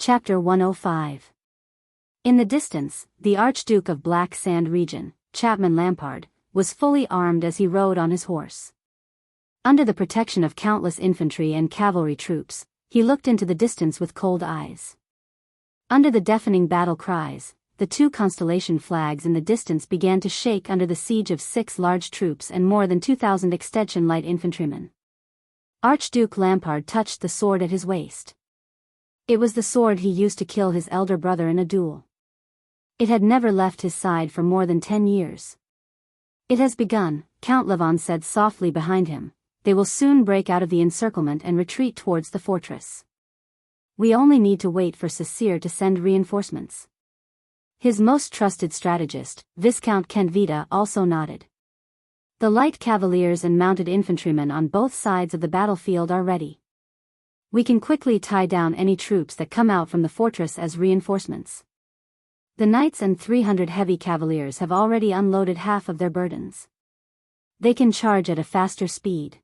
Chapter 105. In the distance, the Archduke of Black Sand region, Chapman Lampard, was fully armed as he rode on his horse. Under the protection of countless infantry and cavalry troops, he looked into the distance with cold eyes. Under the deafening battle cries, the two constellation flags in the distance began to shake under the siege of 6 large troops and more than 2,000 extension light infantrymen. Archduke Lampard touched the sword at his waist. It was the sword he used to kill his elder brother in a duel. It had never left his side for more than 10 years. "It has begun," Count Levon said softly behind him. "They will soon break out of the encirclement and retreat towards the fortress. We only need to wait for Cecire to send reinforcements." His most trusted strategist, Viscount Kentvita, also nodded. "The light cavaliers and mounted infantrymen on both sides of the battlefield are ready. We can quickly tie down any troops that come out from the fortress as reinforcements. The knights and 300 heavy cavaliers have already unloaded half of their burdens. They can charge at a faster speed.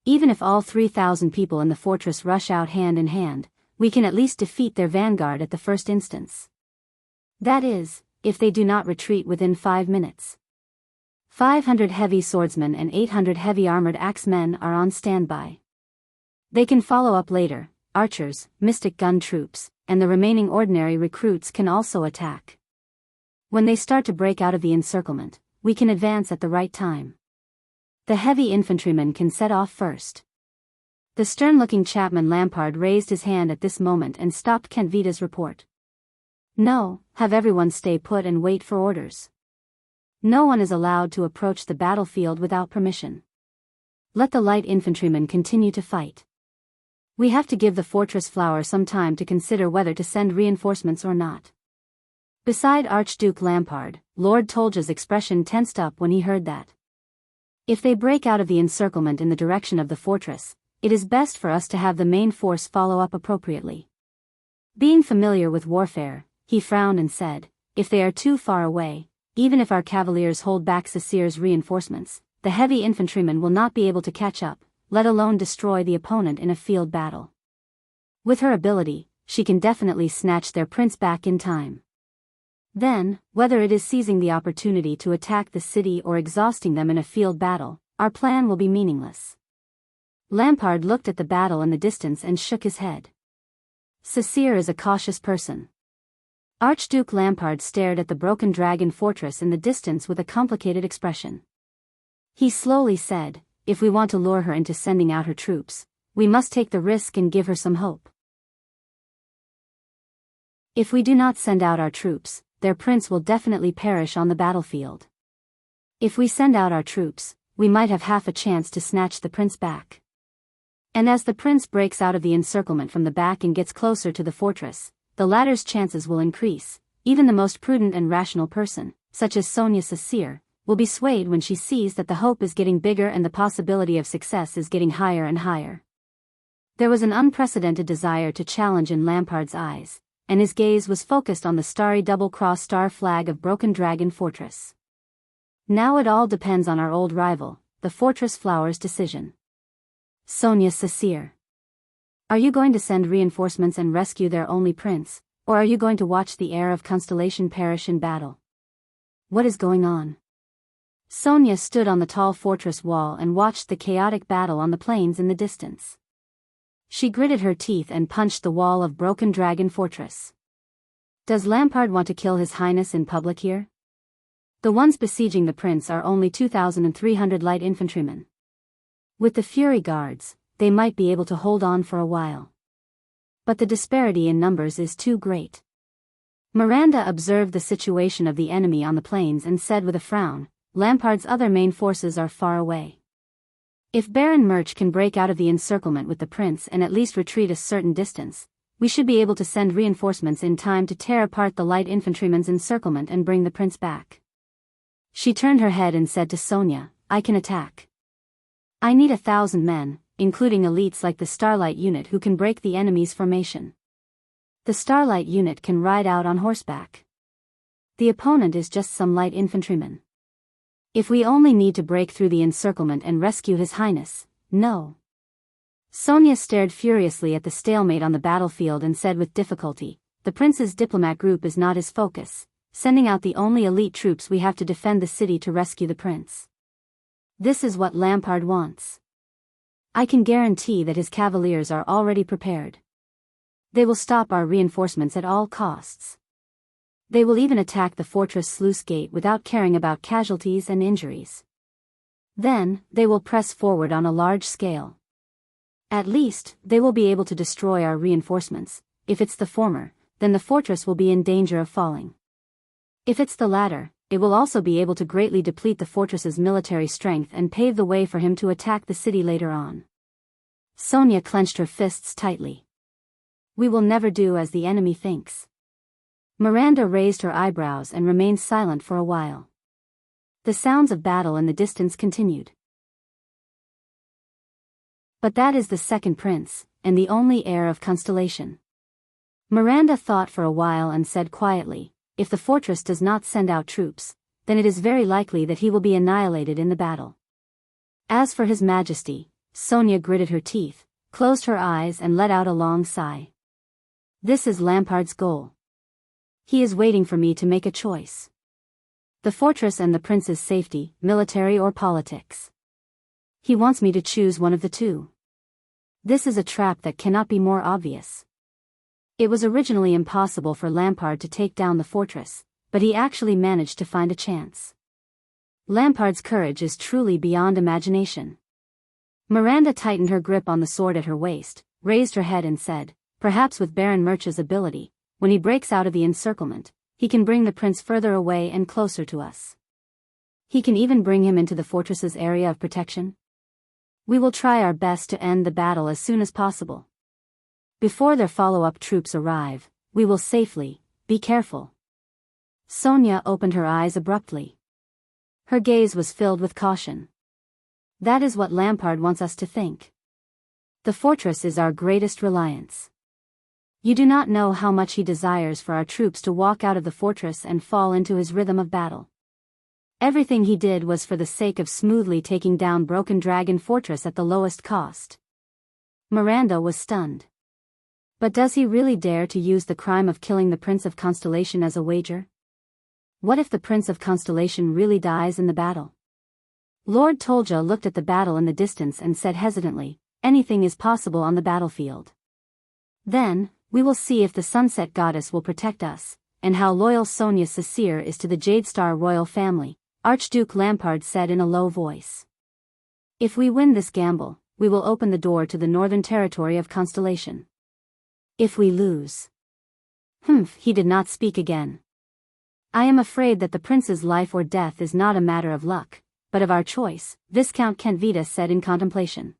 Even if all 3,000 people in the fortress rush out hand in hand, we can at least defeat their vanguard at the first instance. That is, if they do not retreat within 5 minutes. 500 heavy swordsmen and 800 heavy armored axemen are on standby. They can follow up later. Archers, mystic gun troops, and the remaining ordinary recruits can also attack. When they start to break out of the encirclement, we can advance at the right time. The heavy infantrymen can set off first." The stern-looking Chapman Lampard raised his hand at this moment and stopped Kentvita's report. "No, have everyone stay put and wait for orders. No one is allowed to approach the battlefield without permission. Let the light infantrymen continue to fight. We have to give the fortress flower some time to consider whether to send reinforcements or not." Beside Archduke Lampard, Lord Tolja's expression tensed up when he heard that. "If they break out of the encirclement in the direction of the fortress, it is best for us to have the main force follow up appropriately." Being familiar with warfare, he frowned and said, "If they are too far away, even if our cavaliers hold back Cecire's reinforcements, the heavy infantrymen will not be able to catch up, let alone destroy the opponent in a field battle. With her ability, she can definitely snatch their prince back in time. Then, whether it is seizing the opportunity to attack the city or exhausting them in a field battle, our plan will be meaningless." Lampard looked at the battle in the distance and shook his head. "Cecire is a cautious person." Archduke Lampard stared at the broken dragon fortress in the distance with a complicated expression. He slowly said, "If we want to lure her into sending out her troops, we must take the risk and give her some hope. If we do not send out our troops, their prince will definitely perish on the battlefield. If we send out our troops, we might have half a chance to snatch the prince back. And as the prince breaks out of the encirclement from the back and gets closer to the fortress, the latter's chances will increase. Even the most prudent and rational person, such as Sonia Cecire, will be swayed when she sees that the hope is getting bigger and the possibility of success is getting higher and higher." There was an unprecedented desire to challenge in Lampard's eyes, and his gaze was focused on the starry double-cross star flag of Broken Dragon Fortress. "Now it all depends on our old rival, the Fortress Flower's decision. Sonia Cecire. Are you going to send reinforcements and rescue their only prince, or are you going to watch the heir of Constellation perish in battle? What is going on?" Sonia stood on the tall fortress wall and watched the chaotic battle on the plains in the distance. She gritted her teeth and punched the wall of Broken Dragon Fortress. "Does Lampard want to kill His Highness in public here? The ones besieging the prince are only 2,300 light infantrymen. With the Fury Guards, they might be able to hold on for a while. But the disparity in numbers is too great." Miranda observed the situation of the enemy on the plains and said with a frown, "Lampard's other main forces are far away. If Baron Murch can break out of the encirclement with the prince and at least retreat a certain distance, we should be able to send reinforcements in time to tear apart the light infantrymen's encirclement and bring the prince back." She turned her head and said to Sonia, "I can attack. I need 1,000 men, including elites like the Starlight Unit who can break the enemy's formation. The Starlight Unit can ride out on horseback. The opponent is just some light infantrymen. If we only need to break through the encirclement and rescue His Highness, no. Sonia stared furiously at the stalemate on the battlefield and said with difficulty, "The prince's diplomat group is not his focus, sending out the only elite troops we have to defend the city to rescue the prince. This is what Lampard wants. I can guarantee that his cavaliers are already prepared. They will stop our reinforcements at all costs. They will even attack the fortress sluice gate without caring about casualties and injuries. Then, they will press forward on a large scale. At least, they will be able to destroy our reinforcements. If it's the former, then the fortress will be in danger of falling. If it's the latter, it will also be able to greatly deplete the fortress's military strength and pave the way for him to attack the city later on." Sonia clenched her fists tightly. "We will never do as the enemy thinks." Miranda raised her eyebrows and remained silent for a while. The sounds of battle in the distance continued. "But that is the second prince, and the only heir of Constellation." Miranda thought for a while and said quietly, "If the fortress does not send out troops, then it is very likely that he will be annihilated in the battle." As for His Majesty, Sonia gritted her teeth, closed her eyes and let out a long sigh. "This is Lampard's goal. He is waiting for me to make a choice. The fortress and the prince's safety, military or politics. He wants me to choose one of the two. This is a trap that cannot be more obvious. It was originally impossible for Lampard to take down the fortress, but he actually managed to find a chance. Lampard's courage is truly beyond imagination." Miranda tightened her grip on the sword at her waist, raised her head and said, "Perhaps with Baron Murch's ability, when he breaks out of the encirclement, he can bring the prince further away and closer to us. He can even bring him into the fortress's area of protection. We will try our best to end the battle as soon as possible. Before their follow-up troops arrive, we will safely, be careful." Sonia opened her eyes abruptly. Her gaze was filled with caution. "That is what Lampard wants us to think. The fortress is our greatest reliance. You do not know how much he desires for our troops to walk out of the fortress and fall into his rhythm of battle. Everything he did was for the sake of smoothly taking down Broken Dragon Fortress at the lowest cost." Miranda was stunned. But does he really dare to use the crime of killing the Prince of Constellation as a wager? What if the Prince of Constellation really dies in the battle? Lord Tolja looked at the battle in the distance and said hesitantly, "Anything is possible on the battlefield. Then, we will see if the Sunset Goddess will protect us, and how loyal Sonia Cecere is to the Jadestar royal family," Archduke Lampard said in a low voice. "If we win this gamble, we will open the door to the northern territory of Constellation. If we lose..." He did not speak again. "I am afraid that the prince's life or death is not a matter of luck, but of our choice," Viscount Kentvita said in contemplation.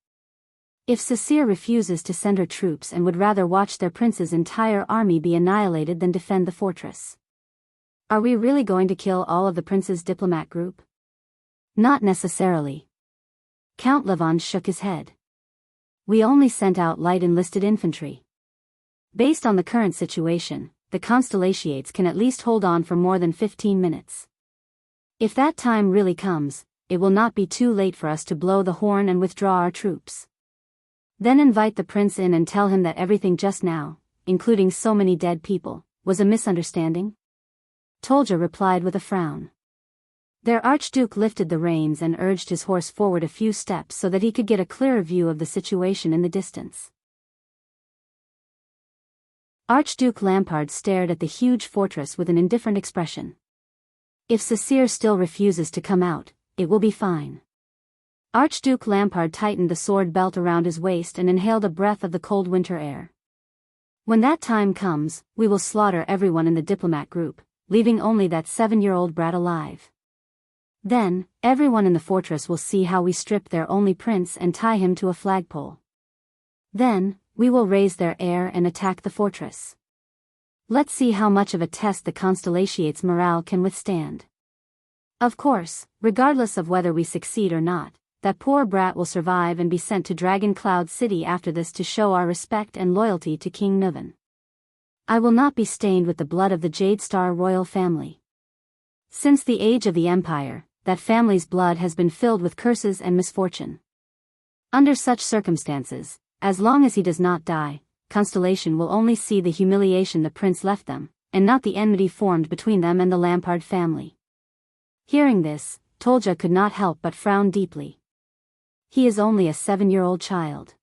"If Cecere refuses to send her troops and would rather watch their prince's entire army be annihilated than defend the fortress, are we really going to kill all of the prince's diplomat group? Not necessarily." Count Levon shook his head. "We only sent out light enlisted infantry. Based on the current situation, the Constellations can at least hold on for more than 15 minutes. If that time really comes, it will not be too late for us to blow the horn and withdraw our troops. Then invite the prince in and tell him that everything just now, including so many dead people, was a misunderstanding?" Tolja replied with a frown. Their Archduke lifted the reins and urged his horse forward a few steps so that he could get a clearer view of the situation in the distance. Archduke Lampard stared at the huge fortress with an indifferent expression. "If Cecere still refuses to come out, it will be fine." Archduke Lampard tightened the sword belt around his waist and inhaled a breath of the cold winter air. "When that time comes, we will slaughter everyone in the diplomat group, leaving only that 7-year-old brat alive. Then, everyone in the fortress will see how we strip their only prince and tie him to a flagpole. Then, we will raise their heir and attack the fortress. Let's see how much of a test the Constellations' morale can withstand. Of course, regardless of whether we succeed or not, that poor brat will survive and be sent to Dragon Cloud City after this to show our respect and loyalty to King Nuvan. I will not be stained with the blood of the Jadestar royal family. Since the age of the Empire, that family's blood has been filled with curses and misfortune. Under such circumstances, as long as he does not die, Constellation will only see the humiliation the prince left them, and not the enmity formed between them and the Lampard family. Hearing this, Tolja could not help but frown deeply. He is only a 7-year-old child.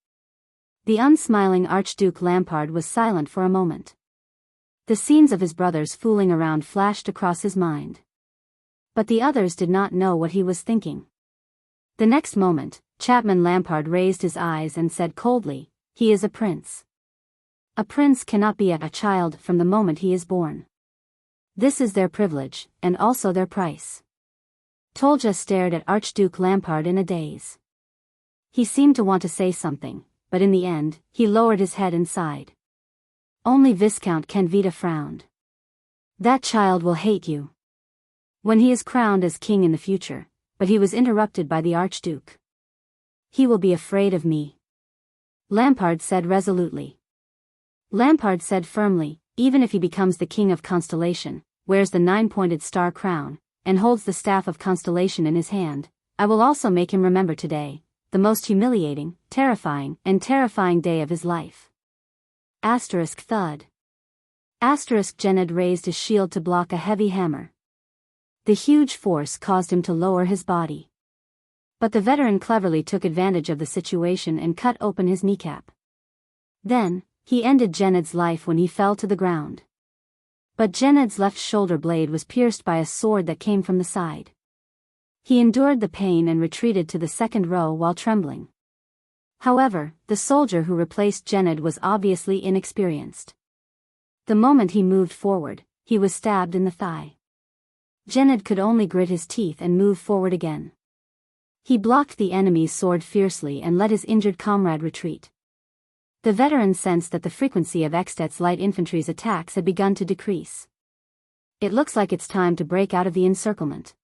The unsmiling Archduke Lampard was silent for a moment. The scenes of his brothers fooling around flashed across his mind. But the others did not know what he was thinking. The next moment, Chapman Lampard raised his eyes and said coldly, "He is a prince. A prince cannot be a child from the moment he is born. This is their privilege, and also their price." Tolja stared at Archduke Lampard in a daze. He seemed to want to say something, but in the end, he lowered his head and sighed. Only Viscount Kenvita frowned. "That child will hate you when he is crowned as king in the future," but he was interrupted by the Archduke. "He will be afraid of me," Lampard said resolutely. Lampard said firmly, "Even if he becomes the king of Constellation, wears the 9-pointed star crown, and holds the staff of Constellation in his hand, I will also make him remember today, the most humiliating, terrifying day of his life." Thud. Gened raised his shield to block a heavy hammer. The huge force caused him to lower his body. But the veteran cleverly took advantage of the situation and cut open his kneecap. Then, he ended Gened's life when he fell to the ground. But Gened's left shoulder blade was pierced by a sword that came from the side. He endured the pain and retreated to the second row while trembling. However, the soldier who replaced Gened was obviously inexperienced. The moment he moved forward, he was stabbed in the thigh. Gened could only grit his teeth and move forward again. He blocked the enemy's sword fiercely and let his injured comrade retreat. The veteran sensed that the frequency of Extet's light infantry's attacks had begun to decrease. "It looks like it's time to break out of the encirclement."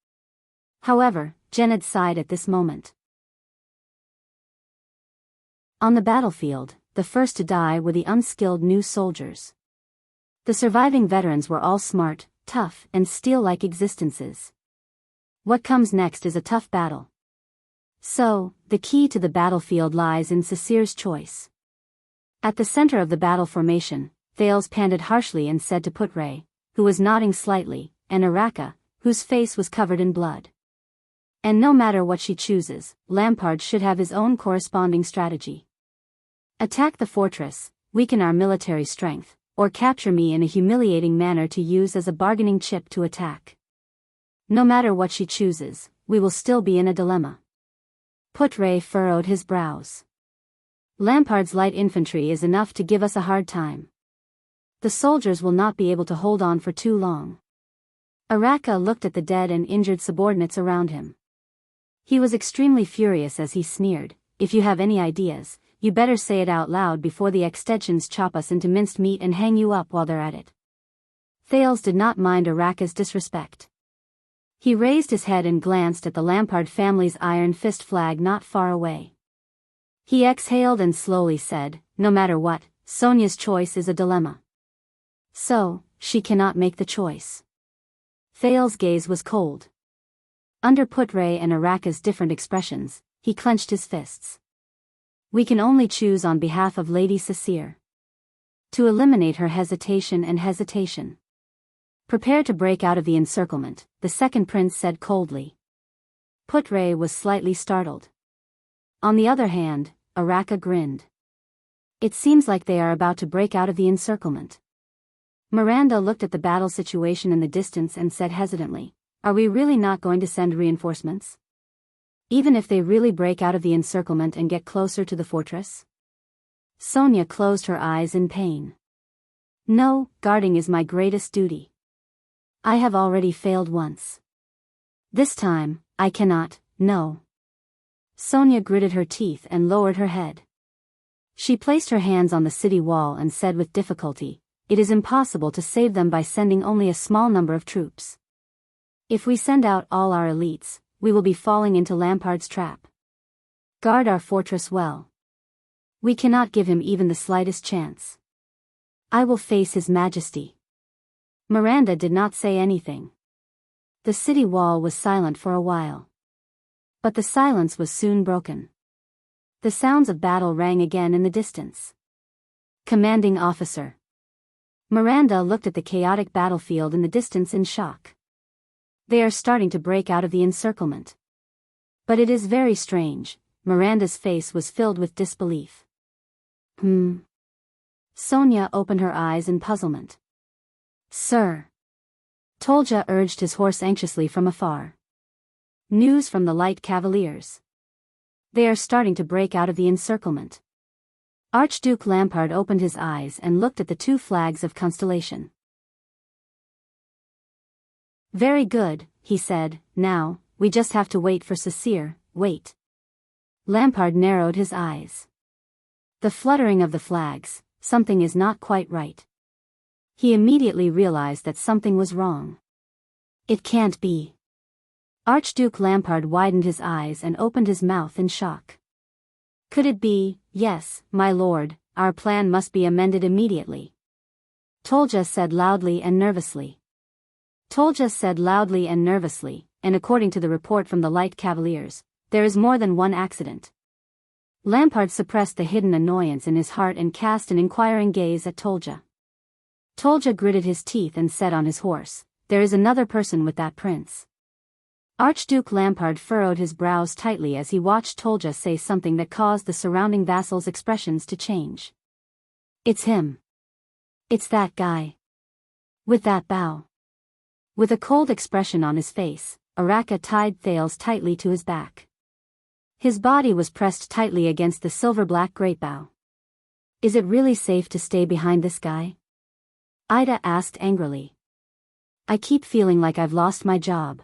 However, Gened sighed at this moment. On the battlefield, the first to die were the unskilled new soldiers. The surviving veterans were all smart, tough, and steel-like existences. What comes next is a tough battle. So, the key to the battlefield lies in Sasir's choice. At the center of the battle formation, Thales panted harshly and said to Putre, who was nodding slightly, and Araka, whose face was covered in blood. "And no matter what she chooses, Lampard should have his own corresponding strategy. Attack the fortress, weaken our military strength, or capture me in a humiliating manner to use as a bargaining chip to attack. No matter what she chooses, we will still be in a dilemma." Putre furrowed his brows. "Lampard's light infantry is enough to give us a hard time. The soldiers will not be able to hold on for too long." Araka looked at the dead and injured subordinates around him. He was extremely furious as he sneered, "If you have any ideas, you better say it out loud before the extensions chop us into minced meat and hang you up while they're at it." Thales did not mind Araka's disrespect. He raised his head and glanced at the Lampard family's iron fist flag not far away. He exhaled and slowly said, "No matter what, Sonia's choice is a dilemma. So, she cannot make the choice." Thales' gaze was cold. Under Putre and Araka's different expressions, he clenched his fists. "We can only choose on behalf of Lady Sasir. To eliminate her hesitation. Prepare to break out of the encirclement," the second prince said coldly. Putre was slightly startled. On the other hand, Araka grinned. "It seems like they are about to break out of the encirclement." Miranda looked at the battle situation in the distance and said hesitantly, "Are we really not going to send reinforcements? Even if they really break out of the encirclement and get closer to the fortress?" Sonia closed her eyes in pain. "No, guarding is my greatest duty. I have already failed once. This time, I cannot, no." Sonia gritted her teeth and lowered her head. She placed her hands on the city wall and said with difficulty, "It is impossible to save them by sending only a small number of troops. If we send out all our elites, we will be falling into Lampard's trap. Guard our fortress well. We cannot give him even the slightest chance. I will face His Majesty." Miranda did not say anything. The city wall was silent for a while. But the silence was soon broken. The sounds of battle rang again in the distance. Commanding officer. Miranda looked at the chaotic battlefield in the distance in shock. They are starting to break out of the encirclement. But it is very strange. Miranda's face was filled with disbelief. Sonia opened her eyes in puzzlement. Sir. Tolja urged his horse anxiously from afar. News from the Light Cavaliers. They are starting to break out of the encirclement. Archduke Lampard opened his eyes and looked at the two flags of constellation. Very good, he said, now, we just have to wait for Cecere, wait. Lampard narrowed his eyes. The fluttering of the flags, something is not quite right. He immediately realized that something was wrong. It can't be. Archduke Lampard widened his eyes and opened his mouth in shock. Could it be? Yes, my lord, our plan must be amended immediately. Tolja said loudly and nervously. And according to the report from the Light Cavaliers, there is more than one accident. Lampard suppressed the hidden annoyance in his heart and cast an inquiring gaze at Tolja. Tolja gritted his teeth and said on his horse, there is another person with that prince. Archduke Lampard furrowed his brows tightly as he watched Tolja say something that caused the surrounding vassals' expressions to change. It's him. It's that guy. With that bow. With a cold expression on his face, Araka tied Thales tightly to his back. His body was pressed tightly against the silver-black greatbow. Is it really safe to stay behind this guy? Ida asked angrily. I keep feeling like I've lost my job.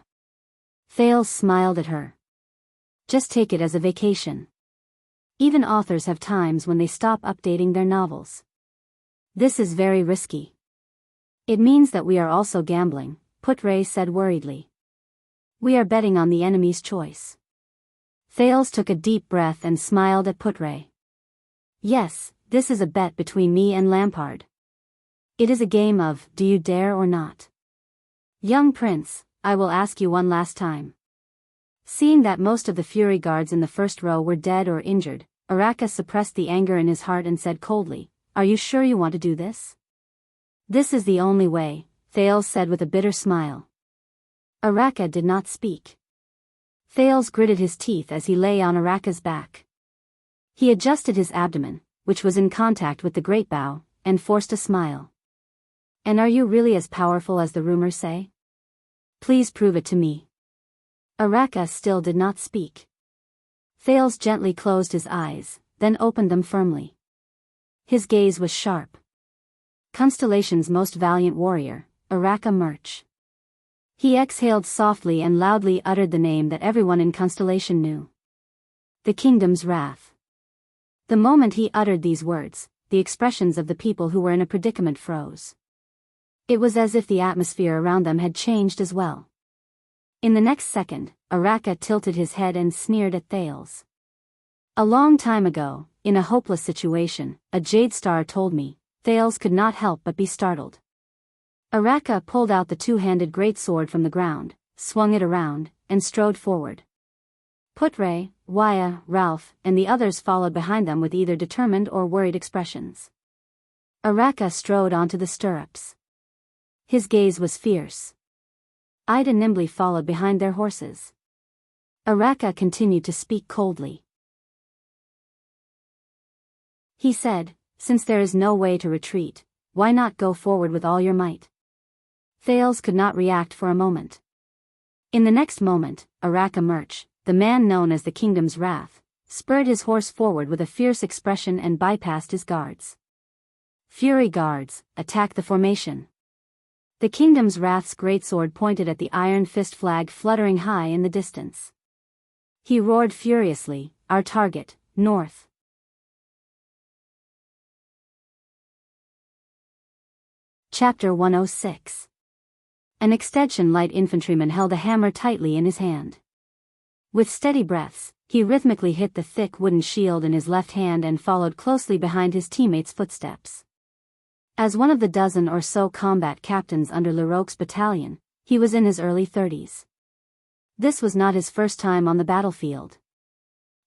Thales smiled at her. Just take it as a vacation. Even authors have times when they stop updating their novels. This is very risky. It means that we are also gambling, Putre said worriedly. We are betting on the enemy's choice. Thales took a deep breath and smiled at Putre. Yes, this is a bet between me and Lampard. It is a game of, do you dare or not? Young prince, I will ask you one last time. Seeing that most of the Fury guards in the first row were dead or injured, Araka suppressed the anger in his heart and said coldly, are you sure you want to do this? This is the only way, Thales said with a bitter smile. Araka did not speak. Thales gritted his teeth as he lay on Araka's back. He adjusted his abdomen, which was in contact with the great bow, and forced a smile. And are you really as powerful as the rumors say? Please prove it to me. Araka still did not speak. Thales gently closed his eyes, then opened them firmly. His gaze was sharp. Constellation's most valiant warrior, Araka Murch. He exhaled softly and loudly uttered the name that everyone in Constellation knew. The kingdom's wrath. The moment he uttered these words, the expressions of the people who were in a predicament froze. It was as if the atmosphere around them had changed as well. In the next second, Araka tilted his head and sneered at Thales. A long time ago, in a hopeless situation, a jade star told me. Thales could not help but be startled. Araka pulled out the two-handed greatsword from the ground, swung it around, and strode forward. Putre, Waya, Ralph, and the others followed behind them with either determined or worried expressions. Araka strode onto the stirrups. His gaze was fierce. Ida nimbly followed behind their horses. Araka continued to speak coldly. He said, since there is no way to retreat, why not go forward with all your might? Thales could not react for a moment. In the next moment, Araka Murch, the man known as the kingdom's wrath, spurred his horse forward with a fierce expression and bypassed his guards. Fury guards, attack the formation. The kingdom's wrath's greatsword pointed at the iron fist flag fluttering high in the distance. He roared furiously, our target, north. Chapter 106. An extension light infantryman held a hammer tightly in his hand. With steady breaths, he rhythmically hit the thick wooden shield in his left hand and followed closely behind his teammates' footsteps. As one of the dozen or so combat captains under Leroque's battalion, he was in his early 30s. This was not his first time on the battlefield.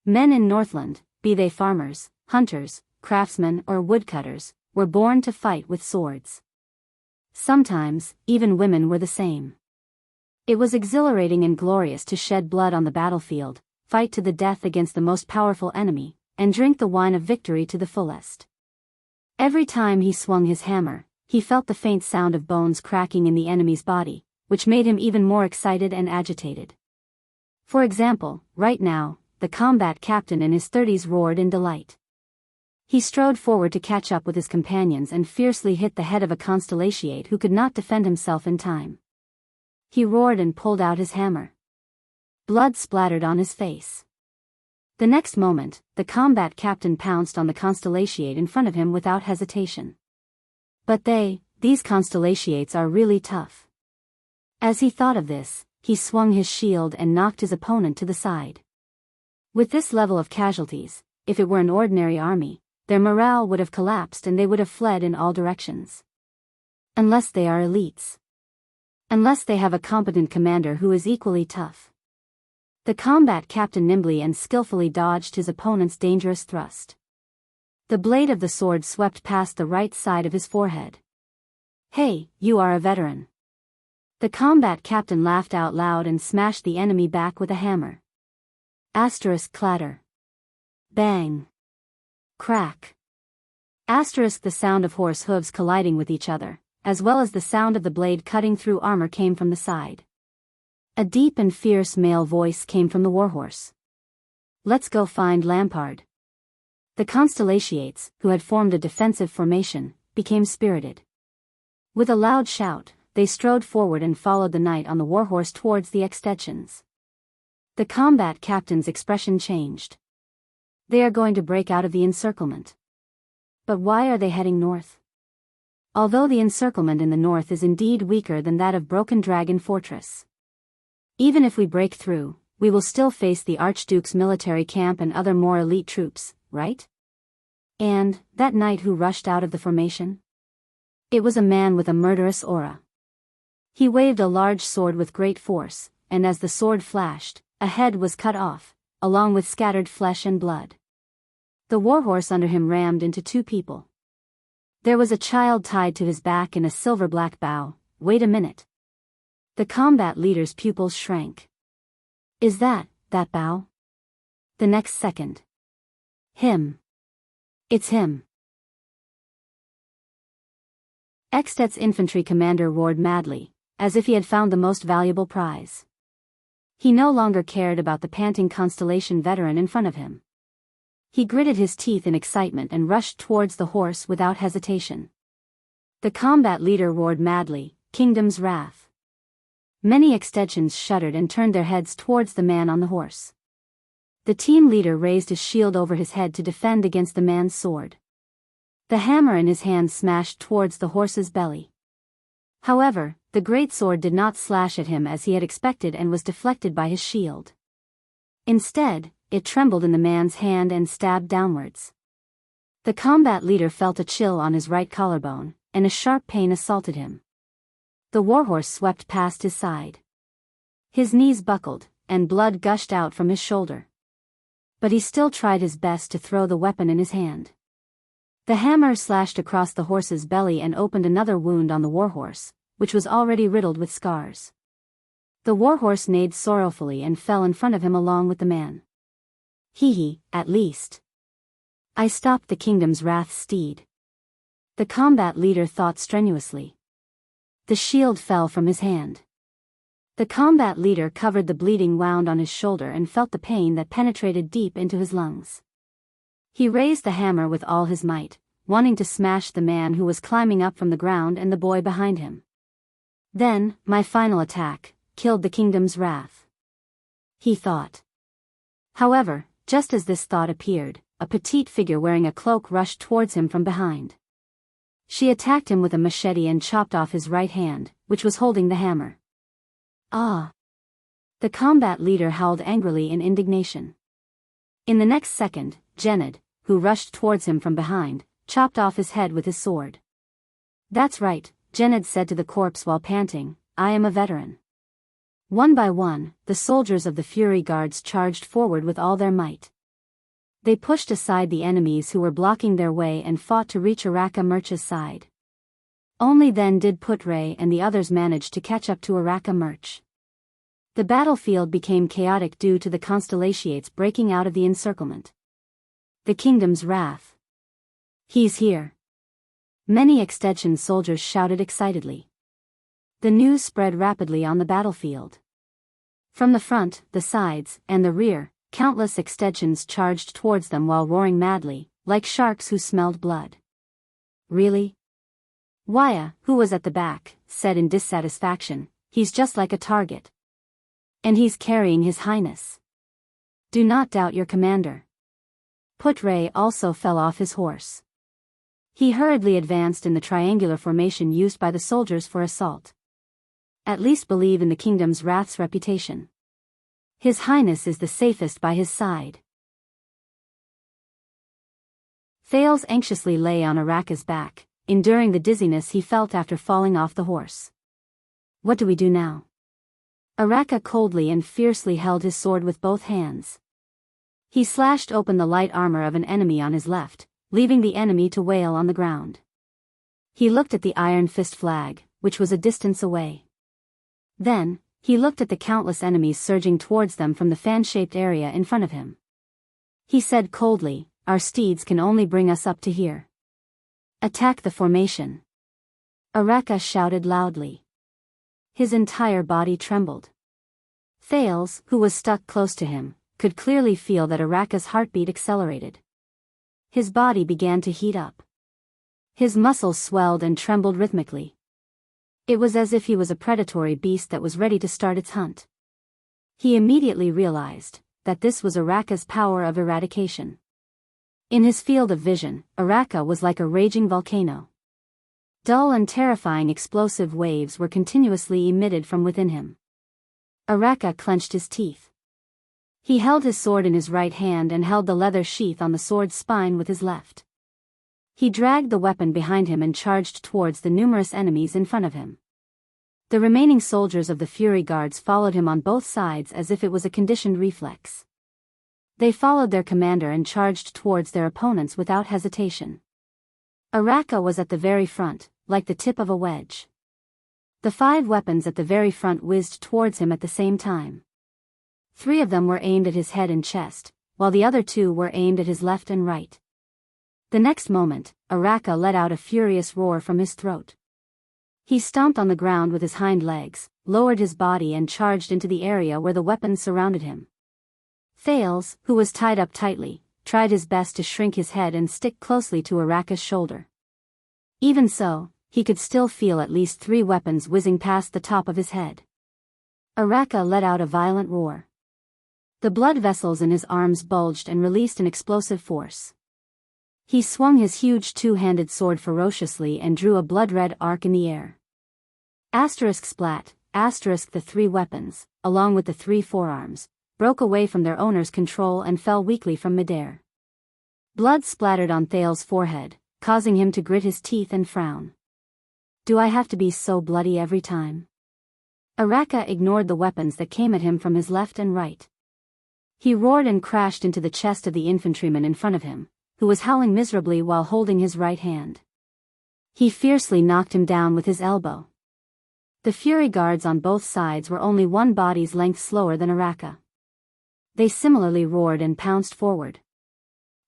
Men in Northland, be they farmers, hunters, craftsmen or woodcutters, were born to fight with swords. Sometimes, even women were the same. It was exhilarating and glorious to shed blood on the battlefield, fight to the death against the most powerful enemy, and drink the wine of victory to the fullest. Every time he swung his hammer, he felt the faint sound of bones cracking in the enemy's body, which made him even more excited and agitated. For example, right now, the combat captain in his 30s roared in delight. He strode forward to catch up with his companions and fiercely hit the head of a constellatiate who could not defend himself in time. He roared and pulled out his hammer. Blood splattered on his face. The next moment, the combat captain pounced on the constellatiate in front of him without hesitation. But these constellatiates are really tough. As he thought of this, he swung his shield and knocked his opponent to the side. With this level of casualties, if it were an ordinary army, their morale would have collapsed and they would have fled in all directions. Unless they are elites. Unless they have a competent commander who is equally tough. The combat captain nimbly and skillfully dodged his opponent's dangerous thrust. The blade of the sword swept past the right side of his forehead. "Hey, you are a veteran." The combat captain laughed out loud and smashed the enemy back with a hammer. Asterisk clatter. Bang. Crack. Asterisk. The sound of horse hooves colliding with each other, as well as the sound of the blade cutting through armor, came from the side. A deep and fierce male voice came from the warhorse. "Let's go find Lampard." The constellatiates, who had formed a defensive formation, became spirited. With a loud shout, they strode forward and followed the knight on the warhorse towards the extensions. The combat captain's expression changed. They are going to break out of the encirclement. But why are they heading north? Although the encirclement in the north is indeed weaker than that of Broken Dragon Fortress. Even if we break through, we will still face the Archduke's military camp and other more elite troops, right? And that knight who rushed out of the formation? It was a man with a murderous aura. He waved a large sword with great force, and as the sword flashed, a head was cut off, along with scattered flesh and blood. The warhorse under him rammed into two people. There was a child tied to his back in a silver-black bow. Wait a minute. The combat leader's pupils shrank. Is that bow? The next second. Him. It's him. Ekstedt's infantry commander roared madly, as if he had found the most valuable prize. He no longer cared about the panting Constellation veteran in front of him. He gritted his teeth in excitement and rushed towards the horse without hesitation. The combat leader roared madly, "Kingdom's wrath." Many extensions shuddered and turned their heads towards the man on the horse. The team leader raised his shield over his head to defend against the man's sword. The hammer in his hand smashed towards the horse's belly. However, the great sword did not slash at him as he had expected and was deflected by his shield. Instead, it trembled in the man's hand and stabbed downwards. The combat leader felt a chill on his right collarbone, and a sharp pain assaulted him. The warhorse swept past his side. His knees buckled, and blood gushed out from his shoulder. But he still tried his best to throw the weapon in his hand. The hammer slashed across the horse's belly and opened another wound on the warhorse, which was already riddled with scars. The warhorse neighed sorrowfully and fell in front of him along with the man. He, at least. I stopped the Kingdom's Wrath steed. The combat leader thought strenuously. The shield fell from his hand. The combat leader covered the bleeding wound on his shoulder and felt the pain that penetrated deep into his lungs. He raised the hammer with all his might, wanting to smash the man who was climbing up from the ground and the boy behind him. Then, my final attack killed the Kingdom's Wrath, he thought. However, just as this thought appeared, a petite figure wearing a cloak rushed towards him from behind. She attacked him with a machete and chopped off his right hand, which was holding the hammer. Ah! The combat leader howled angrily in indignation. In the next second, Gened, who rushed towards him from behind, chopped off his head with his sword. That's right, Gened said to the corpse while panting, I am a veteran. One by one, the soldiers of the Fury Guards charged forward with all their might. They pushed aside the enemies who were blocking their way and fought to reach Araka-Murch's side. Only then did Putre and the others manage to catch up to Araka-Murch. The battlefield became chaotic due to the Constellations breaking out of the encirclement. The kingdom's wrath. He's here. Many extension soldiers shouted excitedly. The news spread rapidly on the battlefield. From the front, the sides, and the rear, countless extensions charged towards them while roaring madly, like sharks who smelled blood. Really? Waya, who was at the back, said in dissatisfaction, he's just like a target. And he's carrying His Highness. Do not doubt your commander. Putre also fell off his horse. He hurriedly advanced in the triangular formation used by the soldiers for assault. At least believe in the kingdom's wrath's reputation. His Highness is the safest by his side. Thales anxiously lay on Araka's back, enduring the dizziness he felt after falling off the horse. What do we do now? Araka coldly and fiercely held his sword with both hands. He slashed open the light armor of an enemy on his left, leaving the enemy to wail on the ground. He looked at the Iron Fist flag, which was a distance away. Then, he looked at the countless enemies surging towards them from the fan-shaped area in front of him. He said coldly, our steeds can only bring us up to here. Attack the formation. Araka shouted loudly. His entire body trembled. Thales, who was stuck close to him, could clearly feel that Araka's heartbeat accelerated. His body began to heat up. His muscles swelled and trembled rhythmically. It was as if he was a predatory beast that was ready to start its hunt. He immediately realized that this was Araka's power of eradication. In his field of vision, Araka was like a raging volcano. Dull and terrifying explosive waves were continuously emitted from within him. Araka clenched his teeth. He held his sword in his right hand and held the leather sheath on the sword's spine with his left. He dragged the weapon behind him and charged towards the numerous enemies in front of him. The remaining soldiers of the Fury Guards followed him on both sides as if it was a conditioned reflex. They followed their commander and charged towards their opponents without hesitation. Araka was at the very front, like the tip of a wedge. The 5 weapons at the very front whizzed towards him at the same time. 3 of them were aimed at his head and chest, while the other 2 were aimed at his left and right. The next moment, Araka let out a furious roar from his throat. He stomped on the ground with his hind legs, lowered his body and charged into the area where the weapons surrounded him. Thales, who was tied up tightly, tried his best to shrink his head and stick closely to Araka's shoulder. Even so, he could still feel at least 3 weapons whizzing past the top of his head. Araka let out a violent roar. The blood vessels in his arms bulged and released an explosive force. He swung his huge 2-handed sword ferociously and drew a blood-red arc in the air. Splat, the 3 weapons, along with the 3 forearms, broke away from their owner's control and fell weakly from midair. Blood splattered on Thales' forehead, causing him to grit his teeth and frown. Do I have to be so bloody every time? Araka ignored the weapons that came at him from his left and right. He roared and crashed into the chest of the infantryman in front of him, who was howling miserably while holding his right hand. He fiercely knocked him down with his elbow. The Fury Guards on both sides were only 1 body's length slower than Araka. They similarly roared and pounced forward.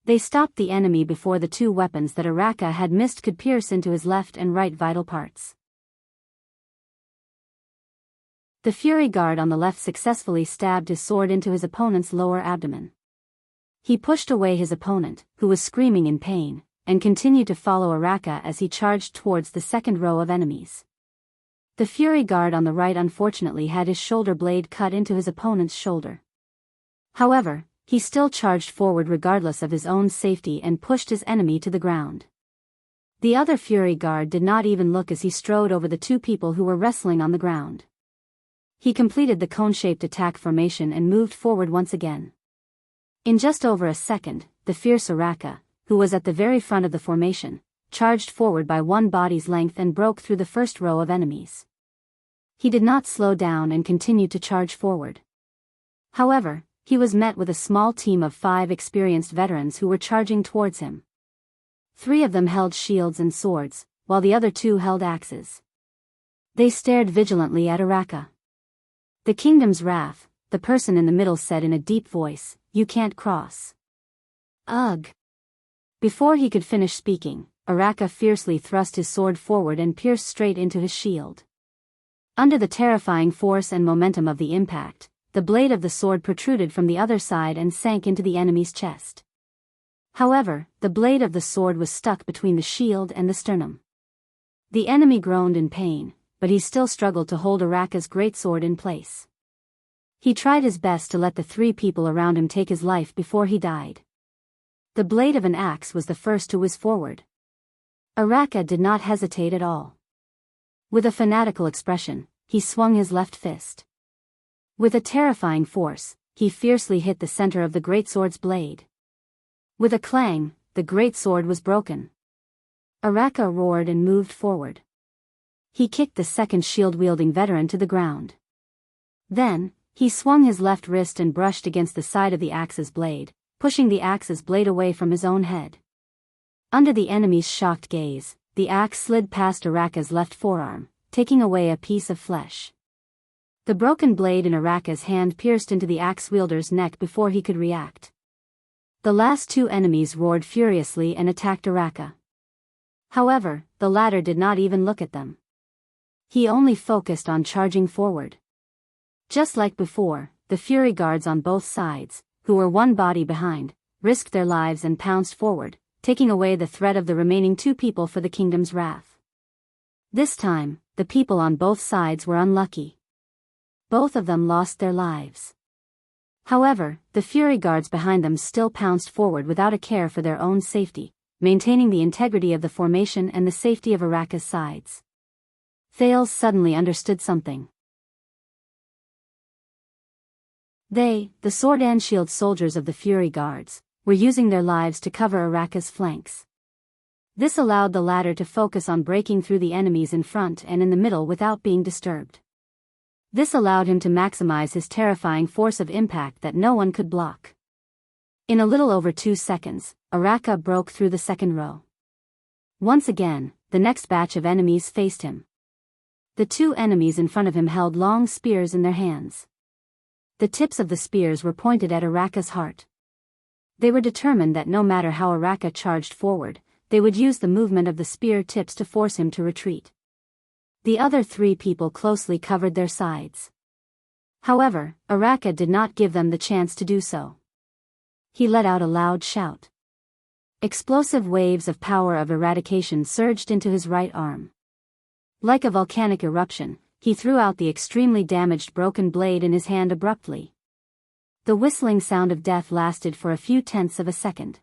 They stopped the enemy before the 2 weapons that Araka had missed could pierce into his left and right vital parts. The Fury Guard on the left successfully stabbed his sword into his opponent's lower abdomen. He pushed away his opponent, who was screaming in pain, and continued to follow Araka as he charged towards the second row of enemies. The Fury Guard on the right unfortunately had his shoulder blade cut into his opponent's shoulder. However, he still charged forward regardless of his own safety and pushed his enemy to the ground. The other Fury Guard did not even look as he strode over the 2 people who were wrestling on the ground. He completed the cone-shaped attack formation and moved forward once again. In just over a second, the fierce Araka, who was at the very front of the formation, charged forward by 1 body's length and broke through the first row of enemies. He did not slow down and continued to charge forward. However, he was met with a small team of 5 experienced veterans who were charging towards him. 3 of them held shields and swords, while the other 2 held axes. They stared vigilantly at Araka. "The kingdom's wrath," the person in the middle said in a deep voice, "you can't cross." Ugh! Before he could finish speaking, Araka fiercely thrust his sword forward and pierced straight into his shield. Under the terrifying force and momentum of the impact, the blade of the sword protruded from the other side and sank into the enemy's chest. However, the blade of the sword was stuck between the shield and the sternum. The enemy groaned in pain, but he still struggled to hold Araka's greatsword in place. He tried his best to let the 3 people around him take his life before he died. The blade of an axe was the first to whiz forward. Araka did not hesitate at all. With a fanatical expression, he swung his left fist. With a terrifying force, he fiercely hit the center of the greatsword's blade. With a clang, the greatsword was broken. Araka roared and moved forward. He kicked the second shield-wielding veteran to the ground. Then, he swung his left wrist and brushed against the side of the axe's blade, pushing the axe's blade away from his own head. Under the enemy's shocked gaze, the axe slid past Araka's left forearm, taking away a piece of flesh. The broken blade in Araka's hand pierced into the axe wielder's neck before he could react. The last 2 enemies roared furiously and attacked Araka. However, the latter did not even look at them. He only focused on charging forward. Just like before, the Fury Guards on both sides, who were one body behind, risked their lives and pounced forward, taking away the threat of the remaining 2 people for the kingdom's wrath. This time, the people on both sides were unlucky. Both of them lost their lives. However, the Fury Guards behind them still pounced forward without a care for their own safety, maintaining the integrity of the formation and the safety of Araka's sides. Thales suddenly understood something. They, the sword and shield soldiers of the Fury Guards, were using their lives to cover Araka's flanks. This allowed the latter to focus on breaking through the enemies in front and in the middle without being disturbed. This allowed him to maximize his terrifying force of impact that no one could block. In a little over 2 seconds, Araka broke through the second row. Once again, the next batch of enemies faced him. The 2 enemies in front of him held long spears in their hands. The tips of the spears were pointed at Araka's heart. They were determined that no matter how Araka charged forward, they would use the movement of the spear tips to force him to retreat. The other 3 people closely covered their sides. However, Araka did not give them the chance to do so. He let out a loud shout. Explosive waves of power of eradication surged into his right arm. Like a volcanic eruption, he threw out the extremely damaged broken blade in his hand abruptly. The whistling sound of death lasted for a few tenths of a second.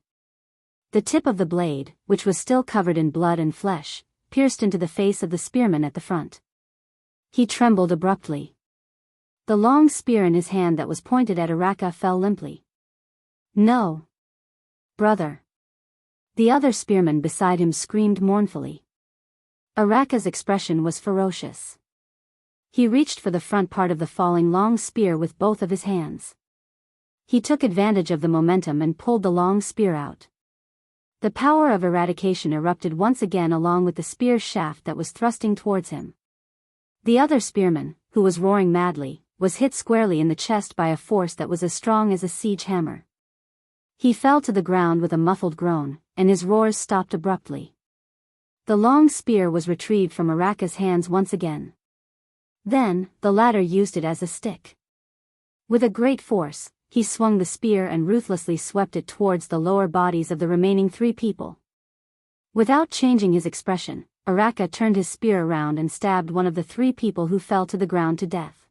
The tip of the blade, which was still covered in blood and flesh, pierced into the face of the spearman at the front. He trembled abruptly. The long spear in his hand that was pointed at Araka fell limply. "No! Brother!" The other spearman beside him screamed mournfully. Araka's expression was ferocious. He reached for the front part of the falling long spear with both of his hands. He took advantage of the momentum and pulled the long spear out. The power of eradication erupted once again along with the spear shaft that was thrusting towards him. The other spearman, who was roaring madly, was hit squarely in the chest by a force that was as strong as a siege hammer. He fell to the ground with a muffled groan, and his roars stopped abruptly. The long spear was retrieved from Araka's hands once again. Then, the latter used it as a stick. With a great force, he swung the spear and ruthlessly swept it towards the lower bodies of the remaining 3 people. Without changing his expression, Araka turned his spear around and stabbed one of the 3 people who fell to the ground to death.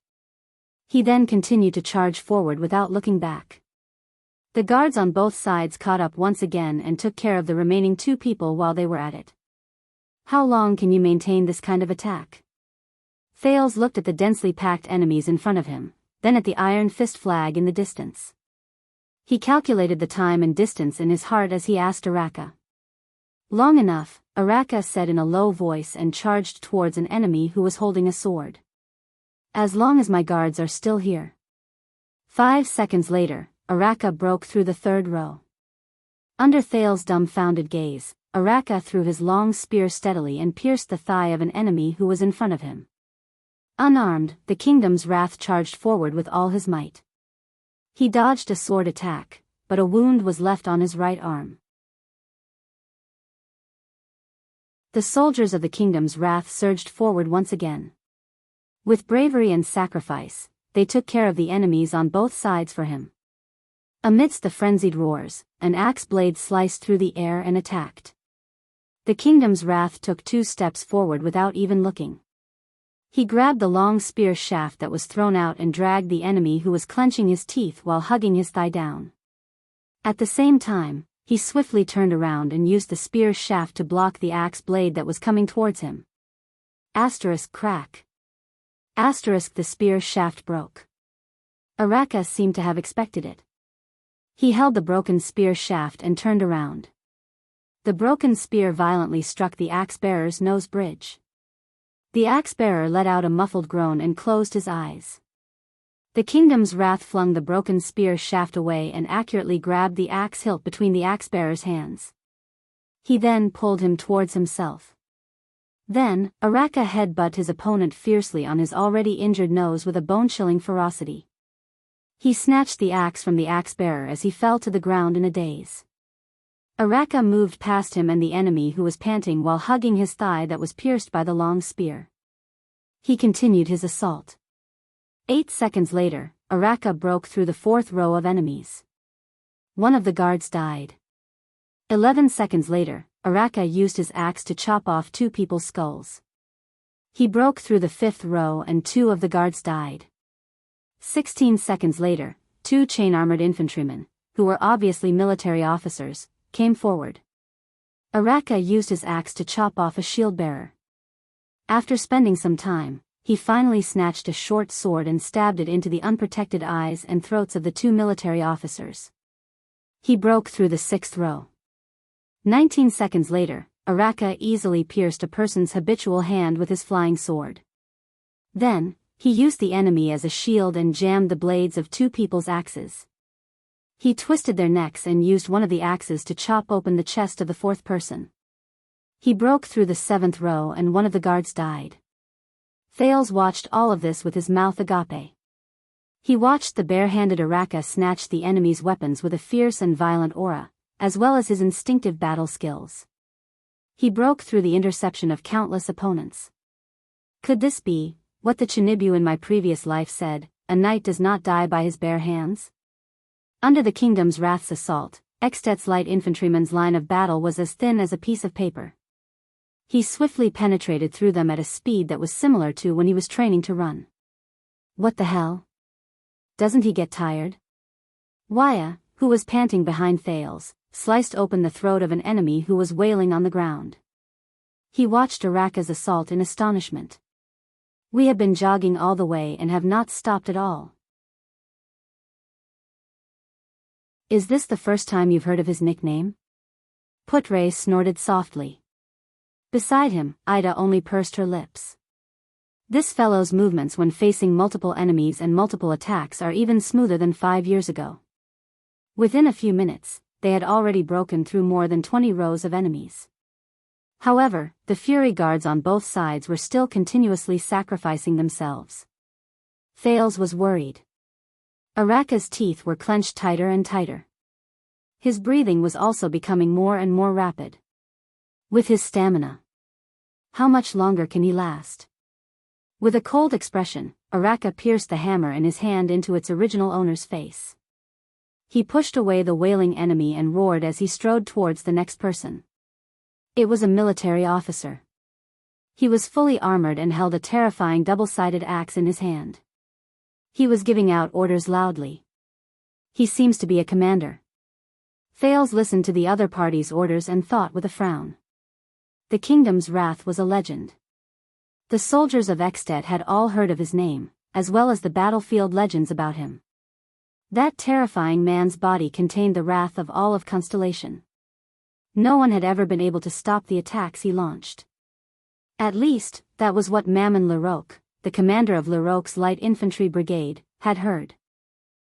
He then continued to charge forward without looking back. The guards on both sides caught up once again and took care of the remaining 2 people while they were at it. How long can you maintain this kind of attack? Thales looked at the densely packed enemies in front of him, then at the Iron Fist flag in the distance. He calculated the time and distance in his heart as he asked Araka. "Long enough," Araka said in a low voice and charged towards an enemy who was holding a sword. "As long as my guards are still here." 5 seconds later, Araka broke through the third row. Under Thales's dumbfounded gaze, Araka threw his long spear steadily and pierced the thigh of an enemy who was in front of him. Unarmed, the Kingdom's Wrath charged forward with all his might. He dodged a sword attack, but a wound was left on his right arm. The soldiers of the Kingdom's Wrath surged forward once again. With bravery and sacrifice, they took care of the enemies on both sides for him. Amidst the frenzied roars, an axe blade sliced through the air and attacked. The Kingdom's Wrath took 2 steps forward without even looking. He grabbed the long spear shaft that was thrown out and dragged the enemy who was clenching his teeth while hugging his thigh down. At the same time, he swiftly turned around and used the spear shaft to block the axe blade that was coming towards him. Crack. The spear shaft broke. Araka seemed to have expected it. He held the broken spear shaft and turned around. The broken spear violently struck the axe-bearer's nose bridge. The axe-bearer let out a muffled groan and closed his eyes. The Kingdom's Wrath flung the broken spear shaft away and accurately grabbed the axe hilt between the axe-bearer's hands. He then pulled him towards himself. Then, Araka headbutted his opponent fiercely on his already injured nose with a bone-chilling ferocity. He snatched the axe from the axe-bearer as he fell to the ground in a daze. Araka moved past him and the enemy who was panting while hugging his thigh that was pierced by the long spear. He continued his assault. 8 seconds later, Araka broke through the 4th row of enemies. One of the guards died. 11 seconds later, Araka used his axe to chop off 2 people's skulls. He broke through the 5th row and 2 of the guards died. 16 seconds later, 2 chain-armored infantrymen, who were obviously military officers, came forward. Araka used his axe to chop off a shield-bearer. After spending some time, he finally snatched a short sword and stabbed it into the unprotected eyes and throats of the 2 military officers. He broke through the 6th row. 19 seconds later, Araka easily pierced a person's habitual hand with his flying sword. Then, he used the enemy as a shield and jammed the blades of 2 people's axes. He twisted their necks and used one of the axes to chop open the chest of the 4th person. He broke through the 7th row and one of the guards died. Thales watched all of this with his mouth agape. He watched the bare-handed Araka snatch the enemy's weapons with a fierce and violent aura, as well as his instinctive battle skills. He broke through the interception of countless opponents. Could this be what the Chinibu in my previous life said, a knight does not die by his bare hands? Under the Kingdom's Wrath's assault, Extet's light infantryman's line of battle was as thin as a piece of paper. He swiftly penetrated through them at a speed that was similar to when he was training to run. What the hell? Doesn't he get tired? Waya, who was panting behind Thales, sliced open the throat of an enemy who was wailing on the ground. He watched Araka's assault in astonishment. We have been jogging all the way and have not stopped at all. Is this the first time you've heard of his nickname? Putre snorted softly. Beside him, Ida only pursed her lips. This fellow's movements when facing multiple enemies and multiple attacks are even smoother than 5 years ago. Within a few minutes, they had already broken through more than 20 rows of enemies. However, the Fury guards on both sides were still continuously sacrificing themselves. Thales was worried. Araka's teeth were clenched tighter and tighter. His breathing was also becoming more and more rapid. With his stamina, how much longer can he last? With a cold expression, Araka pierced the hammer in his hand into its original owner's face. He pushed away the wailing enemy and roared as he strode towards the next person. It was a military officer. He was fully armored and held a terrifying double-sided axe in his hand. He was giving out orders loudly. He seems to be a commander. Thales listened to the other party's orders and thought with a frown. The Kingdom's Wrath was a legend. The soldiers of Extet had all heard of his name, as well as the battlefield legends about him. That terrifying man's body contained the wrath of all of Constellation. No one had ever been able to stop the attacks he launched. At least, that was what Mammon Leroque, the commander of Leroque's light infantry brigade, had heard.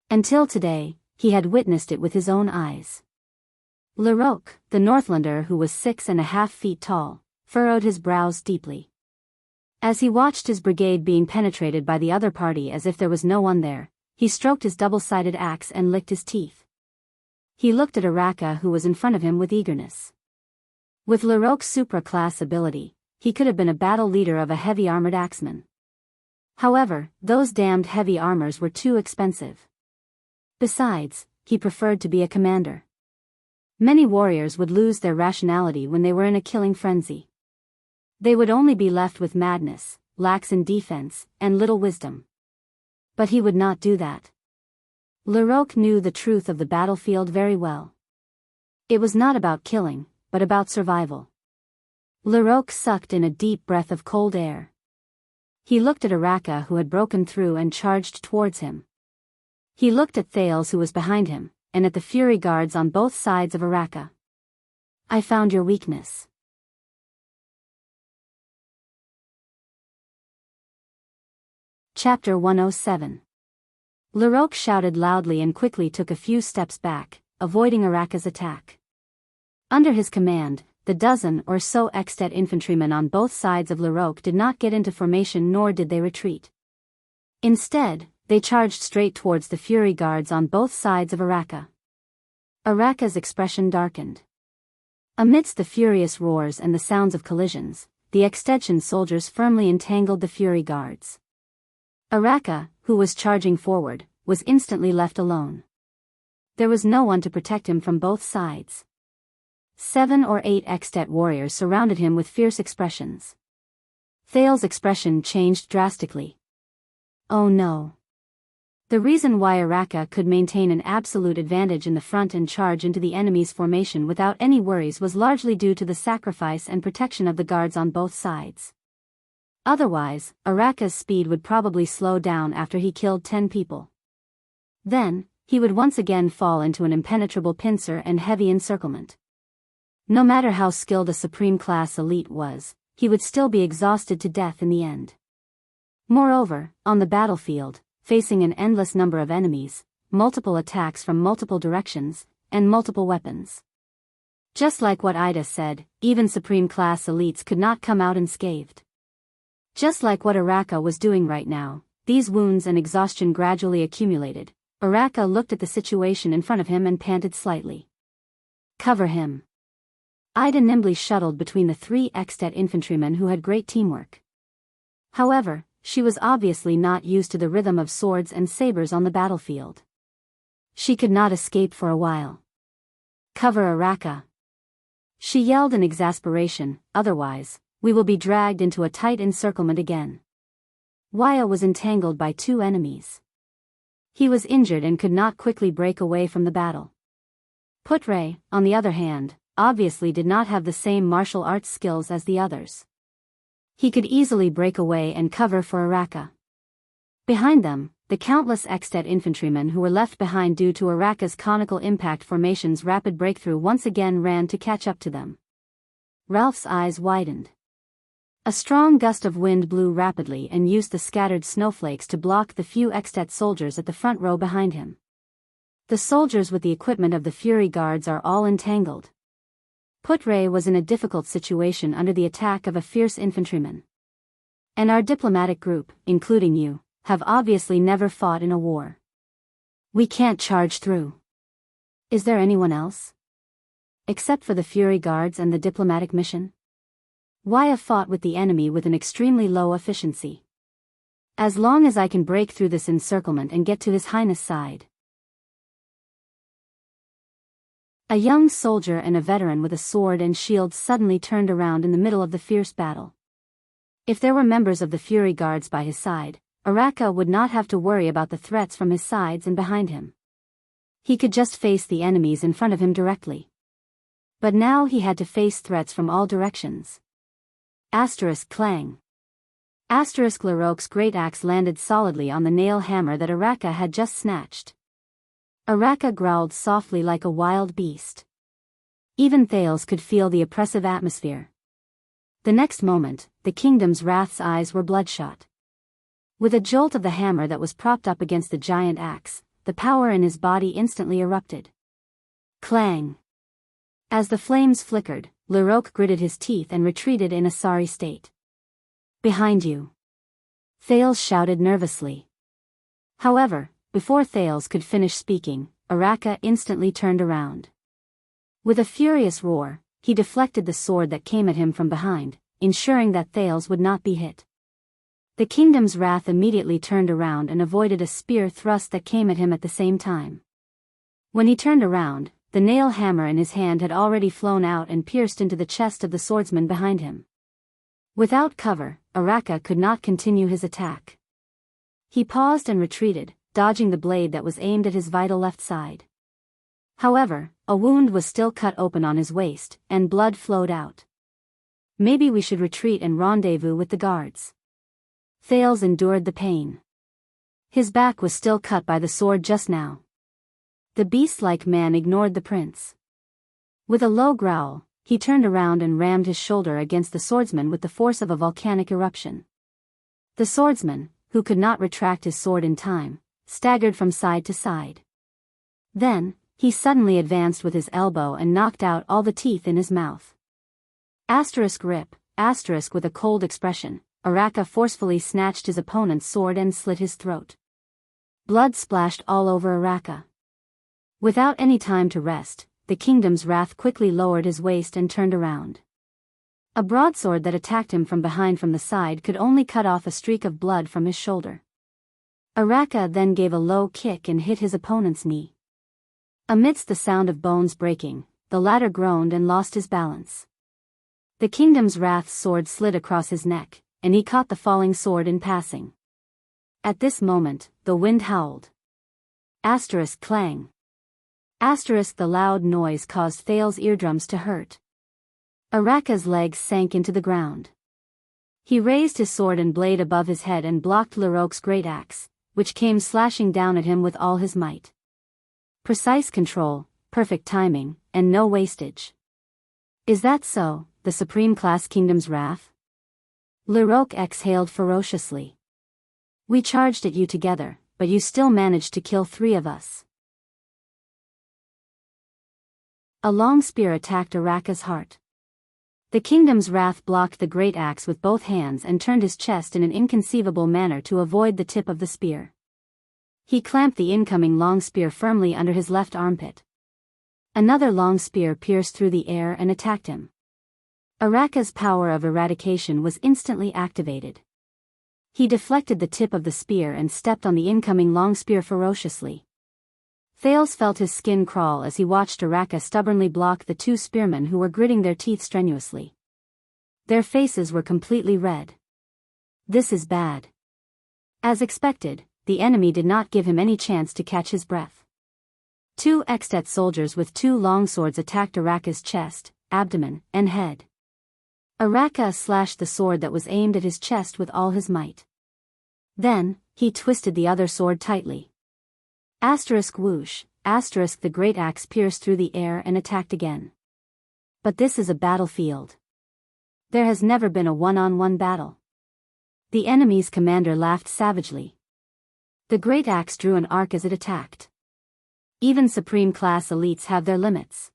Until today, he had witnessed it with his own eyes. Larocque, the Northlander who was 6.5 feet tall, furrowed his brows deeply. As he watched his brigade being penetrated by the other party as if there was no one there, he stroked his double-sided axe and licked his teeth. He looked at Araka who was in front of him with eagerness. With Larocque's supra-class ability, he could have been a battle leader of a heavy armored axeman. However, those damned heavy armors were too expensive. Besides, he preferred to be a commander. Many warriors would lose their rationality when they were in a killing frenzy. They would only be left with madness, lax in defense, and little wisdom. But he would not do that. Larocque knew the truth of the battlefield very well. It was not about killing, but about survival. Larocque sucked in a deep breath of cold air. He looked at Araka who had broken through and charged towards him. He looked at Thales who was behind him, and at the Fury Guards on both sides of Araka. I found your weakness. Chapter 107. Larocque shouted loudly and quickly took a few steps back, avoiding Araka's attack. Under his command, the dozen or so extet infantrymen on both sides of Larocque did not get into formation nor did they retreat. Instead, they charged straight towards the Fury Guards on both sides of Araka. Araka's expression darkened. Amidst the furious roars and the sounds of collisions, the extension soldiers firmly entangled the Fury Guards. Araka, who was charging forward, was instantly left alone. There was no one to protect him from both sides. 7 or 8 extet warriors surrounded him with fierce expressions. Thales' expression changed drastically. Oh no. The reason why Araka could maintain an absolute advantage in the front and charge into the enemy's formation without any worries was largely due to the sacrifice and protection of the guards on both sides. Otherwise, Araka's speed would probably slow down after he killed 10 people. Then, he would once again fall into an impenetrable pincer and heavy encirclement. No matter how skilled a supreme-class elite was, he would still be exhausted to death in the end. Moreover, on the battlefield, facing an endless number of enemies, multiple attacks from multiple directions, and multiple weapons. Just like what Ida said, even supreme-class elites could not come out unscathed. Just like what Araka was doing right now, these wounds and exhaustion gradually accumulated. Araka looked at the situation in front of him and panted slightly. Cover him. Ida nimbly shuttled between the 3 extet infantrymen who had great teamwork. However, she was obviously not used to the rhythm of swords and sabers on the battlefield. She could not escape for a while. Cover Araka. She yelled in exasperation, otherwise, we will be dragged into a tight encirclement again. Waya was entangled by 2 enemies. He was injured and could not quickly break away from the battle. Putre, on the other hand, obviously did not have the same martial arts skills as the others. He could easily break away and cover for Araka. Behind them, the countless extet infantrymen who were left behind due to Araka's conical impact formation's rapid breakthrough once again ran to catch up to them. Ralph's eyes widened. A strong gust of wind blew rapidly and used the scattered snowflakes to block the few extet soldiers at the front row behind him. The soldiers with the equipment of the Fury Guards are all entangled. Putre was in a difficult situation under the attack of a fierce infantryman. And our diplomatic group, including you, have obviously never fought in a war. We can't charge through. Is there anyone else? Except for the Fury Guards and the diplomatic mission? Waya fought with the enemy with an extremely low efficiency. As long as I can break through this encirclement and get to His Highness' side. A young soldier and a veteran with a sword and shield suddenly turned around in the middle of the fierce battle. If there were members of the Fury Guards by his side, Araka would not have to worry about the threats from his sides and behind him. He could just face the enemies in front of him directly. But now he had to face threats from all directions. Asterisk clang. Asterisk Larocque's great axe landed solidly on the nail hammer that Araka had just snatched. Araka growled softly like a wild beast. Even Thales could feel the oppressive atmosphere. The next moment, the kingdom's wrath's eyes were bloodshot. With a jolt of the hammer that was propped up against the giant axe, the power in his body instantly erupted. Clang! As the flames flickered, Leroque gritted his teeth and retreated in a sorry state. Behind you! Thales shouted nervously. However, before Thales could finish speaking, Araka instantly turned around. With a furious roar, he deflected the sword that came at him from behind, ensuring that Thales would not be hit. The kingdom's wrath immediately turned around and avoided a spear thrust that came at him at the same time. When he turned around, the nail hammer in his hand had already flown out and pierced into the chest of the swordsman behind him. Without cover, Araka could not continue his attack. He paused and retreated, dodging the blade that was aimed at his vital left side. However, a wound was still cut open on his waist, and blood flowed out. Maybe we should retreat and rendezvous with the guards. Thales endured the pain. His back was still cut by the sword just now. The beast-like man ignored the prince. With a low growl, he turned around and rammed his shoulder against the swordsman with the force of a volcanic eruption. The swordsman, who could not retract his sword in time, staggered from side to side. Then, he suddenly advanced with his elbow and knocked out all the teeth in his mouth. Rip, with a cold expression, Araka forcefully snatched his opponent's sword and slit his throat. Blood splashed all over Araka. Without any time to rest, the kingdom's wrath quickly lowered his waist and turned around. A broadsword that attacked him from behind from the side could only cut off a streak of blood from his shoulder. Araka then gave a low kick and hit his opponent's knee. Amidst the sound of bones breaking, the latter groaned and lost his balance. The kingdom's wrath's sword slid across his neck, and he caught the falling sword in passing. At this moment, the wind howled. Clang. The loud noise caused Thales' eardrums to hurt. Araka's legs sank into the ground. He raised his sword and blade above his head and blocked Leroque's great axe, which came slashing down at him with all his might. Precise control, perfect timing, and no wastage. Is that so, the Supreme Class Kingdom's wrath? Leroque exhaled ferociously. We charged at you together, but you still managed to kill 3 of us. A long spear attacked Araka's heart. The kingdom's wrath blocked the great axe with both hands and turned his chest in an inconceivable manner to avoid the tip of the spear. He clamped the incoming long spear firmly under his left armpit. Another long spear pierced through the air and attacked him. Araka's power of eradication was instantly activated. He deflected the tip of the spear and stepped on the incoming long spear ferociously. Thales felt his skin crawl as he watched Araka stubbornly block the 2 spearmen who were gritting their teeth strenuously. Their faces were completely red. This is bad. As expected, the enemy did not give him any chance to catch his breath. 2 Extet soldiers with 2 longswords attacked Araka's chest, abdomen, and head. Araka slashed the sword that was aimed at his chest with all his might. Then, he twisted the other sword tightly. Whoosh, the great axe pierced through the air and attacked again. But this is a battlefield. There has never been a one-on-one battle. The enemy's commander laughed savagely. The great axe drew an arc as it attacked. Even Supreme Class elites have their limits.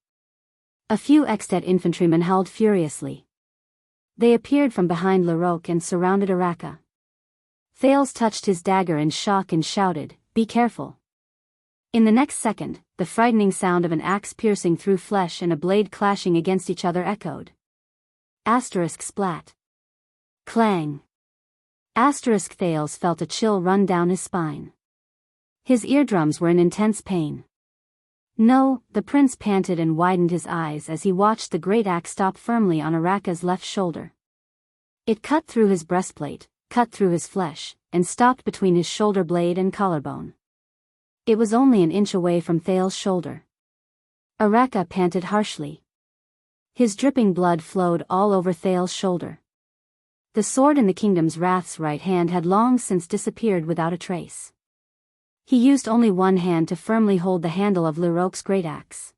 A few Extet infantrymen howled furiously. They appeared from behind Leroque and surrounded Araka. Thales touched his dagger in shock and shouted, "Be careful." In the next second, the frightening sound of an axe piercing through flesh and a blade clashing against each other echoed. Splat. Clang. Thales felt a chill run down his spine. His eardrums were in intense pain. No, the prince panted and widened his eyes as he watched the great axe stop firmly on Araka's left shoulder. It cut through his breastplate, cut through his flesh, and stopped between his shoulder blade and collarbone. It was only an inch away from Thales' shoulder. Araka panted harshly. His dripping blood flowed all over Thales' shoulder. The sword in the kingdom's wrath's right hand had long since disappeared without a trace. He used only one hand to firmly hold the handle of Leroque's great axe.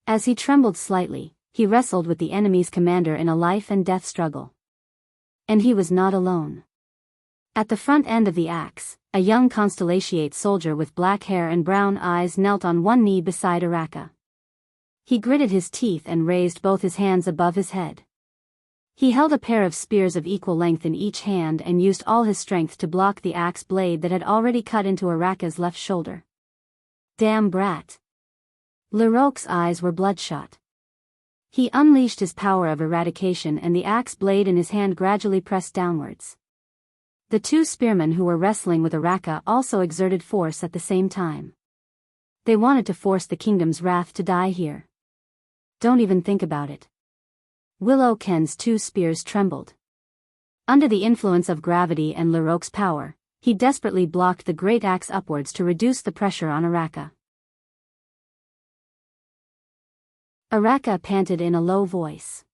As he trembled slightly, he wrestled with the enemy's commander in a life-and-death struggle. And he was not alone. At the front end of the axe, a young Constellatiate soldier with black hair and brown eyes knelt on one knee beside Araka. He gritted his teeth and raised both his hands above his head. He held a pair of spears of equal length in each hand and used all his strength to block the axe blade that had already cut into Araka's left shoulder. Damn brat. Larocque's eyes were bloodshot. He unleashed his power of eradication and the axe blade in his hand gradually pressed downwards. The two spearmen who were wrestling with Araka also exerted force at the same time. They wanted to force the kingdom's wrath to die here. Don't even think about it. Willow Ken's two spears trembled. Under the influence of gravity and Larocque's power, he desperately blocked the great axe upwards to reduce the pressure on Araka. Araka panted in a low voice.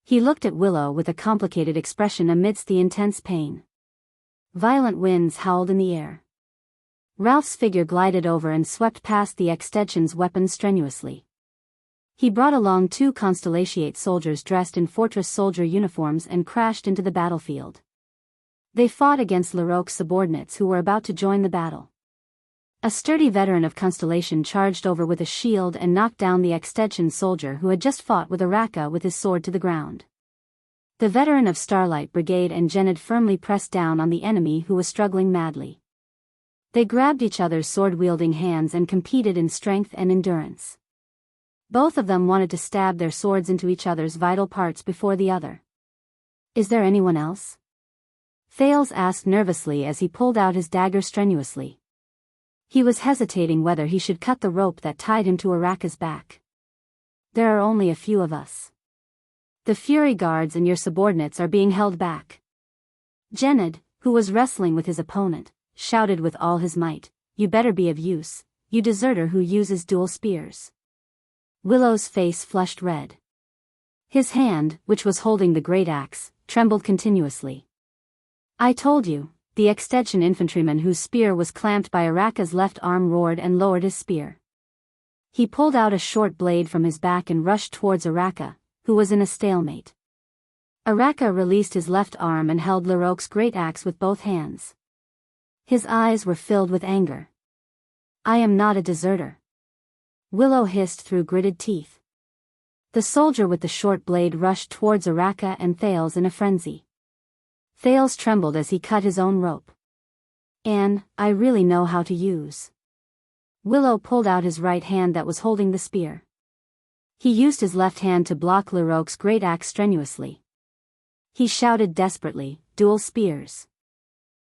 He looked at Willow with a complicated expression amidst the intense pain. Violent winds howled in the air. Ralph's figure glided over and swept past the extension's weapons strenuously. He brought along two Constellatiate soldiers dressed in fortress soldier uniforms and crashed into the battlefield. They fought against Larocque's subordinates who were about to join the battle. A sturdy veteran of Constellation charged over with a shield and knocked down the extension soldier who had just fought with Araka with his sword to the ground. The veteran of Starlight Brigade and Genid firmly pressed down on the enemy who was struggling madly. They grabbed each other's sword-wielding hands and competed in strength and endurance. Both of them wanted to stab their swords into each other's vital parts before the other. Is there anyone else? Thales asked nervously as he pulled out his dagger strenuously. He was hesitating whether he should cut the rope that tied him to Araka's back. There are only a few of us. The Fury Guards and your subordinates are being held back. Genid, who was wrestling with his opponent, shouted with all his might, "You better be of use, you deserter who uses dual spears." Willow's face flushed red. His hand, which was holding the great axe, trembled continuously. "I told you," the extension infantryman whose spear was clamped by Araka's left arm roared and lowered his spear. He pulled out a short blade from his back and rushed towards Araka, who was in a stalemate. Araka released his left arm and held Larocque's great axe with both hands. His eyes were filled with anger. "I am not a deserter," Willow hissed through gritted teeth. The soldier with the short blade rushed towards Araka and Thales in a frenzy. Thales trembled as he cut his own rope. "I really know how to use." Willow pulled out his right hand that was holding the spear. He used his left hand to block Larocque's great axe strenuously. He shouted desperately, "Dual spears."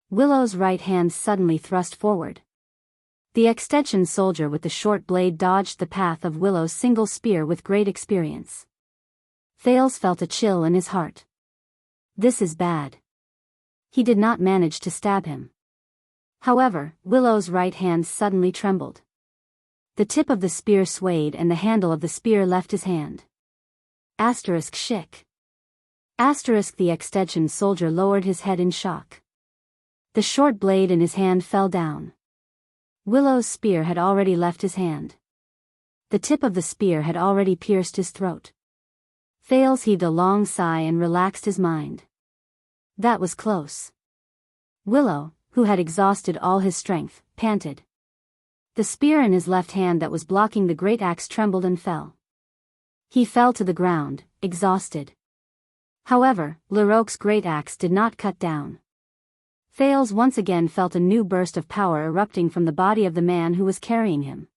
Willow's right hand suddenly thrust forward. The extension soldier with the short blade dodged the path of Willow's single spear with great experience. Thales felt a chill in his heart. This is bad. He did not manage to stab him. However, Willow's right hand suddenly trembled. The tip of the spear swayed and the handle of the spear left his hand. Shick. The extension soldier lowered his head in shock. The short blade in his hand fell down. Willow's spear had already left his hand. The tip of the spear had already pierced his throat. Thales heaved a long sigh and relaxed his mind. That was close. Willow, who had exhausted all his strength, panted. The spear in his left hand that was blocking the great axe trembled and fell. He fell to the ground, exhausted. However, Larocque's great axe did not cut down. Thales once again felt a new burst of power erupting from the body of the man who was carrying him.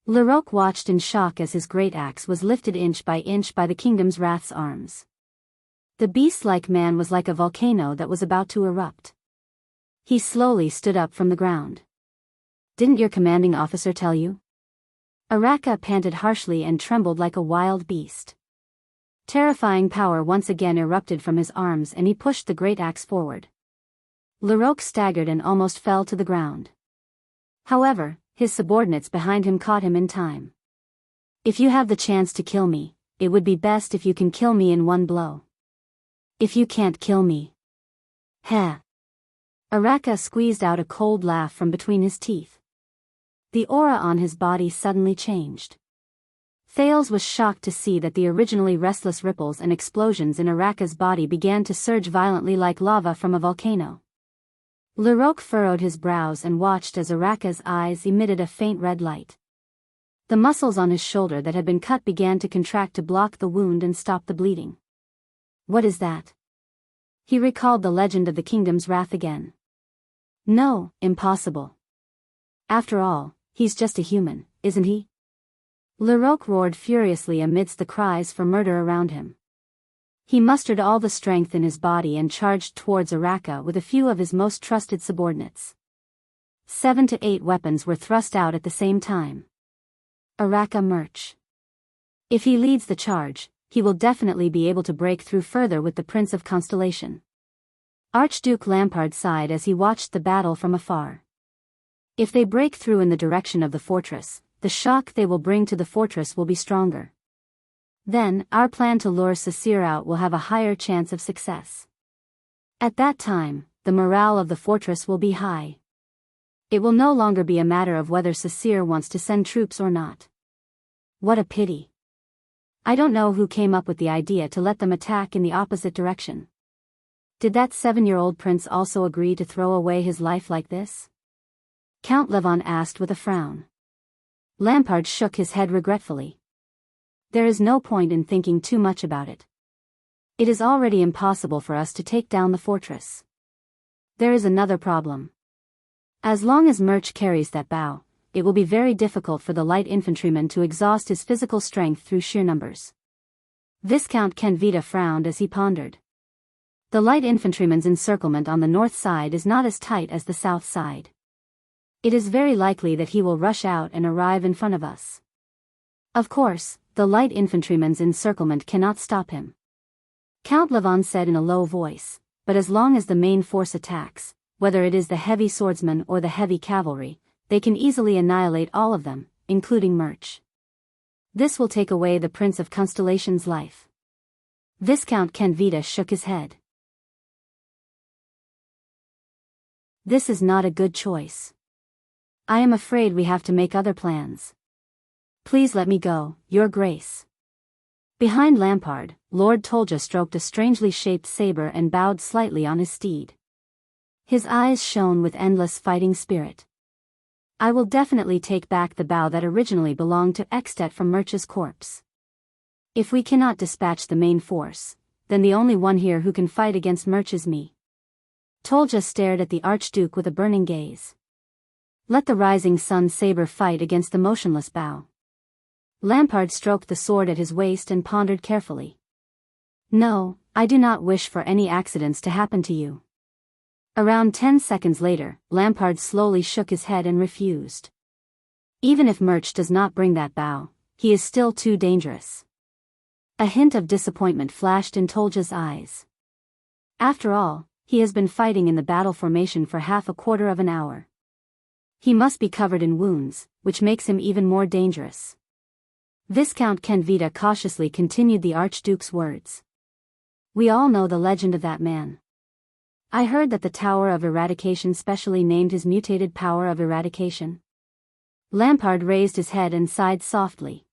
Larocque watched in shock as his great axe was lifted inch by the kingdom's wrath's arms. The beast-like man was like a volcano that was about to erupt. He slowly stood up from the ground. "Didn't your commanding officer tell you?" Araka panted harshly and trembled like a wild beast. Terrifying power once again erupted from his arms and he pushed the great axe forward. Larocque staggered and almost fell to the ground. However, his subordinates behind him caught him in time. "If you have the chance to kill me, it would be best if you can kill me in one blow. If you can't kill me..." Heh. Araka squeezed out a cold laugh from between his teeth. The aura on his body suddenly changed. Thales was shocked to see that the originally restless ripples and explosions in Araka's body began to surge violently like lava from a volcano. Leroque furrowed his brows and watched as Araka's eyes emitted a faint red light. The muscles on his shoulder that had been cut began to contract to block the wound and stop the bleeding. What is that? He recalled the legend of the kingdom's wrath again. No, impossible. After all, he's just a human, isn't he? Leroque roared furiously amidst the cries for murder around him. He mustered all the strength in his body and charged towards Araka with a few of his most trusted subordinates. 7 to 8 weapons were thrust out at the same time. Araka Murch. If he leads the charge, he will definitely be able to break through further with the Prince of Constellation. Archduke Lampard sighed as he watched the battle from afar. If they break through in the direction of the fortress, the shock they will bring to the fortress will be stronger. Then, our plan to lure Cecile out will have a higher chance of success. At that time, the morale of the fortress will be high. It will no longer be a matter of whether Cecile wants to send troops or not. What a pity. I don't know who came up with the idea to let them attack in the opposite direction. Did that 7-year-old prince also agree to throw away his life like this? Count Levon asked with a frown. Lampard shook his head regretfully. There is no point in thinking too much about it. It is already impossible for us to take down the fortress. There is another problem. As long as Murch carries that bow, it will be very difficult for the light infantryman to exhaust his physical strength through sheer numbers. Viscount Kenvita frowned as he pondered. The light infantryman's encirclement on the north side is not as tight as the south side. It is very likely that he will rush out and arrive in front of us. Of course, the light infantryman's encirclement cannot stop him. Count Levon said in a low voice, but as long as the main force attacks, whether it is the heavy swordsmen or the heavy cavalry, they can easily annihilate all of them, including Murch. This will take away the Prince of Constellation's life. Viscount Kenvita shook his head. This is not a good choice. I am afraid we have to make other plans. Please let me go, Your Grace. Behind Lampard, Lord Tolja stroked a strangely shaped saber and bowed slightly on his steed. His eyes shone with endless fighting spirit. I will definitely take back the bow that originally belonged to Extet from Murch's corpse. If we cannot dispatch the main force, then the only one here who can fight against Murch is me. Tolja stared at the Archduke with a burning gaze. Let the rising sun saber fight against the motionless bow. Lampard stroked the sword at his waist and pondered carefully. No, I do not wish for any accidents to happen to you. Around 10 seconds later, Lampard slowly shook his head and refused. Even if Murch does not bring that bow, he is still too dangerous. A hint of disappointment flashed in Tolja's eyes. After all, he has been fighting in the battle formation for half a quarter of an hour. He must be covered in wounds, which makes him even more dangerous. Viscount Kenvita cautiously continued the Archduke's words. We all know the legend of that man. I heard that the Tower of Eradication specially named his mutated power of eradication. Lampard raised his head and sighed softly.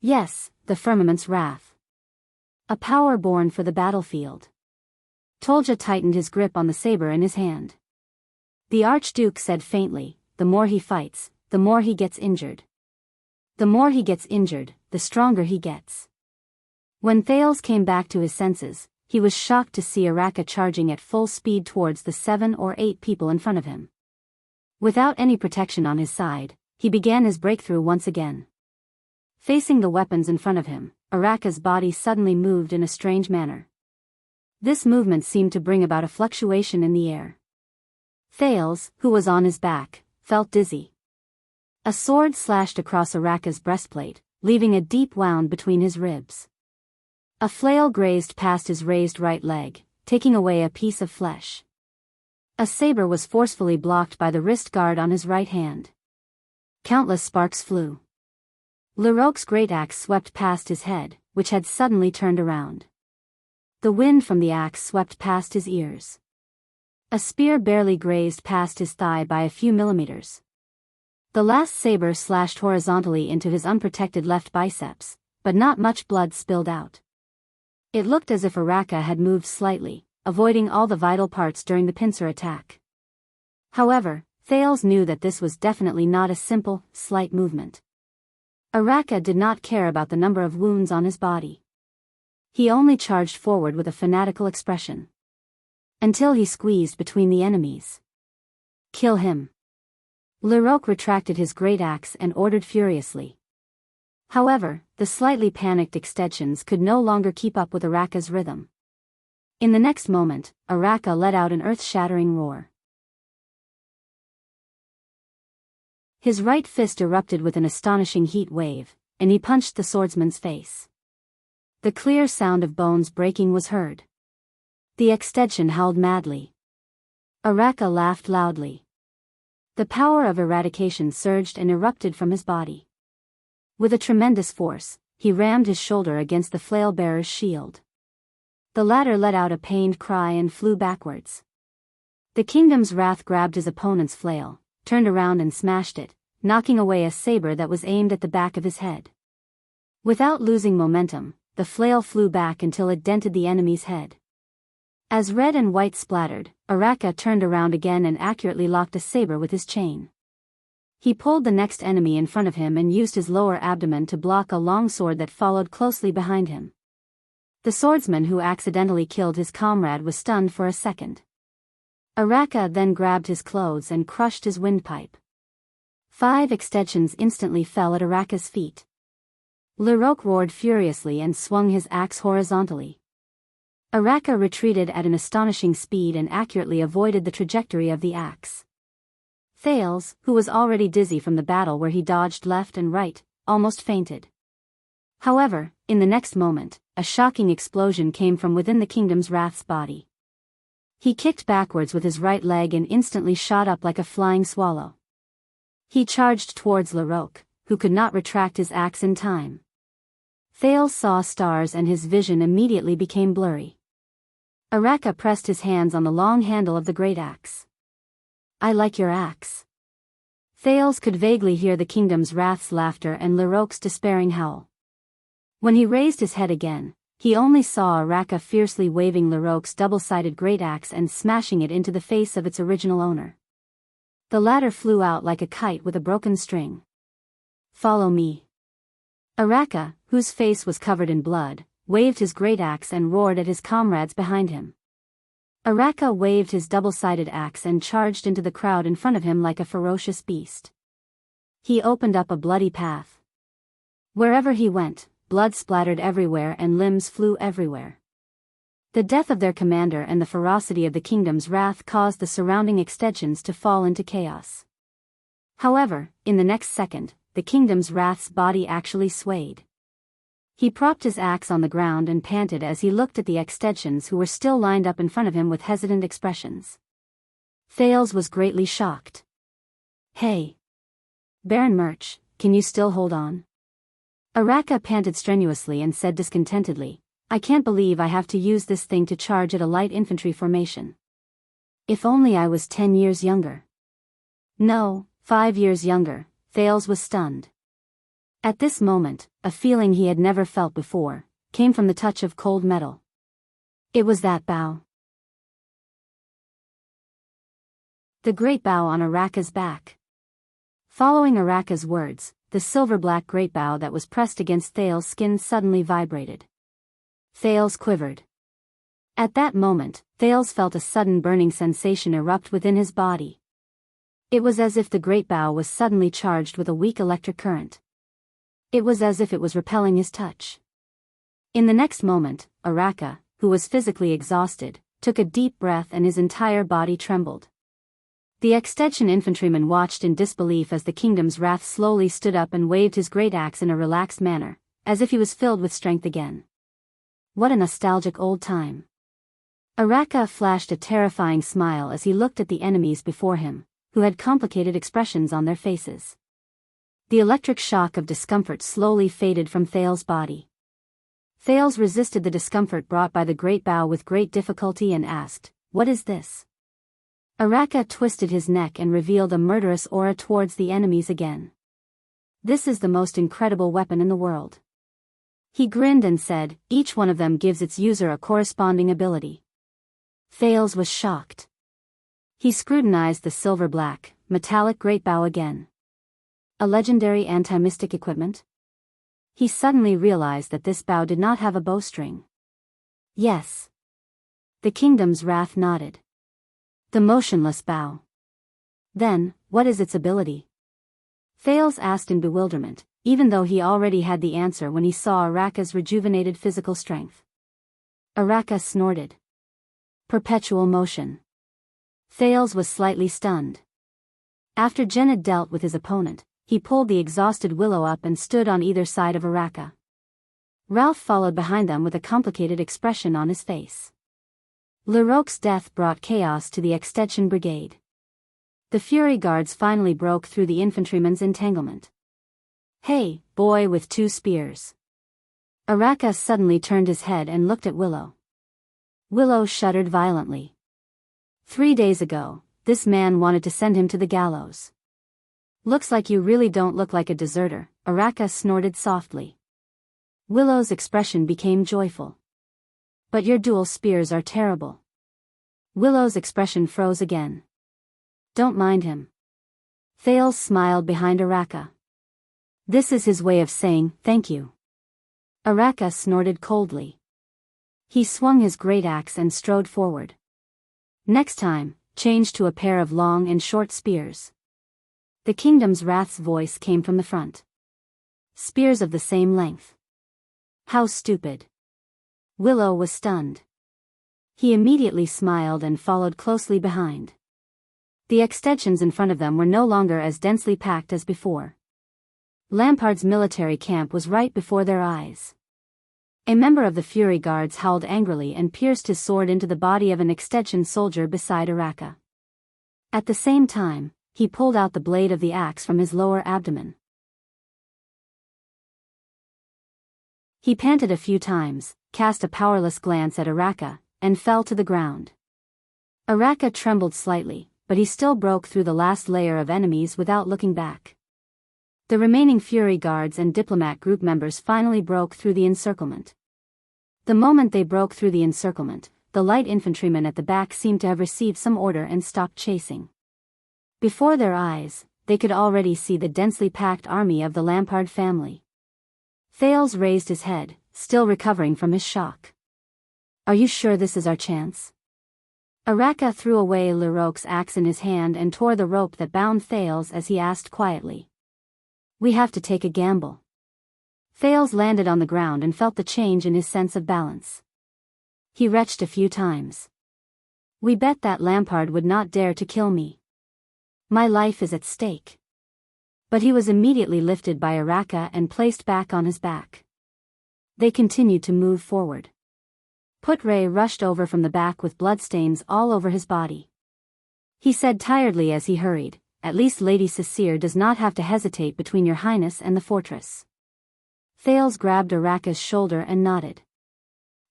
Yes, the firmament's wrath. A power born for the battlefield. Tolja tightened his grip on the saber in his hand. The Archduke said faintly, the more he fights, the more he gets injured. The more he gets injured, the stronger he gets. When Thales came back to his senses, he was shocked to see Araka charging at full speed towards the 7 or 8 people in front of him. Without any protection on his side, he began his breakthrough once again. Facing the weapons in front of him, Araka's body suddenly moved in a strange manner. This movement seemed to bring about a fluctuation in the air. Thales, who was on his back, felt dizzy. A sword slashed across Araka's breastplate, leaving a deep wound between his ribs. A flail grazed past his raised right leg, taking away a piece of flesh. A saber was forcefully blocked by the wrist guard on his right hand. Countless sparks flew. Leroque's great axe swept past his head, which had suddenly turned around. The wind from the axe swept past his ears. A spear barely grazed past his thigh by a few millimeters. The last saber slashed horizontally into his unprotected left biceps, but not much blood spilled out. It looked as if Araka had moved slightly, avoiding all the vital parts during the pincer attack. However, Thales knew that this was definitely not a simple, slight movement. Araka did not care about the number of wounds on his body. He only charged forward with a fanatical expression. Until he squeezed between the enemies. Kill him. Leroc retracted his great axe and ordered furiously. However, the slightly panicked extensions could no longer keep up with Araka's rhythm. In the next moment, Araka let out an earth-shattering roar. His right fist erupted with an astonishing heat wave, and he punched the swordsman's face. The clear sound of bones breaking was heard. The extension howled madly. Araka laughed loudly. The power of eradication surged and erupted from his body. With a tremendous force, he rammed his shoulder against the flail-bearer's shield. The latter let out a pained cry and flew backwards. The Kingdom's Wrath grabbed his opponent's flail, turned around and smashed it, knocking away a saber that was aimed at the back of his head. Without losing momentum, the flail flew back until it dented the enemy's head. As red and white splattered, Araka turned around again and accurately locked a saber with his chain. He pulled the next enemy in front of him and used his lower abdomen to block a long sword that followed closely behind him. The swordsman who accidentally killed his comrade was stunned for a second. Araka then grabbed his clothes and crushed his windpipe. 5 extensions instantly fell at Araka's feet. Leroc roared furiously and swung his axe horizontally. Araka retreated at an astonishing speed and accurately avoided the trajectory of the axe. Thales, who was already dizzy from the battle where he dodged left and right, almost fainted. However, in the next moment, a shocking explosion came from within the Kingdom's Wrath's body. He kicked backwards with his right leg and instantly shot up like a flying swallow. He charged towards Leroc, who could not retract his axe in time. Thales saw stars and his vision immediately became blurry. Araka pressed his hands on the long handle of the great axe. "I like your axe." Thales could vaguely hear the Kingdom's Wrath's laughter and Leroc's despairing howl. When he raised his head again, he only saw Araka fiercely waving Leroc's double-sided great axe and smashing it into the face of its original owner. The latter flew out like a kite with a broken string. "Follow me." Araka, whose face was covered in blood, waved his great axe and roared at his comrades behind him. Araka waved his double-sided axe and charged into the crowd in front of him like a ferocious beast. He opened up a bloody path. Wherever he went, blood splattered everywhere and limbs flew everywhere. The death of their commander and the ferocity of the Kingdom's Wrath caused the surrounding extensions to fall into chaos. However, in the next second, the Kingdom's Wrath's body actually swayed. He propped his axe on the ground and panted as he looked at the extensions who were still lined up in front of him with hesitant expressions. Thales was greatly shocked. "Hey! Baron Murch, can you still hold on?" Araka panted strenuously and said discontentedly, "I can't believe I have to use this thing to charge at a light infantry formation. If only I was 10 years younger." "No, 5 years younger," Thales was stunned. At this moment, a feeling he had never felt before came from the touch of cold metal. It was that bow. The great bow on Araka's back. Following Araka's words, the silver-black great bow that was pressed against Thales' skin suddenly vibrated. Thales quivered. At that moment, Thales felt a sudden burning sensation erupt within his body. It was as if the great bow was suddenly charged with a weak electric current. It was as if it was repelling his touch. In the next moment, Araka, who was physically exhausted, took a deep breath and his entire body trembled. The extension infantryman watched in disbelief as the Kingdom's Wrath slowly stood up and waved his great axe in a relaxed manner, as if he was filled with strength again. What a nostalgic old time. Araka flashed a terrifying smile as he looked at the enemies before him, who had complicated expressions on their faces. The electric shock of discomfort slowly faded from Thales' body. Thales resisted the discomfort brought by the great bow with great difficulty and asked, "What is this?" Araka twisted his neck and revealed a murderous aura towards the enemies again. This is the most incredible weapon in the world. He grinned and said, each one of them gives its user a corresponding ability. Thales was shocked. He scrutinized the silver-black, metallic great bow again. A legendary anti-mystic equipment? He suddenly realized that this bow did not have a bowstring. Yes. The kingdom's wrath nodded. The motionless bow. Then, what is its ability? Thales asked in bewilderment, even though he already had the answer when he saw Araka's rejuvenated physical strength. Araka snorted. Perpetual motion. Thales was slightly stunned. After Jen had dealt with his opponent, he pulled the exhausted Willow up and stood on either side of Araka. Ralph followed behind them with a complicated expression on his face. Leroque's death brought chaos to the Extension Brigade. The Fury Guards finally broke through the infantryman's entanglement. Hey, boy with 2 spears. Araka suddenly turned his head and looked at Willow. Willow shuddered violently. 3 days ago, this man wanted to send him to the gallows. Looks like you really don't look like a deserter, Araka snorted softly. Willow's expression became joyful. But your dual spears are terrible. Willow's expression froze again. Don't mind him. Thales smiled behind Araka. This is his way of saying, thank you. Araka snorted coldly. He swung his great axe and strode forward. Next time, change to a pair of long and short spears. The kingdom's wrath's voice came from the front. Spears of the same length. How stupid. Willow was stunned. He immediately smiled and followed closely behind. The extensions in front of them were no longer as densely packed as before. Lampard's military camp was right before their eyes. A member of the Fury Guards howled angrily and pierced his sword into the body of an extension soldier beside Araka. At the same time, he pulled out the blade of the axe from his lower abdomen. He panted a few times, cast a powerless glance at Araka, and fell to the ground. Araka trembled slightly, but he still broke through the last layer of enemies without looking back. The remaining Fury Guards and Diplomat group members finally broke through the encirclement. The moment they broke through the encirclement, the light infantrymen at the back seemed to have received some order and stopped chasing. Before their eyes, they could already see the densely packed army of the Lampard family. Thales raised his head, still recovering from his shock. Are you sure this is our chance? Araka threw away Leroque's axe in his hand and tore the rope that bound Thales as he asked quietly. We have to take a gamble. Thales landed on the ground and felt the change in his sense of balance. He retched a few times. We bet that Lampard would not dare to kill me. My life is at stake. But he was immediately lifted by Araka and placed back on his back. They continued to move forward. Putre rushed over from the back with bloodstains all over his body. He said tiredly as he hurried, at least Lady Cecile does not have to hesitate between your highness and the fortress. Thales grabbed Araka's shoulder and nodded.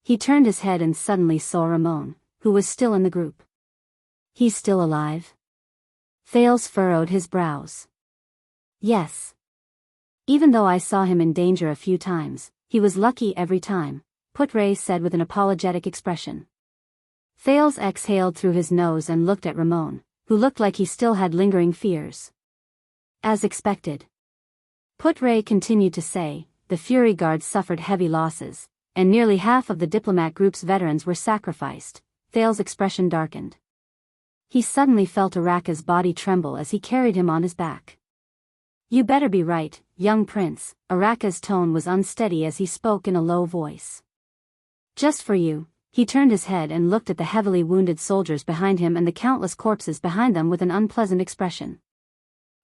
He turned his head and suddenly saw Ramon, who was still in the group. He's still alive? Thales furrowed his brows. Yes. Even though I saw him in danger a few times, he was lucky every time, Putre said with an apologetic expression. Thales exhaled through his nose and looked at Ramon, who looked like he still had lingering fears. As expected. Putre continued to say, the Fury Guards suffered heavy losses, and nearly half of the Diplomat group's veterans were sacrificed. Thales' expression darkened. He suddenly felt Araka's body tremble as he carried him on his back. You better be right, young prince. Araka's tone was unsteady as he spoke in a low voice. Just for you. He turned his head and looked at the heavily wounded soldiers behind him and the countless corpses behind them with an unpleasant expression.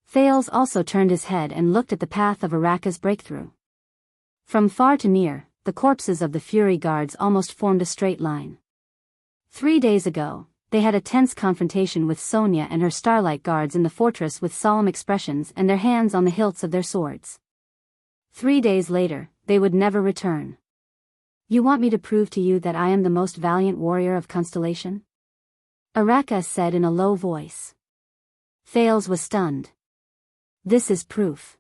Thales also turned his head and looked at the path of Araka's breakthrough. From far to near, the corpses of the Fury Guards almost formed a straight line. 3 days ago, they had a tense confrontation with Sonia and her Starlight Guards in the fortress with solemn expressions and their hands on the hilts of their swords. 3 days later, they would never return. You want me to prove to you that I am the most valiant warrior of Constellation? Araka said in a low voice. Thales was stunned. This is proof.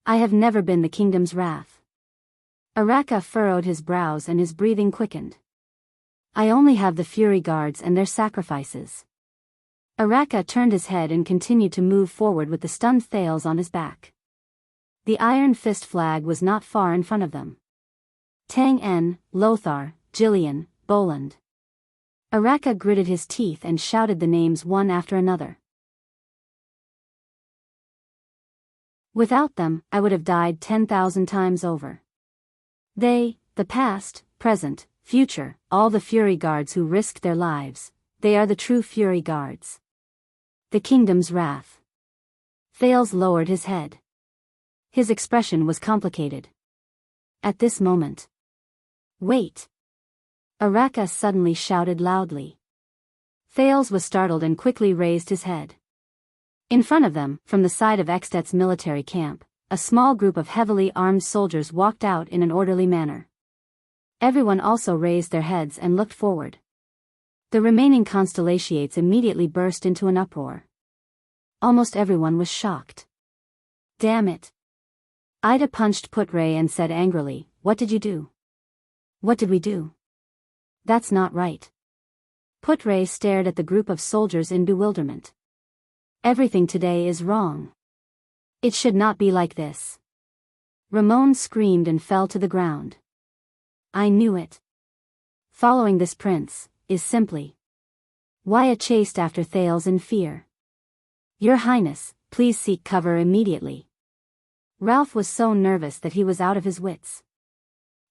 I have never been the kingdom's wrath. Araka furrowed his brows and his breathing quickened. I only have the Fury Guards and their sacrifices. Araka turned his head and continued to move forward with the stunned Thales on his back. The Iron Fist flag was not far in front of them. Tang En, Lothar, Jillian, Boland. Araka gritted his teeth and shouted the names one after another. Without them, I would have died 10,000 times over. They, the past, present, future, all the Fury Guards who risked their lives, they are the true Fury Guards. The kingdom's wrath. Thales lowered his head. His expression was complicated. At this moment. Wait! Araka suddenly shouted loudly. Thales was startled and quickly raised his head. In front of them, from the side of Extet's military camp, a small group of heavily armed soldiers walked out in an orderly manner. Everyone also raised their heads and looked forward. The remaining Constellations immediately burst into an uproar. Almost everyone was shocked. Damn it! Ida punched Putre and said angrily, What did you do? What did we do? That's not right. Putre stared at the group of soldiers in bewilderment. Everything today is wrong. It should not be like this. Ramon screamed and fell to the ground. I knew it. Following this prince is simply. Wyatt chased after Thales in fear. Your Highness, please seek cover immediately. Ralph was so nervous that he was out of his wits.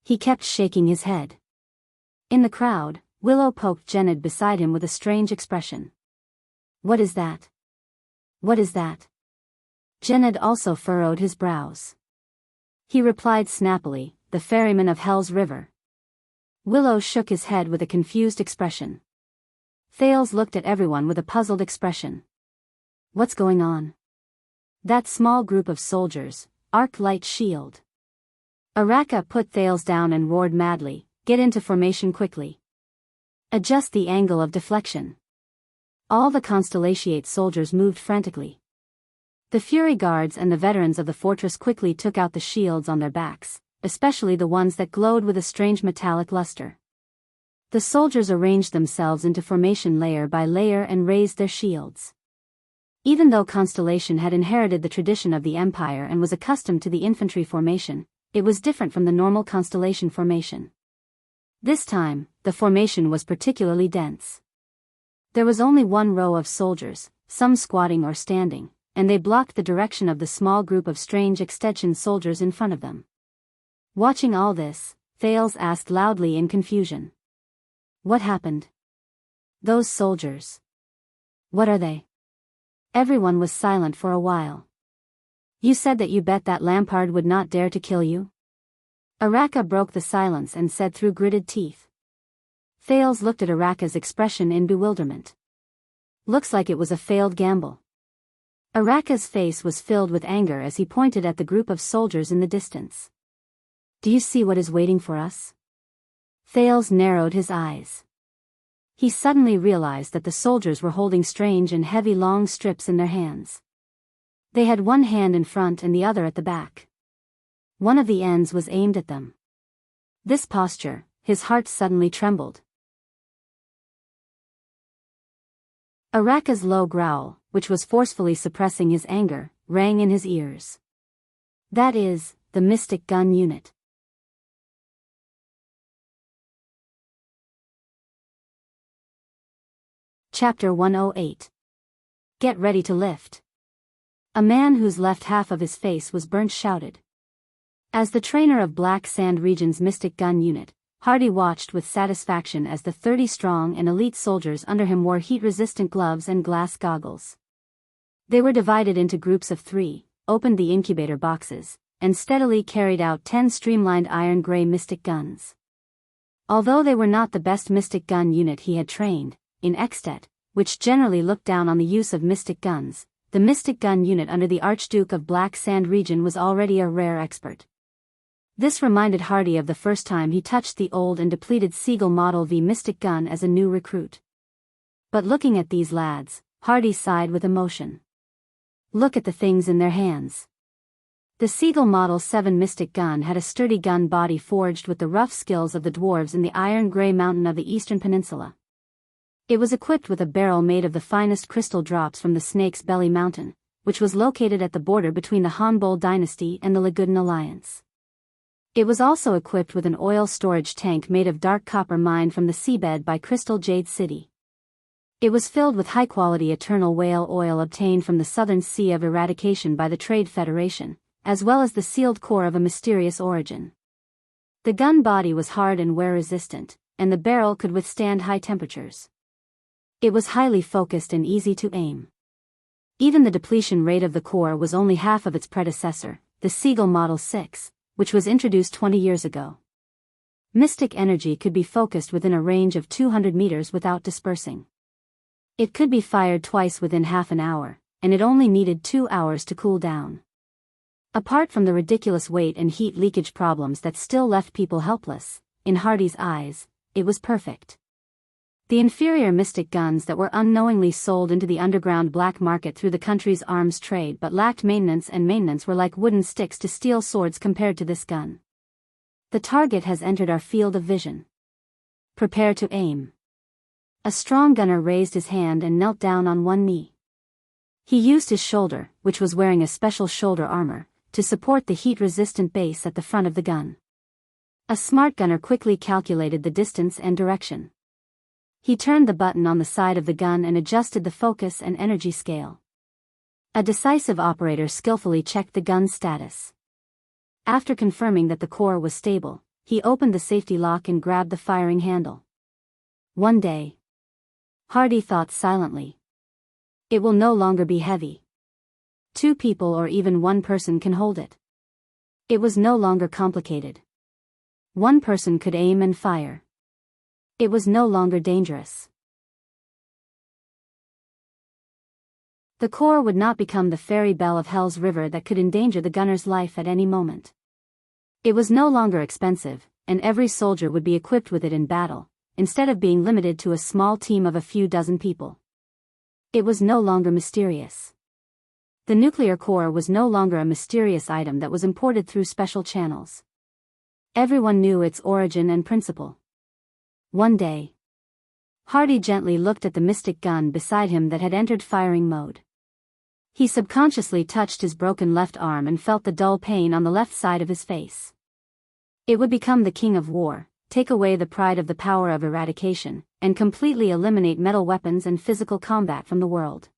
He kept shaking his head. In the crowd, Willow poked Jennard beside him with a strange expression. What is that? What is that? Jennard also furrowed his brows. He replied snappily, The ferryman of Hell's River. Willow shook his head with a confused expression. Thales looked at everyone with a puzzled expression. What's going on? That small group of soldiers, arc light shield. Araka put Thales down and roared madly, Get into formation quickly. Adjust the angle of deflection. All the Constellation soldiers moved frantically. The Fury Guards and the veterans of the fortress quickly took out the shields on their backs, especially the ones that glowed with a strange metallic luster. The soldiers arranged themselves into formation layer by layer and raised their shields. Even though Constellation had inherited the tradition of the Empire and was accustomed to the infantry formation, it was different from the normal Constellation formation. This time, the formation was particularly dense. There was only one row of soldiers, some squatting or standing, and they blocked the direction of the small group of strange extension soldiers in front of them. Watching all this, Thales asked loudly in confusion. What happened? Those soldiers. What are they? Everyone was silent for a while. You said that you bet that Lampard would not dare to kill you? Araka broke the silence and said through gritted teeth. Thales looked at Araka's expression in bewilderment. Looks like it was a failed gamble. Araka's face was filled with anger as he pointed at the group of soldiers in the distance. Do you see what is waiting for us? Thales narrowed his eyes. He suddenly realized that the soldiers were holding strange and heavy long strips in their hands. They had one hand in front and the other at the back. One of the ends was aimed at them. This posture, his heart suddenly trembled. Araka's low growl, which was forcefully suppressing his anger, rang in his ears. That is, the Mystic Gun Unit. Chapter 108. Get ready to lift. A man whose left half of his face was burnt shouted. As the trainer of Black Sand Region's Mystic Gun Unit, Hardy watched with satisfaction as the 30 strong and elite soldiers under him wore heat-resistant gloves and glass goggles. They were divided into groups of 3, opened the incubator boxes, and steadily carried out 10 streamlined iron-gray mystic guns. Although they were not the best mystic gun unit he had trained, in Extet, which generally looked down on the use of mystic guns, the mystic gun unit under the Archduke of Black Sand Region was already a rare expert. This reminded Hardy of the first time he touched the old and depleted Siegel Model V mystic gun as a new recruit. But looking at these lads, Hardy sighed with emotion. Look at the things in their hands. The Seagull Model 7 Mystic gun had a sturdy gun body forged with the rough skills of the dwarves in the iron grey mountain of the eastern peninsula. It was equipped with a barrel made of the finest crystal drops from the Snake's Belly Mountain, which was located at the border between the Hanbol dynasty and the Lagudan Alliance. It was also equipped with an oil storage tank made of dark copper mined from the seabed by Crystal Jade City. It was filled with high-quality eternal whale oil obtained from the Southern Sea of Eradication by the Trade Federation, as well as the sealed core of a mysterious origin. The gun body was hard and wear-resistant, and the barrel could withstand high temperatures. It was highly focused and easy to aim. Even the depletion rate of the core was only half of its predecessor, the Seagull Model 6, which was introduced 20 years ago. Mystic energy could be focused within a range of 200 meters without dispersing. It could be fired twice within half an hour, and it only needed 2 hours to cool down. Apart from the ridiculous weight and heat leakage problems that still left people helpless, in Hardy's eyes, it was perfect. The inferior Mystic guns that were unknowingly sold into the underground black market through the country's arms trade but lacked maintenance were like wooden sticks to steel swords compared to this gun. The target has entered our field of vision. Prepare to aim. A strong gunner raised his hand and knelt down on one knee. He used his shoulder, which was wearing a special shoulder armor, to support the heat-resistant base at the front of the gun. A smart gunner quickly calculated the distance and direction. He turned the button on the side of the gun and adjusted the focus and energy scale. A decisive operator skillfully checked the gun's status. After confirming that the core was stable, he opened the safety lock and grabbed the firing handle. One day, Hardy thought silently, it will no longer be heavy. 2 people or even 1 person can hold it. It was no longer complicated. 1 person could aim and fire. It was no longer dangerous. The core would not become the fairy bell of Hell's River that could endanger the gunner's life at any moment. It was no longer expensive, and every soldier would be equipped with it in battle, instead of being limited to a small team of a few dozen people. It was no longer mysterious. The nuclear core was no longer a mysterious item that was imported through special channels. Everyone knew its origin and principle. One day, Hardy gently looked at the Mystic gun beside him that had entered firing mode. He subconsciously touched his broken left arm and felt the dull pain on the left side of his face. It would become the king of war, take away the pride of the power of eradication, and completely eliminate metal weapons and physical combat from the world.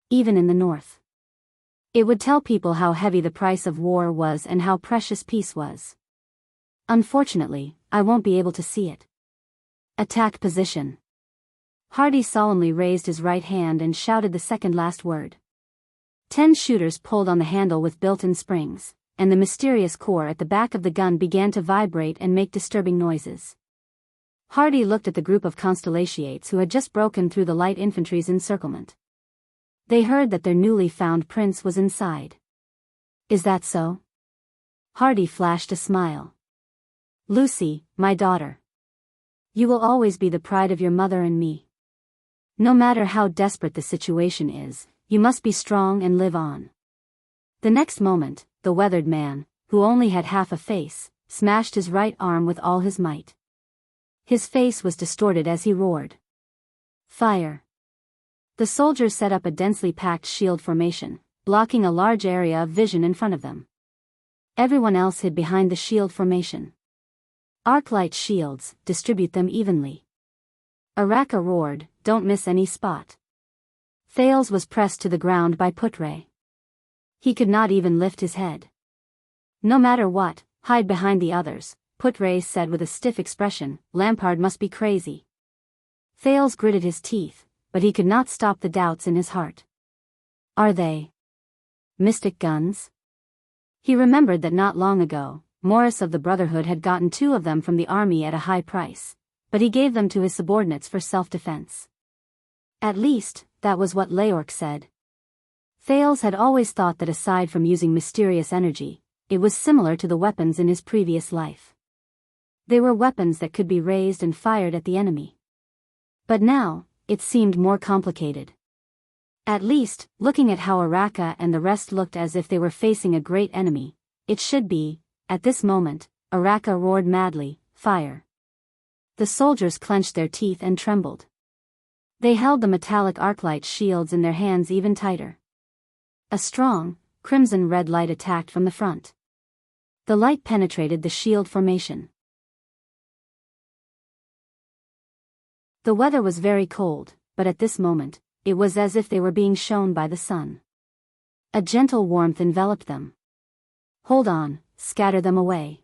Even in the north. It would tell people how heavy the price of war was and how precious peace was. Unfortunately, I won't be able to see it. Attack position. Hardy solemnly raised his right hand and shouted the second last word. 10 shooters pulled on the handle with built-in springs, and the mysterious core at the back of the gun began to vibrate and make disturbing noises. Hardy looked at the group of Constellations who had just broken through the light infantry's encirclement. They heard that their newly found prince was inside. Is that so? Hardy flashed a smile. Lucy, my daughter. You will always be the pride of your mother and me. No matter how desperate the situation is, you must be strong and live on. The next moment, the weathered man, who only had half a face, smashed his right arm with all his might. His face was distorted as he roared. Fire. The soldiers set up a densely packed shield formation, blocking a large area of vision in front of them. Everyone else hid behind the shield formation. Arc-light shields, distribute them evenly. Araka roared, don't miss any spot. Thales was pressed to the ground by Putre. He could not even lift his head. No matter what, hide behind the others, Putre said with a stiff expression. Lampard must be crazy. Thales gritted his teeth, but he could not stop the doubts in his heart. Are they Mystic guns? He remembered that not long ago, Morris of the Brotherhood had gotten 2 of them from the army at a high price, but he gave them to his subordinates for self-defense. At least, that was what Leorc said. Thales had always thought that aside from using mysterious energy, it was similar to the weapons in his previous life. They were weapons that could be raised and fired at the enemy. But now, it seemed more complicated. At least, looking at how Araka and the rest looked as if they were facing a great enemy, it should be. At this moment, Araka roared madly, "Fire!" The soldiers clenched their teeth and trembled. They held the metallic arclight shields in their hands even tighter. A strong, crimson-red light attacked from the front. The light penetrated the shield formation. The weather was very cold, but at this moment, it was as if they were being shone by the sun. A gentle warmth enveloped them. "Hold on, scatter them away."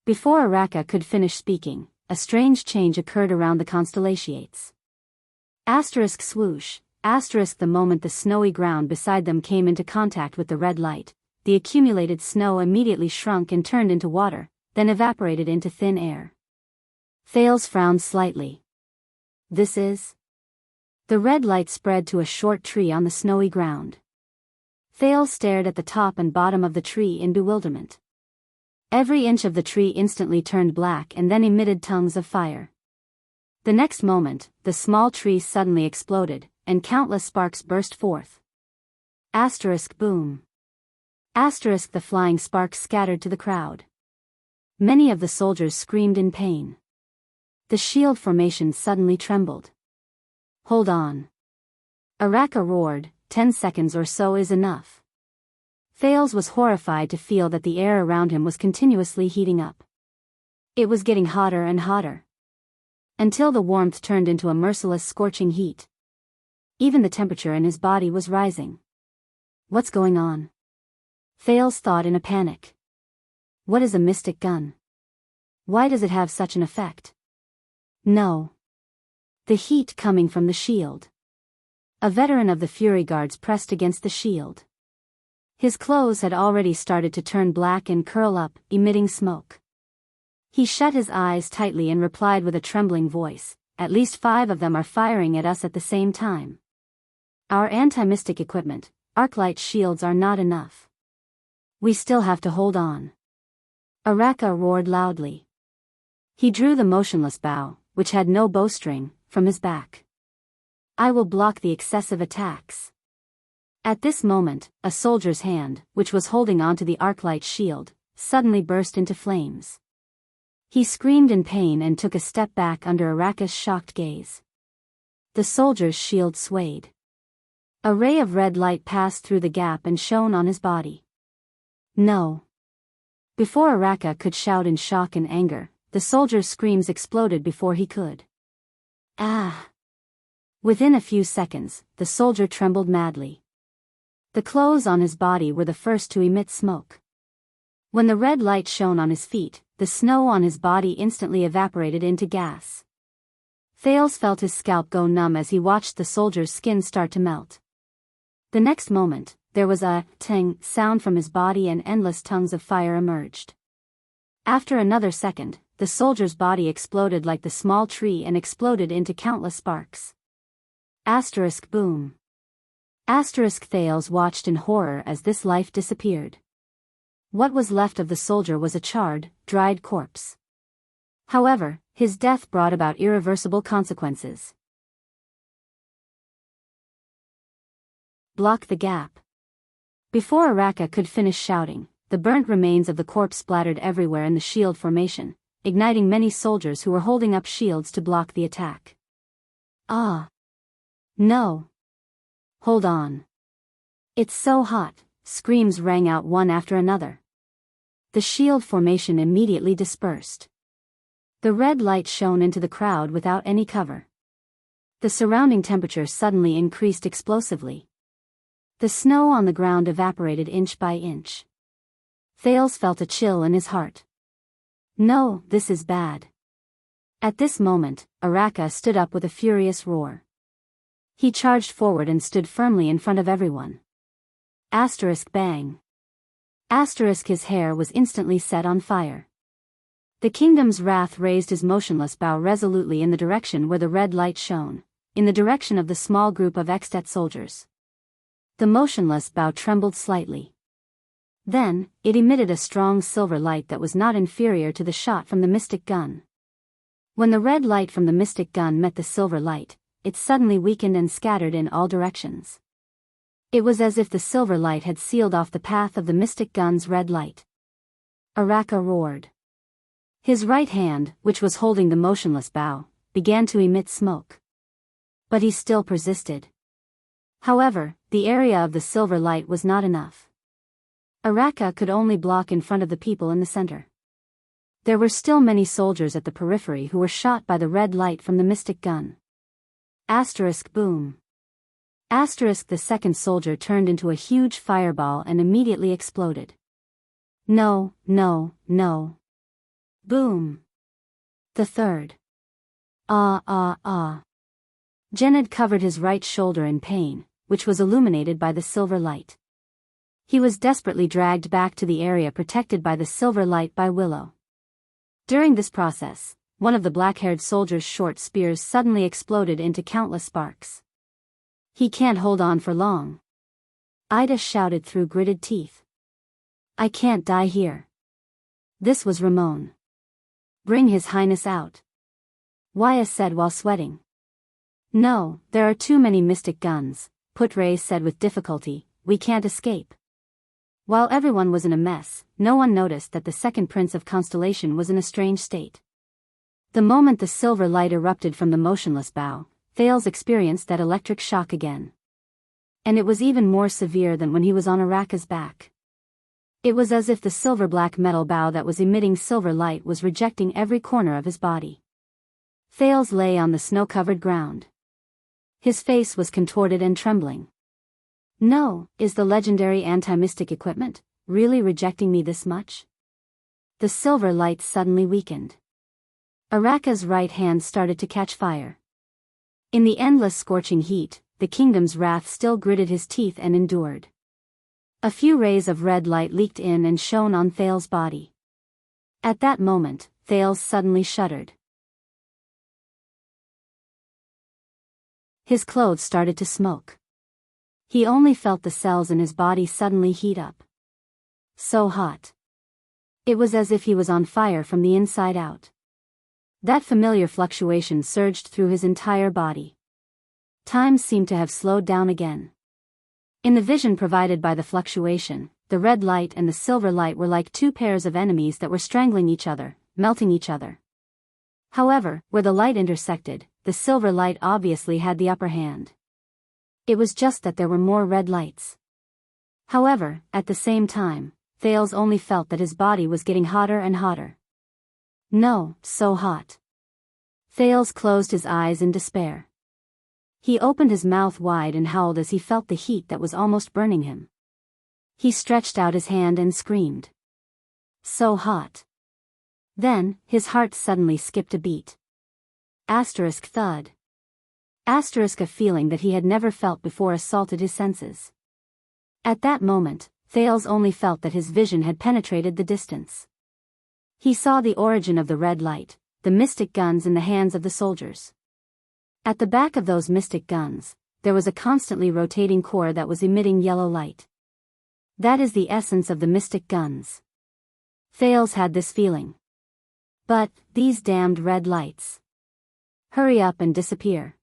Before Araka could finish speaking, a strange change occurred around the constellations. Asterisk swoosh, asterisk the moment the snowy ground beside them came into contact with the red light, the accumulated snow immediately shrunk and turned into water, then evaporated into thin air. Thales frowned slightly. "This is?" The red light spread to a short tree on the snowy ground. Thales stared at the top and bottom of the tree in bewilderment. Every inch of the tree instantly turned black and then emitted tongues of fire. The next moment, the small tree suddenly exploded, and countless sparks burst forth. Asterisk boom. Asterisk the flying sparks scattered to the crowd. Many of the soldiers screamed in pain. The shield formation suddenly trembled. "Hold on." Araka roared, 10 seconds or so is enough." Thales was horrified to feel that the air around him was continuously heating up. It was getting hotter and hotter. Until the warmth turned into a merciless scorching heat. Even the temperature in his body was rising. What's going on? Thales thought in a panic. What is a mystic gun? Why does it have such an effect? No. The heat coming from the shield. A veteran of the Fury Guards pressed against the shield. His clothes had already started to turn black and curl up, emitting smoke. He shut his eyes tightly and replied with a trembling voice, "At least 5 of them are firing at us at the same time. Our anti-mystic equipment, arclight shields are not enough. We still have to hold on." Araka roared loudly. He drew the motionless bow, which had no bowstring, from his back. "I will block the excessive attacks." At this moment, a soldier's hand, which was holding onto the arclight shield, suddenly burst into flames. He screamed in pain and took a step back under Araka's shocked gaze. The soldier's shield swayed. A ray of red light passed through the gap and shone on his body. "No." Before Araka could shout in shock and anger, the soldier's screams exploded before he could. "Ah!" Within a few seconds, the soldier trembled madly. The clothes on his body were the first to emit smoke. When the red light shone on his feet, the snow on his body instantly evaporated into gas. Thales felt his scalp go numb as he watched the soldier's skin start to melt. The next moment, there was a ting sound from his body and endless tongues of fire emerged. After another second, the soldier's body exploded like the small tree and exploded into countless sparks. Asterisk boom. Asterisk Thales watched in horror as this life disappeared. What was left of the soldier was a charred, dried corpse. However, his death brought about irreversible consequences. Block the gap. Before Araka could finish shouting, the burnt remains of the corpse splattered everywhere in the shield formation, igniting many soldiers who were holding up shields to block the attack. "Ah! No! Hold on! It's so hot!" Screams rang out one after another. The shield formation immediately dispersed. The red light shone into the crowd without any cover. The surrounding temperature suddenly increased explosively. The snow on the ground evaporated inch by inch. Thales felt a chill in his heart. "No, this is bad." At this moment, Araka stood up with a furious roar. He charged forward and stood firmly in front of everyone. Asterisk bang. Asterisk his hair was instantly set on fire. The kingdom's wrath raised his motionless bow resolutely in the direction where the red light shone, in the direction of the small group of extat soldiers. The motionless bow trembled slightly. Then, it emitted a strong silver light that was not inferior to the shot from the mystic gun. When the red light from the mystic gun met the silver light, it suddenly weakened and scattered in all directions. It was as if the silver light had sealed off the path of the mystic gun's red light. Araka roared. His right hand, which was holding the motionless bow, began to emit smoke. But he still persisted. However, the area of the silver light was not enough. Araka could only block in front of the people in the center. There were still many soldiers at the periphery who were shot by the red light from the mystic gun. Boom. The second soldier turned into a huge fireball and immediately exploded. No. Boom. The third. Jennad covered his right shoulder in pain, which was illuminated by the silver light. He was desperately dragged back to the area protected by the silver light by Willow. During this process, one of the black-haired soldier's short spears suddenly exploded into countless sparks. He can't hold on for long. Ida shouted through gritted teeth. I can't die here. This was Ramon. Bring His Highness out. Waya said while sweating. No, there are too many mystic guns, Putre said with difficulty, we can't escape. While everyone was in a mess, no one noticed that the second Prince of Constellation was in a strange state. The moment the silver light erupted from the motionless bow, Thales experienced that electric shock again. And it was even more severe than when he was on Araka's back. It was as if the silver-black metal bow that was emitting silver light was rejecting every corner of his body. Thales lay on the snow-covered ground. His face was contorted and trembling. No, is the legendary anti-mystic equipment really rejecting me this much? The silver light suddenly weakened. Araka's right hand started to catch fire. In the endless scorching heat, the kingdom's wrath still gritted his teeth and endured. A few rays of red light leaked in and shone on Thales' body. At that moment, Thales suddenly shuddered. His clothes started to smoke. He only felt the cells in his body suddenly heat up. So hot. It was as if he was on fire from the inside out. That familiar fluctuation surged through his entire body. Time seemed to have slowed down again. In the vision provided by the fluctuation, the red light and the silver light were like two pairs of enemies that were strangling each other, melting each other. However, where the light intersected, the silver light obviously had the upper hand. It was just that there were more red lights. However, at the same time, Thales only felt that his body was getting hotter and hotter. No, so hot. Thales closed his eyes in despair. He opened his mouth wide and howled as he felt the heat that was almost burning him. He stretched out his hand and screamed. So hot. Then, his heart suddenly skipped a beat. Thud. A feeling that he had never felt before assaulted his senses. At that moment, Thales only felt that his vision had penetrated the distance. He saw the origin of the red light, the mystic guns in the hands of the soldiers. At the back of those mystic guns, there was a constantly rotating core that was emitting yellow light. That is the essence of the mystic guns. Thales had this feeling. But, these damned red lights. Hurry up and disappear.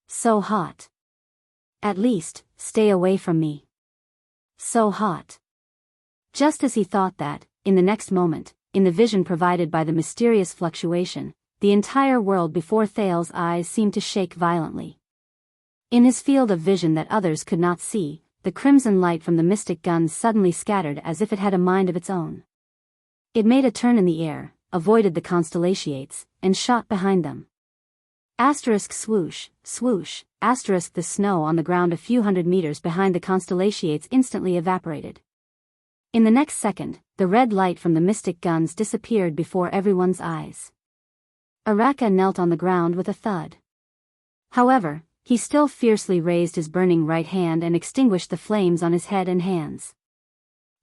So hot. At least, stay away from me. So hot. Just as he thought that, in the next moment, in the vision provided by the mysterious fluctuation, the entire world before Thales' eyes seemed to shake violently. In his field of vision that others could not see, the crimson light from the mystic guns suddenly scattered as if it had a mind of its own. It made a turn in the air, avoided the constellations, and shot behind them. Swoosh, swoosh, the snow on the ground a few hundred meters behind the constellations instantly evaporated. In the next second, the red light from the mystic guns disappeared before everyone's eyes. Araka knelt on the ground with a thud. However, he still fiercely raised his burning right hand and extinguished the flames on his head and hands.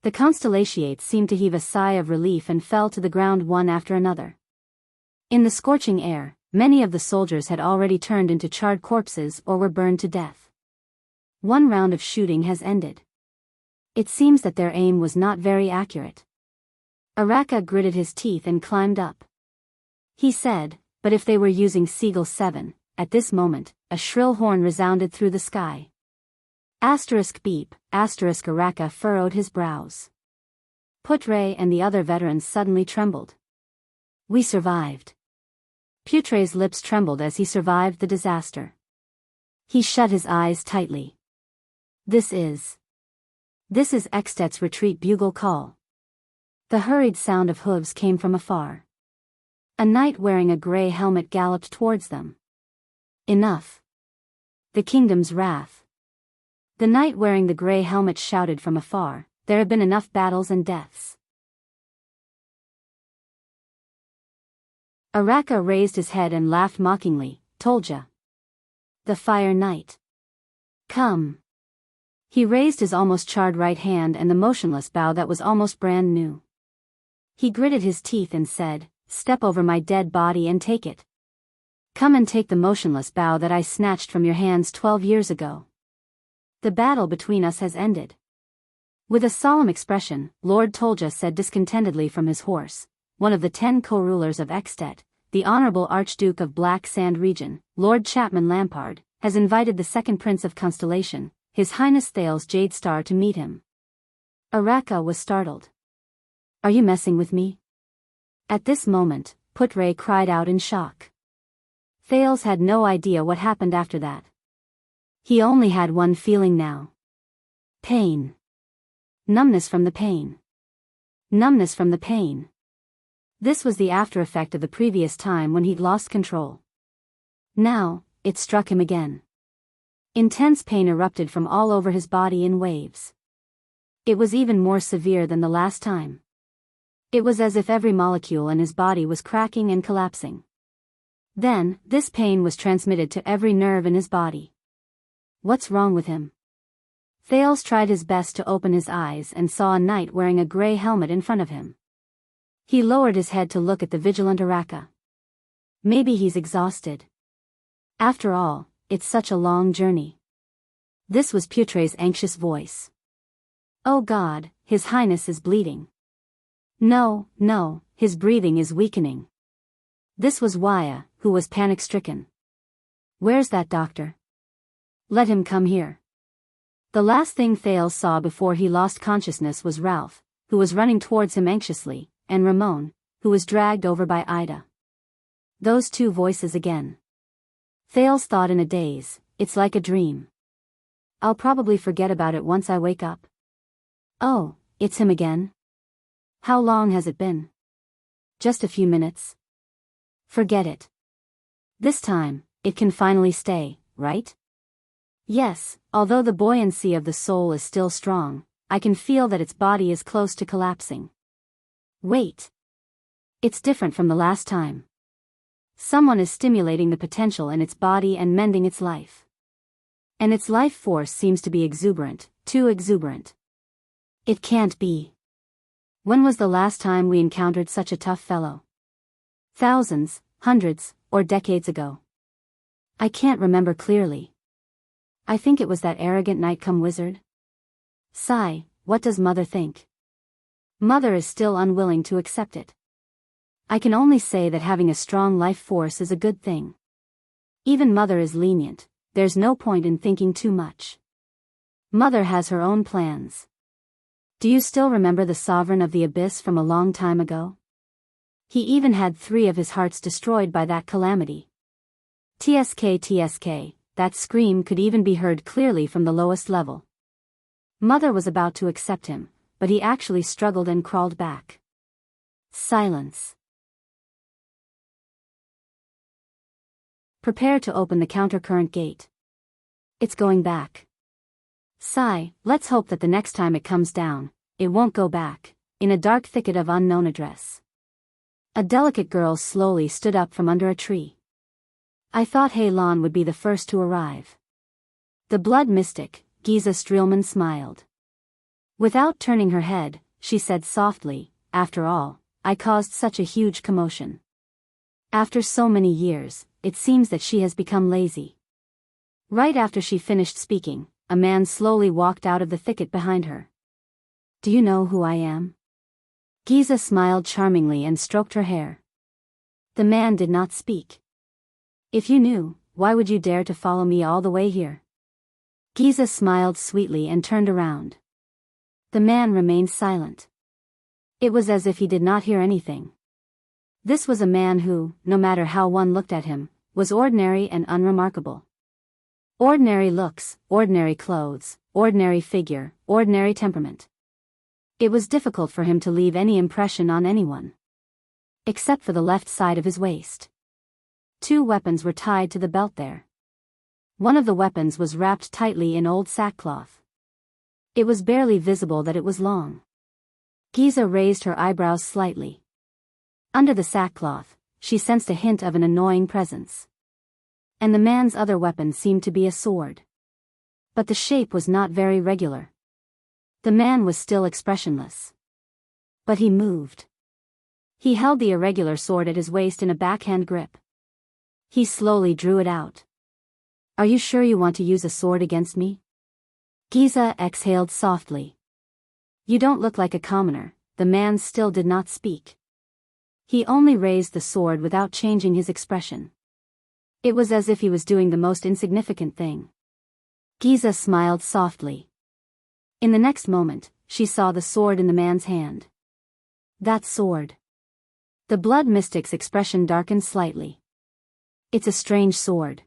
The constellations seemed to heave a sigh of relief and fell to the ground one after another. In the scorching air, many of the soldiers had already turned into charred corpses or were burned to death. One round of shooting has ended. It seems that their aim was not very accurate. Araka gritted his teeth and climbed up. He said, but if they were using Seagull 7, at this moment, a shrill horn resounded through the sky. Asterisk beep, asterisk Araka furrowed his brows. Putre and the other veterans suddenly trembled. We survived. Putre's lips trembled as he survived the disaster. He shut his eyes tightly. This is Extet's retreat bugle call. The hurried sound of hooves came from afar. A knight wearing a gray helmet galloped towards them. Enough. The kingdom's wrath. The knight wearing the gray helmet shouted from afar, there have been enough battles and deaths. Araka raised his head and laughed mockingly, told ya. The Fire Knight. Come. He raised his almost charred right hand and the motionless bow that was almost brand new. He gritted his teeth and said, step over my dead body and take it. Come and take the motionless bow that I snatched from your hands 12 years ago. The battle between us has ended. With a solemn expression, Lord Tolja said discontentedly from his horse, one of the 10 co-rulers of Extet, the Honorable Archduke of Black Sand Region, Lord Chapman Lampard, has invited the second Prince of Constellation, His Highness Thales Jadestar, to meet him. Araka was startled. Are you messing with me? At this moment, Putre cried out in shock. Thales had no idea what happened after that. He only had one feeling now. Pain. Numbness from the pain. Numbness from the pain. This was the after effect of the previous time when he'd lost control. Now, it struck him again. Intense pain erupted from all over his body in waves. It was even more severe than the last time. It was as if every molecule in his body was cracking and collapsing. Then, this pain was transmitted to every nerve in his body. What's wrong with him? Thales tried his best to open his eyes and saw a knight wearing a gray helmet in front of him. He lowered his head to look at the vigilant Araka. Maybe he's exhausted. After all, it's such a long journey. This was Putre's anxious voice. Oh God, His Highness is bleeding. No, his breathing is weakening. This was Waya, who was panic-stricken. Where's that doctor? Let him come here. The last thing Thales saw before he lost consciousness was Ralph, who was running towards him anxiously, and Ramon, who was dragged over by Ida. Those two voices again. Thales thought in a daze, it's like a dream. I'll probably forget about it once I wake up. Oh, it's him again? How long has it been? Just a few minutes. Forget it. This time, it can finally stay, right? Yes, although the buoyancy of the soul is still strong, I can feel that its body is close to collapsing. Wait. It's different from the last time. Someone is stimulating the potential in its body and mending its life. And its life force seems to be exuberant, too exuberant. It can't be. When was the last time we encountered such a tough fellow? Thousands, hundreds, or decades ago. I can't remember clearly. I think it was that arrogant knight-come-wizard. Sigh, what does Mother think? Mother is still unwilling to accept it. I can only say that having a strong life force is a good thing. Even Mother is lenient, there's no point in thinking too much. Mother has her own plans. Do you still remember the Sovereign of the Abyss from a long time ago? He even had 3 of his hearts destroyed by that calamity. TSK, that scream could even be heard clearly from the lowest level. Mother was about to accept him, but he actually struggled and crawled back. Silence. Prepare to open the countercurrent gate. It's going back. Sigh, let's hope that the next time it comes down, it won't go back, in a dark thicket of unknown address. A delicate girl slowly stood up from under a tree. I thought Heilon would be the first to arrive. The blood mystic, Giza Streelman, smiled. Without turning her head, she said softly, after all, I caused such a huge commotion. After so many years, it seems that she has become lazy. Right after she finished speaking, a man slowly walked out of the thicket behind her. Do you know who I am? Giza smiled charmingly and stroked her hair. The man did not speak. If you knew, why would you dare to follow me all the way here? Giza smiled sweetly and turned around. The man remained silent. It was as if he did not hear anything. This was a man who, no matter how one looked at him, was ordinary and unremarkable. Ordinary looks, ordinary clothes, ordinary figure, ordinary temperament. It was difficult for him to leave any impression on anyone. Except for the left side of his waist. 2 weapons were tied to the belt there. One of the weapons was wrapped tightly in old sackcloth. It was barely visible that it was long. Giza raised her eyebrows slightly. Under the sackcloth, she sensed a hint of an annoying presence. And the man's other weapon seemed to be a sword. But the shape was not very regular. The man was still expressionless. But he moved. He held the irregular sword at his waist in a backhand grip. He slowly drew it out. Are you sure you want to use a sword against me? Giza exhaled softly. You don't look like a commoner. The man still did not speak. He only raised the sword without changing his expression. It was as if he was doing the most insignificant thing. Giza smiled softly. In the next moment, she saw the sword in the man's hand. That sword. The blood mystic's expression darkened slightly. It's a strange sword.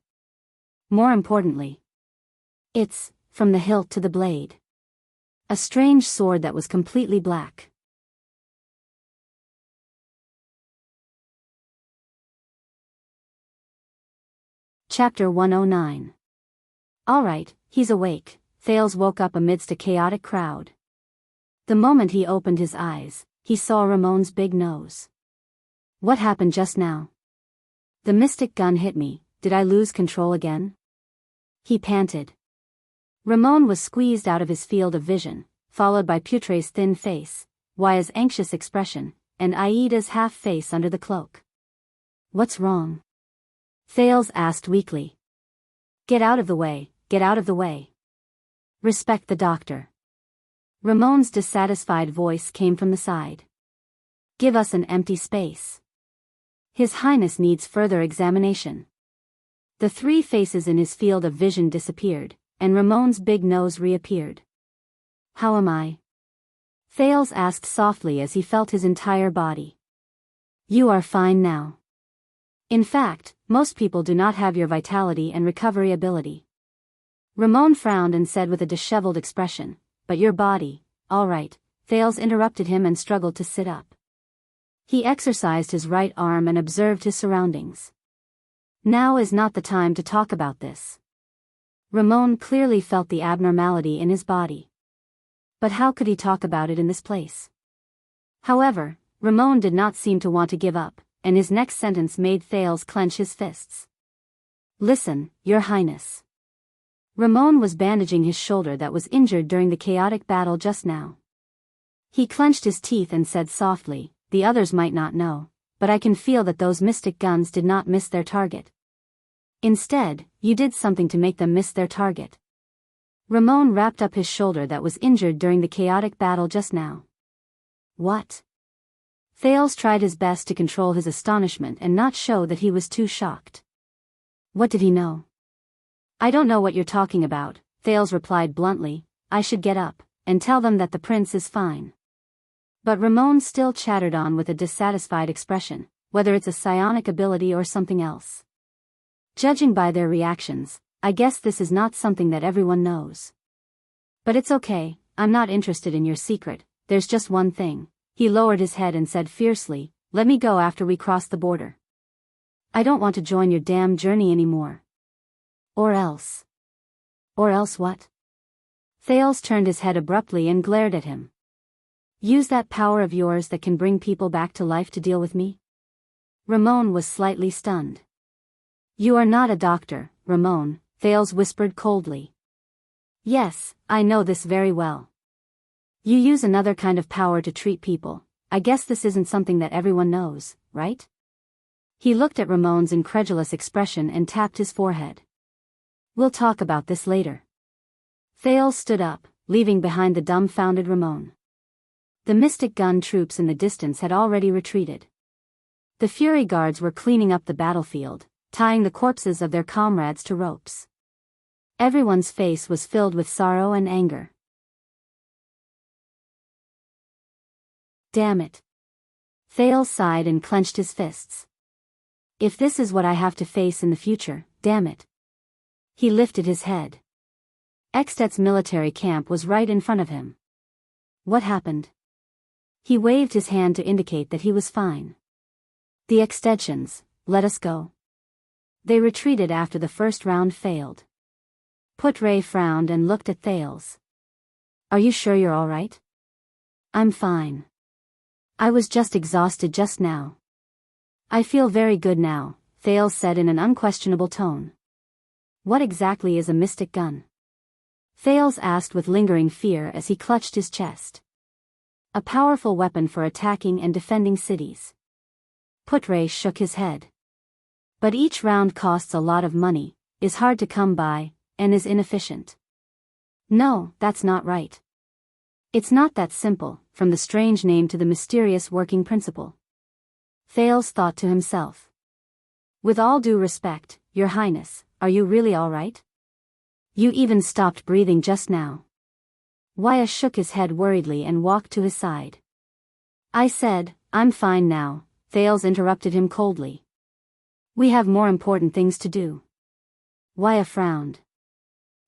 More importantly, it's, from the hilt to the blade. A strange sword that was completely black. Chapter 109. All right, he's awake. Thales woke up amidst a chaotic crowd. The moment he opened his eyes, he saw Ramon's big nose. What happened just now? The mystic gun hit me. Did I lose control again? He panted. Ramon was squeezed out of his field of vision, followed by Putre's thin face, Waya's anxious expression, and Aida's half face under the cloak. What's wrong? Thales asked weakly. Get out of the way, get out of the way. Respect the doctor. Ramon's dissatisfied voice came from the side. Give us an empty space. His Highness needs further examination. The 3 faces in his field of vision disappeared, and Ramon's big nose reappeared. How am I? Thales asked softly as he felt his entire body. You are fine now. In fact, most people do not have your vitality and recovery ability. Ramon frowned and said with a disheveled expression, but your body, all right. Thales interrupted him and struggled to sit up. He exercised his right arm and observed his surroundings. Now is not the time to talk about this. Ramon clearly felt the abnormality in his body. But how could he talk about it in this place? However, Ramon did not seem to want to give up, and his next sentence made Thales clench his fists. Listen, Your Highness. Ramon was bandaging his shoulder that was injured during the chaotic battle just now. He clenched his teeth and said softly, the others might not know, but I can feel that those mystic guns did not miss their target. Instead, you did something to make them miss their target. Ramon wrapped up his shoulder that was injured during the chaotic battle just now. What? Thales tried his best to control his astonishment and not show that he was too shocked. What did he know? I don't know what you're talking about, Thales replied bluntly. I should get up and tell them that the prince is fine. But Ramon still chattered on with a dissatisfied expression, whether it's a psionic ability or something else. Judging by their reactions, I guess this is not something that everyone knows. But it's okay, I'm not interested in your secret, there's just one thing. He lowered his head and said fiercely, let me go after we cross the border. I don't want to join your damn journey anymore. Or else. Or else what? Thales turned his head abruptly and glared at him. Use that power of yours that can bring people back to life to deal with me? Ramon was slightly stunned. You are not a doctor, Ramon, Thales whispered coldly. Yes, I know this very well. You use another kind of power to treat people. I guess this isn't something that everyone knows, right? He looked at Ramon's incredulous expression and tapped his forehead. We'll talk about this later. Thales stood up, leaving behind the dumbfounded Ramon. The mystic gun troops in the distance had already retreated. The Fury Guards were cleaning up the battlefield, tying the corpses of their comrades to ropes. Everyone's face was filled with sorrow and anger. Damn it. Thales sighed and clenched his fists. If this is what I have to face in the future, damn it. He lifted his head. Ekstet's military camp was right in front of him. What happened? He waved his hand to indicate that he was fine. The Ekstetians, let us go. They retreated after the first round failed. Putre frowned and looked at Thales. Are you sure you're all right? I'm fine. I was just exhausted just now. I feel very good now, Thales said in an unquestionable tone. What exactly is a mystic gun? Thales asked with lingering fear as he clutched his chest. A powerful weapon for attacking and defending cities. Putre shook his head. But each round costs a lot of money, is hard to come by, and is inefficient. No, that's not right. It's not that simple, from the strange name to the mysterious working principle. Thales thought to himself. With all due respect, Your Highness, are you really all right? You even stopped breathing just now. Waya shook his head worriedly and walked to his side. I said, I'm fine now, Thales interrupted him coldly. We have more important things to do. Waya frowned.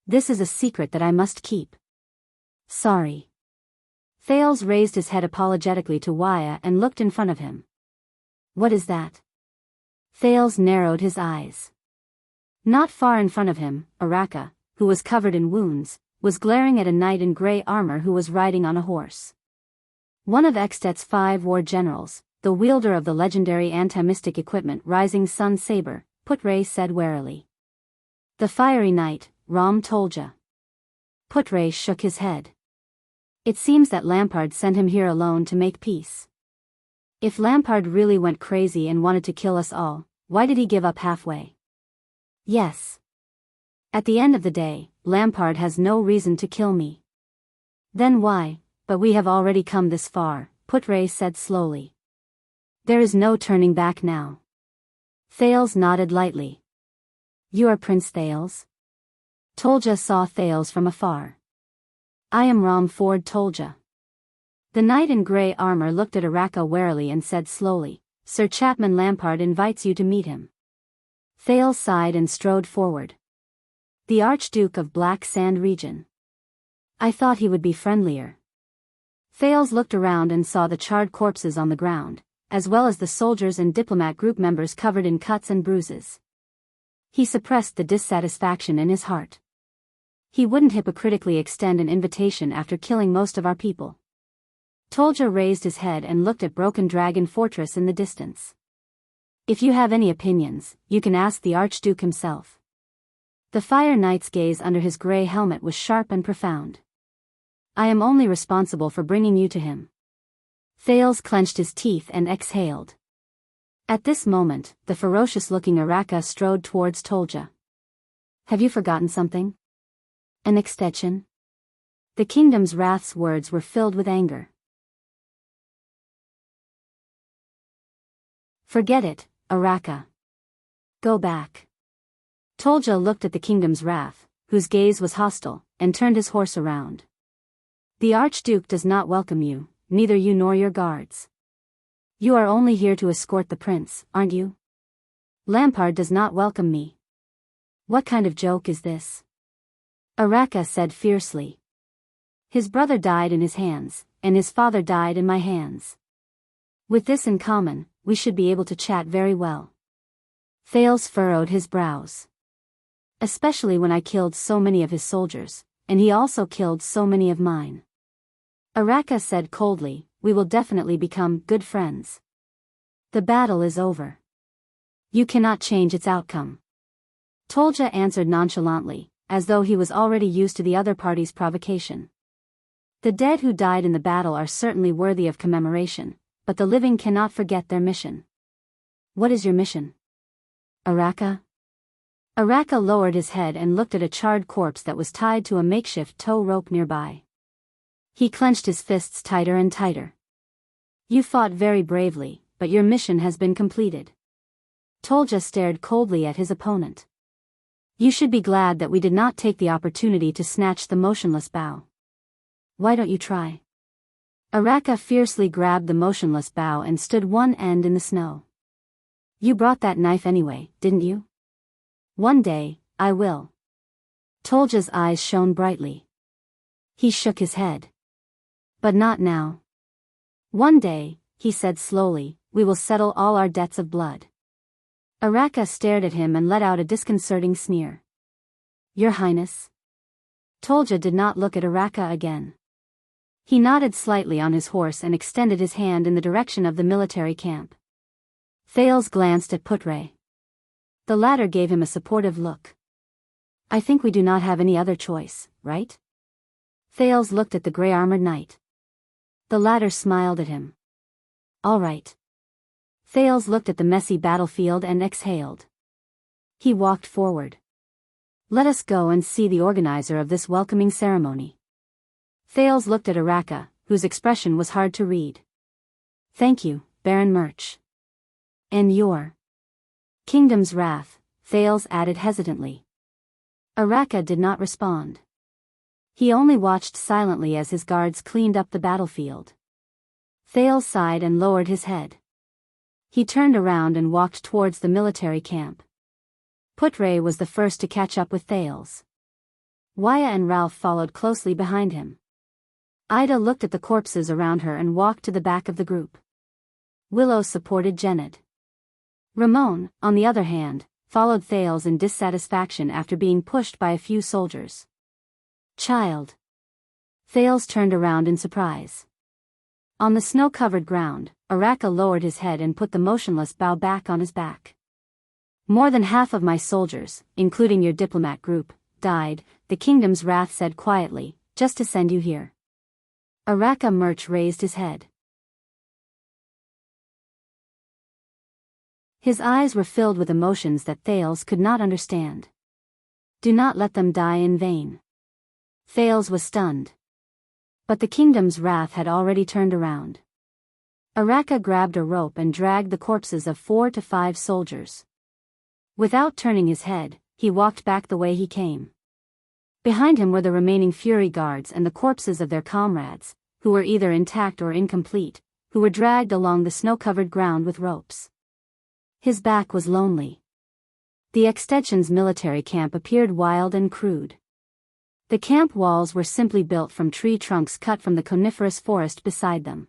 This is a secret that I must keep. Sorry. Thales raised his head apologetically to Waya and looked in front of him. What is that? Thales narrowed his eyes. Not far in front of him, Araka, who was covered in wounds, was glaring at a knight in grey armor who was riding on a horse. One of Ekstet's 5 war generals, the wielder of the legendary anti-mystic equipment Rising Sun Saber, Putre said warily. The fiery knight, Ram Tolja. Putre shook his head. It seems that Lampard sent him here alone to make peace. If Lampard really went crazy and wanted to kill us all, why did he give up halfway? Yes. At the end of the day, Lampard has no reason to kill me. Then why? But we have already come this far, Putre said slowly. There is no turning back now. Thales nodded lightly. You are Prince Thales? Tolja saw Thales from afar. I am Ram Ford Tolja. The knight in grey armor looked at Araka warily and said slowly, Sir Chapman Lampard invites you to meet him. Thales sighed and strode forward. The Archduke of Black Sand region. I thought he would be friendlier. Thales looked around and saw the charred corpses on the ground, as well as the soldiers and diplomat group members covered in cuts and bruises. He suppressed the dissatisfaction in his heart. He wouldn't hypocritically extend an invitation after killing most of our people. Tolja raised his head and looked at Broken Dragon Fortress in the distance. If you have any opinions, you can ask the Archduke himself. The Fire Knight's gaze under his grey helmet was sharp and profound. I am only responsible for bringing you to him. Thales clenched his teeth and exhaled. At this moment, the ferocious-looking Araka strode towards Tolja. Have you forgotten something? An extension? The kingdom's wrath's words were filled with anger. Forget it, Araka. Go back. Tolja looked at the kingdom's wrath, whose gaze was hostile, and turned his horse around. The Archduke does not welcome you, neither you nor your guards. You are only here to escort the prince, aren't you? Lampard does not welcome me. What kind of joke is this? Araka said fiercely. His brother died in his hands, and his father died in my hands. With this in common, we should be able to chat very well. Thales furrowed his brows. Especially when I killed so many of his soldiers, and he also killed so many of mine. Araka said coldly, we will definitely become good friends. The battle is over. You cannot change its outcome. Tolja answered nonchalantly, as though he was already used to the other party's provocation. The dead who died in the battle are certainly worthy of commemoration, but the living cannot forget their mission. What is your mission? Araka? Araka lowered his head and looked at a charred corpse that was tied to a makeshift tow rope nearby. He clenched his fists tighter and tighter. You fought very bravely, but your mission has been completed. Tolja stared coldly at his opponent. You should be glad that we did not take the opportunity to snatch the motionless bow. Why don't you try? Araka fiercely grabbed the motionless bow and stood one end in the snow. You brought that knife anyway, didn't you? One day, I will. Tolja's eyes shone brightly. He shook his head. But not now. One day, he said slowly, we will settle all our debts of blood. Araka stared at him and let out a disconcerting sneer. Your Highness? Tolja did not look at Araka again. He nodded slightly on his horse and extended his hand in the direction of the military camp. Thales glanced at Putre. The latter gave him a supportive look. I think we do not have any other choice, right? Thales looked at the gray-armored knight. The latter smiled at him. All right. Thales looked at the messy battlefield and exhaled. He walked forward. Let us go and see the organizer of this welcoming ceremony. Thales looked at Araka, whose expression was hard to read. Thank you, Baron Murch. And your kingdom's wrath, Thales added hesitantly. Araka did not respond. He only watched silently as his guards cleaned up the battlefield. Thales sighed and lowered his head. He turned around and walked towards the military camp. Putre was the first to catch up with Thales. Waya and Ralph followed closely behind him. Ida looked at the corpses around her and walked to the back of the group. Willow supported Jenned. Ramon, on the other hand, followed Thales in dissatisfaction after being pushed by a few soldiers. Child. Thales turned around in surprise. On the snow-covered ground, Araka lowered his head and put the motionless bow back on his back. More than half of my soldiers, including your diplomat group, died, the kingdom's wrath said quietly, just to send you here. Araka Murch raised his head. His eyes were filled with emotions that Thales could not understand. Do not let them die in vain. Thales was stunned. But the kingdom's wrath had already turned around. Araka grabbed a rope and dragged the corpses of 4 to 5 soldiers. Without turning his head, he walked back the way he came. Behind him were the remaining Fury guards and the corpses of their comrades, who were either intact or incomplete, who were dragged along the snow-covered ground with ropes. His back was lonely. The extension's military camp appeared wild and crude. The camp walls were simply built from tree trunks cut from the coniferous forest beside them.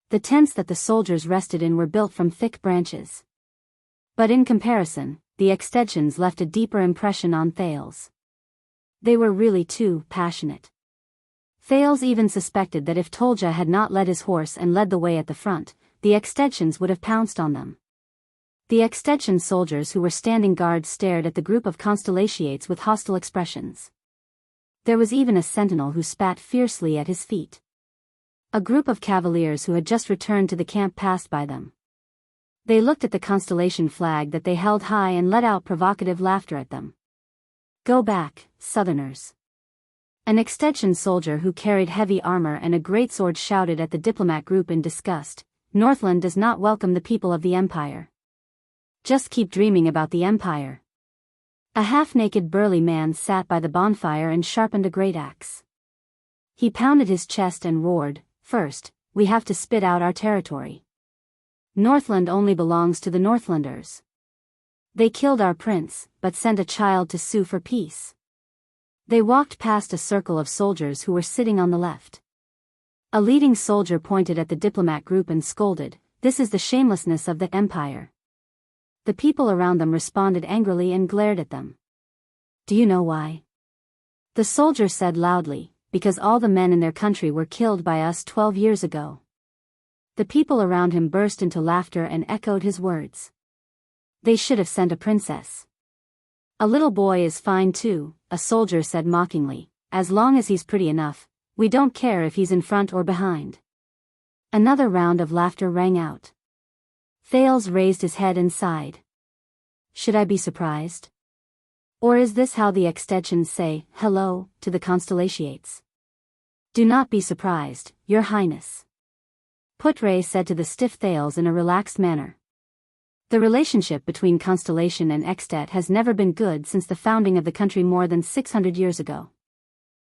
The tents that the soldiers rested in were built from thick branches. But in comparison, the extensions left a deeper impression on Thales. They were really too passionate. Thales even suspected that if Tolja had not led his horse and led the way at the front, the extensions would have pounced on them. The extension soldiers who were standing guard stared at the group of constellations with hostile expressions. There was even a sentinel who spat fiercely at his feet. A group of cavaliers who had just returned to the camp passed by them. They looked at the constellation flag that they held high and let out provocative laughter at them. Go back, Southerners. An extension soldier who carried heavy armor and a greatsword shouted at the diplomat group in disgust, Northland does not welcome the people of the Empire. Just keep dreaming about the Empire. A half-naked burly man sat by the bonfire and sharpened a great axe. He pounded his chest and roared, First, we have to spit out our territory. Northland only belongs to the Northlanders. They killed our prince, but sent a child to sue for peace. They walked past a circle of soldiers who were sitting on the left. A leading soldier pointed at the diplomat group and scolded, This is the shamelessness of the Empire. The people around them responded angrily and glared at them. Do you know why? The soldier said loudly, Because all the men in their country were killed by us 12 years ago. The people around him burst into laughter and echoed his words. They should have sent a princess. A little boy is fine too, a soldier said mockingly, as long as he's pretty enough, we don't care if he's in front or behind. Another round of laughter rang out. Thales raised his head and sighed. Should I be surprised? Or is this how the extensions say, hello, to the constellations? Do not be surprised, Your Highness. Putre said to the stiff Thales in a relaxed manner. The relationship between Constellation and Extet has never been good since the founding of the country more than 600 years ago.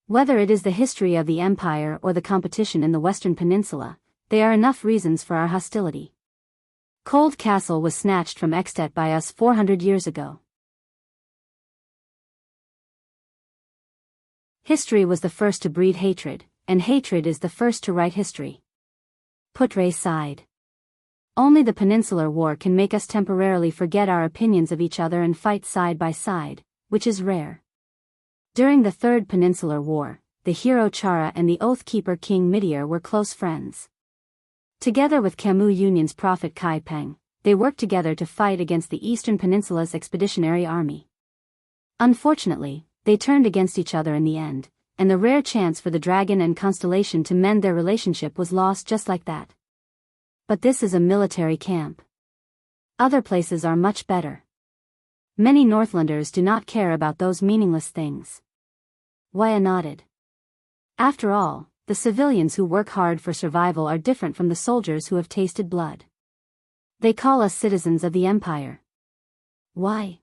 Whether it is the history of the empire or the competition in the Western Peninsula, there are enough reasons for our hostility. Cold Castle was snatched from Extet by us 400 years ago. History was the first to breed hatred, and hatred is the first to write history. Putre sighed. Only the Peninsular War can make us temporarily forget our opinions of each other and fight side by side, which is rare. During the Third Peninsular War, the hero Chara and the Oath-keeper King Midir were close friends. Together with Camus Union's prophet Kai Peng, they worked together to fight against the Eastern Peninsula's expeditionary army. Unfortunately, they turned against each other in the end, and the rare chance for the dragon and Constellation to mend their relationship was lost just like that. But this is a military camp. Other places are much better. Many Northlanders do not care about those meaningless things. Waya nodded. After all, the civilians who work hard for survival are different from the soldiers who have tasted blood. They call us citizens of the Empire. Why?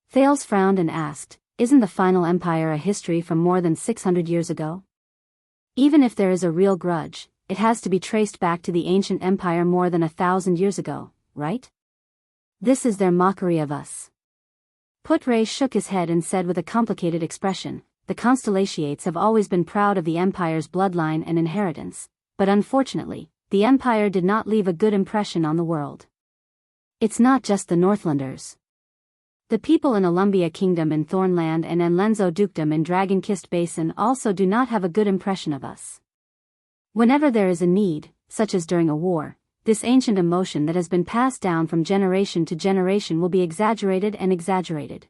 Thales frowned and asked, isn't the final empire a history from more than 600 years ago? Even if there is a real grudge, it has to be traced back to the ancient empire more than 1,000 years ago, right? This is their mockery of us. Putre shook his head and said with a complicated expression, the Constellations have always been proud of the empire's bloodline and inheritance, but unfortunately, the empire did not leave a good impression on the world. It's not just the Northlanders. The people in Olumbia Kingdom in Thornland and Enlenzo Dukedom in Dragon-Kissed Basin also do not have a good impression of us. Whenever there is a need, such as during a war, this ancient emotion that has been passed down from generation to generation will be exaggerated and exaggerated.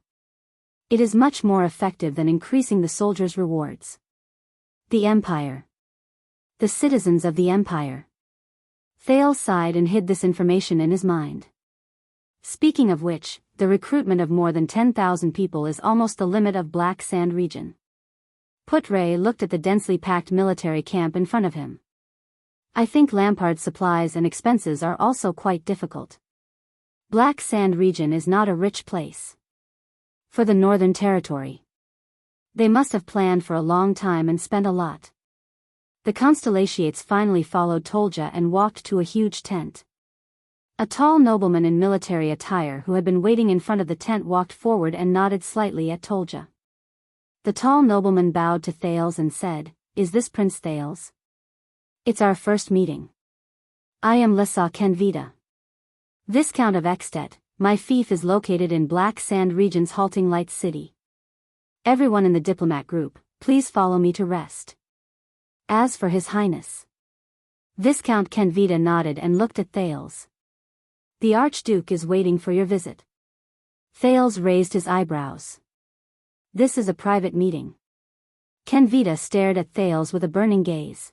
It is much more effective than increasing the soldiers' rewards. The Empire. The citizens of the Empire. Thales sighed and hid this information in his mind. Speaking of which, the recruitment of more than 10,000 people is almost the limit of Black Sand region. Putre looked at the densely packed military camp in front of him. I think Lampard's supplies and expenses are also quite difficult. Black Sand region is not a rich place. For the Northern Territory. They must have planned for a long time and spent a lot. The Constellations finally followed Tolja and walked to a huge tent. A tall nobleman in military attire who had been waiting in front of the tent walked forward and nodded slightly at Tolja. The tall nobleman bowed to Thales and said, is this Prince Thales? It's our first meeting. I am Lesa Kenvita. Viscount of Extet, my fief is located in Black Sand region's Halting Lights City. Everyone in the diplomat group, please follow me to rest. As for His Highness. Viscount Kenvita nodded and looked at Thales. The Archduke is waiting for your visit. Thales raised his eyebrows. This is a private meeting. Kenvita stared at Thales with a burning gaze.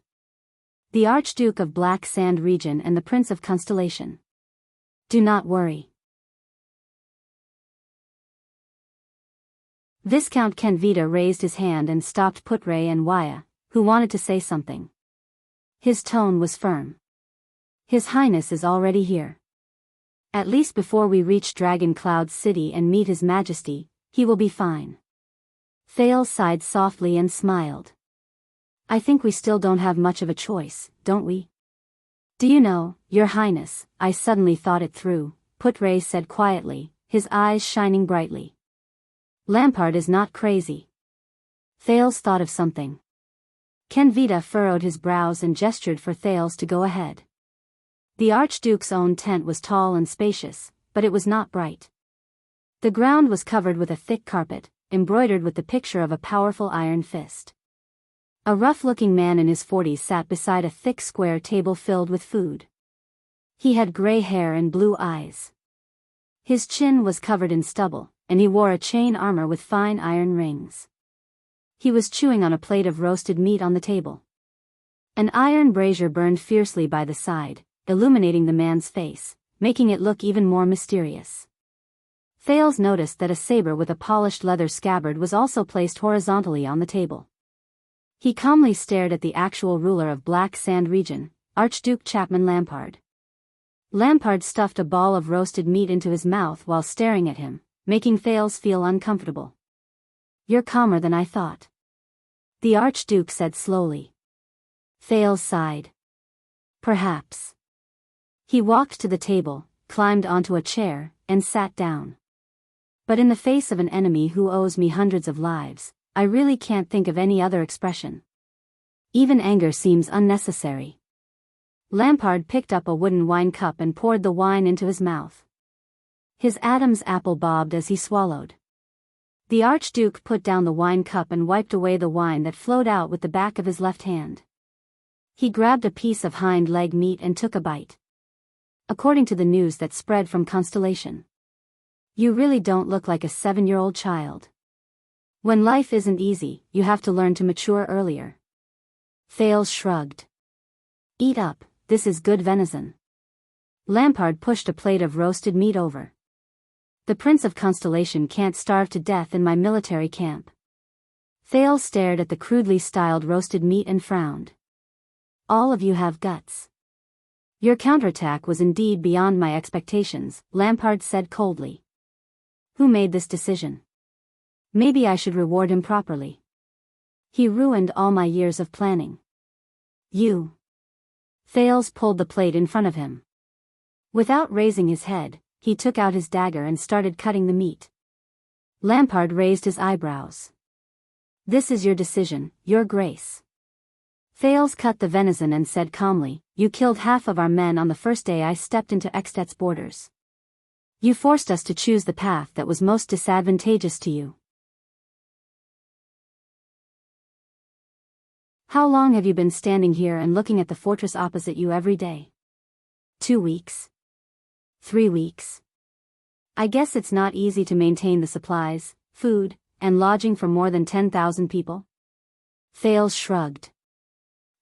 The Archduke of Black Sand region and the Prince of Constellation. Do not worry. Viscount Kenvita raised his hand and stopped Putre and Waya, who wanted to say something. His tone was firm. His Highness is already here. At least before we reach Dragon Cloud City and meet His Majesty, he will be fine. Thales sighed softly and smiled. I think we still don't have much of a choice, don't we? Do you know, Your Highness, I suddenly thought it through, Putre said quietly, his eyes shining brightly. Lampard is not crazy. Thales thought of something. Kenvita furrowed his brows and gestured for Thales to go ahead. The Archduke's own tent was tall and spacious, but it was not bright. The ground was covered with a thick carpet, embroidered with the picture of a powerful iron fist. A rough-looking man in his 40s sat beside a thick square table filled with food. He had gray hair and blue eyes. His chin was covered in stubble, and he wore a chain armor with fine iron rings. He was chewing on a plate of roasted meat on the table. An iron brazier burned fiercely by the side, illuminating the man's face, making it look even more mysterious. Thales noticed that a saber with a polished leather scabbard was also placed horizontally on the table. He calmly stared at the actual ruler of Black Sand region, Archduke Chapman Lampard. Lampard stuffed a ball of roasted meat into his mouth while staring at him, making Thales feel uncomfortable. "You're calmer than I thought," the Archduke said slowly. Thales sighed. "Perhaps." He walked to the table, climbed onto a chair, and sat down. "But in the face of an enemy who owes me hundreds of lives, I really can't think of any other expression. Even anger seems unnecessary." Lampard picked up a wooden wine cup and poured the wine into his mouth. His Adam's apple bobbed as he swallowed. The Archduke put down the wine cup and wiped away the wine that flowed out with the back of his left hand. He grabbed a piece of hind leg meat and took a bite. "According to the news that spread from Constellation, you really don't look like a 7-year-old child. When life isn't easy, you have to learn to mature earlier." Thales shrugged. "Eat up, this is good venison." Lampard pushed a plate of roasted meat over. "The Prince of Constellation can't starve to death in my military camp." Thales stared at the crudely styled roasted meat and frowned. "All of you have guts." "Your counterattack was indeed beyond my expectations," Lampard said coldly. "Who made this decision? Maybe I should reward him properly. He ruined all my years of planning." "You." Thales pulled the plate in front of him. Without raising his head, he took out his dagger and started cutting the meat. Lampard raised his eyebrows. "This is your decision, Your Grace." Thales cut the venison and said calmly, "You killed half of our men on the first day I stepped into Eksted's borders. You forced us to choose the path that was most disadvantageous to you. How long have you been standing here and looking at the fortress opposite you every day? 2 weeks? 3 weeks? I guess it's not easy to maintain the supplies, food, and lodging for more than 10,000 people?" Thales shrugged.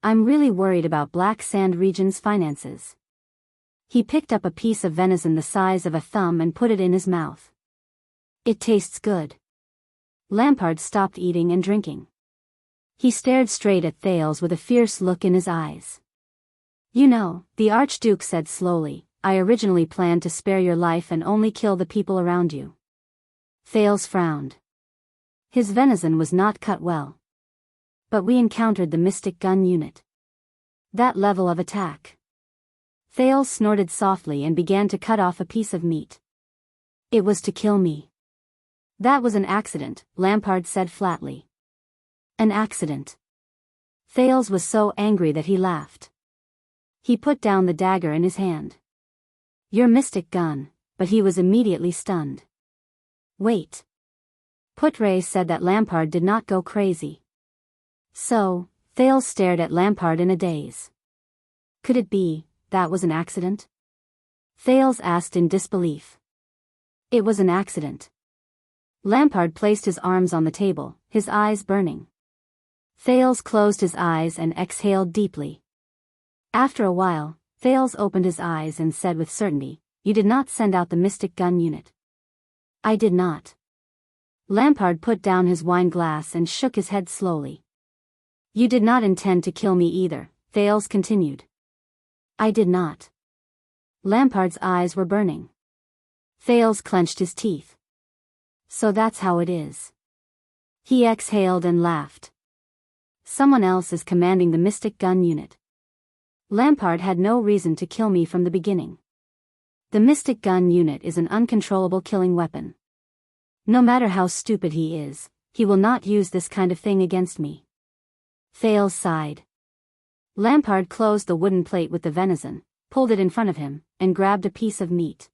"I'm really worried about Black Sand Region's finances." He picked up a piece of venison the size of a thumb and put it in his mouth. "It tastes good." Lampard stopped eating and drinking. He stared straight at Thales with a fierce look in his eyes. "You know," the Archduke said slowly, "I originally planned to spare your life and only kill the people around you." Thales frowned. His venison was not cut well. "But we encountered the Mystic Gun Unit. That level of attack." Thales snorted softly and began to cut off a piece of meat. "It was to kill me." "That was an accident," Lampard said flatly. "An accident." Thales was so angry that he laughed. He put down the dagger in his hand. "Your mystic gun," but he was immediately stunned. "Wait." Putre said that Lampard did not go crazy. "So," Thales stared at Lampard in a daze. "Could it be that was an accident?" Thales asked in disbelief. "It was an accident." Lampard placed his arms on the table, his eyes burning. Thales closed his eyes and exhaled deeply. After a while, Thales opened his eyes and said with certainty, "You did not send out the Mystic Gun Unit." "I did not." Lampard put down his wine glass and shook his head slowly. "You did not intend to kill me either," Thales continued. "I did not." Lampard's eyes were burning. Thales clenched his teeth. "So that's how it is." He exhaled and laughed. "Someone else is commanding the Mystic Gun Unit. Lampard had no reason to kill me from the beginning. The Mystic Gun Unit is an uncontrollable killing weapon. No matter how stupid he is, he will not use this kind of thing against me." Thales sighed. Lampard closed the wooden plate with the venison, pulled it in front of him, and grabbed a piece of meat.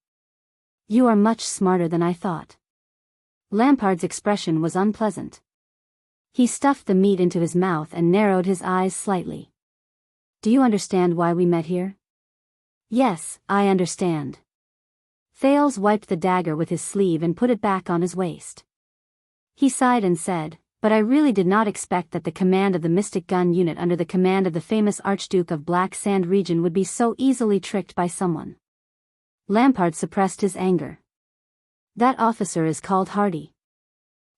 "You are much smarter than I thought." Lampard's expression was unpleasant. He stuffed the meat into his mouth and narrowed his eyes slightly. "Do you understand why we met here?" "Yes, I understand." Thales wiped the dagger with his sleeve and put it back on his waist. He sighed and said, "But I really did not expect that the command of the Mystic Gun Unit under the command of the famous Archduke of Black Sand Region would be so easily tricked by someone." Lampard suppressed his anger. "That officer is called Hardy.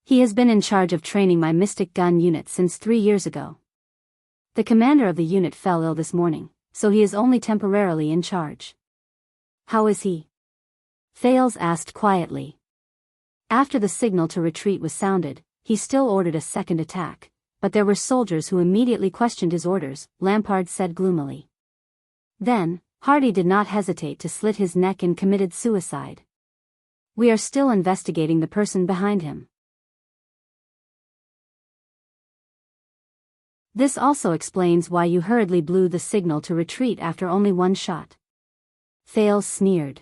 He has been in charge of training my Mystic Gun Unit since 3 years ago. The commander of the unit fell ill this morning, so he is only temporarily in charge." How is he? Thales asked quietly. After the signal to retreat was sounded, he still ordered a second attack, but there were soldiers who immediately questioned his orders, Lampard said gloomily. Then, Hardy did not hesitate to slit his neck and committed suicide. We are still investigating the person behind him. This also explains why you hurriedly blew the signal to retreat after only one shot. Thales sneered.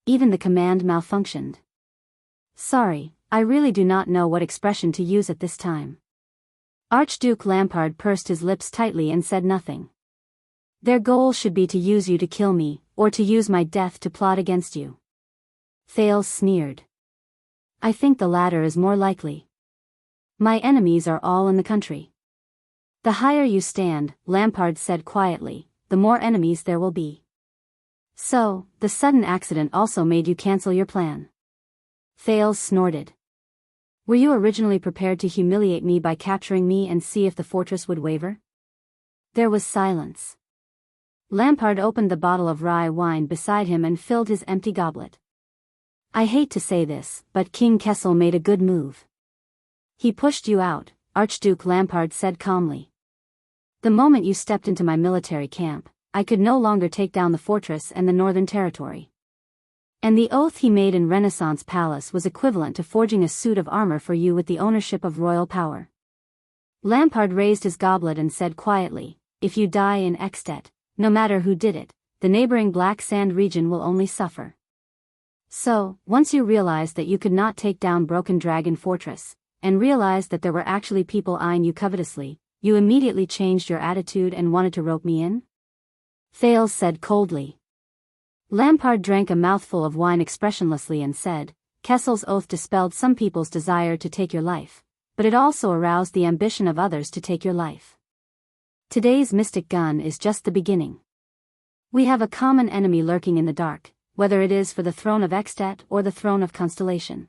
Even the command malfunctioned. Sorry, I really do not know what expression to use at this time. Archduke Lampard pursed his lips tightly and said nothing. Their goal should be to use you to kill me, or to use my death to plot against you. Thales sneered. I think the latter is more likely. My enemies are all in the country. The higher you stand, Lampard said quietly, the more enemies there will be. So, the sudden accident also made you cancel your plan. Thales snorted. Were you originally prepared to humiliate me by capturing me and see if the fortress would waver? There was silence. Lampard opened the bottle of rye wine beside him and filled his empty goblet. I hate to say this, but King Kessel made a good move. He pushed you out, Archduke Lampard said calmly. The moment you stepped into my military camp, I could no longer take down the fortress and the northern territory. And the oath he made in Renaissance Palace was equivalent to forging a suit of armor for you with the ownership of royal power. Lampard raised his goblet and said quietly, if you die in Ekstedt, no matter who did it, the neighboring Black Sand region will only suffer. So, once you realized that you could not take down Broken Dragon Fortress, and realized that there were actually people eyeing you covetously, you immediately changed your attitude and wanted to rope me in? Thales said coldly. Lampard drank a mouthful of wine expressionlessly and said, Kessel's oath dispelled some people's desire to take your life, but it also aroused the ambition of others to take your life. Today's mystic gun is just the beginning. We have a common enemy lurking in the dark, whether it is for the throne of Ekstedt or the throne of Constellation.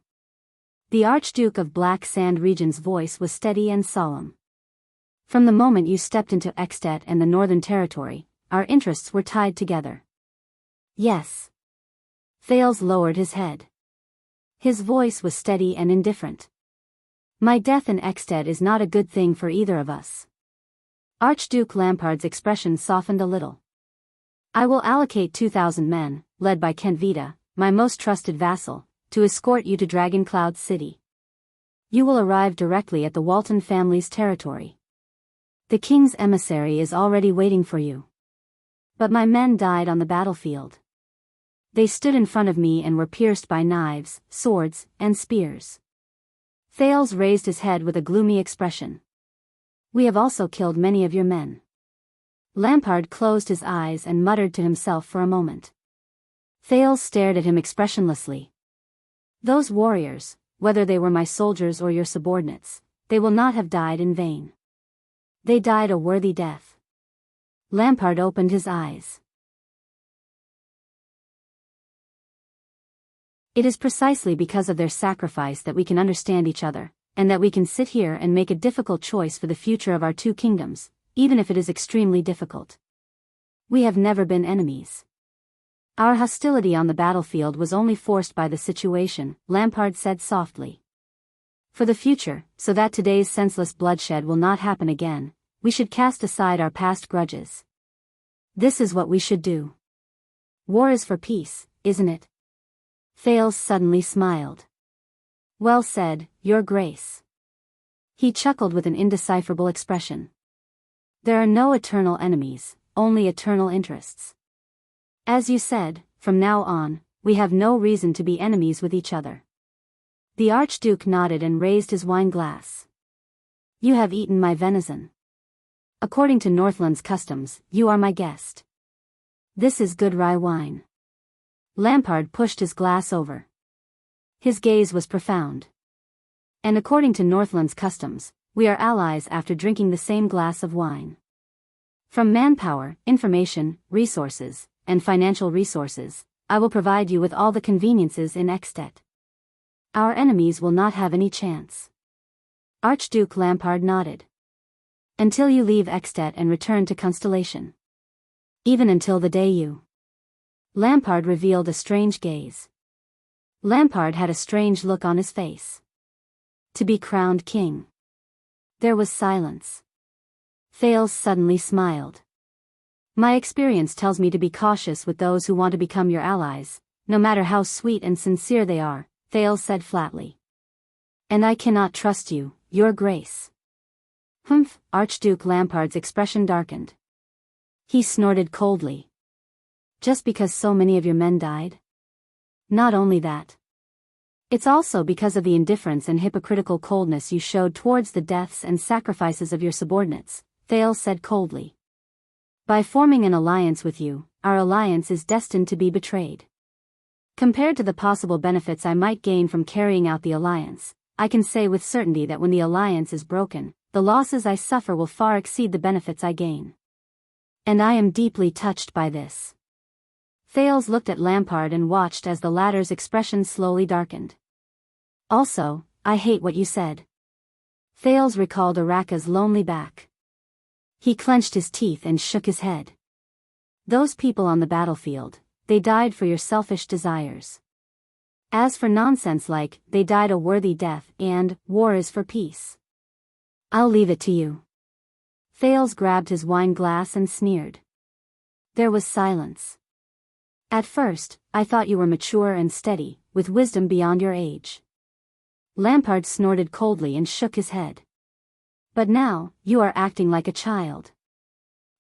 The Archduke of Black Sand Region's voice was steady and solemn. From the moment you stepped into Ekstedt and the Northern Territory, our interests were tied together. Yes. Thales lowered his head. His voice was steady and indifferent. My death in Ekstedt is not a good thing for either of us. Archduke Lampard's expression softened a little. I will allocate 2,000 men, led by Kent Vida, my most trusted vassal, to escort you to Dragoncloud City. You will arrive directly at the Walton family's territory. The king's emissary is already waiting for you. But my men died on the battlefield. They stood in front of me and were pierced by knives, swords, and spears. Thales raised his head with a gloomy expression. We have also killed many of your men. Lampard closed his eyes and muttered to himself for a moment. Thales stared at him expressionlessly. Those warriors, whether they were my soldiers or your subordinates, they will not have died in vain. They died a worthy death. Lampard opened his eyes. It is precisely because of their sacrifice that we can understand each other, and that we can sit here and make a difficult choice for the future of our two kingdoms, even if it is extremely difficult. We have never been enemies. Our hostility on the battlefield was only forced by the situation, Lampard said softly. For the future, so that today's senseless bloodshed will not happen again, we should cast aside our past grudges. This is what we should do. War is for peace, isn't it? Thales suddenly smiled. Well said, Your Grace. He chuckled with an indecipherable expression. There are no eternal enemies, only eternal interests. As you said, from now on, we have no reason to be enemies with each other. The Archduke nodded and raised his wine glass. You have eaten my venison. According to Northland's customs, you are my guest. This is good rye wine. Lampard pushed his glass over. His gaze was profound. And according to Northland's customs, we are allies after drinking the same glass of wine. From manpower, information, resources, and financial resources, I will provide you with all the conveniences in Ekstedt. Our enemies will not have any chance. Archduke Lampard nodded. Until you leave Ekstedt and return to Constellation. Even until the day you. Lampard revealed a strange gaze. Lampard had a strange look on his face. To be crowned king. There was silence. Thales suddenly smiled. My experience tells me to be cautious with those who want to become your allies, no matter how sweet and sincere they are, Thales said flatly. And I cannot trust you, your grace. Humph, Archduke Lampard's expression darkened. He snorted coldly. Just because so many of your men died? Not only that. It's also because of the indifference and hypocritical coldness you showed towards the deaths and sacrifices of your subordinates, Thales said coldly. By forming an alliance with you, our alliance is destined to be betrayed. Compared to the possible benefits I might gain from carrying out the alliance, I can say with certainty that when the alliance is broken, the losses I suffer will far exceed the benefits I gain. And I am deeply touched by this. Thales looked at Lampard and watched as the latter's expression slowly darkened. Also, I hate what you said. Thales recalled Araka's lonely back. He clenched his teeth and shook his head. Those people on the battlefield, they died for your selfish desires. As for nonsense like, they died a worthy death and, war is for peace. I'll leave it to you. Thales grabbed his wine glass and sneered. There was silence. At first, I thought you were mature and steady, with wisdom beyond your age. Lampard snorted coldly and shook his head. But now, you are acting like a child.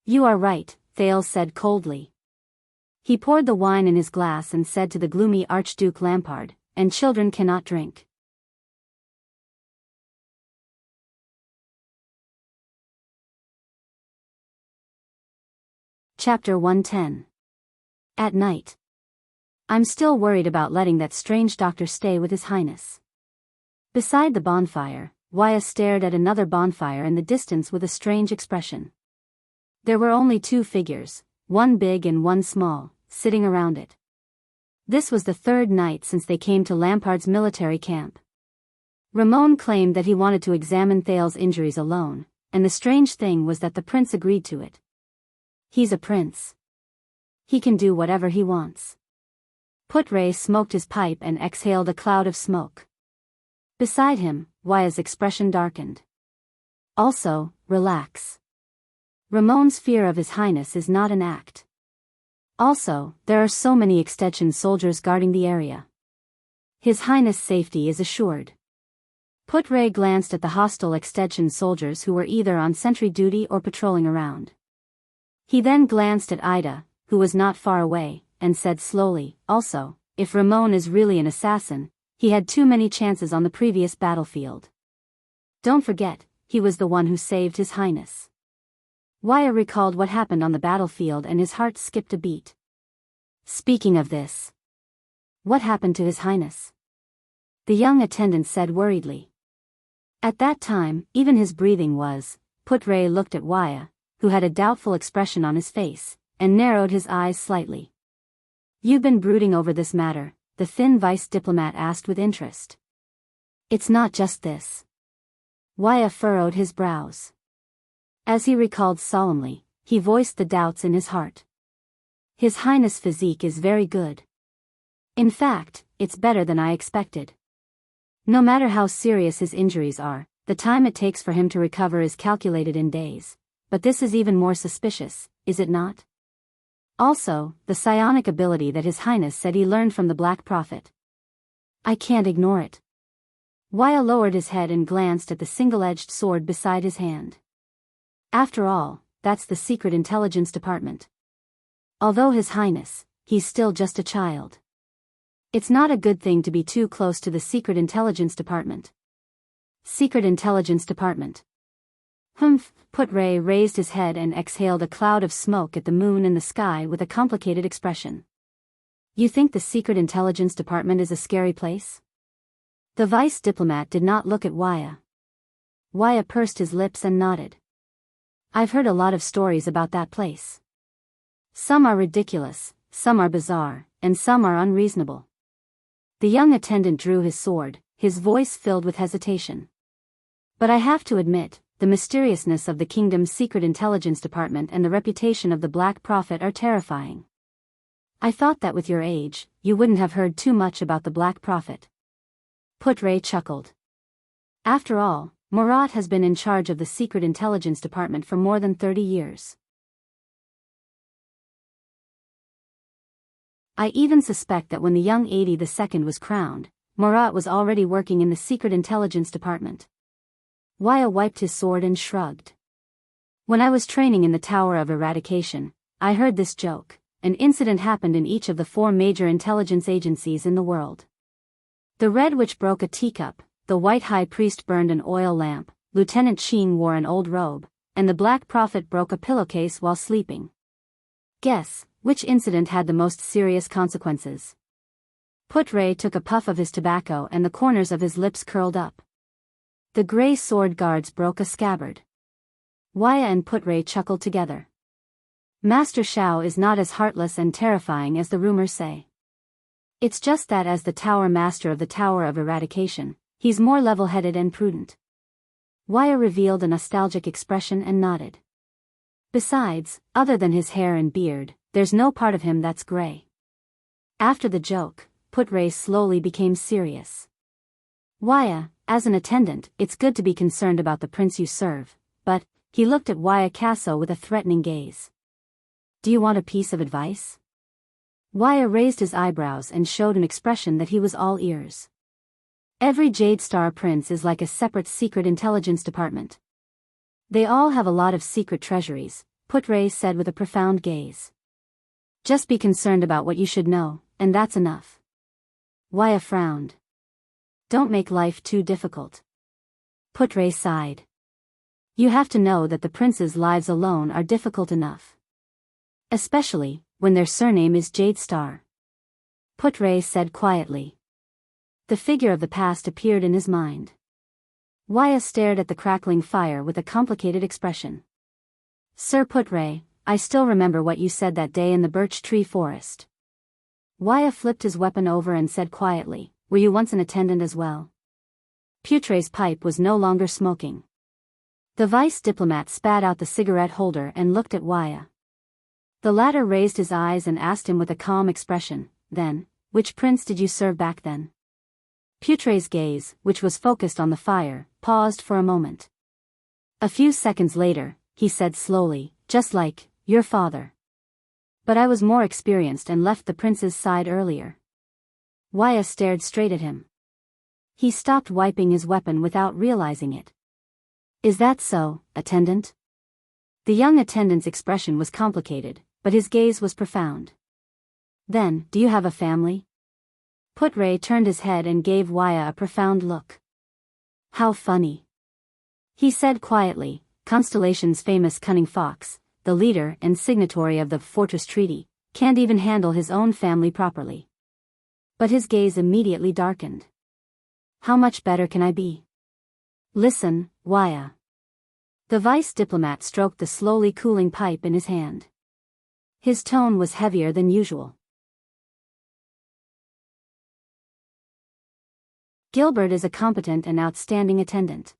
You are right, Thales said coldly. He poured the wine in his glass and said to the gloomy Archduke Lampard, and children cannot drink. Chapter 110. At night. I'm still worried about letting that strange doctor stay with His Highness. Beside the bonfire, Waya stared at another bonfire in the distance with a strange expression. There were only two figures, one big and one small, sitting around it. This was the third night since they came to Lampard's military camp. Ramon claimed that he wanted to examine Thales' injuries alone, and the strange thing was that the prince agreed to it. He's a prince. He can do whatever he wants. Putre smoked his pipe and exhaled a cloud of smoke. Beside him, Waya's expression darkened. Also, relax. Ramon's fear of His Highness is not an act. Also, there are so many extension soldiers guarding the area. His Highness' safety is assured. Putre glanced at the hostile extension soldiers who were either on sentry duty or patrolling around. He then glanced at Ida, who was not far away, and said slowly, also, if Ramon is really an assassin, he had too many chances on the previous battlefield. Don't forget, he was the one who saved His Highness. Waya recalled what happened on the battlefield and his heart skipped a beat. Speaking of this, what happened to His Highness? The young attendant said worriedly. At that time, even his breathing was. Putre looked at Waya, who had a doubtful expression on his face, and narrowed his eyes slightly. You've been brooding over this matter, the thin vice diplomat asked with interest. It's not just this. Waya furrowed his brows. As he recalled solemnly, he voiced the doubts in his heart. His Highness' physique is very good. In fact, it's better than I expected. No matter how serious his injuries are, the time it takes for him to recover is calculated in days. But this is even more suspicious, is it not? Also, the psionic ability that His Highness said he learned from the Black Prophet. I can't ignore it. Waya lowered his head and glanced at the single-edged sword beside his hand. After all, that's the Secret Intelligence Department. Although His Highness, he's still just a child. It's not a good thing to be too close to the Secret Intelligence Department. Secret Intelligence Department. Humph, Putre raised his head and exhaled a cloud of smoke at the moon in the sky with a complicated expression. You think the Secret Intelligence Department is a scary place? The vice diplomat did not look at Waya. Waya pursed his lips and nodded. I've heard a lot of stories about that place. Some are ridiculous, some are bizarre, and some are unreasonable. The young attendant drew his sword, his voice filled with hesitation. But I have to admit, the mysteriousness of the kingdom's secret intelligence department and the reputation of the Black Prophet are terrifying. I thought that with your age, you wouldn't have heard too much about the Black Prophet. Putray chuckled. After all, Murat has been in charge of the Secret Intelligence Department for more than 30 years. I even suspect that when the young 82nd was crowned, Murat was already working in the Secret Intelligence Department. Waya wiped his sword and shrugged. When I was training in the Tower of Eradication, I heard this joke. An incident happened in each of the 4 major intelligence agencies in the world. The Red Witch broke a teacup, the White High Priest burned an oil lamp, Lieutenant Sheen wore an old robe, and the Black Prophet broke a pillowcase while sleeping. Guess, which incident had the most serious consequences? Putray took a puff of his tobacco and the corners of his lips curled up. The grey sword guards broke a scabbard. Waya and Putray chuckled together. Master Shao is not as heartless and terrifying as the rumors say. It's just that as the Tower Master of the Tower of Eradication, he's more level-headed and prudent. Waya revealed a nostalgic expression and nodded. Besides, other than his hair and beard, there's no part of him that's grey. After the joke, Putray slowly became serious. Waya, as an attendant, it's good to be concerned about the prince you serve, but, he looked at Waya Casso with a threatening gaze. Do you want a piece of advice? Waya raised his eyebrows and showed an expression that he was all ears. Every Jade Star prince is like a separate secret intelligence department. They all have a lot of secret treasuries, Putray said with a profound gaze. Just be concerned about what you should know, and that's enough. Waya frowned. Don't make life too difficult. Putray sighed. You have to know that the prince's lives alone are difficult enough. Especially, when their surname is Jade Star. Putray said quietly. The figure of the past appeared in his mind. Waya stared at the crackling fire with a complicated expression. Sir Putray, I still remember what you said that day in the birch tree forest. Waya flipped his weapon over and said quietly, were you once an attendant as well? Putray's pipe was no longer smoking. The vice diplomat spat out the cigarette holder and looked at Waya. The latter raised his eyes and asked him with a calm expression, then, which prince did you serve back then? Putray's gaze, which was focused on the fire, paused for a moment. A few seconds later, he said slowly, just like, your father. But I was more experienced and left the prince's side earlier. Waya stared straight at him. He stopped wiping his weapon without realizing it. Is that so, attendant? The young attendant's expression was complicated, but his gaze was profound. Then, do you have a family? Putray turned his head and gave Waya a profound look. How funny. He said quietly, Constellation's famous cunning fox, the leader and signatory of the Fortress Treaty, can't even handle his own family properly. But his gaze immediately darkened. How much better can I be? Listen, Waya. The vice diplomat stroked the slowly cooling pipe in his hand. His tone was heavier than usual. Gilbert is a competent and outstanding attendant.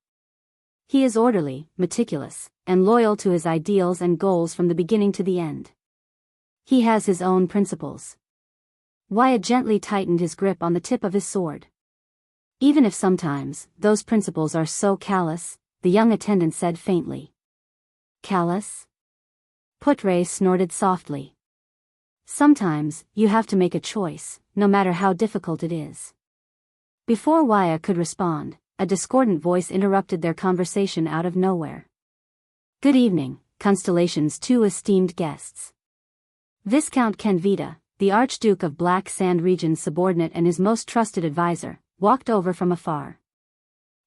He is orderly, meticulous, and loyal to his ideals and goals from the beginning to the end. He has his own principles. Wyatt gently tightened his grip on the tip of his sword. Even if sometimes, those principles are so callous, the young attendant said faintly. Callous? Putray snorted softly. Sometimes, you have to make a choice, no matter how difficult it is. Before Waya could respond, a discordant voice interrupted their conversation out of nowhere. Good evening, Constellation's 2 esteemed guests. Viscount Kenvita, the Archduke of Black Sand Region's subordinate and his most trusted advisor, walked over from afar.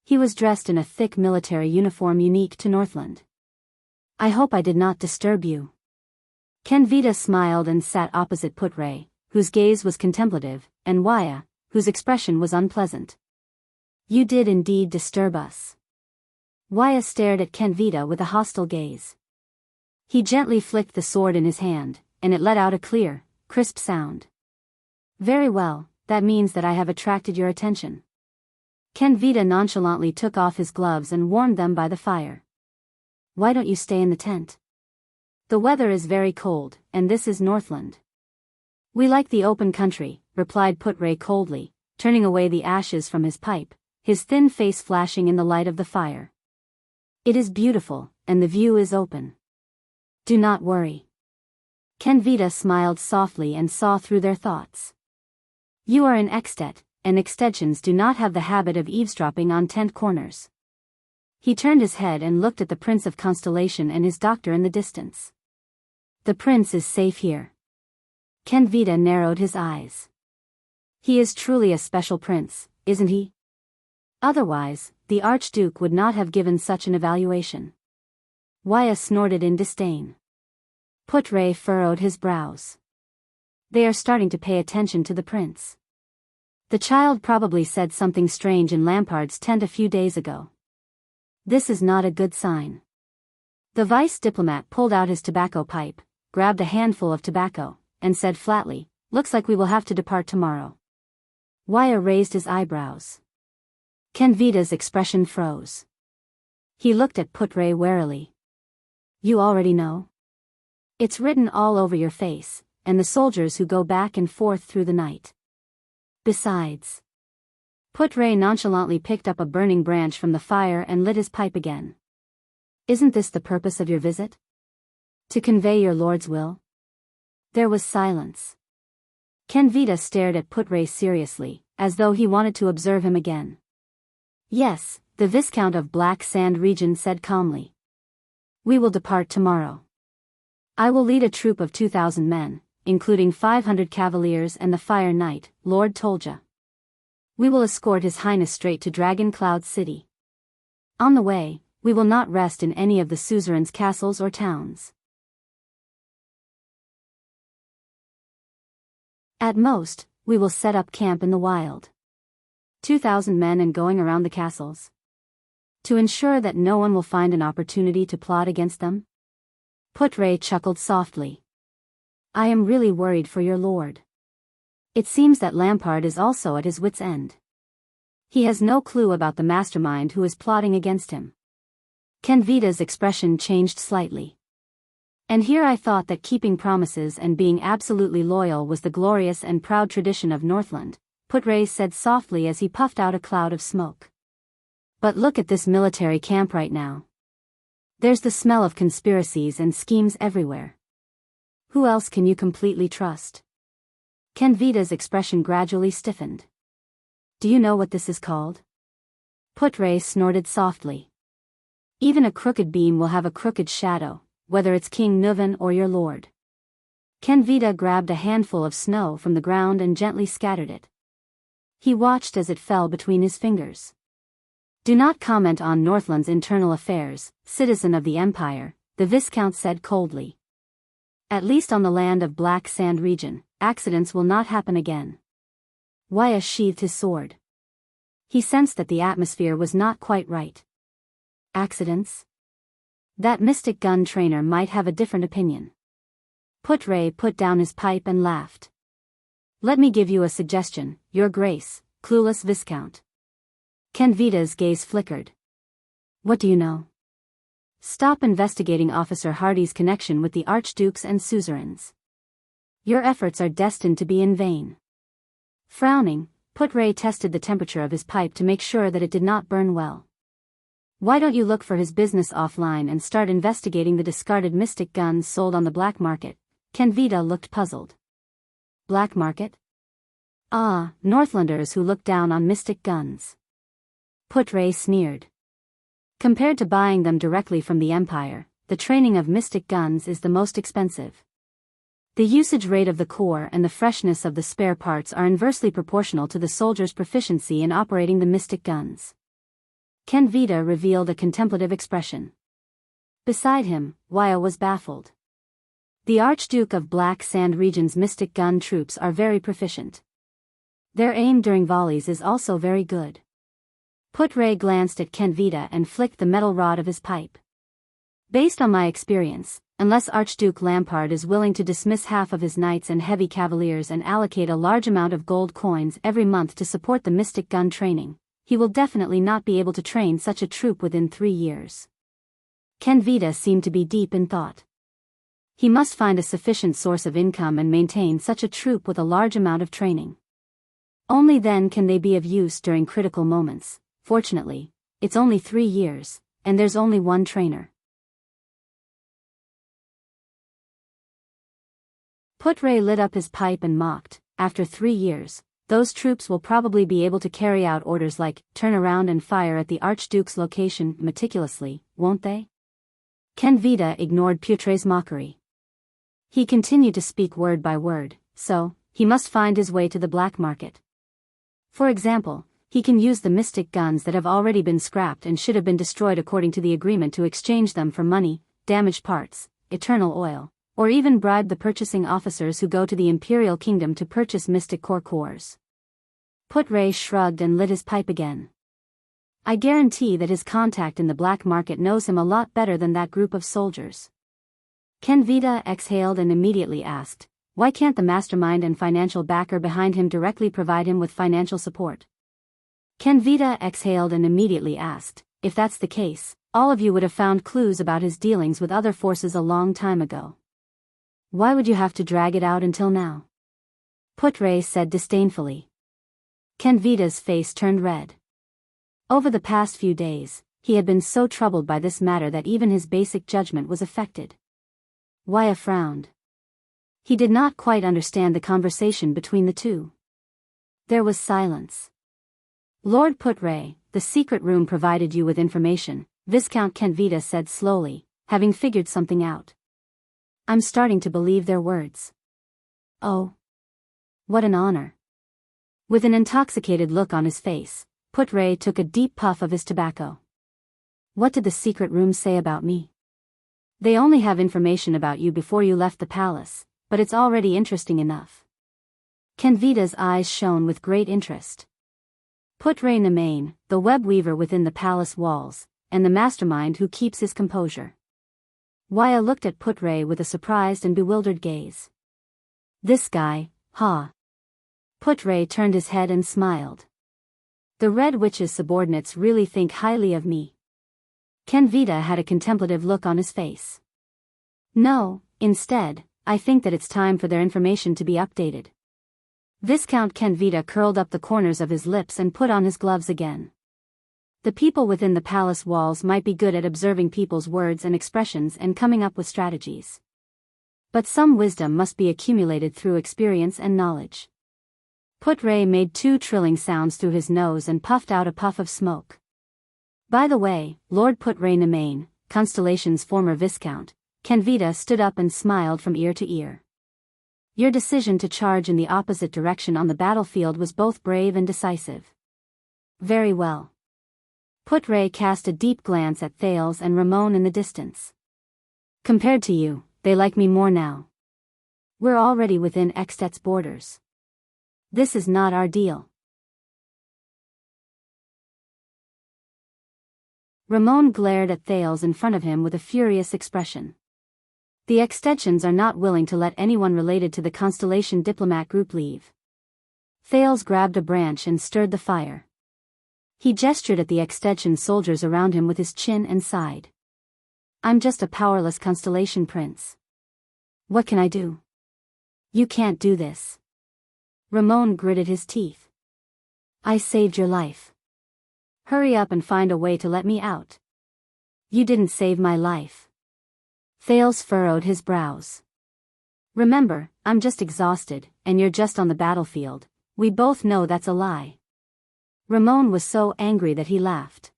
He was dressed in a thick military uniform unique to Northland. I hope I did not disturb you. Kenvita smiled and sat opposite Putray, whose gaze was contemplative, and Waya, whose expression was unpleasant. You did indeed disturb us. Waya stared at Kenvita with a hostile gaze. He gently flicked the sword in his hand, and it let out a clear, crisp sound. Very well, that means that I have attracted your attention. Kenvita nonchalantly took off his gloves and warmed them by the fire. Why don't you stay in the tent? The weather is very cold, and this is Northland. We like the open country, replied Putray coldly, turning away the ashes from his pipe, his thin face flashing in the light of the fire. It is beautiful, and the view is open. Do not worry. Kenvita smiled softly and saw through their thoughts. You are an extet, and extensions do not have the habit of eavesdropping on tent corners. He turned his head and looked at the Prince of Constellation and his doctor in the distance. The prince is safe here. Kenvita narrowed his eyes. He is truly a special prince, isn't he? Otherwise, the Archduke would not have given such an evaluation. Waya snorted in disdain. Putray furrowed his brows. They are starting to pay attention to the prince. The child probably said something strange in Lampard's tent a few days ago. This is not a good sign. The vice diplomat pulled out his tobacco pipe, grabbed a handful of tobacco, and said flatly, "Looks like we will have to depart tomorrow." Waya raised his eyebrows. Kenvita's expression froze. He looked at Putray warily. You already know? It's written all over your face, and the soldiers who go back and forth through the night. Besides. Putray nonchalantly picked up a burning branch from the fire and lit his pipe again. Isn't this the purpose of your visit? To convey your lord's will? There was silence. Kenvita stared at Putray seriously, as though he wanted to observe him again. Yes, the Viscount of Black Sand Region said calmly. We will depart tomorrow. I will lead a troop of 2,000 men, including 500 cavaliers and the Fire Knight, Lord Tolja. We will escort His Highness straight to Dragon Cloud City. On the way, we will not rest in any of the suzerain's castles or towns. At most, we will set up camp in the wild. 2,000 men and going around the castles. To ensure that no one will find an opportunity to plot against them? Putray chuckled softly. I am really worried for your lord. It seems that Lampard is also at his wit's end. He has no clue about the mastermind who is plotting against him. Kenvita's expression changed slightly. And here I thought that keeping promises and being absolutely loyal was the glorious and proud tradition of Northland, Putray said softly as he puffed out a cloud of smoke. But look at this military camp right now. There's the smell of conspiracies and schemes everywhere. Who else can you completely trust? Kenvita's expression gradually stiffened. Do you know what this is called? Putray snorted softly. Even a crooked beam will have a crooked shadow, whether it's King Nuvan or your lord. Kenvita grabbed a handful of snow from the ground and gently scattered it. He watched as it fell between his fingers. Do not comment on Northland's internal affairs, citizen of the Empire, the Viscount said coldly. At least on the land of Black Sand Region, accidents will not happen again. Waya sheathed his sword. He sensed that the atmosphere was not quite right. Accidents? That mystic gun trainer might have a different opinion. Putray put down his pipe and laughed. Let me give you a suggestion, Your Grace, clueless Viscount. Kenvita's gaze flickered. What do you know? Stop investigating Officer Hardy's connection with the Archdukes and suzerains. Your efforts are destined to be in vain. Frowning, Putray tested the temperature of his pipe to make sure that it did not burn well. Why don't you look for his business offline and start investigating the discarded mystic guns sold on the black market? Kenvita looked puzzled. Black market? Ah, Northlanders who look down on mystic guns. Putray sneered. Compared to buying them directly from the Empire, the training of mystic guns is the most expensive. The usage rate of the core and the freshness of the spare parts are inversely proportional to the soldier's proficiency in operating the mystic guns. Kenvita revealed a contemplative expression. Beside him, Waya was baffled. The Archduke of Black Sand Region's mystic gun troops are very proficient. Their aim during volleys is also very good. Putray glanced at Kenvita and flicked the metal rod of his pipe. Based on my experience, unless Archduke Lampard is willing to dismiss half of his knights and heavy cavaliers and allocate a large amount of gold coins every month to support the mystic gun training, he will definitely not be able to train such a troop within 3 years. Kenvita seemed to be deep in thought. He must find a sufficient source of income and maintain such a troop with a large amount of training. Only then can they be of use during critical moments. Fortunately, it's only 3 years, and there's only one trainer. Putre lit up his pipe and mocked. After 3 years, those troops will probably be able to carry out orders like, turn around and fire at the Archduke's location meticulously, won't they? Kenvita ignored Putre's mockery. He continued to speak word by word, so, he must find his way to the black market. For example, he can use the mystic guns that have already been scrapped and should have been destroyed according to the agreement to exchange them for money, damaged parts, eternal oil, or even bribe the purchasing officers who go to the Imperial Kingdom to purchase mystic core cores. Putre shrugged and lit his pipe again. I guarantee that his contact in the black market knows him a lot better than that group of soldiers. Kenvita exhaled and immediately asked, why can't the mastermind and financial backer behind him directly provide him with financial support? Kenvita exhaled and immediately asked, if that's the case, all of you would have found clues about his dealings with other forces a long time ago. Why would you have to drag it out until now? Putre said disdainfully. Kenvita's face turned red. Over the past few days, he had been so troubled by this matter that even his basic judgment was affected. Waya frowned. He did not quite understand the conversation between the two. There was silence. Lord Putre, the secret room provided you with information, Viscount Kenvita said slowly, having figured something out. I'm starting to believe their words. Oh. What an honor. With an intoxicated look on his face, Putre took a deep puff of his tobacco. What did the secret room say about me? They only have information about you before you left the palace, but it's already interesting enough. Kenvita's eyes shone with great interest. Putre Nemain, the web weaver within the palace walls, and the mastermind who keeps his composure. Waya looked at Putre with a surprised and bewildered gaze. This guy, ha. Putre turned his head and smiled. The Red Witch's subordinates really think highly of me. Kenvita had a contemplative look on his face. No, instead, I think that it's time for their information to be updated. Viscount Kenvita curled up the corners of his lips and put on his gloves again. The people within the palace walls might be good at observing people's words and expressions and coming up with strategies. But some wisdom must be accumulated through experience and knowledge. Putre made 2 trilling sounds through his nose and puffed out a puff of smoke. By the way, Lord Putre Nemain, Constellation's former viscount, Kenvita stood up and smiled from ear to ear. Your decision to charge in the opposite direction on the battlefield was both brave and decisive. Very well. Putre cast a deep glance at Thales and Ramon in the distance. Compared to you, they like me more now. We're already within Extet's borders. This is not our deal. Ramon glared at Thales in front of him with a furious expression. The extensions are not willing to let anyone related to the Constellation diplomat group leave. Thales grabbed a branch and stirred the fire. He gestured at the extension soldiers around him with his chin and sighed. I'm just a powerless Constellation prince. What can I do? You can't do this. Ramon gritted his teeth. I saved your life. Hurry up and find a way to let me out. You didn't save my life. Thales furrowed his brows. Remember, I'm just exhausted, and you're just on the battlefield. We both know that's a lie. Ramon was so angry that he laughed.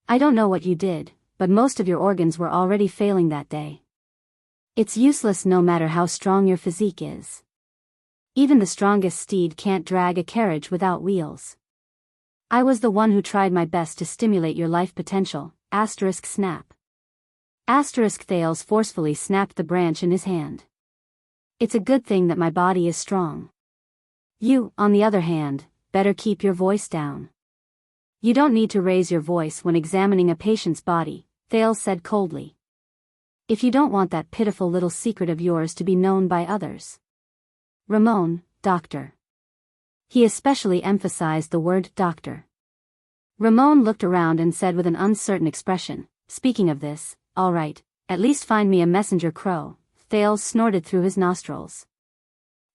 I don't know what you did, but most of your organs were already failing that day. It's useless no matter how strong your physique is. Even the strongest steed can't drag a carriage without wheels. I was the one who tried my best to stimulate your life potential, snap. Thales forcefully snapped the branch in his hand. It's a good thing that my body is strong. You, on the other hand, better keep your voice down. You don't need to raise your voice when examining a patient's body, Thales said coldly. If you don't want that pitiful little secret of yours to be known by others. Ramon, doctor. He especially emphasized the word doctor. Ramon looked around and said with an uncertain expression, speaking of this, all right, at least find me a messenger crow. Thales snorted through his nostrils.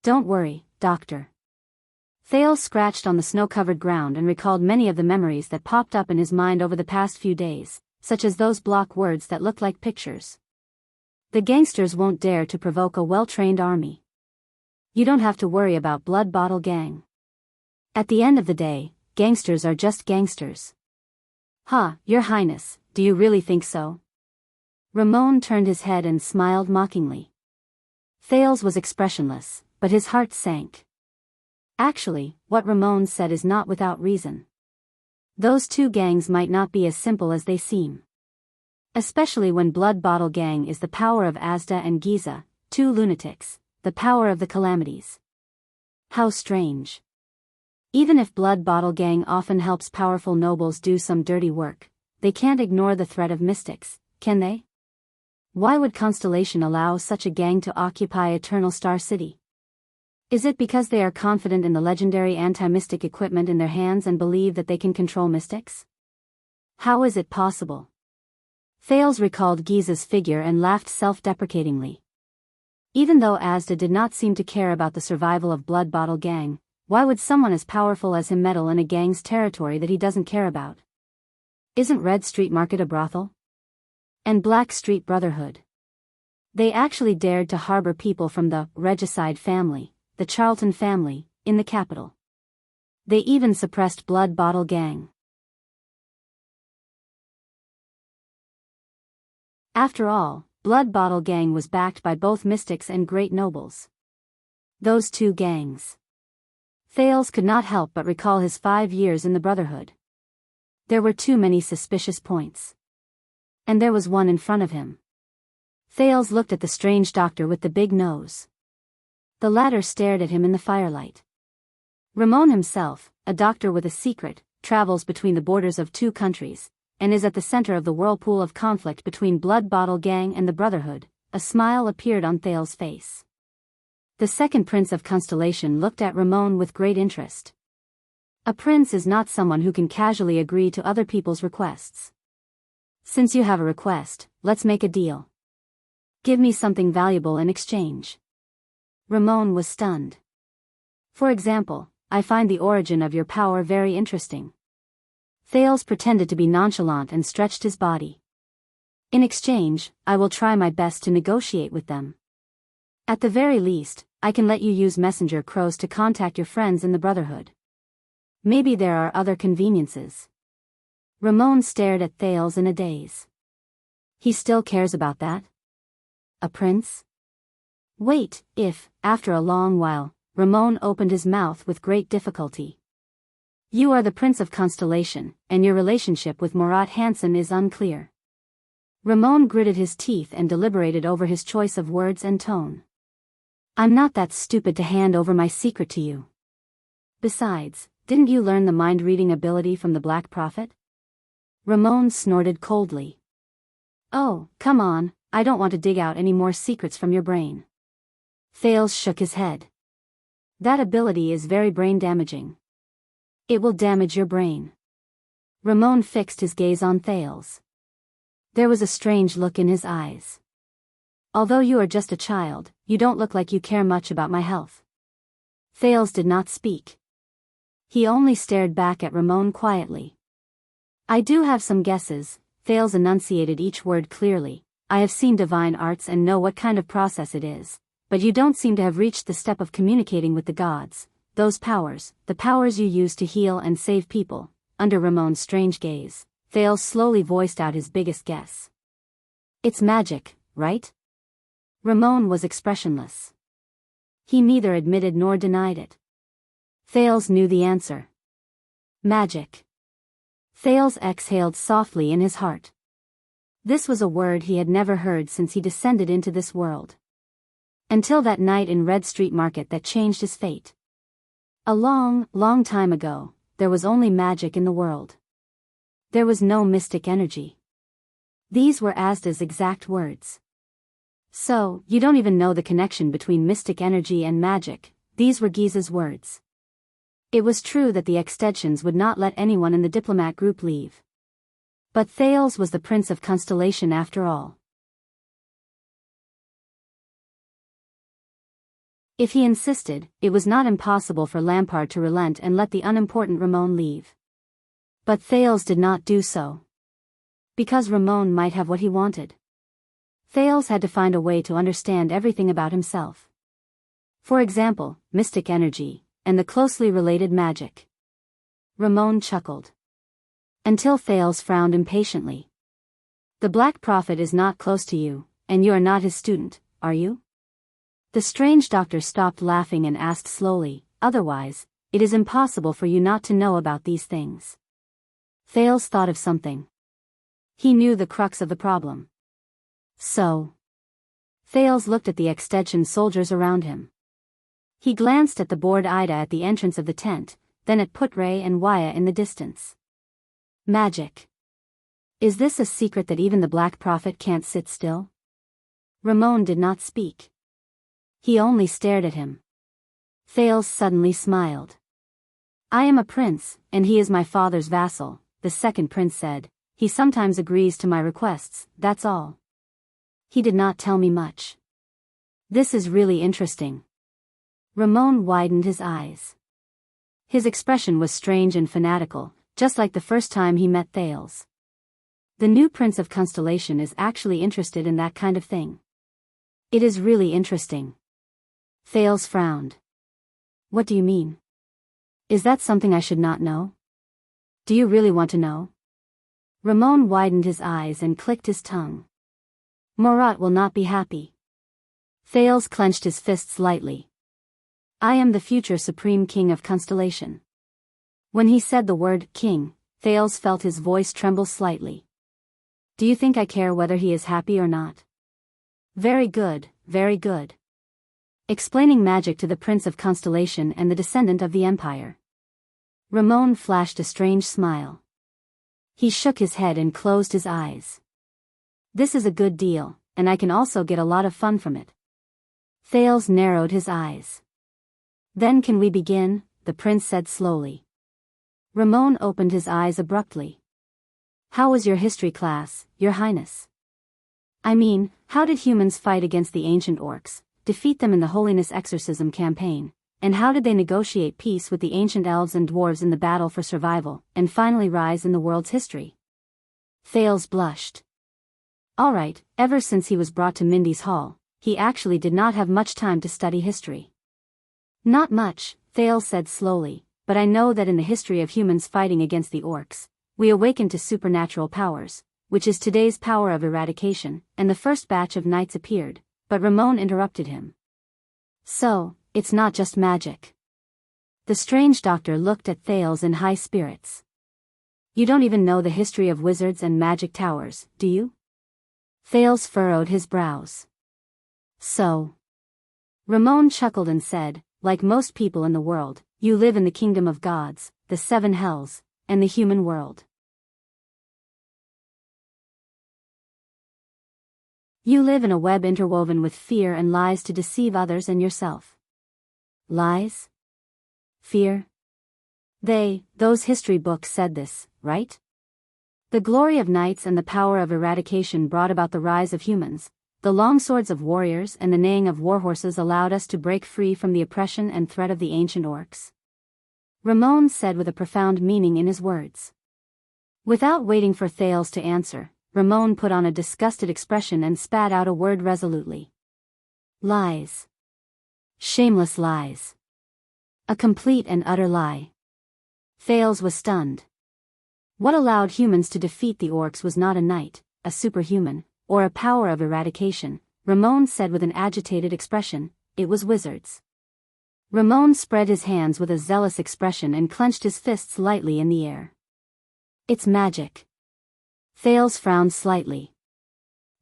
Don't worry, Doctor. Thales scratched on the snow-covered ground and recalled many of the memories that popped up in his mind over the past few days, such as those block words that looked like pictures. The gangsters won't dare to provoke a well-trained army. You don't have to worry about Blood Bottle Gang. At the end of the day, gangsters are just gangsters. Your Highness, do you really think so? Ramon turned his head and smiled mockingly. Thales was expressionless, but his heart sank. Actually, what Ramon said is not without reason. Those two gangs might not be as simple as they seem. Especially when Blood Bottle Gang is the power of Asda and Giza, two lunatics, the power of the calamities. How strange. Even if Blood Bottle Gang often helps powerful nobles do some dirty work, they can't ignore the threat of mystics, can they? Why would Constellation allow such a gang to occupy Eternal Star City? Is it because they are confident in the legendary anti-mystic equipment in their hands and believe that they can control mystics? How is it possible? Thales recalled Giza's figure and laughed self-deprecatingly. Even though Asda did not seem to care about the survival of Blood Bottle Gang, why would someone as powerful as him meddle in a gang's territory that he doesn't care about? Isn't Red Street Market a brothel? And Black Street Brotherhood? They actually dared to harbor people from the Regicide family, the Charlton family, in the capital. They even suppressed Blood Bottle Gang. After all, Blood Bottle Gang was backed by both mystics and great nobles. Those two gangs. Thales could not help but recall his 5 years in the Brotherhood. There were too many suspicious points. And there was one in front of him. Thales looked at the strange doctor with the big nose. The latter stared at him in the firelight. Ramon himself, a doctor with a secret, travels between the borders of two countries, and is at the center of the whirlpool of conflict between Blood Bottle Gang and the Brotherhood. A smile appeared on Thales' face. The second prince of Constellation looked at Ramon with great interest. A prince is not someone who can casually agree to other people's requests. Since you have a request, let's make a deal. Give me something valuable in exchange. Ramon was stunned. For example, I find the origin of your power very interesting. Thales pretended to be nonchalant and stretched his body. In exchange, I will try my best to negotiate with them. At the very least, I can let you use messenger crows to contact your friends in the Brotherhood. Maybe there are other conveniences. Ramon stared at Thales in a daze. He still cares about that? A prince? Wait, if, after a long while, Ramon opened his mouth with great difficulty. You are the Prince of Constellation, and your relationship with Murat Hansen is unclear. Ramon gritted his teeth and deliberated over his choice of words and tone. I'm not that stupid to hand over my secret to you. Besides, didn't you learn the mind-reading ability from the Black Prophet? Ramon snorted coldly. Oh, come on, I don't want to dig out any more secrets from your brain. Thales shook his head. That ability is very brain-damaging. It will damage your brain. Ramon fixed his gaze on Thales. There was a strange look in his eyes. Although you are just a child, you don't look like you care much about my health. Thales did not speak. He only stared back at Ramon quietly. I do have some guesses, Thales enunciated each word clearly. I have seen divine arts and know what kind of process it is, but you don't seem to have reached the step of communicating with the gods, those powers, the powers you use to heal and save people. Under Ramon's strange gaze, Thales slowly voiced out his biggest guess. It's magic, right? Ramon was expressionless. He neither admitted nor denied it. Thales knew the answer. Magic. Thales exhaled softly in his heart. This was a word he had never heard since he descended into this world. Until that night in Red Street Market that changed his fate. A long, long time ago, there was only magic in the world. There was no mystic energy. These were Asda's exact words. So, you don't even know the connection between mystic energy and magic, these were Giza's words. It was true that the extensions would not let anyone in the diplomat group leave. But Thales was the Prince of Constellation after all. If he insisted, it was not impossible for Lampard to relent and let the unimportant Ramon leave. But Thales did not do so. Because Ramon might have what he wanted. Thales had to find a way to understand everything about himself. For example, mystic energy, and the closely related magic. Ramon chuckled. Until Thales frowned impatiently. The Black Prophet is not close to you, and you are not his student, are you? The strange doctor stopped laughing and asked slowly, otherwise, it is impossible for you not to know about these things. Thales thought of something. He knew the crux of the problem. So. Thales looked at the extension soldiers around him. He glanced at the bored Ida at the entrance of the tent, then at Putre and Waya in the distance. Magic. Is this a secret that even the Black Prophet can't sit still? Ramon did not speak. He only stared at him. Thales suddenly smiled. I am a prince, and he is my father's vassal, the second prince said. He sometimes agrees to my requests, that's all. He did not tell me much. This is really interesting. Ramon widened his eyes. His expression was strange and fanatical, just like the first time he met Thales. The new Prince of Constellation is actually interested in that kind of thing. It is really interesting. Thales frowned. What do you mean? Is that something I should not know? Do you really want to know? Ramon widened his eyes and clicked his tongue. Morat will not be happy. Thales clenched his fists lightly. I am the future Supreme King of Constellation. When he said the word king, Thales felt his voice tremble slightly. Do you think I care whether he is happy or not? Very good, very good. Explaining magic to the Prince of Constellation and the descendant of the Empire. Ramon flashed a strange smile. He shook his head and closed his eyes. This is a good deal, and I can also get a lot of fun from it. Thales narrowed his eyes. Then can we begin? The prince said slowly. Ramon opened his eyes abruptly. How was your history class, Your Highness? I mean, how did humans fight against the ancient orcs, defeat them in the Holiness Exorcism campaign, and how did they negotiate peace with the ancient elves and dwarves in the battle for survival, and finally rise in the world's history? Thales blushed. All right, ever since he was brought to Mindy's Hall, he actually did not have much time to study history. Not much, Thales said slowly, but I know that in the history of humans fighting against the orcs, we awakened to supernatural powers, which is today's power of eradication, and the first batch of knights appeared, but Ramon interrupted him. So, it's not just magic. The strange doctor looked at Thales in high spirits. You don't even know the history of wizards and magic towers, do you? Thales furrowed his brows. So. Ramon chuckled and said, like most people in the world, you live in the kingdom of gods, the seven hells, and the human world. You live in a web interwoven with fear and lies to deceive others and yourself. Lies? Fear? Those history books said this, right? The glory of knights and the power of eradication brought about the rise of humans. The long swords of warriors and the neighing of warhorses allowed us to break free from the oppression and threat of the ancient orcs. Ramon said with a profound meaning in his words. Without waiting for Thales to answer, Ramon put on a disgusted expression and spat out a word resolutely. Lies. Shameless lies. A complete and utter lie. Thales was stunned. What allowed humans to defeat the orcs was not a knight, a superhuman, or a power of eradication, Ramon said with an agitated expression, it was wizards. Ramon spread his hands with a zealous expression and clenched his fists lightly in the air. It's magic. Thales frowned slightly.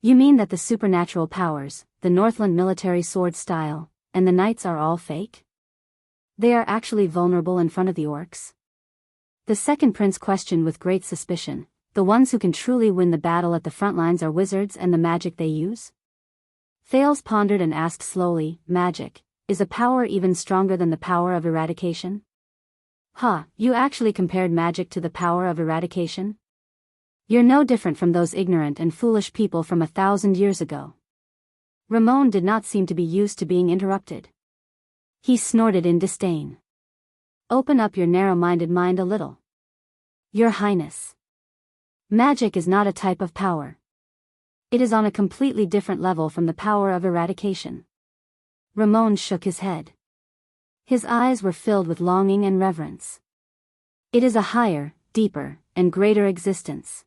You mean that the supernatural powers, the Northland military sword style, and the knights are all fake? They are actually vulnerable in front of the orcs? The second prince questioned with great suspicion. The ones who can truly win the battle at the front lines are wizards and the magic they use? Thales pondered and asked slowly, magic, is a power even stronger than the power of eradication? You actually compared magic to the power of eradication? You're no different from those ignorant and foolish people from 1,000 years ago. Ramon did not seem to be used to being interrupted. He snorted in disdain. Open up your narrow-minded mind a little. Your Highness. Magic is not a type of power. It is on a completely different level from the power of eradication. Ramon shook his head. His eyes were filled with longing and reverence. It is a higher, deeper, and greater existence.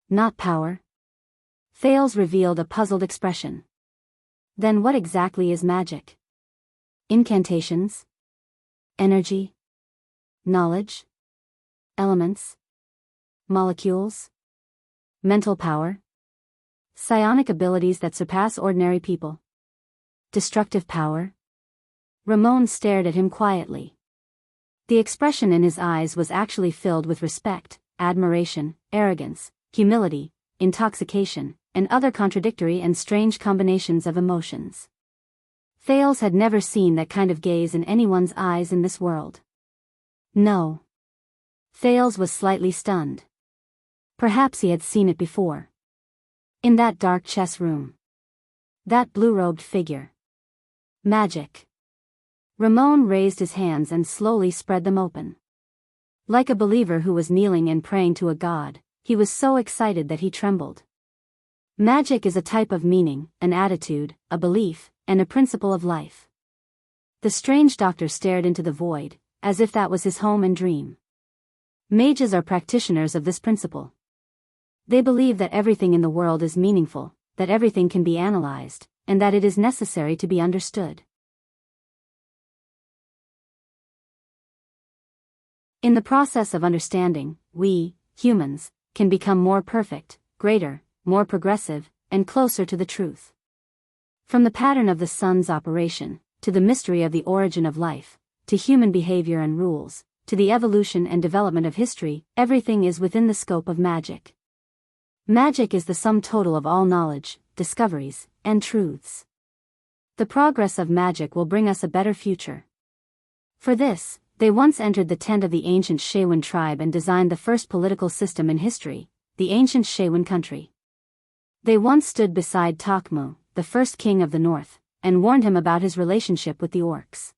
Not power. Thales revealed a puzzled expression. Then what exactly is magic? Incantations? Energy? Knowledge? Elements? Molecules? Mental power? Psionic abilities that surpass ordinary people? Destructive power? Ramon stared at him quietly. The expression in his eyes was actually filled with respect, admiration, arrogance, humility, intoxication, and other contradictory and strange combinations of emotions. Thales had never seen that kind of gaze in anyone's eyes in this world. No. Thales was slightly stunned. Perhaps he had seen it before. In that dark chess room. That blue-robed figure. Magic. Ramon raised his hands and slowly spread them open. Like a believer who was kneeling and praying to a god, he was so excited that he trembled. Magic is a type of meaning, an attitude, a belief, and a principle of life. The strange doctor stared into the void, as if that was his home and dream. Mages are practitioners of this principle. They believe that everything in the world is meaningful, that everything can be analyzed, and that it is necessary to be understood. In the process of understanding, we, humans, can become more perfect, greater, more progressive, and closer to the truth. From the pattern of the sun's operation, to the mystery of the origin of life, to human behavior and rules, to the evolution and development of history, everything is within the scope of magic. Magic is the sum total of all knowledge, discoveries, and truths. The progress of magic will bring us a better future. For this, they once entered the tent of the ancient Shaywin tribe and designed the first political system in history, the ancient Shaywin country. They once stood beside Takmu, the first king of the north, and warned him about his relationship with the orcs.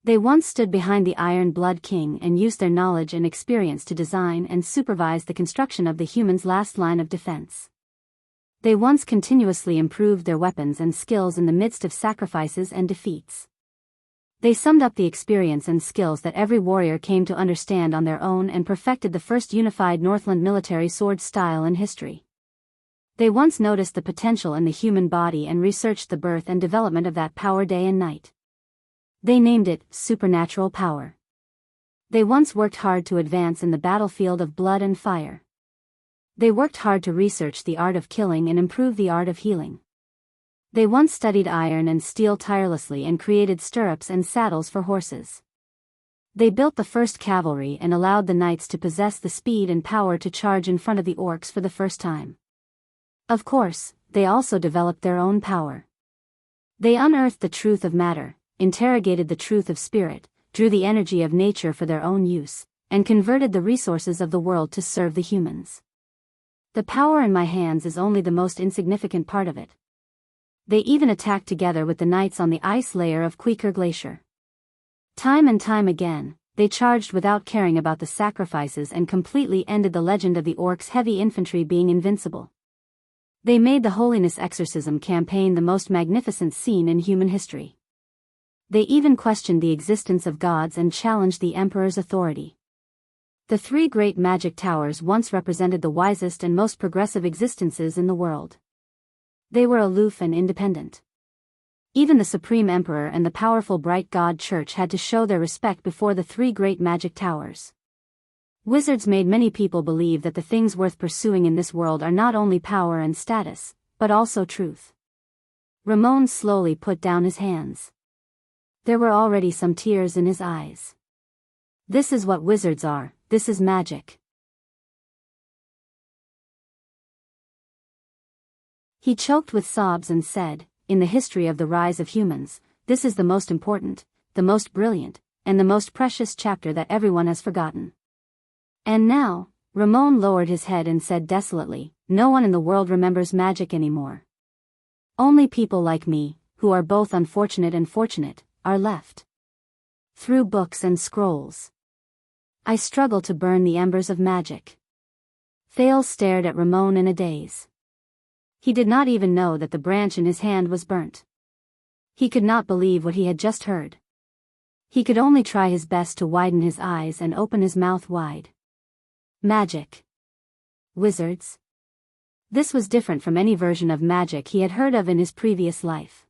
They once stood behind the Iron Blood King and used their knowledge and experience to design and supervise the construction of the humans' last line of defense. They once continuously improved their weapons and skills in the midst of sacrifices and defeats. They summed up the experience and skills that every warrior came to understand on their own and perfected the first unified Northland military sword style in history. They once noticed the potential in the human body and researched the birth and development of that power day and night. They named it supernatural power. They once worked hard to advance in the battlefield of blood and fire. They worked hard to research the art of killing and improve the art of healing. They once studied iron and steel tirelessly and created stirrups and saddles for horses. They built the first cavalry and allowed the knights to possess the speed and power to charge in front of the orcs for the first time. Of course, they also developed their own power. They unearthed the truth of matter, interrogated the truth of spirit, drew the energy of nature for their own use, and converted the resources of the world to serve the humans. The power in my hands is only the most insignificant part of it. They even attacked together with the knights on the ice layer of Queequor Glacier. Time and time again, they charged without caring about the sacrifices and completely ended the legend of the orcs' heavy infantry being invincible. They made the Holiness Exorcism campaign the most magnificent scene in human history. They even questioned the existence of gods and challenged the Emperor's authority. The three great magic towers once represented the wisest and most progressive existences in the world. They were aloof and independent. Even the Supreme Emperor and the powerful Bright God Church had to show their respect before the three great magic towers. Wizards made many people believe that the things worth pursuing in this world are not only power and status, but also truth. Ramon slowly put down his hands. There were already some tears in his eyes. This is what wizards are, this is magic. He choked with sobs and said, in the history of the rise of humans, this is the most important, the most brilliant, and the most precious chapter that everyone has forgotten. And now, Ramon lowered his head and said desolately, no one in the world remembers magic anymore. Only people like me, who are both unfortunate and fortunate, are left. Through books and scrolls. I struggle to burn the embers of magic. Thales stared at Ramon in a daze. He did not even know that the branch in his hand was burnt. He could not believe what he had just heard. He could only try his best to widen his eyes and open his mouth wide. Magic. Wizards. This was different from any version of magic he had heard of in his previous life.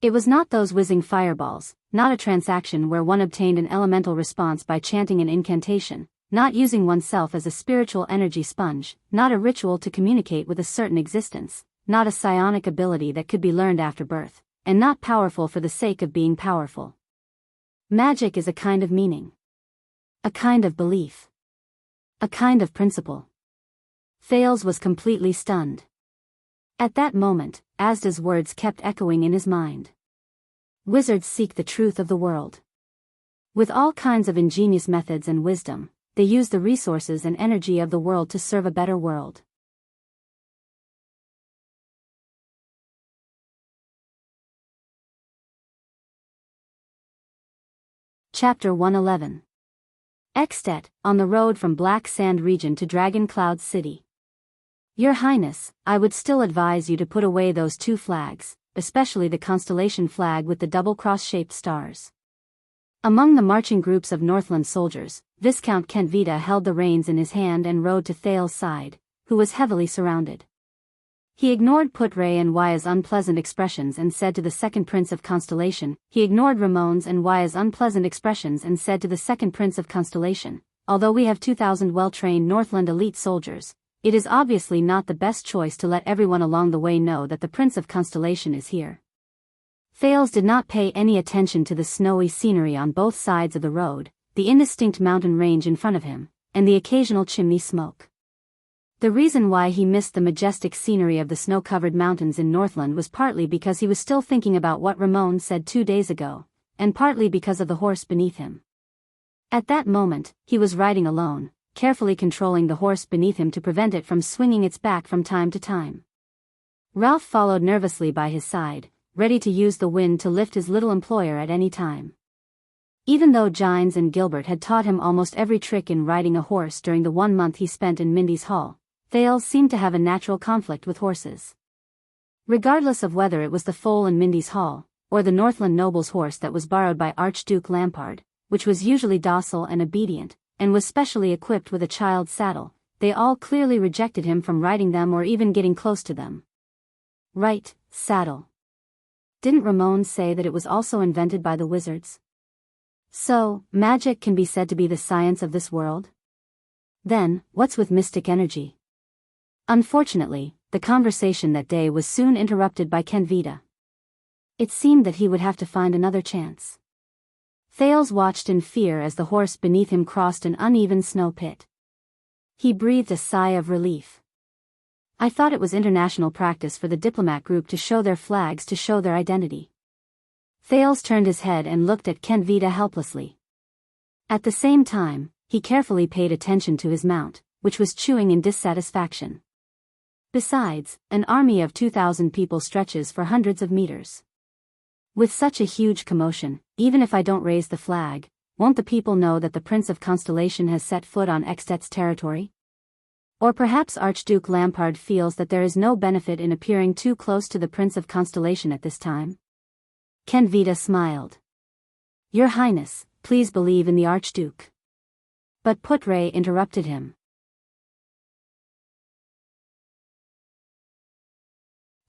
It was not those whizzing fireballs, not a transaction where one obtained an elemental response by chanting an incantation, not using oneself as a spiritual energy sponge, not a ritual to communicate with a certain existence, not a psionic ability that could be learned after birth, and not powerful for the sake of being powerful. Magic is a kind of meaning. A kind of belief. A kind of principle. Thales was completely stunned. At that moment, Asda's words kept echoing in his mind. Wizards seek the truth of the world. With all kinds of ingenious methods and wisdom, they use the resources and energy of the world to serve a better world. Chapter 111. Extet, on the road from Black Sand region to Dragon Cloud City. Your Highness, I would still advise you to put away those 2 flags, especially the constellation flag with the double cross-shaped stars. Among the marching groups of Northland soldiers, Viscount Kenvita held the reins in his hand and rode to Thales' side, who was heavily surrounded. He ignored Putre and Waya's unpleasant expressions and said to the second Prince of Constellation, although we have 2,000 well-trained Northland elite soldiers, it is obviously not the best choice to let everyone along the way know that the Prince of Constellation is here. Thales did not pay any attention to the snowy scenery on both sides of the road, the indistinct mountain range in front of him, and the occasional chimney smoke. The reason why he missed the majestic scenery of the snow-covered mountains in Northland was partly because he was still thinking about what Ramon said 2 days ago, and partly because of the horse beneath him. At that moment, he was riding alone, carefully controlling the horse beneath him to prevent it from swinging its back from time to time. Ralph followed nervously by his side, ready to use the wind to lift his little employer at any time. Even though Gines and Gilbert had taught him almost every trick in riding a horse during the 1 month he spent in Mindy's Hall, Thales seemed to have a natural conflict with horses. Regardless of whether it was the foal in Mindy's Hall, or the Northland noble's horse that was borrowed by Archduke Lampard, which was usually docile and obedient, and was specially equipped with a child's saddle, they all clearly rejected him from riding them or even getting close to them. Right, saddle. Didn't Ramon say that it was also invented by the wizards? So, magic can be said to be the science of this world? Then, what's with mystic energy? Unfortunately, the conversation that day was soon interrupted by Kenvita. It seemed that he would have to find another chance. Thales watched in fear as the horse beneath him crossed an uneven snow pit. He breathed a sigh of relief. I thought it was international practice for the diplomat group to show their flags to show their identity. Thales turned his head and looked at Kenvita helplessly. At the same time, he carefully paid attention to his mount, which was chewing in dissatisfaction. Besides, an army of 2,000 people stretches for hundreds of meters. With such a huge commotion, even if I don't raise the flag, won't the people know that the Prince of Constellation has set foot on Extet's territory? Or perhaps Archduke Lampard feels that there is no benefit in appearing too close to the Prince of Constellation at this time? Kenvita smiled. Your Highness, please believe in the Archduke. But Putre interrupted him.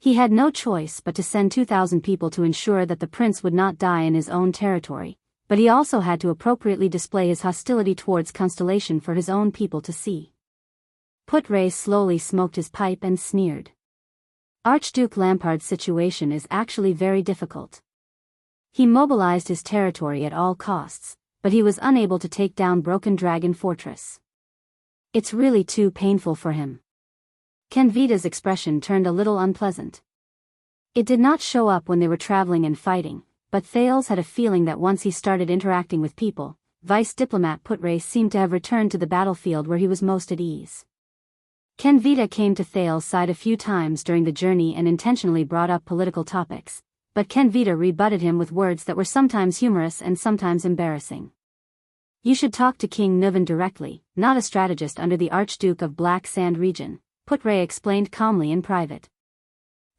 He had no choice but to send 2,000 people to ensure that the prince would not die in his own territory, but he also had to appropriately display his hostility towards Constellation for his own people to see. Putre slowly smoked his pipe and sneered. Archduke Lampard's situation is actually very difficult. He mobilized his territory at all costs, but he was unable to take down Broken Dragon Fortress. It's really too painful for him. Kenvita's expression turned a little unpleasant. It did not show up when they were traveling and fighting, but Thales had a feeling that once he started interacting with people, Vice Diplomat Putre seemed to have returned to the battlefield where he was most at ease. Kenvita came to Thales' side a few times during the journey and intentionally brought up political topics, but Kenvita rebutted him with words that were sometimes humorous and sometimes embarrassing. You should talk to King Nuvan directly, not a strategist under the Archduke of Black Sand region, Putre explained calmly in private.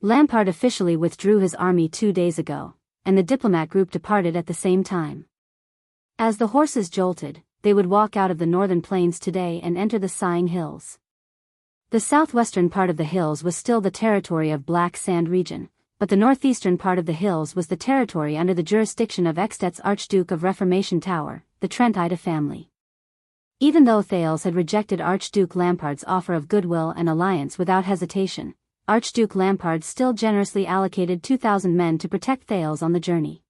Lampard officially withdrew his army 2 days ago, and the diplomat group departed at the same time. As the horses jolted, they would walk out of the northern plains today and enter the Sighing Hills. The southwestern part of the hills was still the territory of Black Sand region, but the northeastern part of the hills was the territory under the jurisdiction of Ekstedt's Archduke of Reformation Tower, the Trentide family. Even though Thales had rejected Archduke Lampard's offer of goodwill and alliance without hesitation, Archduke Lampard still generously allocated 2,000 men to protect Thales on the journey.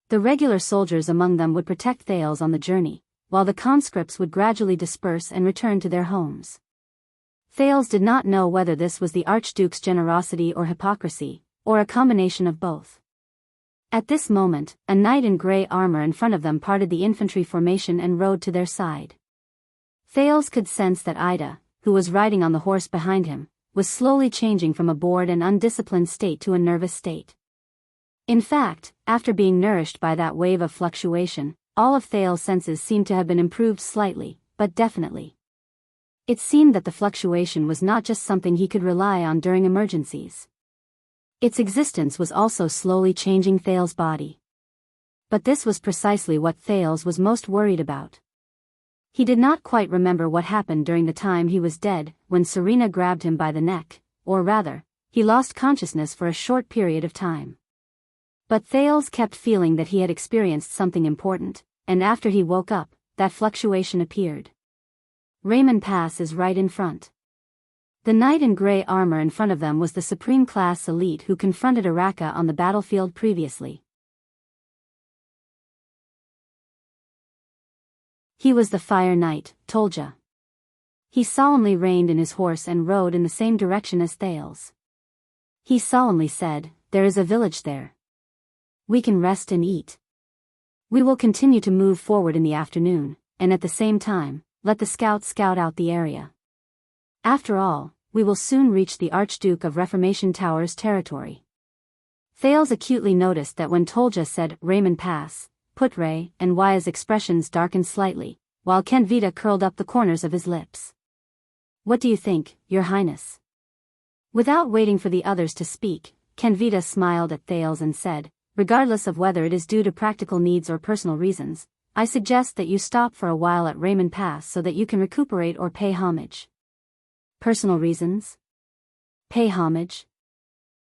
The regular soldiers among them would protect Thales on the journey, while the conscripts would gradually disperse and return to their homes. Thales did not know whether this was the Archduke's generosity or hypocrisy, or a combination of both. At this moment, a knight in grey armor in front of them parted the infantry formation and rode to their side. Thales could sense that Ida, who was riding on the horse behind him, was slowly changing from a bored and undisciplined state to a nervous state. In fact, after being nourished by that wave of fluctuation, all of Thales' senses seemed to have been improved slightly, but definitely. It seemed that the fluctuation was not just something he could rely on during emergencies. Its existence was also slowly changing Thales' body. But this was precisely what Thales was most worried about. He did not quite remember what happened during the time he was dead, when Serena grabbed him by the neck, or rather, he lost consciousness for a short period of time. But Thales kept feeling that he had experienced something important, and after he woke up, that fluctuation appeared. Raymond Pass is right in front. The knight in grey armor in front of them was the supreme-class elite who confronted Araka on the battlefield previously. He was the Fire Knight, Tolja. He solemnly reined in his horse and rode in the same direction as Thales. He solemnly said, "There is a village there. We can rest and eat. We will continue to move forward in the afternoon, and at the same time, let the scouts scout out the area. After all, we will soon reach the Archduke of Reformation Tower's territory." Thales acutely noticed that when Tolja said Raymond Pass, Putre and Waya's expressions darkened slightly, while Kenvita curled up the corners of his lips. "What do you think, Your Highness?" Without waiting for the others to speak, Kenvita smiled at Thales and said, "Regardless of whether it is due to practical needs or personal reasons, I suggest that you stop for a while at Raymond Pass so that you can recuperate or pay homage." Personal reasons? Pay homage?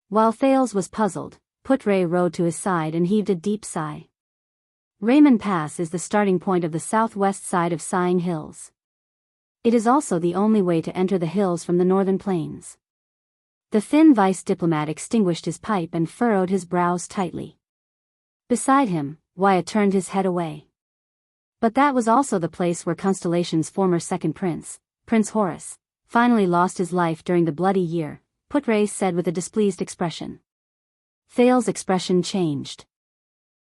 While Thales was puzzled, Putre rode to his side and heaved a deep sigh. Raymond Pass is the starting point of the southwest side of Sighing Hills. It is also the only way to enter the hills from the northern plains. The thin vice diplomat extinguished his pipe and furrowed his brows tightly. Beside him, Wyatt turned his head away. But that was also the place where Constellation's former second prince, Prince Horus, finally lost his life during the Bloody Year, Putre said with a displeased expression. Thales' expression changed.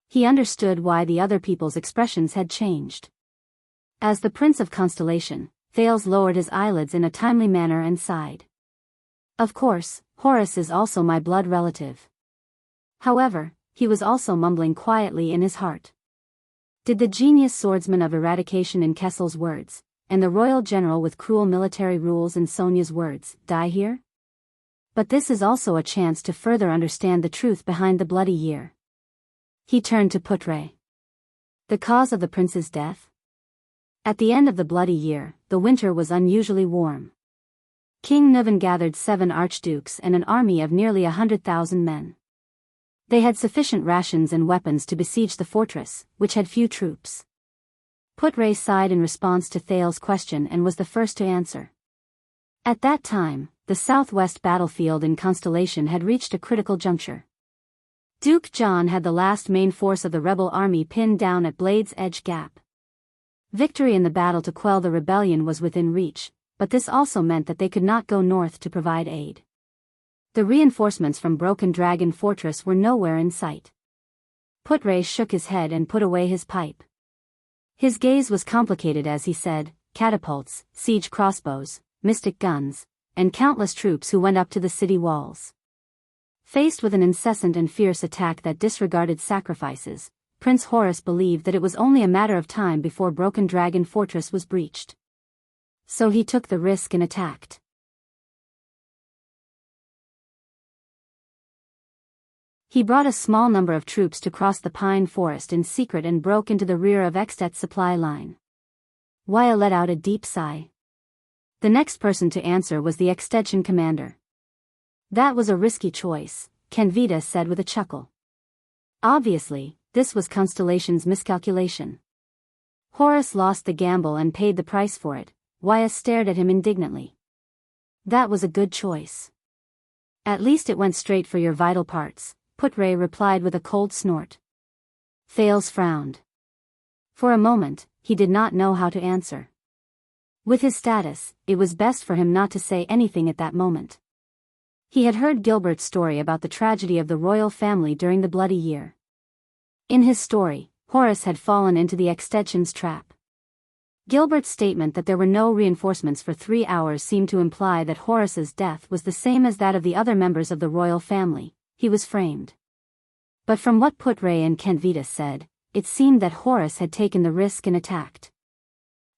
He understood why the other people's expressions had changed. As the Prince of Constellation, Thales lowered his eyelids in a timely manner and sighed. "Of course, Horus is also my blood relative." However, he was also mumbling quietly in his heart. Did the genius swordsman of eradication in Kessel's words, and the royal general with cruel military rules in Sonia's words, die here? But this is also a chance to further understand the truth behind the Bloody Year. He turned to Putre. The cause of the prince's death? At the end of the Bloody Year, the winter was unusually warm. King Nuvan gathered 7 archdukes and an army of nearly 100,000 men. They had sufficient rations and weapons to besiege the fortress, which had few troops. Putre sighed in response to Thales' question and was the first to answer. At that time, the southwest battlefield in Constellation had reached a critical juncture. Duke John had the last main force of the rebel army pinned down at Blade's Edge Gap. Victory in the battle to quell the rebellion was within reach, but this also meant that they could not go north to provide aid. The reinforcements from Broken Dragon Fortress were nowhere in sight. Putre shook his head and put away his pipe. His gaze was complicated as he said, catapults, siege crossbows, mystic guns, and countless troops who went up to the city walls. Faced with an incessant and fierce attack that disregarded sacrifices, Prince Horus believed that it was only a matter of time before Broken Dragon Fortress was breached. So he took the risk and attacked. He brought a small number of troops to cross the pine forest in secret and broke into the rear of Extet's supply line. Waya let out a deep sigh. The next person to answer was the extension commander. That was a risky choice, Kenvita said with a chuckle. Obviously, this was Constellation's miscalculation. Horus lost the gamble and paid the price for it. Waya stared at him indignantly. That was a good choice. At least it went straight for your vital parts, Putre replied with a cold snort. Thales frowned. For a moment, he did not know how to answer. With his status, it was best for him not to say anything at that moment. He had heard Gilbert's story about the tragedy of the royal family during the Bloody Year. In his story, Horus had fallen into the extension's trap. Gilbert's statement that there were no reinforcements for 3 hours seemed to imply that Horus's death was the same as that of the other members of the royal family. He was framed. But from what Putre and Kenvita said, it seemed that Horus had taken the risk and attacked.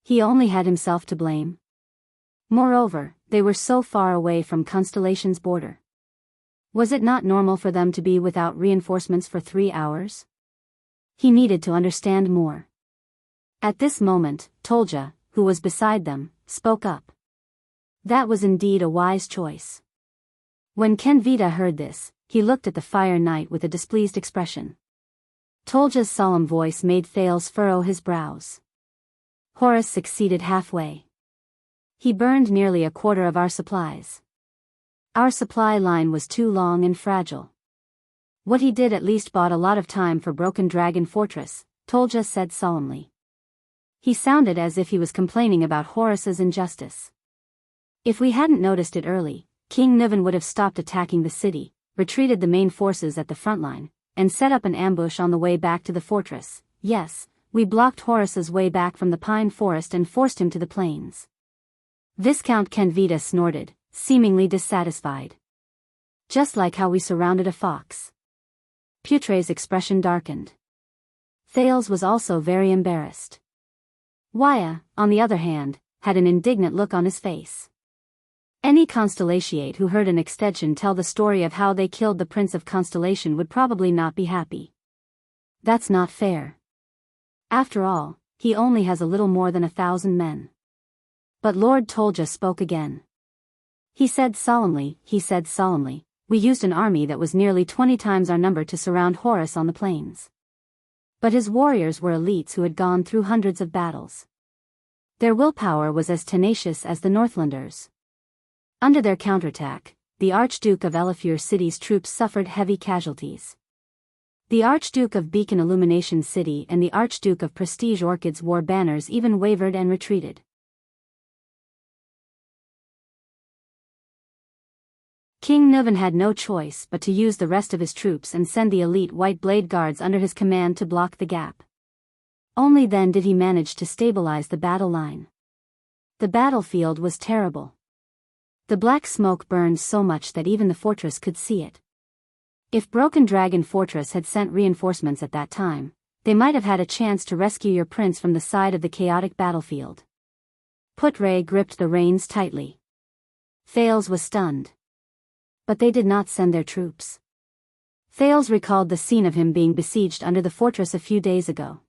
He only had himself to blame. Moreover, they were so far away from Constellation's border. Was it not normal for them to be without reinforcements for 3 hours? He needed to understand more. At this moment, Tolja, who was beside them, spoke up. That was indeed a wise choice. When Kenvita heard this, he looked at the Fire Knight with a displeased expression. Tolja's solemn voice made Thales furrow his brows. Horus succeeded halfway. He burned nearly a quarter of our supplies. Our supply line was too long and fragile. What he did at least bought a lot of time for Broken Dragon Fortress, Tolja said solemnly. He sounded as if he was complaining about Horus's injustice. If we hadn't noticed it early, King Niven would have stopped attacking the city, retreated the main forces at the front line, and set up an ambush on the way back to the fortress. Yes, we blocked Horus's way back from the pine forest and forced him to the plains. Viscount Kenvita snorted, seemingly dissatisfied. Just like how we surrounded a fox. Putre's expression darkened. Thales was also very embarrassed. Waya, on the other hand, had an indignant look on his face. Any Constellatiate who heard an extension tell the story of how they killed the Prince of Constellation would probably not be happy. That's not fair. After all, he only has a little more than 1,000 men. But Lord Tolja spoke again. He said solemnly, we used an army that was nearly 20 times our number to surround Horus on the plains. But his warriors were elites who had gone through hundreds of battles. Their willpower was as tenacious as the Northlanders. Under their counterattack, the Archduke of Elifure City's troops suffered heavy casualties. The Archduke of Beacon Illumination City and the Archduke of Prestige Orchids wore banners even wavered and retreated. King Niven had no choice but to use the rest of his troops and send the elite White Blade Guards under his command to block the gap. Only then did he manage to stabilize the battle line. The battlefield was terrible. The black smoke burned so much that even the fortress could see it. If Broken Dragon Fortress had sent reinforcements at that time, they might have had a chance to rescue your prince from the side of the chaotic battlefield. Putre gripped the reins tightly. Thales was stunned. But they did not send their troops. Thales recalled the scene of him being besieged under the fortress a few days ago.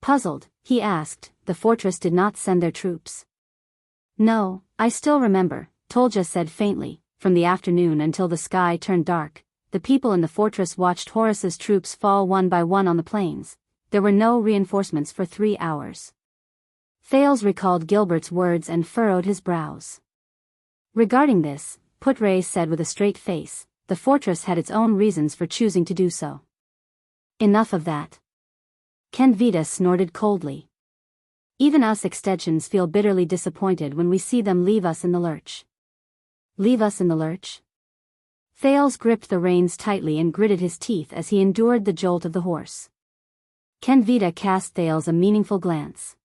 Puzzled, he asked, the fortress did not send their troops. No, I still remember, Tolja said faintly, from the afternoon until the sky turned dark, the people in the fortress watched Horus's troops fall one by one on the plains. There were no reinforcements for 3 hours. Thales recalled Gilbert's words and furrowed his brows. Regarding this, Putre said with a straight face, the fortress had its own reasons for choosing to do so. Enough of that. Kenvita snorted coldly. Even us extensions feel bitterly disappointed when we see them leave us in the lurch. Leave us in the lurch? Thales gripped the reins tightly and gritted his teeth as he endured the jolt of the horse. Kenvita cast Thales a meaningful glance.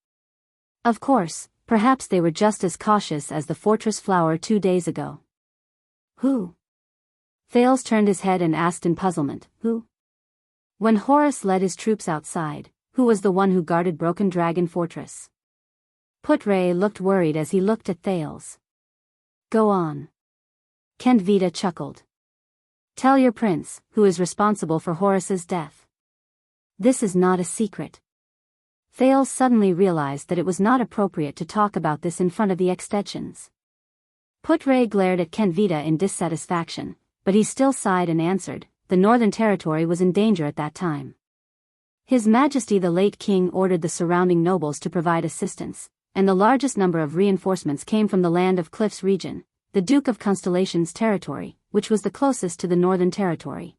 Of course, perhaps they were just as cautious as the fortress flower 2 days ago. Who? Thales turned his head and asked in puzzlement, "Who?" When Horus led his troops outside, who was the one who guarded Broken Dragon Fortress? Putre looked worried as he looked at Thales. "Go on." Kenvita chuckled. "Tell your prince, who is responsible for Horus's death." "This is not a secret." Thales suddenly realized that it was not appropriate to talk about this in front of the extensions. Putre glared at Kenvita in dissatisfaction, but he still sighed and answered, "The Northern Territory was in danger at that time. His Majesty the late king ordered the surrounding nobles to provide assistance, and the largest number of reinforcements came from the Land of Cliffs region, the Duke of Constellation's territory, which was the closest to the Northern Territory."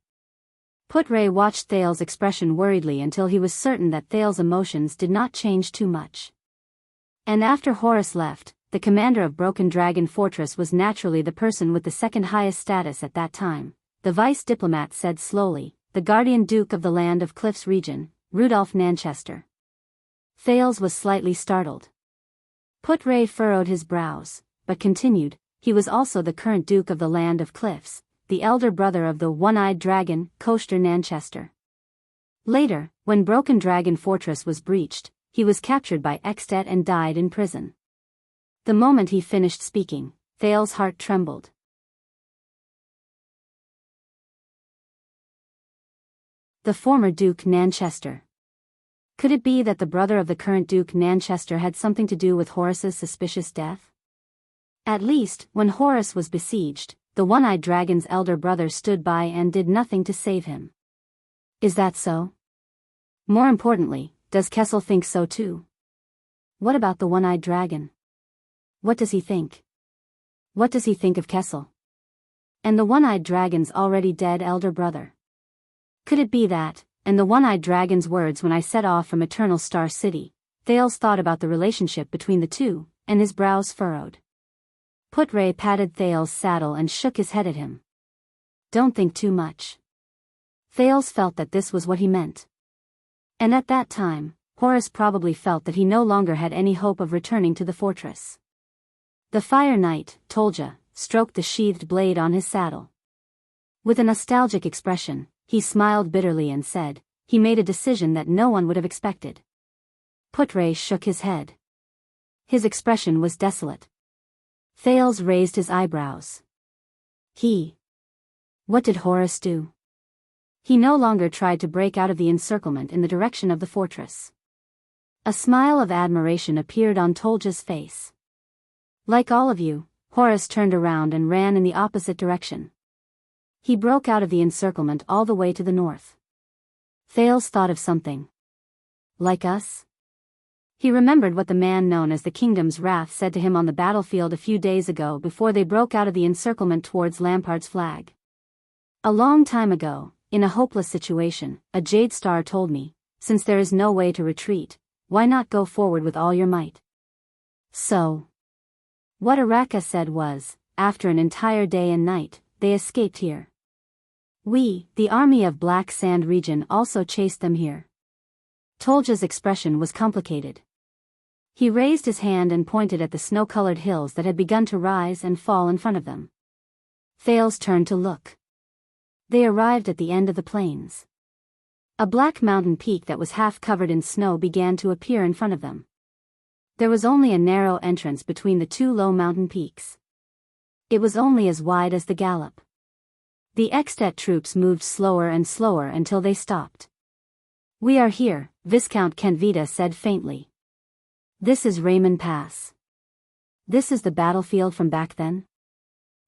Putre watched Thales' expression worriedly until he was certain that Thales' emotions did not change too much. "And after Horus left, the commander of Broken Dragon Fortress was naturally the person with the second highest status at that time," the vice diplomat said slowly, "the guardian duke of the Land of Cliffs region, Rudolph Nanchester." Thales was slightly startled. Putre furrowed his brows, but continued, "He was also the current duke of the Land of Cliffs, the elder brother of the one-eyed dragon, Koster Nanchester. Later, when Broken Dragon Fortress was breached, he was captured by Extet and died in prison." The moment he finished speaking, Thales' heart trembled. The former Duke Nanchester. Could it be that the brother of the current Duke Nanchester had something to do with Horus's suspicious death? At least, when Horus was besieged, the one-eyed dragon's elder brother stood by and did nothing to save him. Is that so? More importantly, does Kessel think so too? What about the one-eyed dragon? What does he think? What does he think of Kessel? And the one-eyed dragon's already dead elder brother? Could it be that, and the one-eyed dragon's words when I set off from Eternal Star City? Thales thought about the relationship between the two, and his brows furrowed. Putre patted Thales' saddle and shook his head at him. "Don't think too much." Thales felt that this was what he meant. And at that time, Horus probably felt that he no longer had any hope of returning to the fortress. The Fire Knight, Tolja, stroked the sheathed blade on his saddle. With a nostalgic expression, he smiled bitterly and said, "He made a decision that no one would have expected." Putre shook his head. His expression was desolate. Thales raised his eyebrows. What did Horus do? He no longer tried to break out of the encirclement in the direction of the fortress. A smile of admiration appeared on Tolja's face. "Like all of you, Horus turned around and ran in the opposite direction. He broke out of the encirclement all the way to the north." Thales thought of something. "Like us?" He remembered what the man known as the Kingdom's Wrath said to him on the battlefield a few days ago before they broke out of the encirclement towards Lampard's flag. "A long time ago, in a hopeless situation, a Jade Star told me, since there is no way to retreat, why not go forward with all your might?" So, what Araka said was, after an entire day and night, they escaped here. We, the army of Black Sand region, also chased them here. Tolja's expression was complicated. He raised his hand and pointed at the snow-colored hills that had begun to rise and fall in front of them. Thales turned to look. They arrived at the end of the plains. A black mountain peak that was half covered in snow began to appear in front of them. There was only a narrow entrance between the two low mountain peaks. It was only as wide as the gallop. The Extet troops moved slower and slower until they stopped. "We are here," Viscount Kenvita said faintly. "This is Raymond Pass. This is the battlefield from back then?"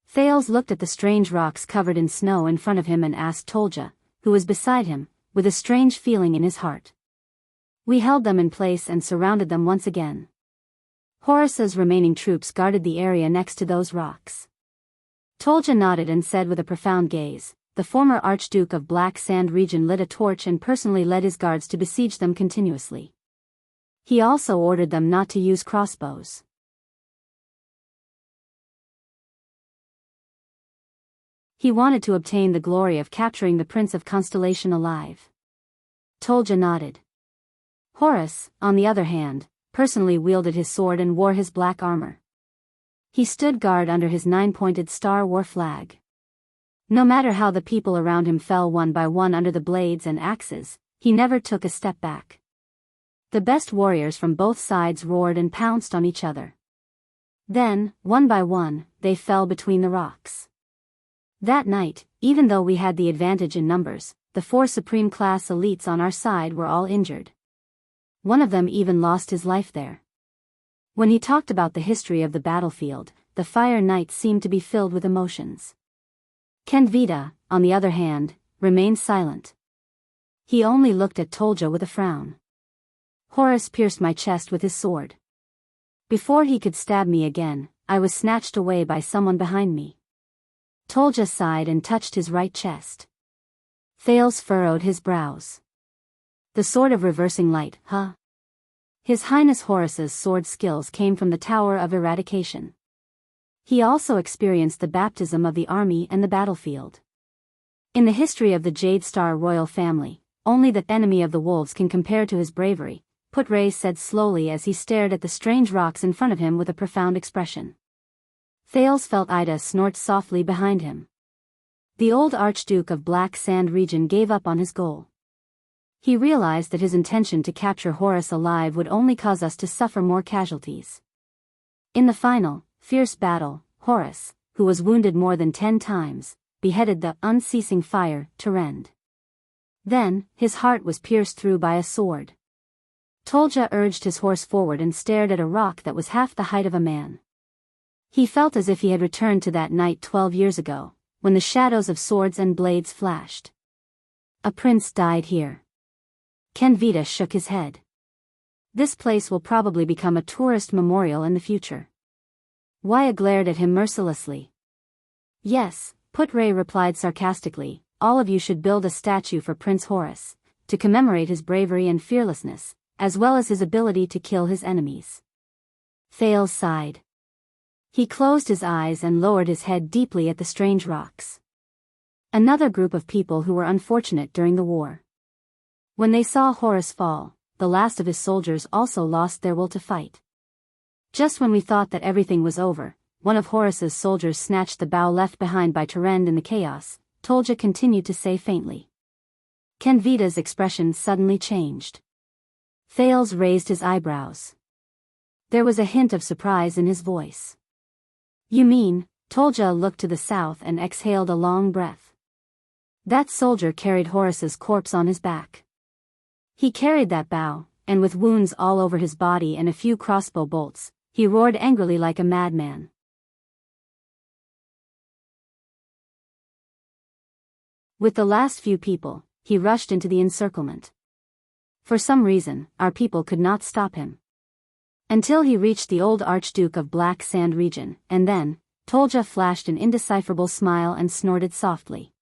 Thales looked at the strange rocks covered in snow in front of him and asked Tolja, who was beside him, with a strange feeling in his heart. "We held them in place and surrounded them once again. Horus's remaining troops guarded the area next to those rocks." Tolja nodded and said with a profound gaze, "The former Archduke of Black Sand region lit a torch and personally led his guards to besiege them continuously. He also ordered them not to use crossbows. He wanted to obtain the glory of capturing the Prince of Constellation alive." Tolja nodded. Horus, on the other hand, personally wielded his sword and wore his black armor. He stood guard under his 9-pointed Star War flag. No matter how the people around him fell one by one under the blades and axes, he never took a step back. The best warriors from both sides roared and pounced on each other. Then, one by one, they fell between the rocks. That night, even though we had the advantage in numbers, the 4 supreme class elites on our side were all injured. One of them even lost his life there. When he talked about the history of the battlefield, the Fire Knight seemed to be filled with emotions. Kenvita, on the other hand, remained silent. He only looked at Tolja with a frown. Horus pierced my chest with his sword. Before he could stab me again, I was snatched away by someone behind me. Tolja sighed and touched his right chest. Thales furrowed his brows. The sword of reversing light, huh? His Highness Horus's sword skills came from the Tower of Eradication. He also experienced the baptism of the army and the battlefield. In the history of the Jade Star royal family, only the enemy of the wolves can compare to his bravery, Putre said slowly as he stared at the strange rocks in front of him with a profound expression. Thales felt Ida snort softly behind him. The old Archduke of Black Sand region gave up on his goal. He realized that his intention to capture Horus alive would only cause us to suffer more casualties. In the final, fierce battle, Horus, who was wounded more than 10 times, beheaded the unceasing fire to rend. Then, his heart was pierced through by a sword. Tolja urged his horse forward and stared at a rock that was half the height of a man. He felt as if he had returned to that night 12 years ago, when the shadows of swords and blades flashed. A prince died here. Kenvita shook his head. This place will probably become a tourist memorial in the future. Waya glared at him mercilessly. Yes, Putre replied sarcastically, all of you should build a statue for Prince Horus, to commemorate his bravery and fearlessness, as well as his ability to kill his enemies. Thales sighed. He closed his eyes and lowered his head deeply at the strange rocks. Another group of people who were unfortunate during the war. When they saw Horus fall, the last of his soldiers also lost their will to fight. Just when we thought that everything was over, one of Horus's soldiers snatched the bow left behind by Tarend in the chaos, Tolja continued to say faintly. Kenvita's expression suddenly changed. Thales raised his eyebrows. There was a hint of surprise in his voice. You mean? Tolja looked to the south and exhaled a long breath. That soldier carried Horus's corpse on his back. He carried that bow, and with wounds all over his body and a few crossbow bolts, he roared angrily like a madman. With the last few people, he rushed into the encirclement. For some reason, our people could not stop him. Until he reached the old Archduke of Black Sand region, and then, Tolja flashed an indecipherable smile and snorted softly.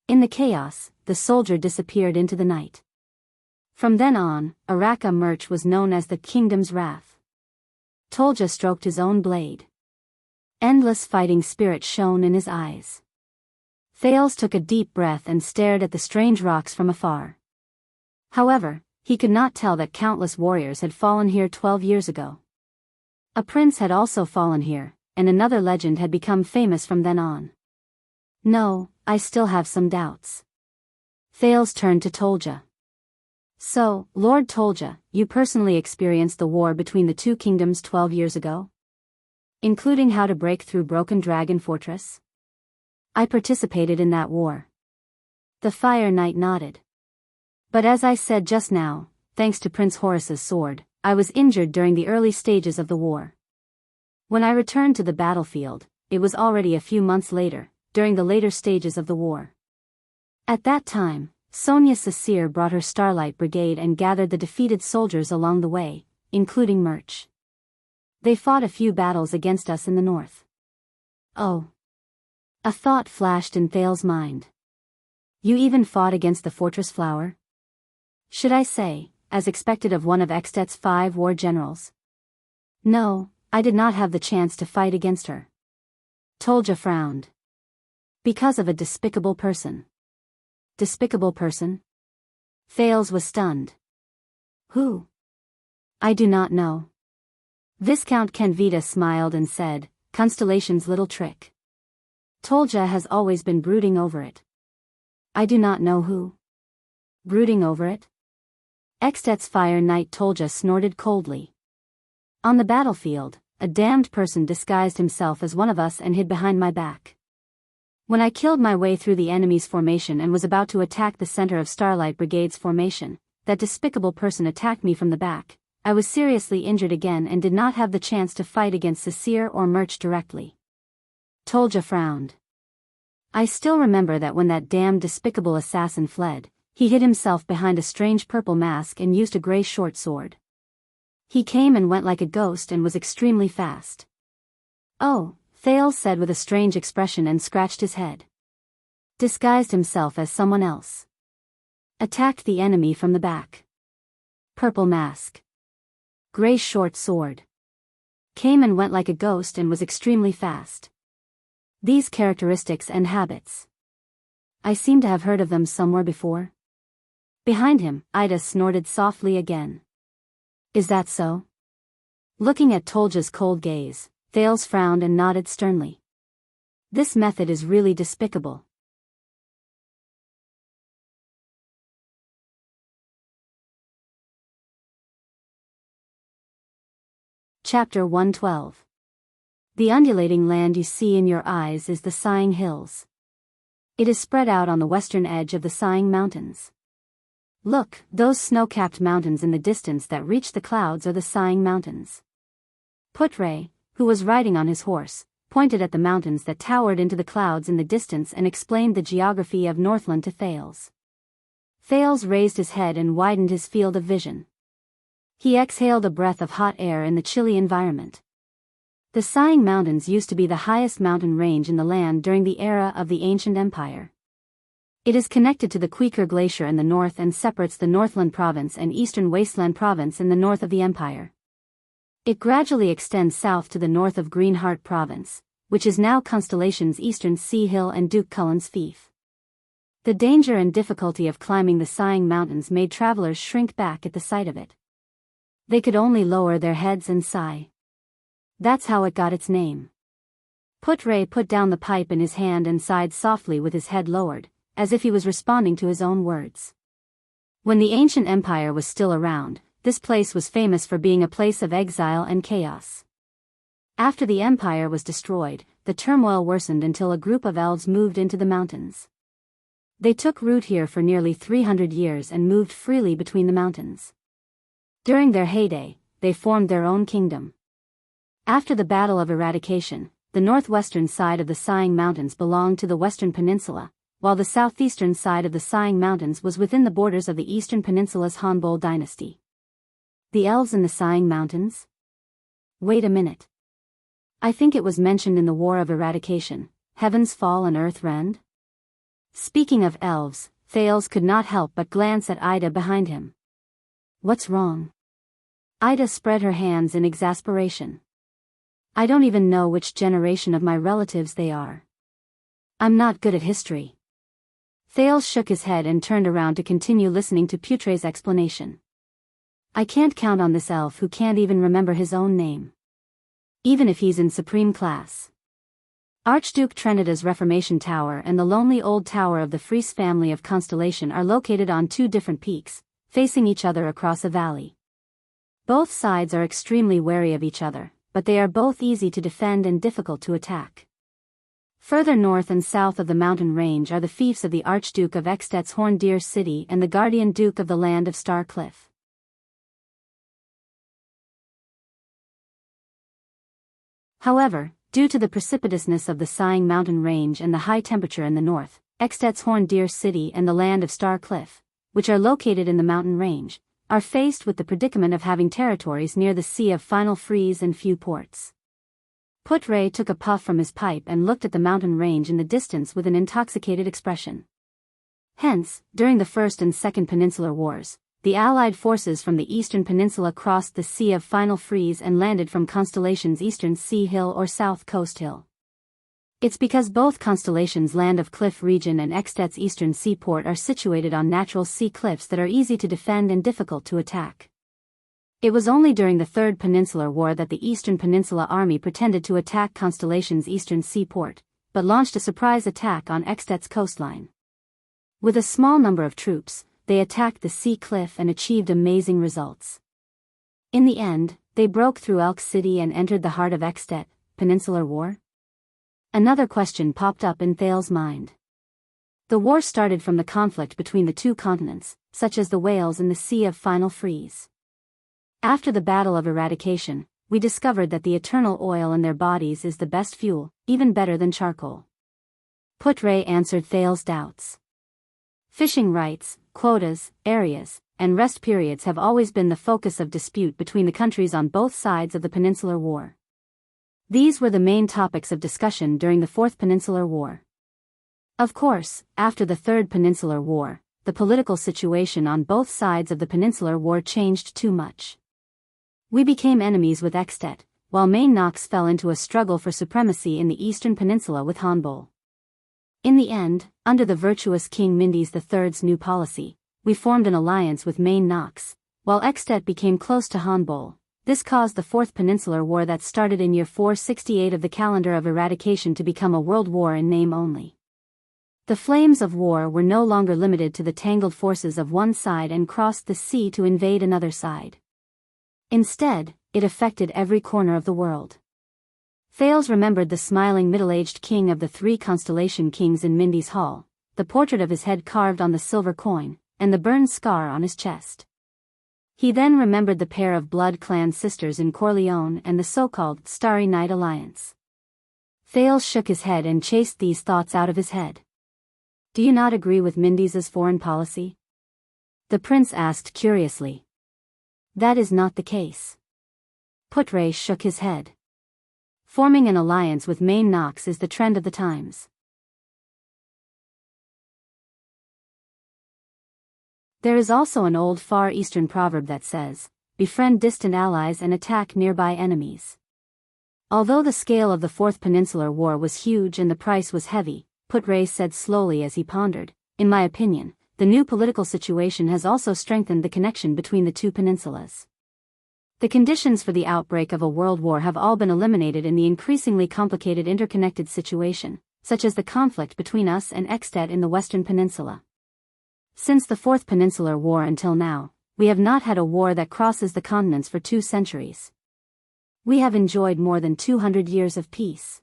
In the chaos, the soldier disappeared into the night. From then on, Araka Murch was known as the Kingdom's Wrath. Tolja stroked his own blade. Endless fighting spirit shone in his eyes. Thales took a deep breath and stared at the strange rocks from afar. However, he could not tell that countless warriors had fallen here 12 years ago. A prince had also fallen here, and another legend had become famous from then on. No, I still have some doubts. Thales turned to Tolja. So, Lord Tolja, you personally experienced the war between the two kingdoms 12 years ago? Including how to break through Broken Dragon Fortress? I participated in that war. The Fire Knight nodded. But as I said just now, thanks to Prince Horus's sword, I was injured during the early stages of the war. When I returned to the battlefield, it was already a few months later, during the later stages of the war. At that time, Sonia Sasir brought her Starlight Brigade and gathered the defeated soldiers along the way, including Murch. They fought a few battles against us in the north. Oh. A thought flashed in Thales' mind. You even fought against the Fortress Flower? Should I say, as expected of one of Extet's 5 war generals? No, I did not have the chance to fight against her. Tolja frowned. Because of a despicable person. Despicable person? Thales was stunned. Who? I do not know. Viscount Kenvita smiled and said, Constellation's little trick. Tolja has always been brooding over it. I do not know who. Brooding over it? Ekstet's fire knight Tolja snorted coldly. On the battlefield, a damned person disguised himself as one of us and hid behind my back. When I killed my way through the enemy's formation and was about to attack the center of Starlight Brigade's formation, that despicable person attacked me from the back. I was seriously injured again and did not have the chance to fight against Sasir or Murch directly. Tolja frowned. I still remember that when that damned despicable assassin fled, he hid himself behind a strange purple mask and used a grey short sword. He came and went like a ghost and was extremely fast. Oh, Thales said with a strange expression and scratched his head. Disguised himself as someone else. Attacked the enemy from the back. Purple mask. Grey short sword. Came and went like a ghost and was extremely fast. These characteristics and habits. I seem to have heard of them somewhere before. Behind him, Ida snorted softly again. Is that so? Looking at Tolja's cold gaze, Thales frowned and nodded sternly. This method is really despicable. Chapter 112. The undulating land you see in your eyes is the Sighing Hills. It is spread out on the western edge of the Sighing Mountains. Look, those snow-capped mountains in the distance that reach the clouds are the Sighing Mountains. Putre, who was riding on his horse, pointed at the mountains that towered into the clouds in the distance and explained the geography of Northland to Thales. Thales raised his head and widened his field of vision. He exhaled a breath of hot air in the chilly environment. The Sighing Mountains used to be the highest mountain range in the land during the era of the ancient empire. It is connected to the Quequor Glacier in the north and separates the Northland Province and Eastern Wasteland Province in the north of the empire. It gradually extends south to the north of Greenheart Province, which is now Constellation's Eastern Sea Hill and Duke Cullen's fief. The danger and difficulty of climbing the Sighing Mountains made travelers shrink back at the sight of it. They could only lower their heads and sigh. That's how it got its name. Putre put down the pipe in his hand and sighed softly with his head lowered, as if he was responding to his own words. When the ancient empire was still around, this place was famous for being a place of exile and chaos. After the empire was destroyed, the turmoil worsened until a group of elves moved into the mountains. They took root here for nearly 300 years and moved freely between the mountains. During their heyday, they formed their own kingdom. After the Battle of Eradication, the northwestern side of the Sighing Mountains belonged to the Western Peninsula, while the southeastern side of the Sighing Mountains was within the borders of the Eastern Peninsula's Hanbol dynasty. The elves in the Sighing Mountains? Wait a minute. I think it was mentioned in the War of Eradication, Heaven's Fall and Earth Rend? Speaking of elves, Thales could not help but glance at Ida behind him. What's wrong? Ida spread her hands in exasperation. I don't even know which generation of my relatives they are. I'm not good at history. Thales shook his head and turned around to continue listening to Putre's explanation. I can't count on this elf who can't even remember his own name. Even if he's in supreme class. Archduke Trenida's Reformation Tower and the lonely old tower of the Fries family of Constellation are located on two different peaks, facing each other across a valley. Both sides are extremely wary of each other, but they are both easy to defend and difficult to attack. Further north and south of the mountain range are the fiefs of the Archduke of Ekstet's Horned Deer City and the Guardian Duke of the land of Star Cliff. However, due to the precipitousness of the Sighing Mountain range and the high temperature in the north, Ekstet's Horned Deer City and the land of Star Cliff, which are located in the mountain range, are faced with the predicament of having territories near the Sea of Final Freeze and few ports. Putre took a puff from his pipe and looked at the mountain range in the distance with an intoxicated expression. Hence, during the First and Second Peninsular Wars, the Allied forces from the Eastern Peninsula crossed the Sea of Final Freeze and landed from Constellation's Eastern Sea Hill or South Coast Hill. It's because both Constellation's Land of Cliff region and Ekstet's eastern seaport are situated on natural sea cliffs that are easy to defend and difficult to attack. It was only during the Third Peninsular War that the Eastern Peninsula Army pretended to attack Constellation's eastern seaport, but launched a surprise attack on Ekstet's coastline. With a small number of troops, they attacked the sea cliff and achieved amazing results. In the end, they broke through Elk City and entered the heart of Ekstet. Peninsular War? Another question popped up in Thal's mind. The war started from the conflict between the two continents, such as the whales in the Sea of Final Freeze. After the Battle of Eradication, we discovered that the eternal oil in their bodies is the best fuel, even better than charcoal. Putre answered Thal's doubts. Fishing rights, quotas, areas, and rest periods have always been the focus of dispute between the countries on both sides of the Peninsular War. These were the main topics of discussion during the Fourth Peninsular War. Of course, after the Third Peninsular War, the political situation on both sides of the Peninsular War changed too much. We became enemies with Ekstet, while Main Nox fell into a struggle for supremacy in the Eastern Peninsula with Hanbol. In the end, under the virtuous King Mindis III's new policy, we formed an alliance with Main Nox, while Ekstet became close to Hanbol. This caused the Fourth Peninsular War that started in year 468 of the calendar of eradication to become a world war in name only. The flames of war were no longer limited to the tangled forces of one side and crossed the sea to invade another side. Instead, it affected every corner of the world. Thales remembered the smiling middle-aged king of the three constellation kings in Mindy's hall, the portrait of his head carved on the silver coin, and the burned scar on his chest. He then remembered the pair of blood clan sisters in Corleone and the so-called Starry Night Alliance. Thales shook his head and chased these thoughts out of his head. "Do you not agree with Mindis's foreign policy?" the prince asked curiously. "That is not the case." Putre shook his head. "Forming an alliance with Main Nox is the trend of the times. There is also an old Far Eastern proverb that says, 'Befriend distant allies and attack nearby enemies.'" Although the scale of the Fourth Peninsular War was huge and the price was heavy, Putre said slowly as he pondered, "In my opinion, the new political situation has also strengthened the connection between the two peninsulas. The conditions for the outbreak of a world war have all been eliminated in the increasingly complicated interconnected situation, such as the conflict between us and Ekstet in the Western Peninsula. Since the Fourth Peninsular War until now, we have not had a war that crosses the continents for 2 centuries. We have enjoyed more than 200 years of peace.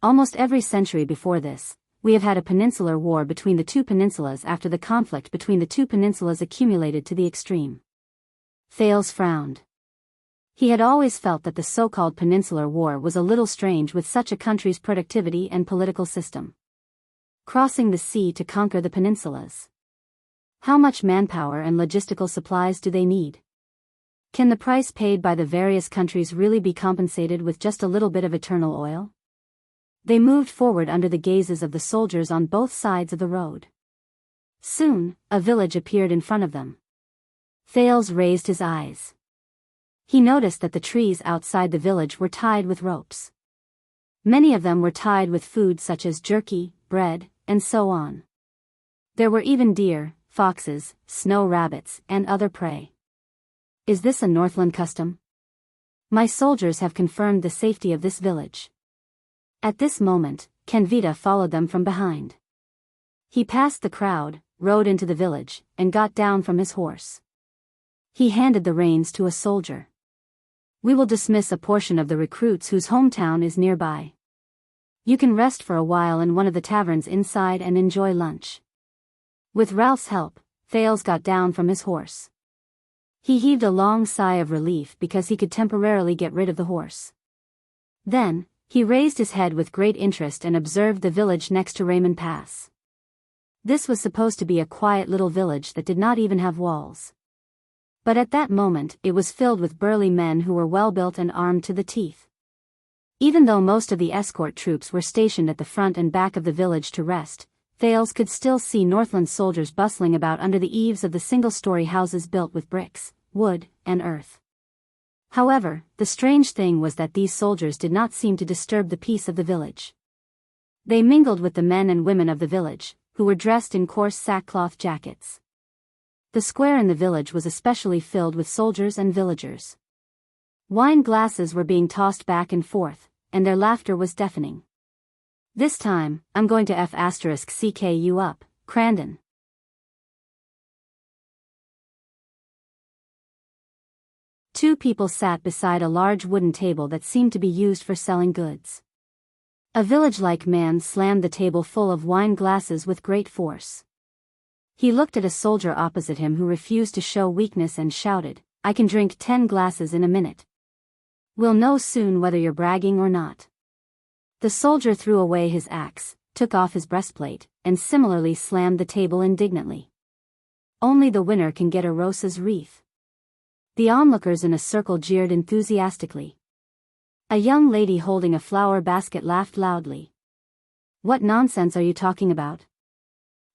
Almost every century before this, we have had a peninsular war between the two peninsulas after the conflict between the two peninsulas accumulated to the extreme." Thales frowned. He had always felt that the so-called Peninsular War was a little strange with such a country's productivity and political system. Crossing the sea to conquer the peninsulas. How much manpower and logistical supplies do they need? Can the price paid by the various countries really be compensated with just a little bit of eternal oil? They moved forward under the gazes of the soldiers on both sides of the road. Soon, a village appeared in front of them. Thales raised his eyes. He noticed that the trees outside the village were tied with ropes. Many of them were tied with food such as jerky, bread, and so on. There were even deer, foxes, snow rabbits, and other prey. Is this a Northland custom? My soldiers have confirmed the safety of this village. At this moment, Kenvita followed them from behind. He passed the crowd, rode into the village, and got down from his horse. He handed the reins to a soldier. "We will dismiss a portion of the recruits whose hometown is nearby. You can rest for a while in one of the taverns inside and enjoy lunch." With Ralph's help, Thales got down from his horse. He heaved a long sigh of relief because he could temporarily get rid of the horse. Then, he raised his head with great interest and observed the village next to Raymond Pass. This was supposed to be a quiet little village that did not even have walls. But at that moment it was filled with burly men who were well-built and armed to the teeth. Even though most of the escort troops were stationed at the front and back of the village to rest, Thales could still see Northland soldiers bustling about under the eaves of the single-story houses built with bricks, wood, and earth. However, the strange thing was that these soldiers did not seem to disturb the peace of the village. They mingled with the men and women of the village, who were dressed in coarse sackcloth jackets. The square in the village was especially filled with soldiers and villagers. Wine glasses were being tossed back and forth, and their laughter was deafening. This time, I'm going to F***ck you up, Crandon. Two people sat beside a large wooden table that seemed to be used for selling goods. A village-like man slammed the table full of wine glasses with great force. He looked at a soldier opposite him who refused to show weakness and shouted, "I can drink 10 glasses in a minute. We'll know soon whether you're bragging or not." The soldier threw away his axe, took off his breastplate, and similarly slammed the table indignantly. Only the winner can get a rose's wreath. The onlookers in a circle jeered enthusiastically. A young lady holding a flower basket laughed loudly. "What nonsense are you talking about?"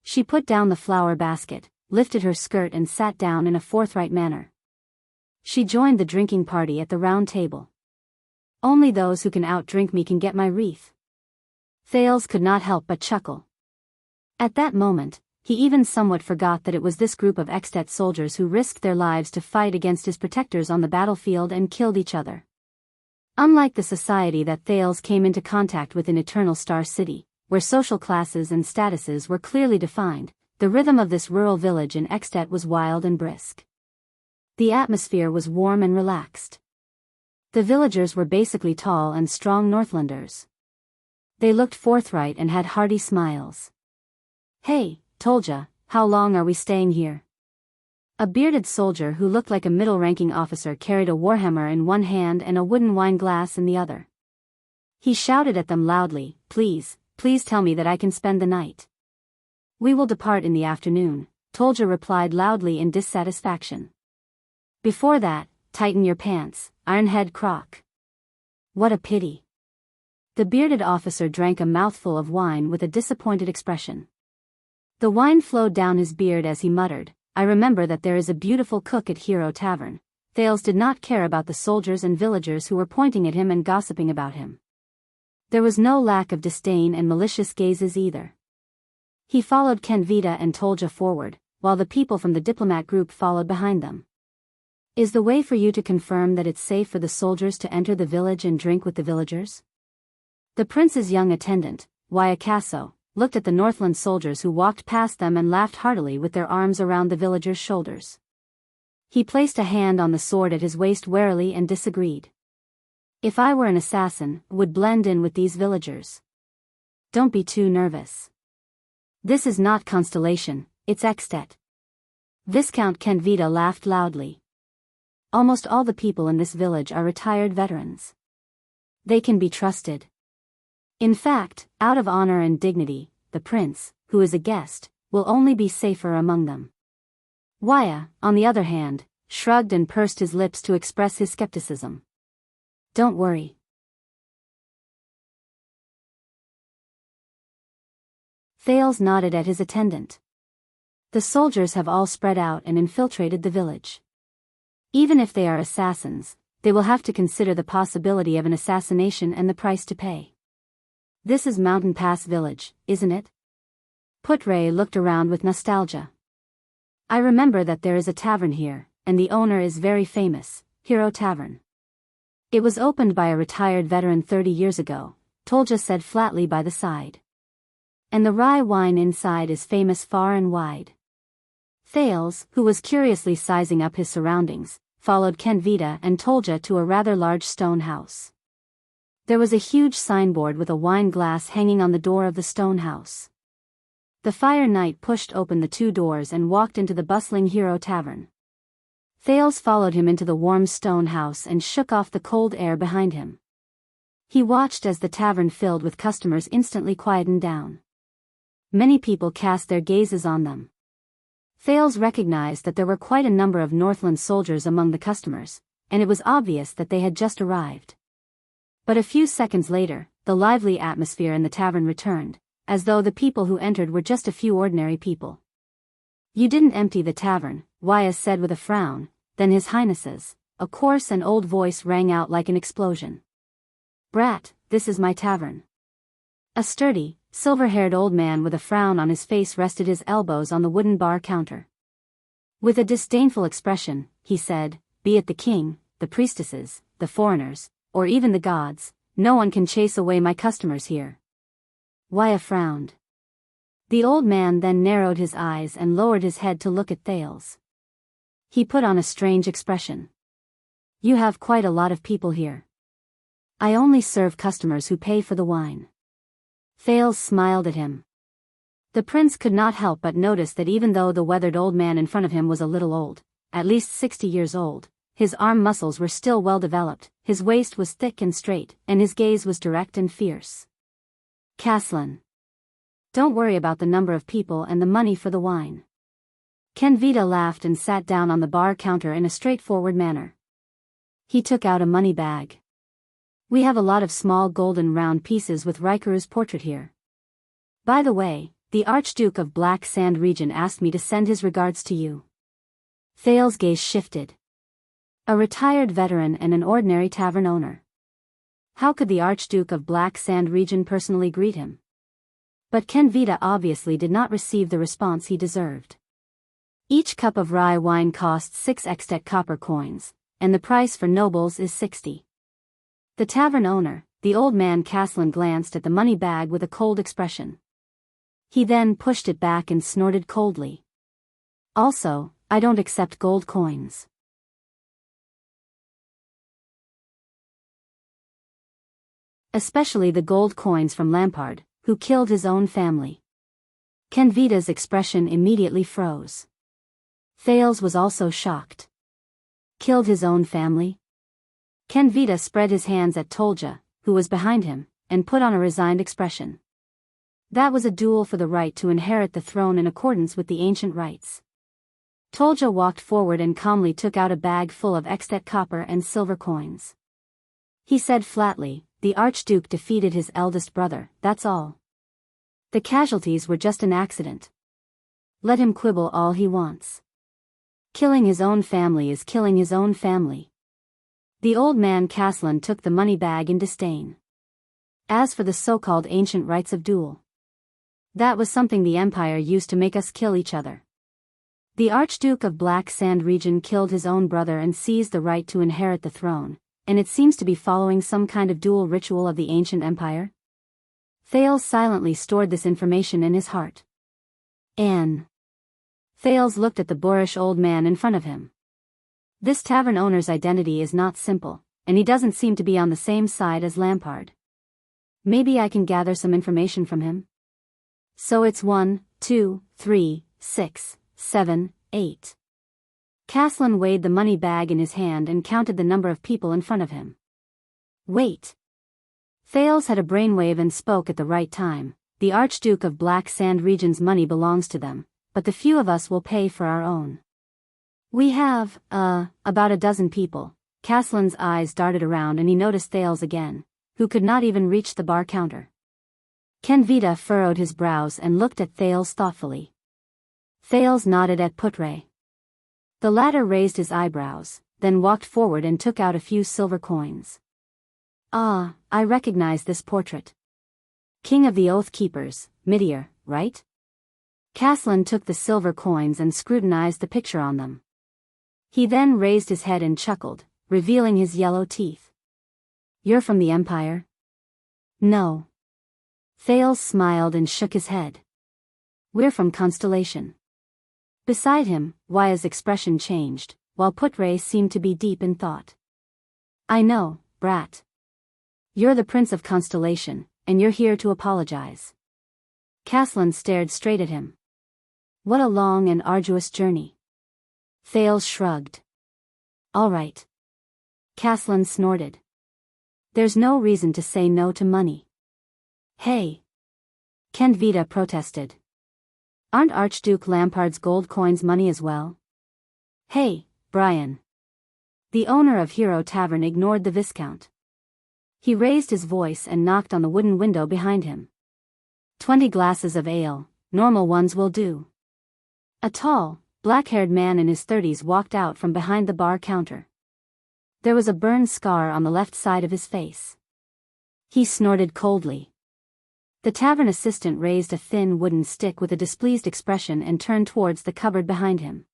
She put down the flower basket, lifted her skirt and sat down in a forthright manner. She joined the drinking party at the round table. "Only those who can outdrink me can get my wreath." Thales could not help but chuckle. At that moment, he even somewhat forgot that it was this group of Extet soldiers who risked their lives to fight against his protectors on the battlefield and killed each other. Unlike the society that Thales came into contact with in Eternal Star City, where social classes and statuses were clearly defined, the rhythm of this rural village in Extet was wild and brisk. The atmosphere was warm and relaxed. The villagers were basically tall and strong Northlanders. They looked forthright and had hearty smiles. "Hey, Tolja, how long are we staying here?" A bearded soldier who looked like a middle-ranking officer carried a warhammer in one hand and a wooden wine glass in the other. He shouted at them loudly, please tell me that I can spend the night." "We will depart in the afternoon," Tolja replied loudly in dissatisfaction. "Before that, tighten your pants, Ironhead Croc." "What a pity." The bearded officer drank a mouthful of wine with a disappointed expression. The wine flowed down his beard as he muttered, "I remember that there is a beautiful cook at Hero Tavern." Thales did not care about the soldiers and villagers who were pointing at him and gossiping about him. There was no lack of disdain and malicious gazes either. He followed Kenvita and Tolja forward, while the people from the diplomat group followed behind them. "Is the way for you to confirm that it's safe for the soldiers to enter the village and drink with the villagers?" The prince's young attendant, Wyakaso, looked at the Northland soldiers who walked past them and laughed heartily with their arms around the villagers' shoulders. He placed a hand on the sword at his waist warily and disagreed. "If I were an assassin, would blend in with these villagers. Don't be too nervous. This is not Constellation, it's Extet." Viscount Kenvita laughed loudly. "Almost all the people in this village are retired veterans. They can be trusted. In fact, out of honor and dignity, the prince, who is a guest, will only be safer among them." Waya, on the other hand, shrugged and pursed his lips to express his skepticism. "Don't worry." Thales nodded at his attendant. "The soldiers have all spread out and infiltrated the village. Even if they are assassins, they will have to consider the possibility of an assassination and the price to pay. This is Mountain Pass Village, isn't it?" Putre looked around with nostalgia. "I remember that there is a tavern here, and the owner is very famous, Hero Tavern. It was opened by a retired veteran 30 years ago," Tolja said flatly by the side. "And the rye wine inside is famous far and wide." Thales, who was curiously sizing up his surroundings, followed Kenvita and Tolja to a rather large stone house. There was a huge signboard with a wine glass hanging on the door of the stone house. The Fire Knight pushed open the two doors and walked into the bustling Hero Tavern. Thales followed him into the warm stone house and shook off the cold air behind him. He watched as the tavern filled with customers instantly quietened down. Many people cast their gazes on them. Thales recognized that there were quite a number of Northland soldiers among the customers, and it was obvious that they had just arrived. But a few seconds later, the lively atmosphere in the tavern returned, as though the people who entered were just a few ordinary people. "You didn't empty the tavern," Waya said with a frown, then His Highness's, a coarse and old voice rang out like an explosion. "Brat, this is my tavern." A sturdy, silver-haired old man with a frown on his face rested his elbows on the wooden bar counter. With a disdainful expression, he said, "Be it the king, the priestesses, the foreigners, or even the gods, no one can chase away my customers here. Why frowned. The old man then narrowed his eyes and lowered his head to look at Thales. He put on a strange expression. You have quite a lot of people here. I only serve customers who pay for the wine. Thales smiled at him. The prince could not help but notice that even though the weathered old man in front of him was a little old, at least 60 years old, his arm muscles were still well developed, his waist was thick and straight, and his gaze was direct and fierce. Caslin. Don't worry about the number of people and the money for the wine. Kenvita laughed and sat down on the bar counter in a straightforward manner. He took out a money bag. We have a lot of small golden round pieces with Rikuru's portrait here. By the way, the Archduke of Black Sand region asked me to send his regards to you. Thales' gaze shifted. A retired veteran and an ordinary tavern owner. How could the Archduke of Black Sand region personally greet him? But Kenvita obviously did not receive the response he deserved. Each cup of rye wine costs 6 extet copper coins, and the price for nobles is 60. The tavern owner, the old man Caslin, glanced at the money bag with a cold expression. He then pushed it back and snorted coldly. Also, I don't accept gold coins. Especially the gold coins from Lampard, who killed his own family. Kenvita's expression immediately froze. Thales was also shocked. Killed his own family? Kenvita spread his hands at Tolja, who was behind him, and put on a resigned expression. That was a duel for the right to inherit the throne in accordance with the ancient rites. Tolja walked forward and calmly took out a bag full of extet copper and silver coins. He said flatly, the Archduke defeated his eldest brother, that's all. The casualties were just an accident. Let him quibble all he wants. Killing his own family is killing his own family. The old man Caslin took the money bag in disdain. As for the so-called ancient rites of duel, that was something the Empire used to make us kill each other. The Archduke of Black Sand region killed his own brother and seized the right to inherit the throne, and it seems to be following some kind of dual ritual of the ancient empire. Thales silently stored this information in his heart. Thales looked at the boorish old man in front of him. This tavern owner's identity is not simple, and he doesn't seem to be on the same side as Lampard. Maybe I can gather some information from him. So it's 1, 2, 3, 6, 7, 8. Caslin weighed the money bag in his hand and counted the number of people in front of him. Wait. Thales had a brainwave and spoke at the right time. The Archduke of Black Sand region's money belongs to them, but the few of us will pay for our own. We have, about a dozen people. Caslin's eyes darted around and he noticed Thales again, who could not even reach the bar counter. Kenvita furrowed his brows and looked at Thales thoughtfully. Thales nodded at Putre. The latter raised his eyebrows, then walked forward and took out a few silver coins. Ah, I recognize this portrait. King of the Oath Keepers, Midir, right? Caslin took the silver coins and scrutinized the picture on them. He then raised his head and chuckled, revealing his yellow teeth. You're from the Empire? No. Thales smiled and shook his head. We're from Constellation. Beside him, Waya's expression changed, while Putre seemed to be deep in thought. I know, brat. You're the Prince of Constellation, and you're here to apologize. Caslin stared straight at him. What a long and arduous journey. Thales shrugged. All right. Caslin snorted. There's no reason to say no to money. Hey. Kenvita protested. Aren't Archduke Lampard's gold coins money as well? Hey, Brian. The owner of Hero Tavern ignored the Viscount. He raised his voice and knocked on the wooden window behind him. 20 glasses of ale, normal ones will do. A tall, black-haired man in his 30s walked out from behind the bar counter. There was a burn scar on the left side of his face. He snorted coldly. The tavern assistant raised a thin wooden stick with a displeased expression and turned towards the cupboard behind him.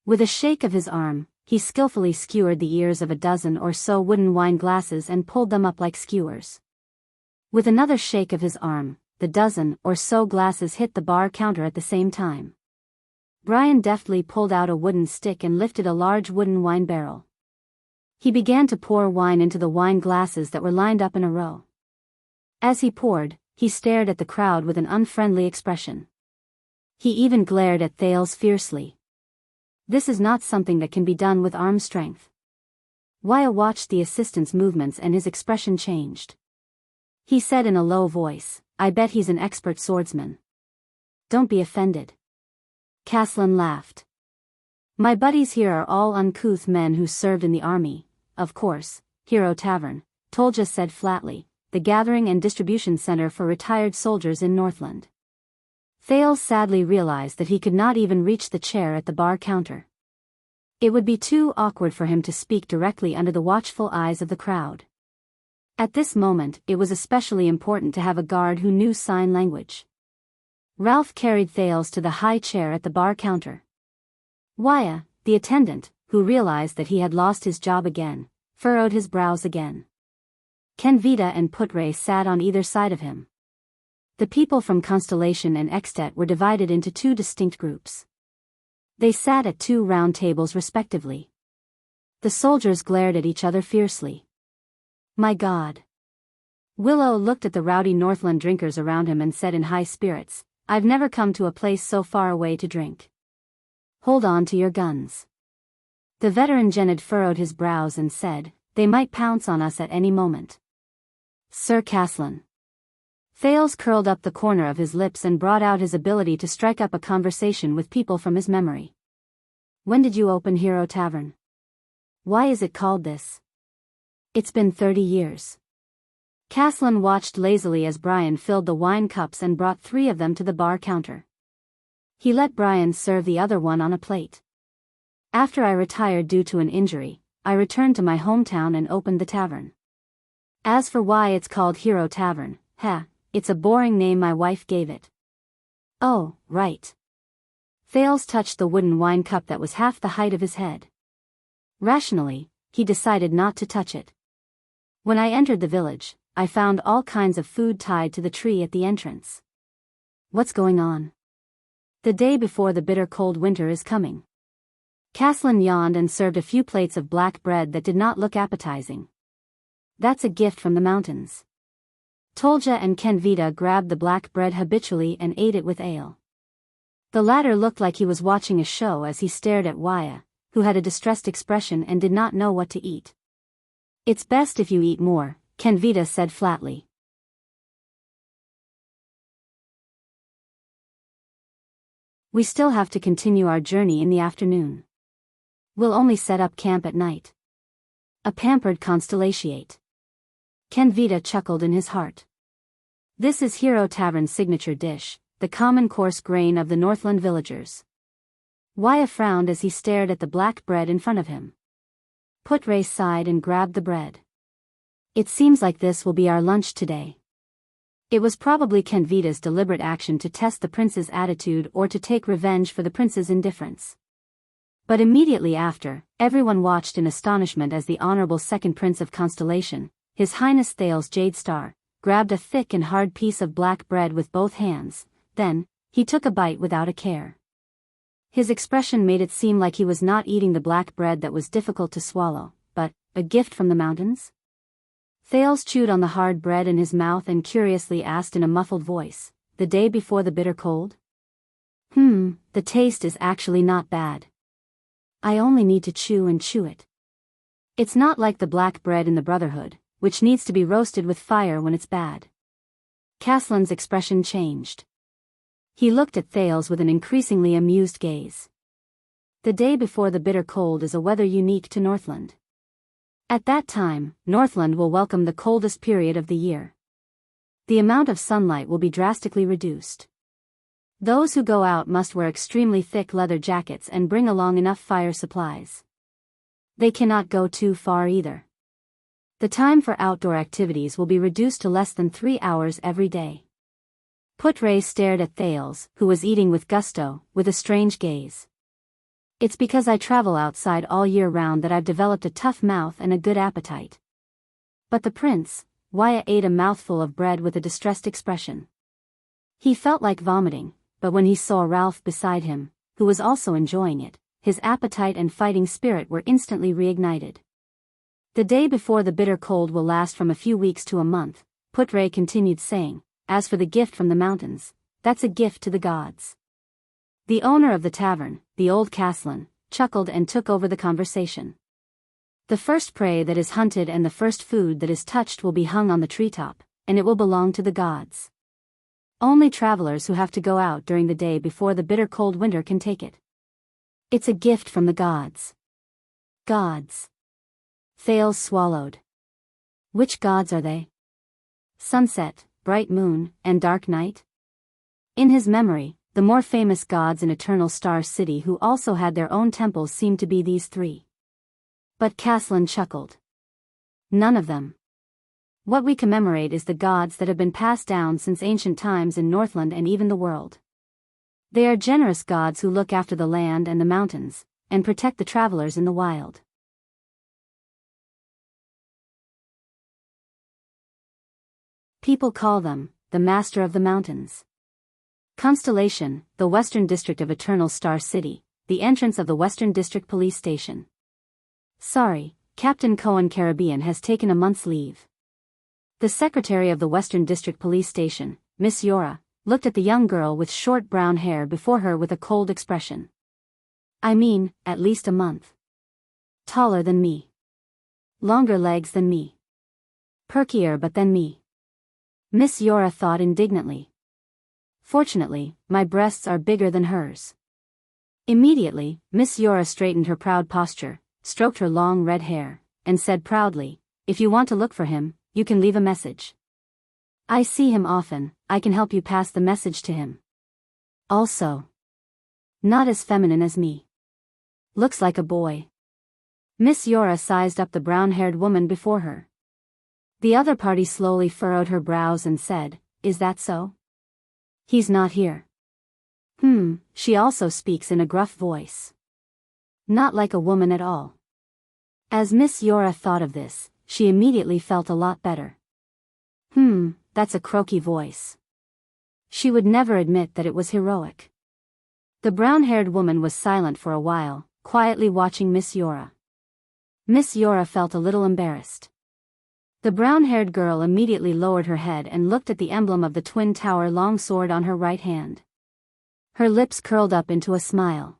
With a shake of his arm, he skillfully skewered the ears of a dozen or so wooden wine glasses and pulled them up like skewers. With another shake of his arm, the dozen or so glasses hit the bar counter at the same time. Brian deftly pulled out a wooden stick and lifted a large wooden wine barrel. He began to pour wine into the wine glasses that were lined up in a row. As he poured, he stared at the crowd with an unfriendly expression. He even glared at Thales fiercely. This is not something that can be done with arm strength. Wyatt watched the assistant's movements and his expression changed. He said in a low voice, "I bet he's an expert swordsman." "Don't be offended." Caslin laughed. "My buddies here are all uncouth men who served in the army, of course." Hero Tavern, Tolja said flatly, the gathering and distribution center for retired soldiers in Northland. Thales sadly realized that he could not even reach the chair at the bar counter. It would be too awkward for him to speak directly under the watchful eyes of the crowd. At this moment, it was especially important to have a guard who knew sign language. Ralph carried Thales to the high chair at the bar counter. Wyatt, the attendant, who realized that he had lost his job again, furrowed his brows again. Kenvita and Putre sat on either side of him. The people from Constellation and Extet were divided into two distinct groups. They sat at two round tables respectively. The soldiers glared at each other fiercely. "My God." Willow looked at the rowdy Northland drinkers around him and said in high spirits, "I've never come to a place so far away to drink." "Hold on to your guns." The veteran Genid furrowed his brows and said, "They might pounce on us at any moment." "Sir Caslin." Thales curled up the corner of his lips and brought out his ability to strike up a conversation with people from his memory. "When did you open Hero Tavern? Why is it called this?" "It's been 30 years. Caslin watched lazily as Brian filled the wine cups and brought 3 of them to the bar counter. He let Brian serve the other one on a plate. "After I retired due to an injury, I returned to my hometown and opened the tavern. As for why it's called Hero Tavern, it's a boring name my wife gave it." "Oh, right." Thales touched the wooden wine cup that was half the height of his head. Rationally, he decided not to touch it. "When I entered the village, I found all kinds of food tied to the tree at the entrance." "What's going on?" "The day before the bitter cold winter is coming." Caslin yawned and served a few plates of black bread that did not look appetizing. "That's a gift from the mountains." Tolja and Kenvita grabbed the black bread habitually and ate it with ale. The latter looked like he was watching a show as he stared at Wyatt, who had a distressed expression and did not know what to eat. "It's best if you eat more," Kenvita said flatly. "We still have to continue our journey in the afternoon. We'll only set up camp at night." A pampered constellatiate. Kenvita chuckled in his heart. "This is Hero Tavern's signature dish, the common coarse grain of the Northland villagers." Wyatt frowned as he stared at the black bread in front of him. Putre sighed and grabbed the bread. "It seems like this will be our lunch today." It was probably Kenvita's deliberate action to test the prince's attitude or to take revenge for the prince's indifference. But immediately after, everyone watched in astonishment as the Honorable Second Prince of Constellation, His Highness Thales Jadestar, grabbed a thick and hard piece of black bread with both hands. Then, he took a bite without a care. His expression made it seem like he was not eating the black bread that was difficult to swallow, but a gift from the mountains? Thales chewed on the hard bread in his mouth and curiously asked in a muffled voice, "The day before the bitter cold?" The taste is actually not bad. I only need to chew and chew it. It's not like the black bread in the Brotherhood, which needs to be roasted with fire when it's bad." Caslin's expression changed. He looked at Thales with an increasingly amused gaze. "The day before the bitter cold is a weather unique to Northland. At that time, Northland will welcome the coldest period of the year. The amount of sunlight will be drastically reduced. Those who go out must wear extremely thick leather jackets and bring along enough fire supplies. They cannot go too far either. The time for outdoor activities will be reduced to less than 3 hours every day." Putre stared at Thales, who was eating with gusto, with a strange gaze. It's because I travel outside all year round that I've developed a tough mouth and a good appetite. But the prince, Wyatt ate a mouthful of bread with a distressed expression. He felt like vomiting, but when he saw Ralph beside him, who was also enjoying it, his appetite and fighting spirit were instantly reignited. The day before the bitter cold will last from a few weeks to a month, Putre continued saying, as for the gift from the mountains, that's a gift to the gods. The owner of the tavern, the old Castellan, chuckled and took over the conversation. The first prey that is hunted and the first food that is touched will be hung on the treetop, and it will belong to the gods. Only travelers who have to go out during the day before the bitter cold winter can take it. It's a gift from the gods. Gods. Thales swallowed. Which gods are they? Sunset, bright moon, and dark night? In his memory, the more famous gods in Eternal Star City who also had their own temples seemed to be these three. But Castellan chuckled. None of them. What we commemorate is the gods that have been passed down since ancient times in Northland and even the world. They are generous gods who look after the land and the mountains, and protect the travelers in the wild. People call them, the Master of the Mountains. Constellation, the Western District of Eternal Star City, the entrance of the Western District Police Station. Sorry, Captain Cohen Caribbean has taken a month's leave. The secretary of the Western District Police Station, Miss Yora, looked at the young girl with short brown hair before her with a cold expression. I mean, at least a month. Taller than me. Longer legs than me. Perkier but than me. Miss Yora thought indignantly. Fortunately, my breasts are bigger than hers. Immediately, Miss Yora straightened her proud posture, stroked her long red hair, and said proudly, if you want to look for him, you can leave a message. I see him often, I can help you pass the message to him. Also. Not as feminine as me. Looks like a boy. Miss Yora sized up the brown-haired woman before her. The other party slowly furrowed her brows and said, is that so? He's not here. She also speaks in a gruff voice. Not like a woman at all. As Miss Yora thought of this, she immediately felt a lot better. That's a croaky voice. She would never admit that it was heroic. The brown-haired woman was silent for a while, quietly watching Miss Yora. Miss Yora felt a little embarrassed. The brown-haired girl immediately lowered her head and looked at the emblem of the Twin Tower longsword on her right hand. Her lips curled up into a smile.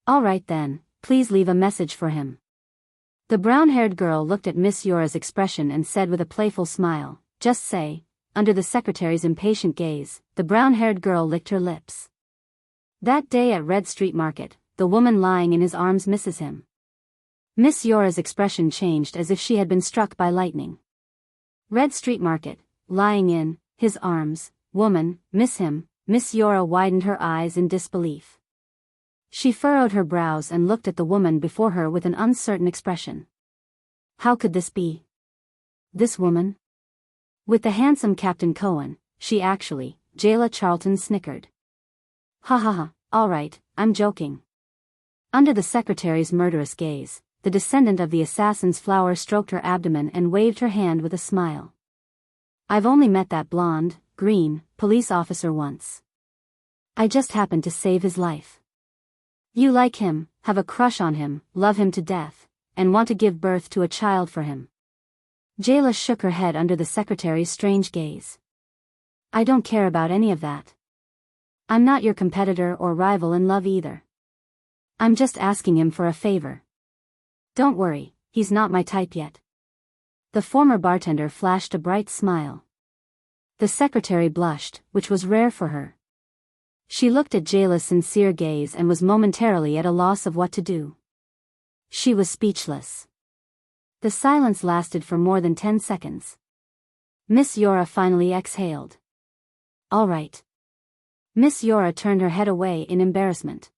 All right then, please leave a message for him. The brown-haired girl looked at Miss Yora's expression and said with a playful smile, just say. Under the secretary's impatient gaze, the brown-haired girl licked her lips. That day at Red Street Market, the woman lying in his arms misses him. Miss Yora's expression changed as if she had been struck by lightning. Red Street Market, lying in his arms, woman, miss him. Miss Yora widened her eyes in disbelief. She furrowed her brows and looked at the woman before her with an uncertain expression. How could this be? This woman? With the handsome Captain Cohen, she actually, Jayla Charlton snickered. Ha ha ha, all right, I'm joking. Under the secretary's murderous gaze, the descendant of the assassin's flower stroked her abdomen and waved her hand with a smile. I've only met that blonde, green, police officer once. I just happened to save his life. You like him, have a crush on him, love him to death, and want to give birth to a child for him. Jayla shook her head under the secretary's strange gaze. I don't care about any of that. I'm not your competitor or rival in love either. I'm just asking him for a favor. Don't worry, he's not my type yet. The former bartender flashed a bright smile. The secretary blushed, which was rare for her. She looked at Jayla's sincere gaze and was momentarily at a loss of what to do. She was speechless. The silence lasted for more than 10 seconds. Miss Yora finally exhaled. All right. Miss Yora turned her head away in embarrassment.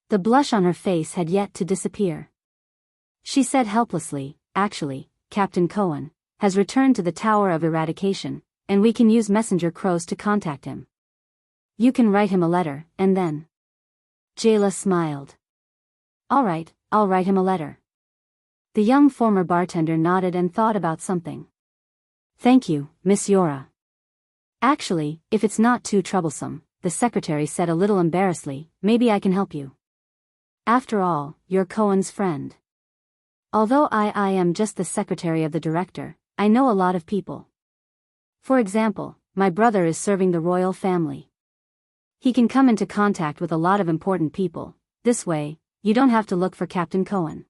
The blush on her face had yet to disappear. She said helplessly, actually, Captain Cohen has returned to the Tower of Eradication, and we can use messenger crows to contact him. You can write him a letter, and then. Jayla smiled. All right, I'll write him a letter. The young former bartender nodded and thought about something. Thank you, Miss Yora. Actually, if it's not too troublesome, the secretary said a little embarrassedly, maybe I can help you. After all, you're Cohen's friend. Although I am just the secretary of the director, I know a lot of people. For example, my brother is serving the royal family. He can come into contact with a lot of important people. This way, you don't have to look for Captain Cohen.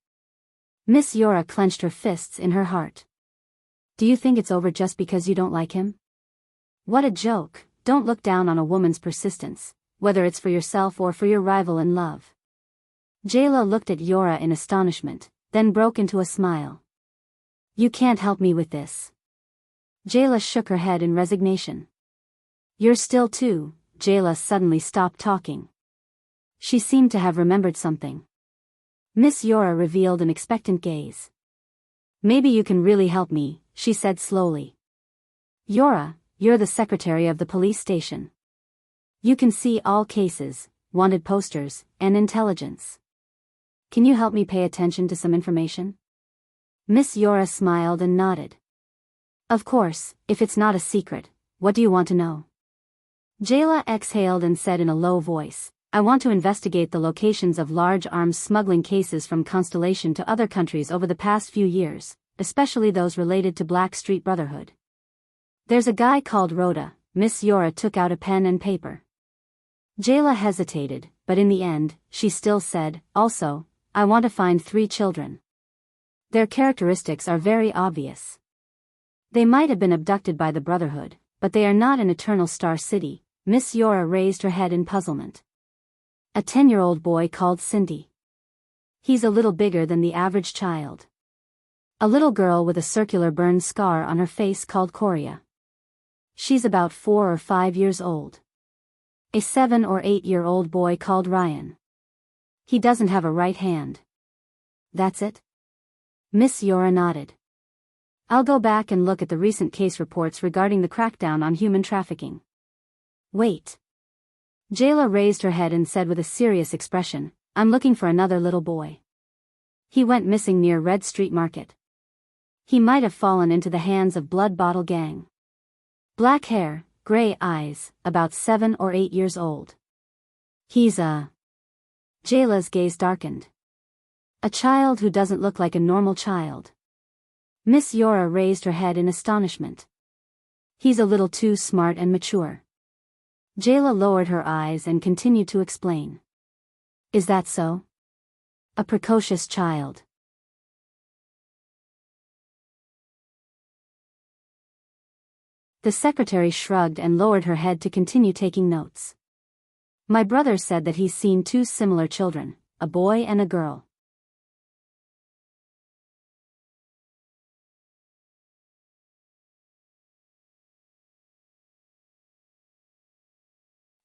Miss Yora clenched her fists in her heart. Do you think it's over just because you don't like him? What a joke. Don't look down on a woman's persistence, whether it's for yourself or for your rival in love. Jayla looked at Yora in astonishment, then broke into a smile. You can't help me with this. Jayla shook her head in resignation. You're still too. Jayla suddenly stopped talking. She seemed to have remembered something. Miss Yora revealed an expectant gaze. Maybe you can really help me, she said slowly. Yora, you're the secretary of the police station. You can see all cases, wanted posters, and intelligence. Can you help me pay attention to some information? Miss Yora smiled and nodded. Of course, if it's not a secret, what do you want to know? Jayla exhaled and said in a low voice, I want to investigate the locations of large arms smuggling cases from Constellation to other countries over the past few years, especially those related to Black Street Brotherhood. There's a guy called Rhoda. Miss Yora took out a pen and paper. Jayla hesitated, but in the end, she still said, also, I want to find 3 children. Their characteristics are very obvious. They might have been abducted by the Brotherhood, but they are not in Eternal Star City. Miss Yora raised her head in puzzlement. A 10-year-old boy called Cindy. He's a little bigger than the average child. A little girl with a circular burn scar on her face called Coria. She's about 4 or 5 years old. A 7 or 8-year-old boy called Ryan. He doesn't have a right hand. That's it? Miss Yora nodded. I'll go back and look at the recent case reports regarding the crackdown on human trafficking. Wait. Jayla raised her head and said with a serious expression, I'm looking for another little boy. He went missing near Red Street Market. He might have fallen into the hands of Blood Bottle Gang. Black hair, gray eyes, about 7 or 8 years old. He's Jayla's gaze darkened. A child who doesn't look like a normal child. Miss Yora raised her head in astonishment. He's a little too smart and mature. Jayla lowered her eyes and continued to explain. Is that so? A precocious child. The secretary shrugged and lowered her head to continue taking notes. My brother said that he's seen 2 similar children, a boy and a girl.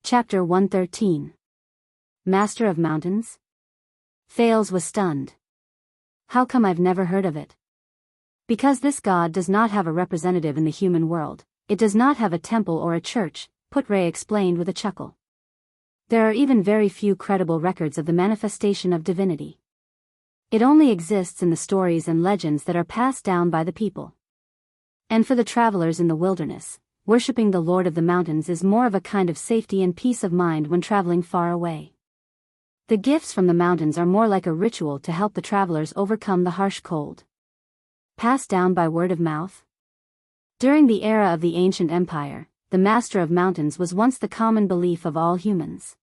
Chapter 113. Master of Mountains? Fales was stunned. How come I've never heard of it? Because this god does not have a representative in the human world. It does not have a temple or a church, Putray explained with a chuckle. There are even very few credible records of the manifestation of divinity. It only exists in the stories and legends that are passed down by the people. And for the travelers in the wilderness, worshipping the Lord of the Mountains is more of a kind of safety and peace of mind when traveling far away. The gifts from the mountains are more like a ritual to help the travelers overcome the harsh cold. Passed down by word of mouth? During the era of the ancient empire, the Master of Mountains was once the common belief of all humans.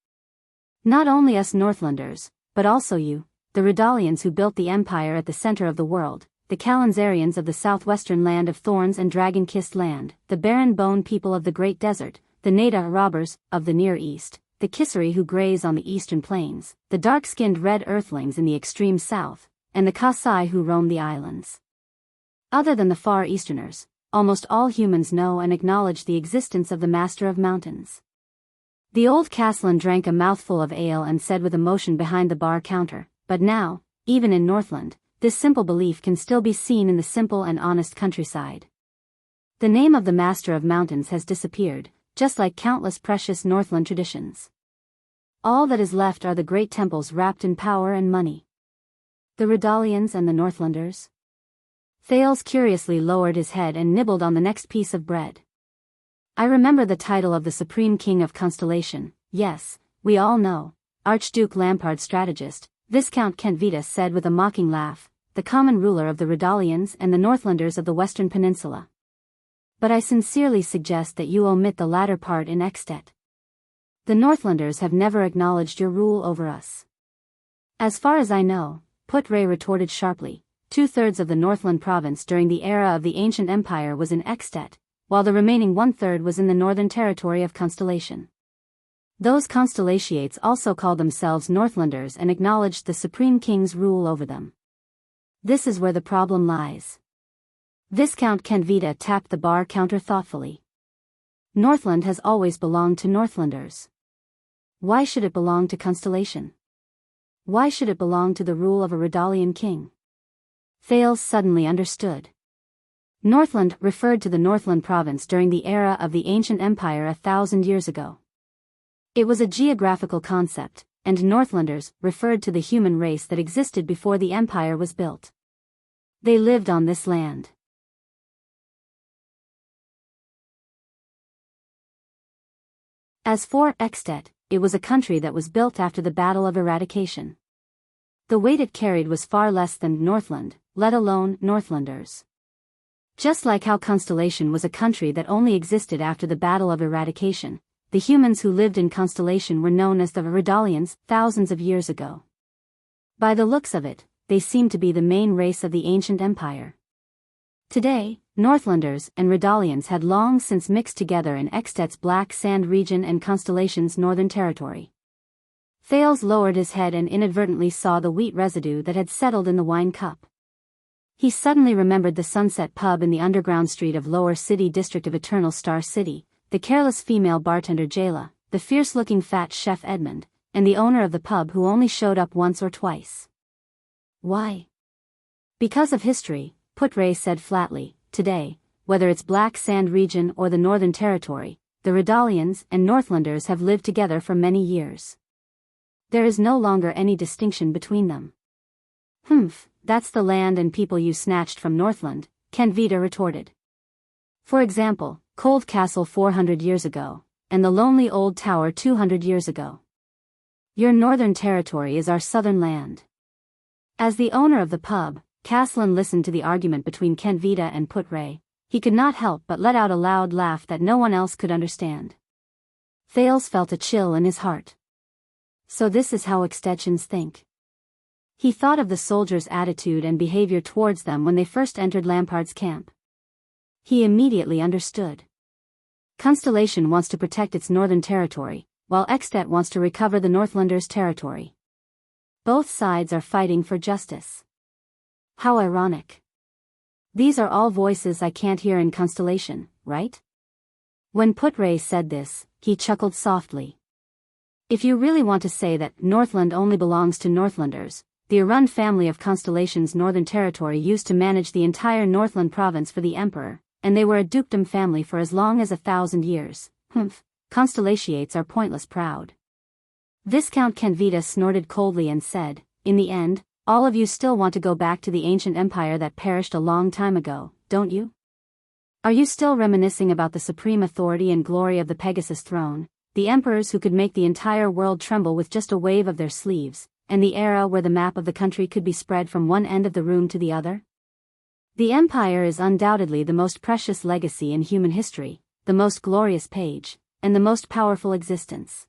Not only us Northlanders, but also you, the Redalians who built the empire at the center of the world, the Kalanzarians of the southwestern land of thorns and dragon-kissed land, the barren bone people of the Great Desert, the Neda robbers of the Near East, the Kisari who graze on the eastern plains, the dark-skinned red earthlings in the extreme south, and the Kasai who roam the islands. Other than the Far Easterners, almost all humans know and acknowledge the existence of the Master of Mountains. The old Castellan drank a mouthful of ale and said with emotion behind the bar counter, but now, even in Northland, this simple belief can still be seen in the simple and honest countryside. The name of the Master of Mountains has disappeared, just like countless precious Northland traditions. All that is left are the great temples wrapped in power and money. The Redalians and the Northlanders? Thales curiously lowered his head and nibbled on the next piece of bread. I remember the title of the Supreme King of Constellation. Yes, we all know. Archduke Lampard strategist, Viscount Kentvita said with a mocking laugh, the common ruler of the Redalians and the Northlanders of the Western Peninsula. But I sincerely suggest that you omit the latter part in extet. The Northlanders have never acknowledged your rule over us. As far as I know, Putre retorted sharply, 2/3 of the Northland province during the era of the ancient empire was in extet, while the remaining 1/3 was in the northern territory of Constellation. Those Constellatiates also called themselves Northlanders and acknowledged the Supreme King's rule over them. This is where the problem lies. Viscount Kentvita tapped the bar counter thoughtfully. Northland has always belonged to Northlanders. Why should it belong to Constellation? Why should it belong to the rule of a Redalian king? Thales suddenly understood. Northland referred to the Northland province during the era of the ancient empire 1,000 years ago. It was a geographical concept, and Northlanders referred to the human race that existed before the empire was built. They lived on this land. As for extet, it was a country that was built after the Battle of Eradication. The weight it carried was far less than Northland, let alone Northlanders. Just like how Constellation was a country that only existed after the Battle of Eradication, the humans who lived in Constellation were known as the Redalians thousands of years ago. By the looks of it, they seemed to be the main race of the ancient empire. Today, Northlanders and Redalians had long since mixed together in Extet's Black Sand region and Constellation's northern territory. Thales lowered his head and inadvertently saw the wheat residue that had settled in the wine cup. He suddenly remembered the Sunset Pub in the underground street of Lower City district of Eternal Star City, the careless female bartender Jayla, the fierce-looking fat chef Edmund, and the owner of the pub who only showed up once or twice. Why? Because of history, Putre said flatly. Today, whether it's Black Sand region or the Northern Territory, the Redalians and Northlanders have lived together for many years. There is no longer any distinction between them. That's the land and people you snatched from Northland, Kentvita retorted. For example, Cold Castle 400 years ago, and the lonely old tower 200 years ago. Your Northern Territory is our southern land. As the owner of the pub, Caslin listened to the argument between Kentvita and Putre. He could not help but let out a loud laugh that no one else could understand. Thales felt a chill in his heart. So this is how Extensions think. He thought of the soldiers' attitude and behavior towards them when they first entered Lampard's camp. He immediately understood. Constellation wants to protect its northern territory, while Extet wants to recover the Northlanders' territory. Both sides are fighting for justice. How ironic. These are all voices I can't hear in Constellation, right? When Putre said this, he chuckled softly. If you really want to say that Northland only belongs to Northlanders, the Arund family of Constellation's northern territory used to manage the entire Northland province for the Emperor, and they were a dukedom family for as long as 1,000 years. Constellatiates are pointless proud. Viscount Kentvita snorted coldly and said, in the end, all of you still want to go back to the ancient empire that perished a long time ago, don't you? Are you still reminiscing about the supreme authority and glory of the Pegasus throne, the emperors who could make the entire world tremble with just a wave of their sleeves, and the era where the map of the country could be spread from one end of the room to the other? The empire is undoubtedly the most precious legacy in human history, the most glorious page, and the most powerful existence.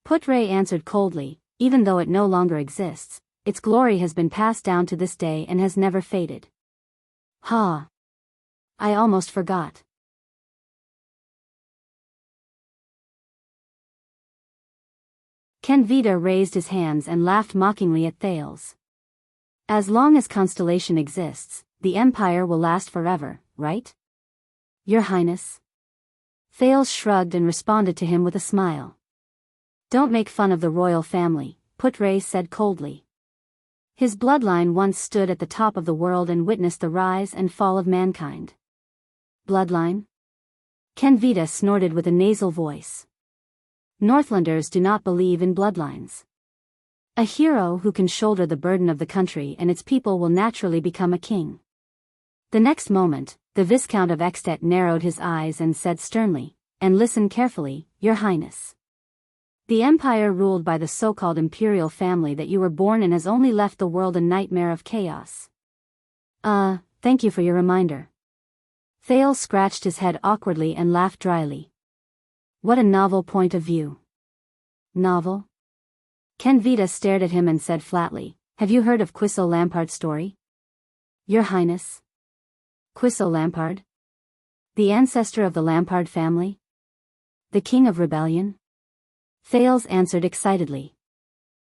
Putre answered coldly, even though it no longer exists, its glory has been passed down to this day and has never faded. I almost forgot. Kentvita raised his hands and laughed mockingly at Thales. As long as Constellation exists, the empire will last forever, right? Your Highness? Thales shrugged and responded to him with a smile. Don't make fun of the royal family, Putre said coldly. His bloodline once stood at the top of the world and witnessed the rise and fall of mankind. Bloodline? Kenvita snorted with a nasal voice. Northlanders do not believe in bloodlines. A hero who can shoulder the burden of the country and its people will naturally become a king. The next moment, the Viscount of Extet narrowed his eyes and said sternly, "And listen carefully, Your Highness. The empire ruled by the so-called imperial family that you were born in has only left the world a nightmare of chaos." Thank you for your reminder." Thales scratched his head awkwardly and laughed dryly. What a novel point of view. Novel? Kenvita stared at him and said flatly, "Have you heard of Quisso Lampard's story?" "Your Highness." Quisso Lampard? The ancestor of the Lampard family? The king of rebellion? Thales answered excitedly.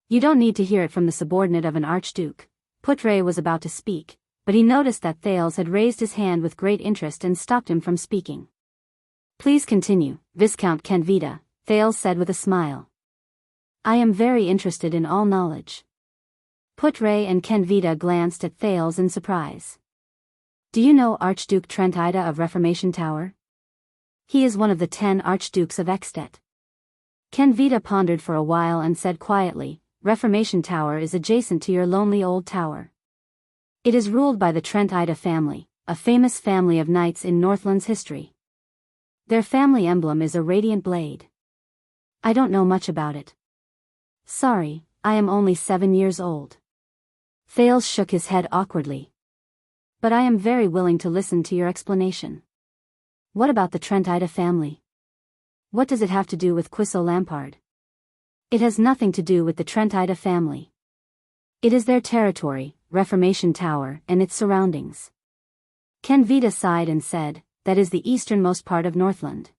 "You don't need to hear it from the subordinate of an archduke." Putre was about to speak, but he noticed that Thales had raised his hand with great interest and stopped him from speaking. "Please continue, Viscount Kenvita," Thales said with a smile. "I am very interested in all knowledge." Putre and Kenvita glanced at Thales in surprise. "Do you know Archduke Trentida of Reformation Tower? He is one of the 10 archdukes of Extet." Kenvita pondered for a while and said quietly, "Reformation Tower is adjacent to your lonely old tower. It is ruled by the Trentida family, a famous family of knights in Northland's history. Their family emblem is a radiant blade." "I don't know much about it. Sorry, I am only 7 years old." Thales shook his head awkwardly. "But I am very willing to listen to your explanation. What about the Trentida family? What does it have to do with Quisso Lampard?" "It has nothing to do with the Trentida family. It is their territory, Reformation Tower, and its surroundings." Kenvita sighed and said, "That is the easternmost part of Northland.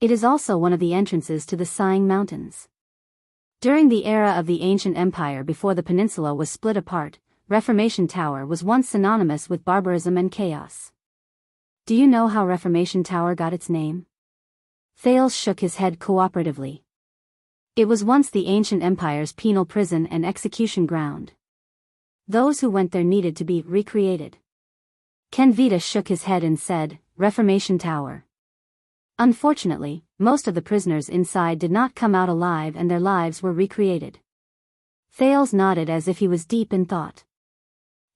It is also one of the entrances to the Sighing Mountains. During the era of the ancient empire before the peninsula was split apart, Reformation Tower was once synonymous with barbarism and chaos. Do you know how Reformation Tower got its name?" Thales shook his head cooperatively. "It was once the ancient empire's penal prison and execution ground. Those who went there needed to be recreated." Kenvita shook his head and said, "Reformation Tower. Unfortunately, most of the prisoners inside did not come out alive and their lives were recreated." Thales nodded as if he was deep in thought.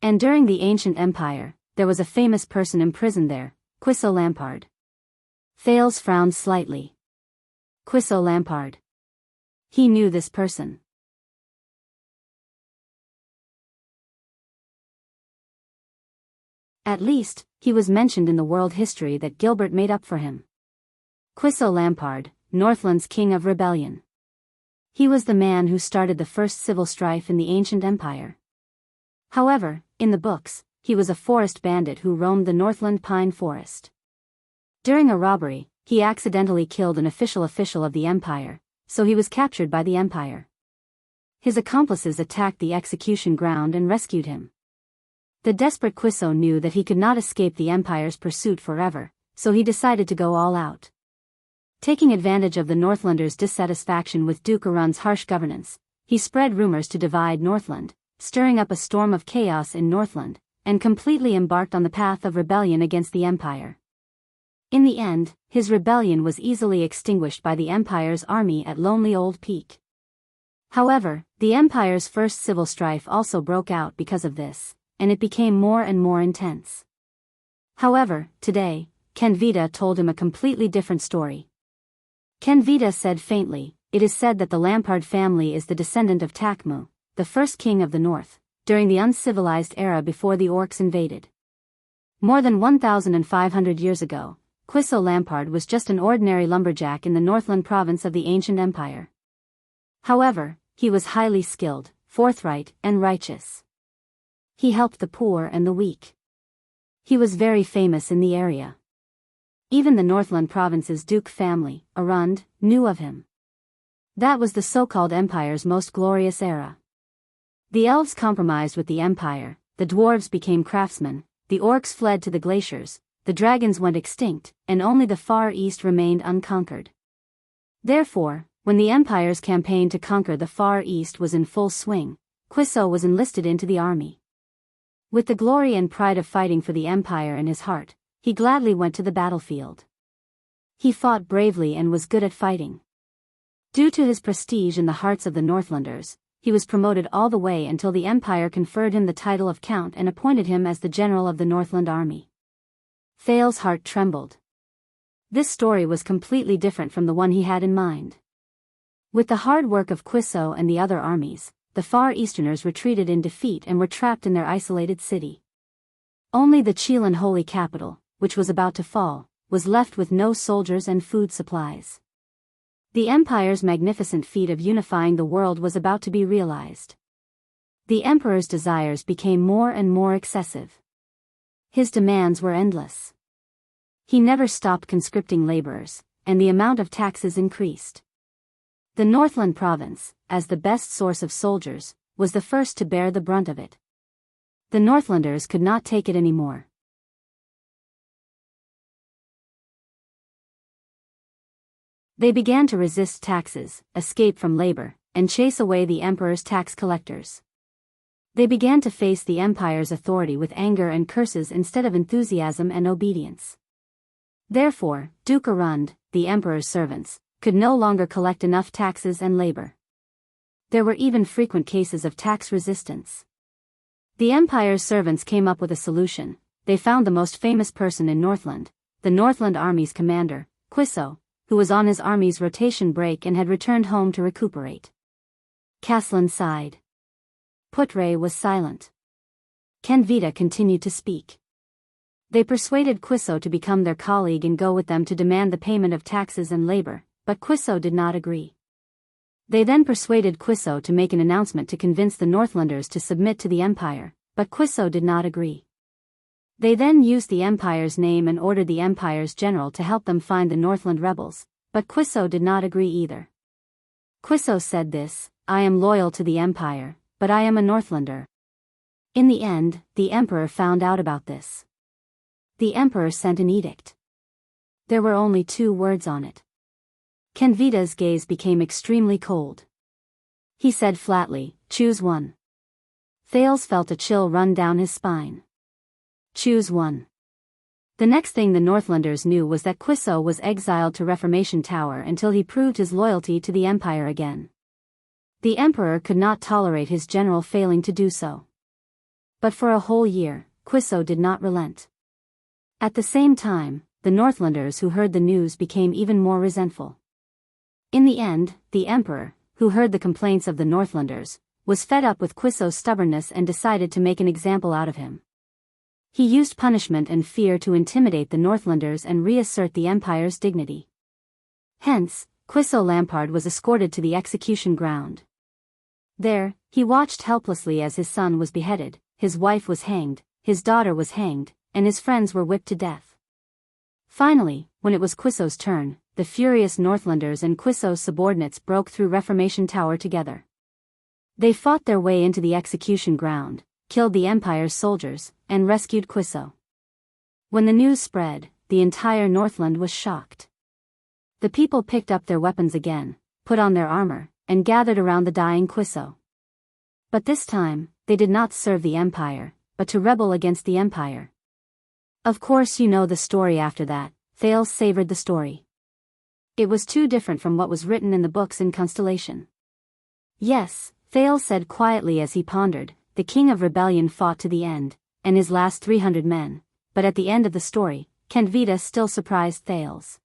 "And during the ancient empire, there was a famous person imprisoned there, Quisso Lampard." Thales frowned slightly. Quisso Lampard. He knew this person. At least, he was mentioned in the world history that Gilbert made up for him. Quisso Lampard, Northland's king of rebellion. He was the man who started the first civil strife in the ancient empire. However, in the books, he was a forest bandit who roamed the Northland pine forest. During a robbery, he accidentally killed an official of the empire, so he was captured by the empire. His accomplices attacked the execution ground and rescued him. The desperate Quisso knew that he could not escape the empire's pursuit forever, so he decided to go all out. Taking advantage of the Northlanders' dissatisfaction with Duke Arun's harsh governance, he spread rumors to divide Northland, stirring up a storm of chaos in Northland, and completely embarked on the path of rebellion against the empire. In the end, his rebellion was easily extinguished by the empire's army at Lonely Old Peak. However, the empire's first civil strife also broke out because of this, and it became more and more intense. However, today, Kenvita told him a completely different story. Kenvita said faintly, "It is said that the Lampard family is the descendant of Takmu, the first king of the north, during the uncivilized era before the orcs invaded. More than 1,500 years ago, Quisso Lampard was just an ordinary lumberjack in the Northland province of the ancient empire. However, he was highly skilled, forthright, and righteous. He helped the poor and the weak. He was very famous in the area. Even the Northland province's Duke family, Arund, knew of him. That was the so-called empire's most glorious era. The elves compromised with the empire, the dwarves became craftsmen, the orcs fled to the glaciers, the dragons went extinct, and only the Far East remained unconquered. Therefore, when the empire's campaign to conquer the Far East was in full swing, Quisso was enlisted into the army. With the glory and pride of fighting for the empire in his heart, he gladly went to the battlefield. He fought bravely and was good at fighting. Due to his prestige in the hearts of the Northlanders, he was promoted all the way until the Empire conferred him the title of Count and appointed him as the general of the Northland army. Thales's heart trembled. This story was completely different from the one he had in mind. With the hard work of Quiso and the other armies, the Far Easterners retreated in defeat and were trapped in their isolated city. Only the Chelan holy capital, which was about to fall, was left with no soldiers and food supplies. The Empire's magnificent feat of unifying the world was about to be realized. The Emperor's desires became more and more excessive. His demands were endless. He never stopped conscripting laborers, and the amount of taxes increased. The Northland province, as the best source of soldiers, was the first to bear the brunt of it. The Northlanders could not take it anymore. They began to resist taxes, escape from labor, and chase away the Emperor's tax collectors. They began to face the Empire's authority with anger and curses instead of enthusiasm and obedience. Therefore, Duke Arund, the Emperor's servants, could no longer collect enough taxes and labor. There were even frequent cases of tax resistance. The Empire's servants came up with a solution. They found the most famous person in Northland, the Northland Army's commander, Quiso, who was on his army's rotation break and had returned home to recuperate. Caslin sighed. Putre was silent. Kenvita continued to speak. They persuaded Quiso to become their colleague and go with them to demand the payment of taxes and labor, but Quiso did not agree. They then persuaded Quiso to make an announcement to convince the Northlanders to submit to the Empire, but Quiso did not agree. They then used the Empire's name and ordered the Empire's general to help them find the Northland rebels, but Quiso did not agree either. Quiso said this, "I am loyal to the Empire, but I am a Northlander." In the end, the Emperor found out about this. The Emperor sent an edict. There were only 2 words on it. Kenvita's gaze became extremely cold. He said flatly, "Choose one." Thales felt a chill run down his spine. Choose one. The next thing the Northlanders knew was that Quiso was exiled to Reformation Tower until he proved his loyalty to the Empire again. The Emperor could not tolerate his general failing to do so. But for a whole year, Quiso did not relent. At the same time, the Northlanders who heard the news became even more resentful. In the end, the Emperor, who heard the complaints of the Northlanders, was fed up with Quiso's stubbornness and decided to make an example out of him. He used punishment and fear to intimidate the Northlanders and reassert the Empire's dignity. Hence, Quiso Lampard was escorted to the execution ground. There, he watched helplessly as his son was beheaded, his wife was hanged, his daughter was hanged, and his friends were whipped to death. Finally, when it was Quiso's turn, the furious Northlanders and Quiso's subordinates broke through Reformation Tower together. They fought their way into the execution ground, killed the Empire's soldiers, and rescued Quiso. When the news spread, the entire Northland was shocked. The people picked up their weapons again, put on their armor, and gathered around the dying Quiso. But this time, they did not serve the Empire, but to rebel against the Empire. Of course you know the story after that. Thales savored the story. It was too different from what was written in the books in Constellation. Yes, Thales said quietly as he pondered, the King of Rebellion fought to the end, and his last 300 men, but at the end of the story, Kenvita still surprised Thales.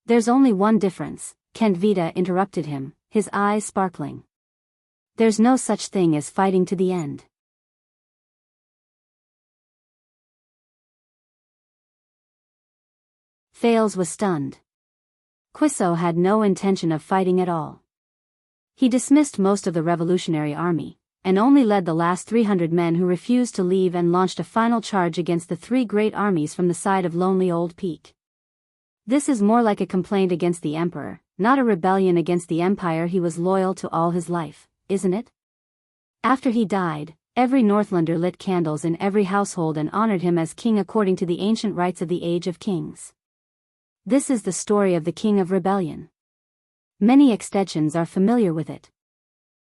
There's only one difference, Kenvita interrupted him, his eyes sparkling. There's no such thing as fighting to the end. Thales was stunned. Quiso had no intention of fighting at all. He dismissed most of the revolutionary army, and only led the last 300 men who refused to leave and launched a final charge against the 3 great armies from the side of Lonely Old Peak. This is more like a complaint against the Emperor, not a rebellion against the Empire he was loyal to all his life, isn't it? After he died, every Northlander lit candles in every household and honored him as king according to the ancient rites of the Age of Kings. This is the story of the King of Rebellion. Many extensions are familiar with it.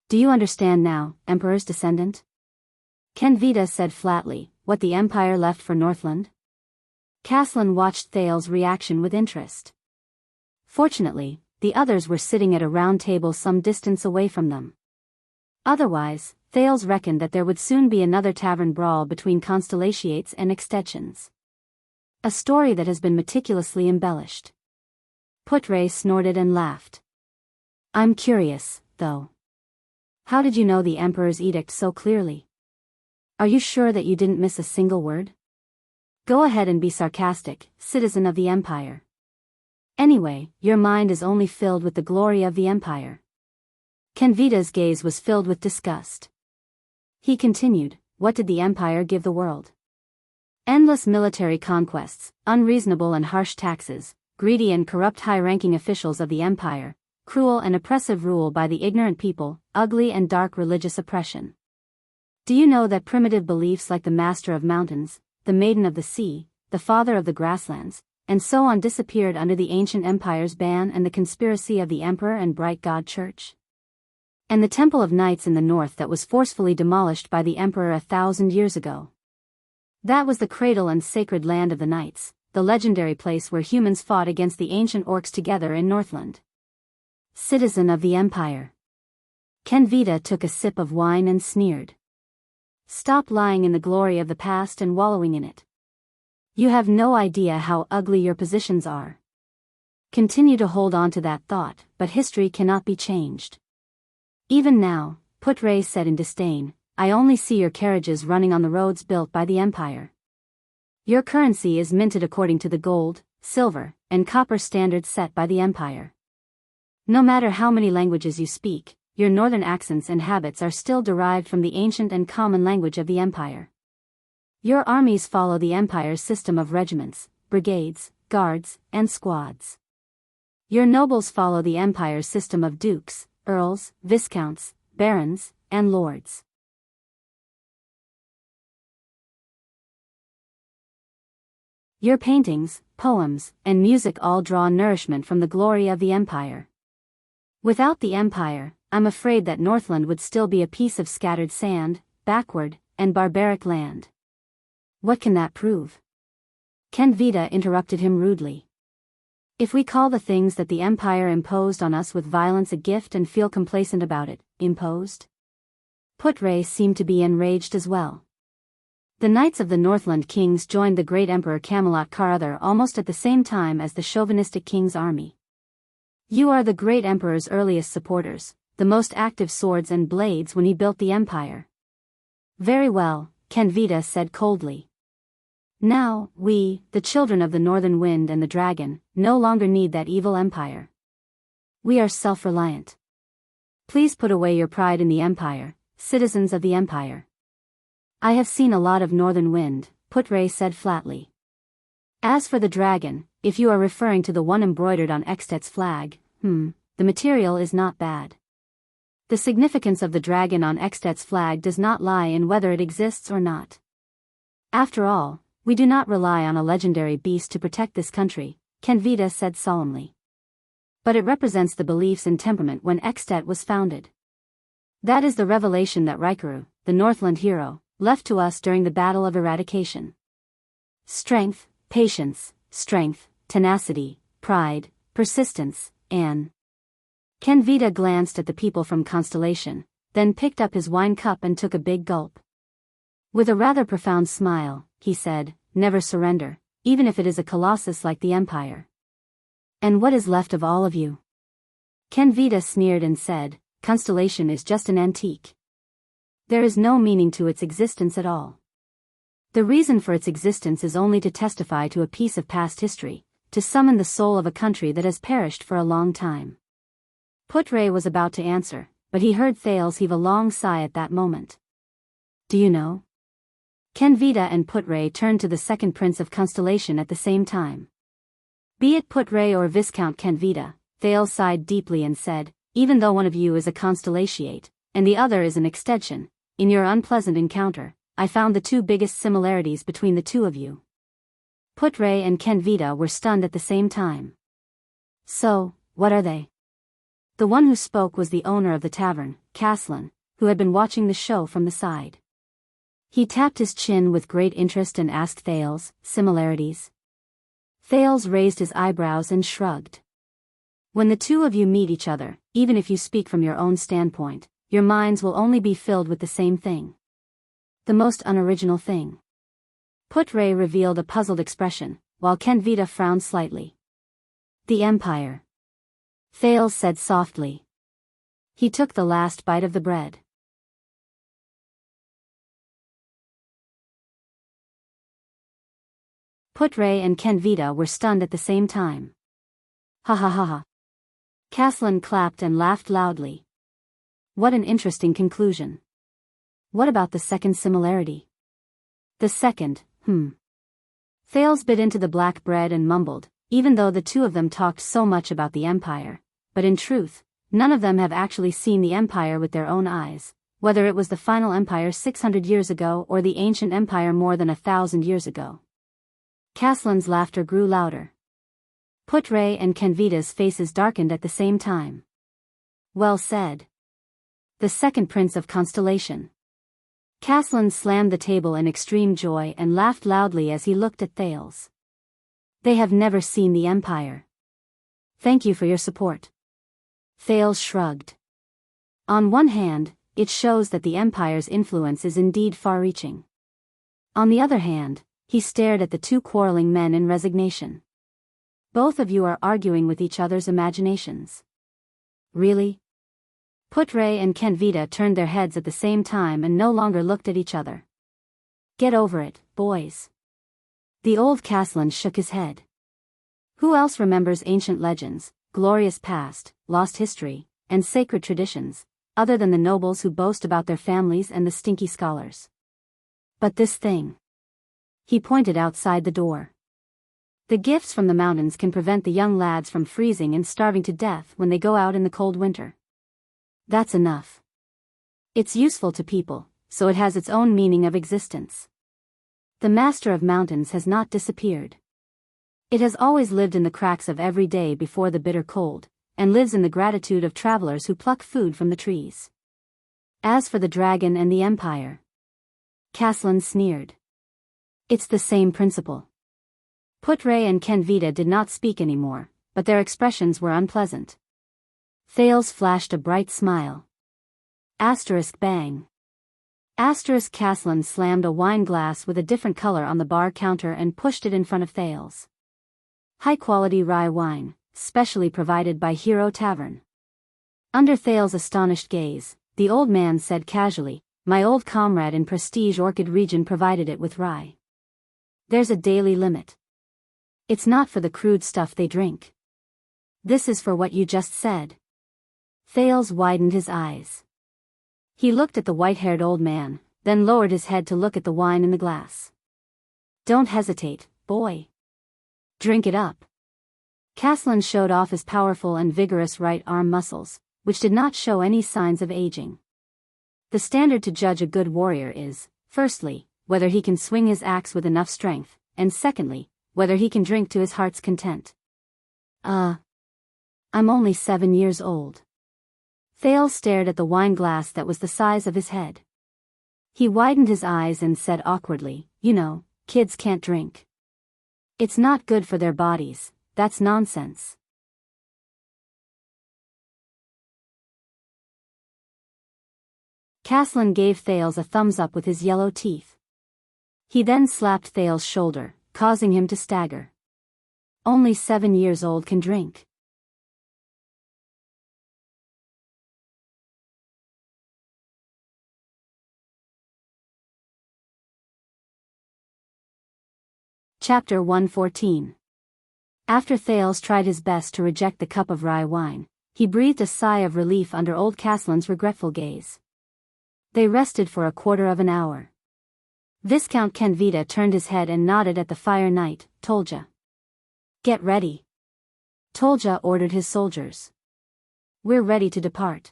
Do you understand now, Emperor's descendant? Kenvita said flatly, what the Empire left for Northland? Caslin watched Thales' reaction with interest. Fortunately, the others were sitting at a round table some distance away from them. Otherwise, Thales reckoned that there would soon be another tavern brawl between constellations and extensions. A story that has been meticulously embellished. Putre snorted and laughed. I'm curious, though. How did you know the Emperor's edict so clearly? Are you sure that you didn't miss a single word? Go ahead and be sarcastic, citizen of the Empire. Anyway, your mind is only filled with the glory of the Empire. Kenvita's gaze was filled with disgust. He continued, what did the Empire give the world? Endless military conquests, unreasonable and harsh taxes, greedy and corrupt high-ranking officials of the Empire, cruel and oppressive rule by the ignorant people, ugly and dark religious oppression. Do you know that primitive beliefs like the Master of Mountains, the Maiden of the Sea, the Father of the Grasslands, and so on disappeared under the ancient Empire's ban and the conspiracy of the Emperor and Bright God Church? And the Temple of Knights in the north that was forcefully demolished by the Emperor 1,000 years ago. That was the cradle and sacred land of the Knights, the legendary place where humans fought against the ancient orcs together in Northland. Citizen of the Empire. Kenvita took a sip of wine and sneered. Stop lying in the glory of the past and wallowing in it. You have no idea how ugly your positions are. Continue to hold on to that thought, but history cannot be changed. Even now, Putre said in disdain, I only see your carriages running on the roads built by the Empire. Your currency is minted according to the gold, silver, and copper standards set by the Empire. No matter how many languages you speak, your northern accents and habits are still derived from the ancient and common language of the Empire. Your armies follow the Empire's system of regiments, brigades, guards, and squads. Your nobles follow the Empire's system of dukes, earls, viscounts, barons, and lords. Your paintings, poems, and music all draw nourishment from the glory of the Empire. Without the Empire, I'm afraid that Northland would still be a piece of scattered sand, backward, and barbaric land. What can that prove? Kenvita interrupted him rudely. If we call the things that the Empire imposed on us with violence a gift and feel complacent about it, imposed? Putre seemed to be enraged as well. The Knights of the Northland Kings joined the great Emperor Camelot Carother almost at the same time as the chauvinistic King's army. You are the great Emperor's earliest supporters, the most active swords and blades when he built the Empire. Very well, Kenvita said coldly. Now, we, the children of the Northern Wind and the Dragon, no longer need that evil Empire. We are self-reliant. Please put away your pride in the Empire, citizens of the Empire. I have seen a lot of Northern Wind, Putre said flatly. As for the dragon, if you are referring to the one embroidered on Extet's flag, the material is not bad. The significance of the dragon on Extet's flag does not lie in whether it exists or not. After all, we do not rely on a legendary beast to protect this country, Kenvita said solemnly. But it represents the beliefs and temperament when Extet was founded. That is the revelation that Rikaru, the Northland hero, left to us during the Battle of Eradication. Strength, patience, strength, tenacity, pride, persistence, and... Kenvita glanced at the people from Constellation, then picked up his wine cup and took a big gulp. With a rather profound smile, he said, never surrender, even if it is a colossus like the Empire. And what is left of all of you? Kenvita sneered and said, Constellation is just an antique. There is no meaning to its existence at all. The reason for its existence is only to testify to a piece of past history, to summon the soul of a country that has perished for a long time. Putre was about to answer, but he heard Thales heave a long sigh at that moment. Do you know? Kenvita and Putre turned to the second prince of Constellation at the same time. Be it Putre or Viscount Kenvita, Thales sighed deeply and said, even though one of you is a constellatiate, and the other is an extension, in your unpleasant encounter, I found the two biggest similarities between the two of you. Putre and Kenvita were stunned at the same time. So, what are they? The one who spoke was the owner of the tavern, Caslin, who had been watching the show from the side. He tapped his chin with great interest and asked Thales, similarities? Thales raised his eyebrows and shrugged. When the two of you meet each other, even if you speak from your own standpoint, your minds will only be filled with the same thing. The most unoriginal thing. Put-Ray revealed a puzzled expression, while Kenvita frowned slightly. The Empire. Thales said softly. He took the last bite of the bread. Put-Ray and Kenvita were stunned at the same time. Ha ha ha ha. Caslin clapped and laughed loudly. What an interesting conclusion. What about the second similarity? The second, Thales bit into the black bread and mumbled, even though the two of them talked so much about the Empire, but in truth, none of them have actually seen the Empire with their own eyes, whether it was the final Empire 600 years ago or the ancient Empire more than 1,000 years ago. Caslin's laughter grew louder. Put-Ray and Kenvita's faces darkened at the same time. Well said. The second Prince of Constellation. Caslin slammed the table in extreme joy and laughed loudly as he looked at Thales. They have never seen the Empire. Thank you for your support. Thales shrugged. On one hand, it shows that the Empire's influence is indeed far-reaching. On the other hand, he stared at the two quarreling men in resignation. Both of you are arguing with each other's imaginations. Really? Put-Ray and Kenvita turned their heads at the same time and no longer looked at each other. Get over it, boys. The old Caslin shook his head. Who else remembers ancient legends, glorious past, lost history, and sacred traditions, other than the nobles who boast about their families and the stinky scholars? But this thing. He pointed outside the door. The gifts from the mountains can prevent the young lads from freezing and starving to death when they go out in the cold winter. That's enough. It's useful to people, so it has its own meaning of existence. The Master of Mountains has not disappeared. It has always lived in the cracks of every day before the bitter cold, and lives in the gratitude of travelers who pluck food from the trees. As for the dragon and the Empire, Caslin sneered. It's the same principle. Put-Ray and Kenvita did not speak anymore, but their expressions were unpleasant. Thales flashed a bright smile. Asterisk bang. Asterisk Caslin slammed a wine glass with a different color on the bar counter and pushed it in front of Thales. High-quality rye wine, specially provided by Hero Tavern. Under Thales' astonished gaze, the old man said casually, my old comrade in Prestige Orchid region provided it with rye. There's a daily limit. It's not for the crude stuff they drink. This is for what you just said. Thales widened his eyes. He looked at the white-haired old man, then lowered his head to look at the wine in the glass. Don't hesitate, boy. Drink it up. Caslin showed off his powerful and vigorous right arm muscles, which did not show any signs of aging. The standard to judge a good warrior is, firstly, whether he can swing his axe with enough strength, and secondly, whether he can drink to his heart's content. I'm only 7 years old. Thales stared at the wine glass that was the size of his head. He widened his eyes and said awkwardly, you know, kids can't drink. It's not good for their bodies, that's nonsense. Caslin gave Thales a thumbs up with his yellow teeth. He then slapped Thales' shoulder, causing him to stagger. Only 7 years old can drink. Chapter 114. After Thales tried his best to reject the cup of rye wine, he breathed a sigh of relief under old Caslin's regretful gaze. They rested for a quarter of an hour. Viscount Kenvita turned his head and nodded at the fire knight. Tolja. Get ready. Tolja ordered his soldiers. We're ready to depart.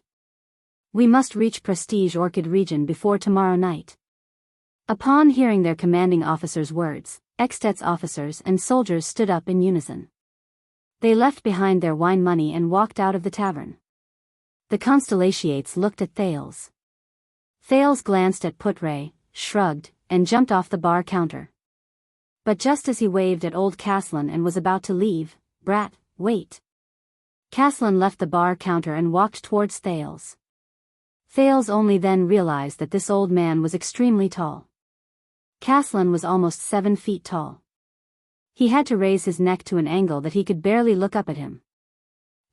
We must reach Prestige Orchid region before tomorrow night. Upon hearing their commanding officer's words, Extet's officers and soldiers stood up in unison. They left behind their wine money and walked out of the tavern. The Constellations looked at Thales. Thales glanced at Put-Ray, shrugged, and jumped off the bar counter. But just as he waved at old Caslin and was about to leave, Brat, wait. Caslin left the bar counter and walked towards Thales. Thales only then realized that this old man was extremely tall. Caslin was almost 7 feet tall. He had to raise his neck to an angle that he could barely look up at him.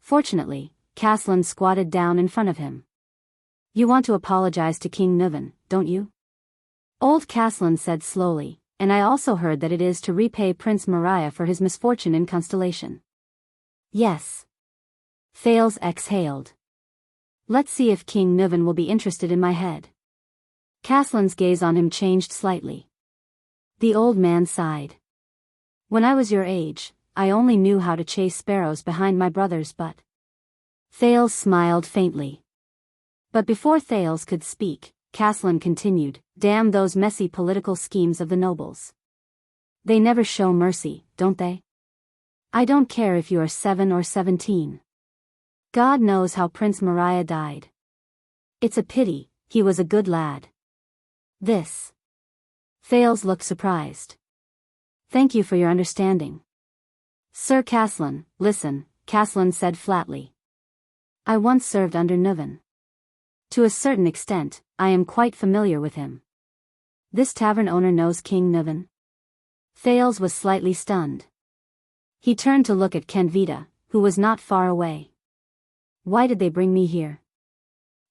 Fortunately, Caslin squatted down in front of him. "You want to apologize to King Nuvan, don't you?" Old Caslin said slowly, "And I also heard that it is to repay Prince Mariah for his misfortune in Constellation." "Yes." Thales exhaled. "Let's see if King Nuvan will be interested in my head." Caslin's gaze on him changed slightly. The old man sighed. "When I was your age, I only knew how to chase sparrows behind my brothers, but..." Thales smiled faintly. But before Thales could speak, Caslin continued, "Damn those messy political schemes of the nobles. They never show mercy, don't they? I don't care if you are 7 or 17. God knows how Prince Mariah died. It's a pity, he was a good lad." This. Thales looked surprised. "Thank you for your understanding." "Sir Caslin, listen," Caslin said flatly. "I once served under Nuvan. To a certain extent, I am quite familiar with him. This tavern owner knows King Nuvan?" Thales was slightly stunned. He turned to look at Kenvita, who was not far away. "Why did they bring me here?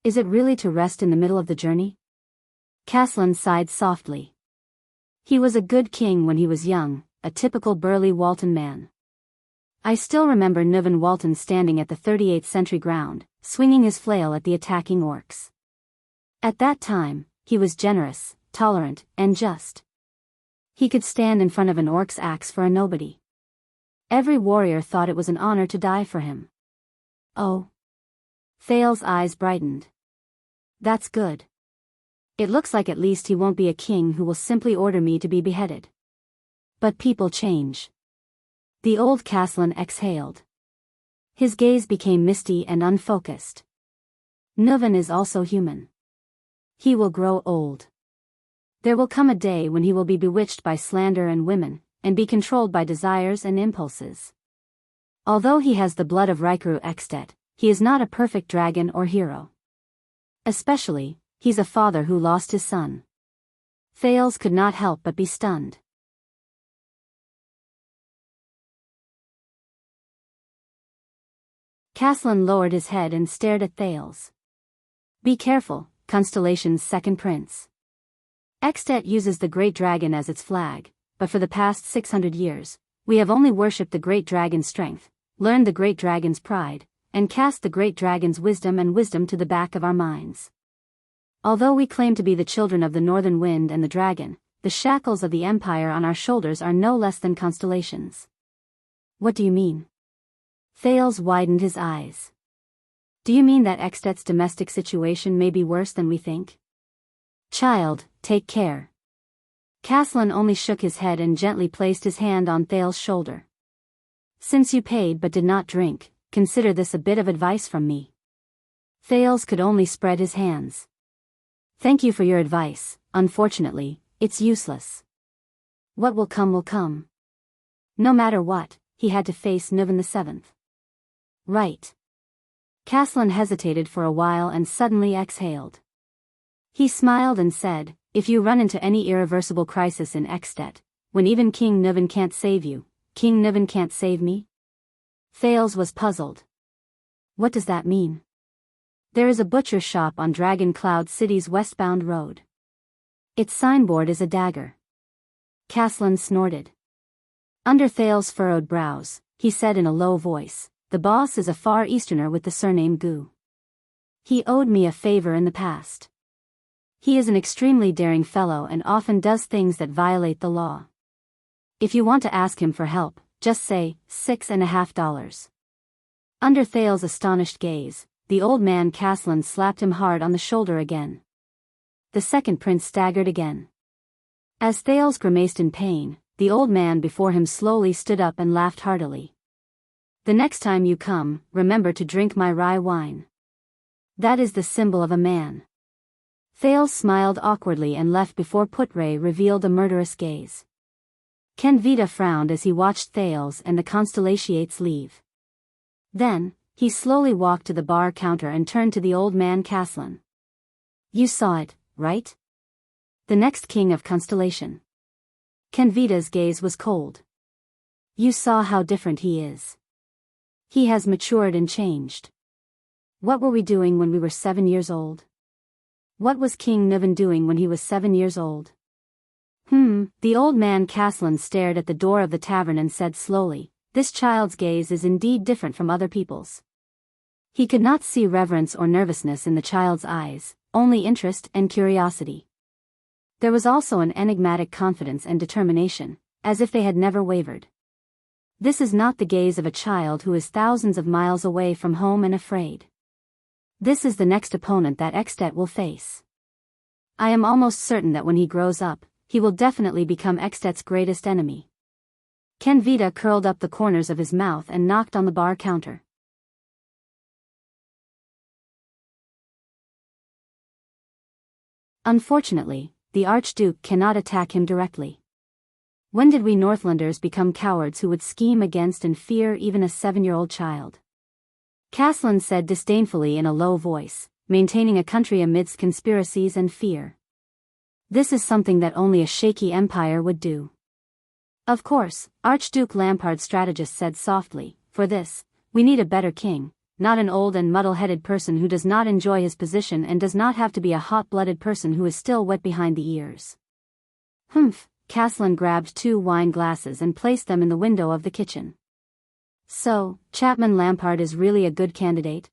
Is it really to rest in the middle of the journey?" Caslin sighed softly. He was a good king when he was young, a typical burly Walton man. "I still remember Nuvan Walton standing at the 38th sentry ground, swinging his flail at the attacking orcs. At that time, he was generous, tolerant, and just. He could stand in front of an orc's axe for a nobody. Every warrior thought it was an honor to die for him." "Oh." Thales' eyes brightened. "That's good. It looks like at least he won't be a king who will simply order me to be beheaded. But people change." The old Caslin exhaled. His gaze became misty and unfocused. "Nuvan is also human. He will grow old. There will come a day when he will be bewitched by slander and women, and be controlled by desires and impulses. Although he has the blood of Rykuru Extet, he is not a perfect dragon or hero. Especially, he's a father who lost his son." Thales could not help but be stunned. Caslin lowered his head and stared at Thales. "Be careful, Constellation's second prince. Extet uses the Great Dragon as its flag, but for the past 600 years, we have only worshipped the Great Dragon's strength, learned the Great Dragon's pride, and cast the Great Dragon's wisdom to the back of our minds. Although we claim to be the children of the Northern Wind and the Dragon, the shackles of the Empire on our shoulders are no less than Constellations." "What do you mean?" Thales widened his eyes. "Do you mean that Extet's domestic situation may be worse than we think?" "Child, take care." Caslin only shook his head and gently placed his hand on Thales' shoulder. "Since you paid but did not drink, consider this a bit of advice from me." Thales could only spread his hands. "Thank you for your advice, unfortunately, it's useless. What will come will come." No matter what, he had to face Nuvan VII. "Right." Caslin hesitated for a while and suddenly exhaled. He smiled and said, "If you run into any irreversible crisis in Extet, when even King Nuvan can't save you, King Nuvan can't save me?" Thales was puzzled. "What does that mean?" "There is a butcher shop on Dragon Cloud City's westbound road. Its signboard is a dagger." Caslin snorted. Under Thales' furrowed brows, he said in a low voice, "The boss is a Far Easterner with the surname Gu. He owed me a favor in the past. He is an extremely daring fellow and often does things that violate the law. If you want to ask him for help, just say, $6.50. Under Thales' astonished gaze, the old man Caslin slapped him hard on the shoulder again. The second prince staggered again. As Thales grimaced in pain, the old man before him slowly stood up and laughed heartily. "The next time you come, remember to drink my rye wine. That is the symbol of a man." Thales smiled awkwardly and left before Putre revealed a murderous gaze. Kenvita frowned as he watched Thales and the Constellationates leave. Then, He slowly walked to the bar counter and turned to the old man Caslin. You saw it, right? The next king of Constellation. Kenvita's gaze was cold. You saw how different he is. He has matured and changed. What were we doing when we were 7 years old? What was King Niven doing when he was 7 years old? The old man Caslin stared at the door of the tavern and said slowly, this child's gaze is indeed different from other people's. He could not see reverence or nervousness in the child's eyes, only interest and curiosity. There was also an enigmatic confidence and determination, as if they had never wavered. This is not the gaze of a child who is thousands of miles away from home and afraid. This is the next opponent that Extet will face. I am almost certain that when he grows up, he will definitely become Extet's greatest enemy. Kenvita curled up the corners of his mouth and knocked on the bar counter. Unfortunately, the Archduke cannot attack him directly. When did we Northlanders become cowards who would scheme against and fear even a 7-year-old child? Caslin said disdainfully in a low voice, maintaining a country amidst conspiracies and fear. This is something that only a shaky empire would do. Of course, Archduke Lampard strategist said softly, for this, we need a better king, not an old and muddle-headed person who does not enjoy his position and does not have to be a hot-blooded person who is still wet behind the ears. Caslin grabbed 2 wine glasses and placed them in the window of the kitchen. So, Chapman Lampard is really a good candidate?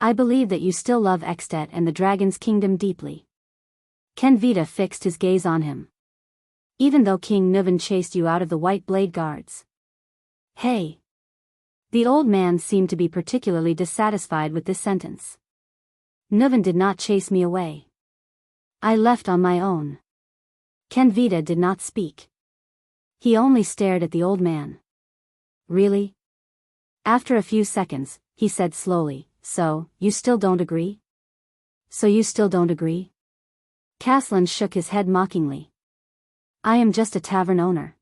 I believe that you still love Extet and the Dragon's Kingdom deeply. Kenvita fixed his gaze on him. Even though King Niven chased you out of the White Blade Guards. Hey! The old man seemed to be particularly dissatisfied with this sentence. Niven did not chase me away. I left on my own. Kenvita did not speak. He only stared at the old man. Really? After a few seconds, he said slowly, so, you still don't agree? So you still don't agree? Caslin shook his head mockingly. I am just a tavern owner.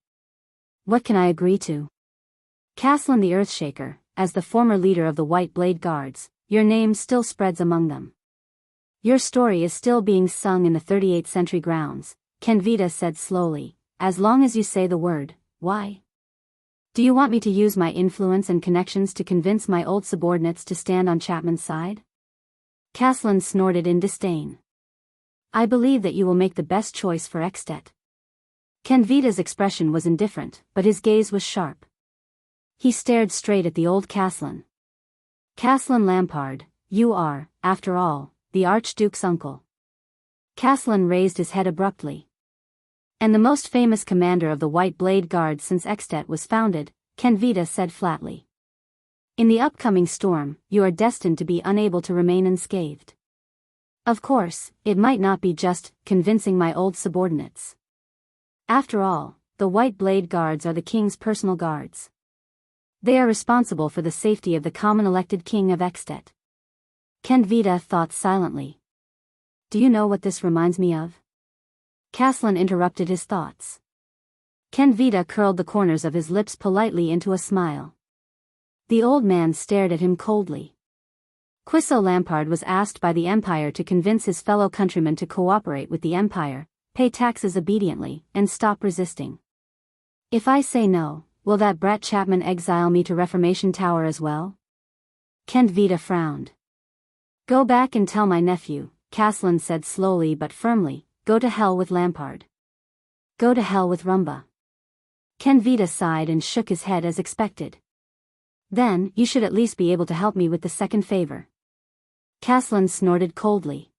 What can I agree to? Caslin the Earthshaker, as the former leader of the White Blade Guards, your name still spreads among them. Your story is still being sung in the 38th century grounds, Kenvita said slowly, as long as you say the word, why? Do you want me to use my influence and connections to convince my old subordinates to stand on Chapman's side? Caslin snorted in disdain. I believe that you will make the best choice for Extet. Kenvita's expression was indifferent, but his gaze was sharp. He stared straight at the old Caslin. Caslin Lampard, you are, after all, the Archduke's uncle. Caslin raised his head abruptly. And the most famous commander of the White Blade Guard since Extet was founded, Kenvita said flatly. In the upcoming storm, you are destined to be unable to remain unscathed. Of course, it might not be just convincing my old subordinates. After all, the White Blade Guards are the king's personal guards. They are responsible for the safety of the common elected king of Extet. Kenvita thought silently. Do you know what this reminds me of? Caslin interrupted his thoughts. Kenvita curled the corners of his lips politely into a smile. The old man stared at him coldly. Quisso Lampard was asked by the Empire to convince his fellow countrymen to cooperate with the Empire, pay taxes obediently, and stop resisting. If I say no, will that brat Chapman exile me to Reformation Tower as well? Kenvita frowned. Go back and tell my nephew, Caslin said slowly but firmly, go to hell with Lampard. Go to hell with Rumba. Kenvita sighed and shook his head as expected. Then, you should at least be able to help me with the second favor. Caslin snorted coldly.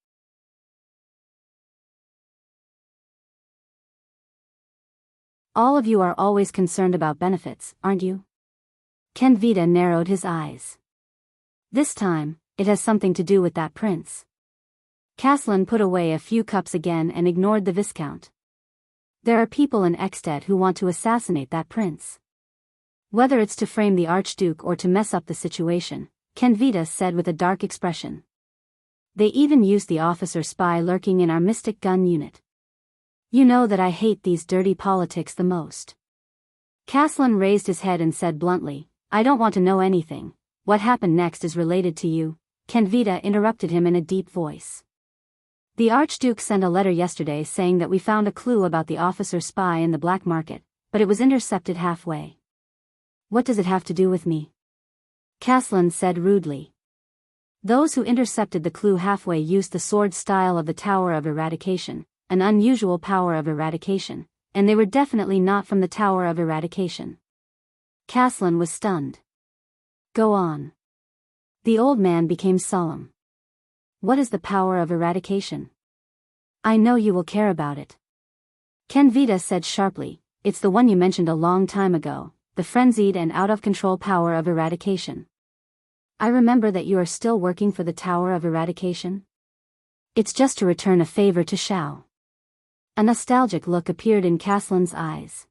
All of you are always concerned about benefits, aren't you? Kenvita narrowed his eyes. This time, it has something to do with that prince. Caslin put away a few cups again and ignored the Viscount. There are people in Extet who want to assassinate that prince. Whether it's to frame the Archduke or to mess up the situation, Kenvita said with a dark expression. They even used the officer spy lurking in our mystic gun unit. You know that I hate these dirty politics the most. Caslin raised his head and said bluntly, I don't want to know anything. what happened next is related to you, Kenvita interrupted him in a deep voice. The Archduke sent a letter yesterday saying that we found a clue about the officer spy in the black market, but it was intercepted halfway. What does it have to do with me? Caslin said rudely. Those who intercepted the clue halfway used the sword style of the Tower of Eradication, an unusual power of eradication, and they were definitely not from the Tower of Eradication. Caslin was stunned. Go on. The old man became solemn. What is the power of eradication? I know you will care about it. Kenvita said sharply, it's the one you mentioned a long time ago, the frenzied and out-of-control power of eradication. I remember that you are still working for the Tower of Eradication. It's just to return a favor to Xiao. A nostalgic look appeared in Caslin's eyes.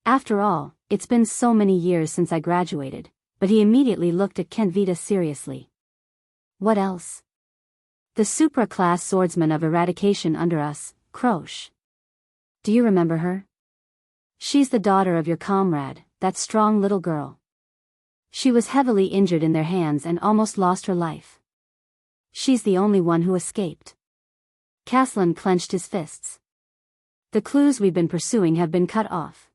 After all, it's been so many years since I graduated, but he immediately looked at Kenvita seriously. What else? The supra-class swordsman of eradication under us, Croche. Do you remember her? She's the daughter of your comrade, that strong little girl. She was heavily injured in their hands and almost lost her life. She's the only one who escaped. Caslin clenched his fists. The clues we've been pursuing have been cut off.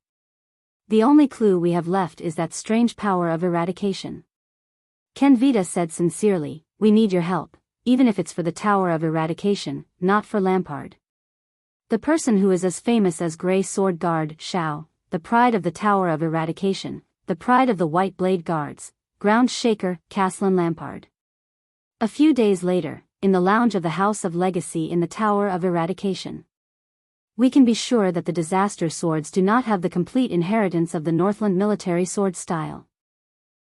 The only clue we have left is that strange power of eradication. Kenvita said sincerely, we need your help, even if it's for the Tower of Eradication, not for Lampard. The person who is as famous as Grey Sword Guard, Xiao, the pride of the Tower of Eradication, the pride of the White Blade Guards, ground shaker, Caslin Lampard. A few days later, in the lounge of the House of Legacy in the Tower of Eradication. We can be sure that the disaster swords do not have the complete inheritance of the Northland military sword style.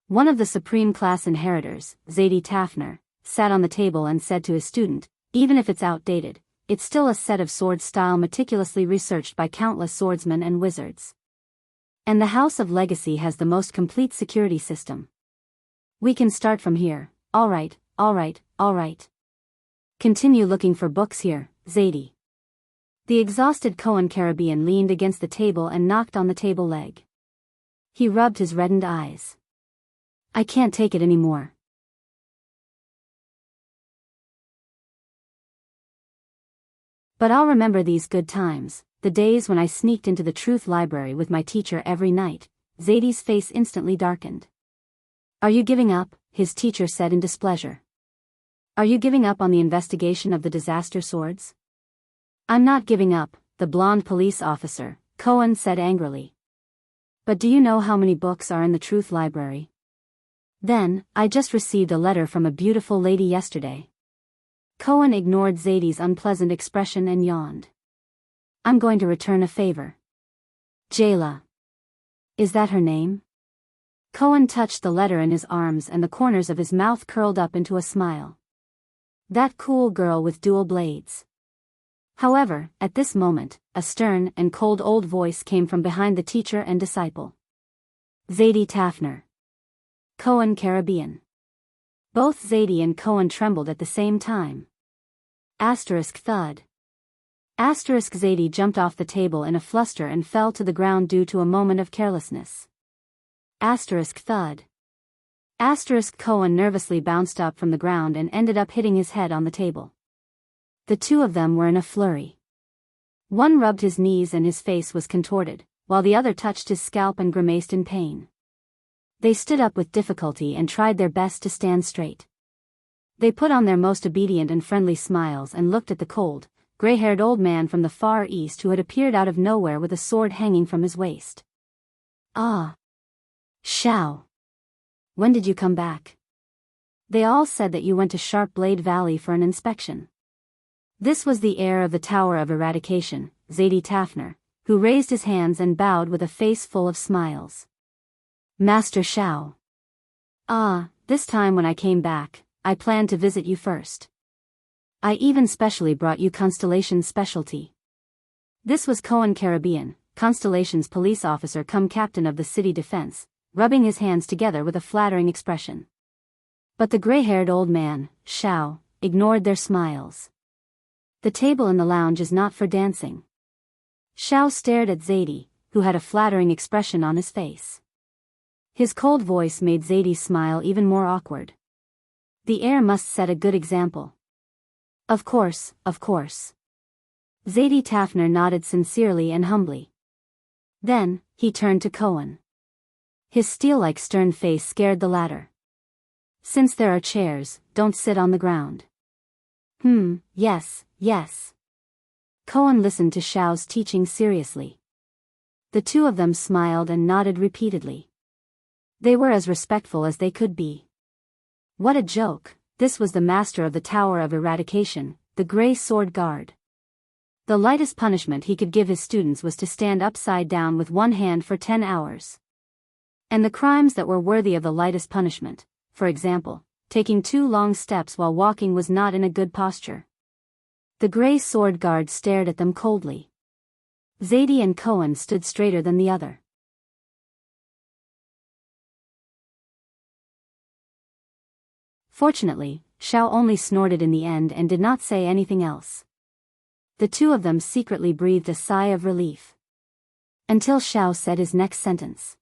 One of the supreme class inheritors, Zadie Tafner, sat on the table and said to his student, even if it's outdated, it's still a set of sword style meticulously researched by countless swordsmen and wizards. And the House of Legacy has the most complete security system. We can start from here, all right. Continue looking for books here, Zadie. The exhausted Cohen Caribbean leaned against the table and knocked on the table leg. He rubbed his reddened eyes. I can't take it anymore. But I'll remember these good times, the days when I sneaked into the truth library with my teacher every night. Zadie's face instantly darkened. Are you giving up? His teacher said in displeasure. Are you giving up on the investigation of the disaster swords? I'm not giving up, the blonde police officer, Cohen said angrily. But do you know how many books are in the truth library? Then, I just received a letter from a beautiful lady yesterday. Cohen ignored Zadie's unpleasant expression and yawned. I'm going to return a favor. Jayla. Is that her name? Cohen touched the letter in his arms and the corners of his mouth curled up into a smile. That cool girl with dual blades. However, at this moment, a stern and cold old voice came from behind the teacher and disciple. Zadie Tafner. Cohen Caribbean. Both Zadie and Cohen trembled at the same time. Asterisk thud. Asterisk Zadie jumped off the table in a fluster and fell to the ground due to a moment of carelessness. Asterisk thud. Asterisk Cohen nervously bounced up from the ground and ended up hitting his head on the table. The two of them were in a flurry. One rubbed his knees and his face was contorted, while the other touched his scalp and grimaced in pain. They stood up with difficulty and tried their best to stand straight. They put on their most obedient and friendly smiles and looked at the cold, gray-haired old man from the Far East who had appeared out of nowhere with a sword hanging from his waist. Ah. Xiao. When did you come back? They all said that you went to Sharp Blade Valley for an inspection. This was the heir of the Tower of Eradication, Zadie Tafner, who raised his hands and bowed with a face full of smiles. Master Xiao. Ah, this time when I came back, I planned to visit you first. I even specially brought you Constellation's specialty. This was Cohen Caribbean, Constellation's police officer come captain of the city defense, rubbing his hands together with a flattering expression. But the gray-haired old man, Xiao, ignored their smiles. The table in the lounge is not for dancing. Xiao stared at Zadie, who had a flattering expression on his face. His cold voice made Zadie's smile even more awkward. The heir must set a good example. Of course, of course. Zadie Taffner nodded sincerely and humbly. Then, he turned to Cohen. His steel-like stern face scared the latter. Since there are chairs, don't sit on the ground. Yes, yes. Cohen listened to Xiao's teaching seriously. The two of them smiled and nodded repeatedly. They were as respectful as they could be. What a joke, this was the master of the Tower of Eradication, the Grey Sword Guard. The lightest punishment he could give his students was to stand upside down with one hand for 10 hours. And the crimes that were worthy of the lightest punishment, for example, taking 2 long steps while walking, was not in a good posture. The Grey Sword Guard stared at them coldly. Zadie and Cohen stood straighter than the other. Fortunately, Xiao only snorted in the end and did not say anything else. The two of them secretly breathed a sigh of relief. Until Xiao said his next sentence.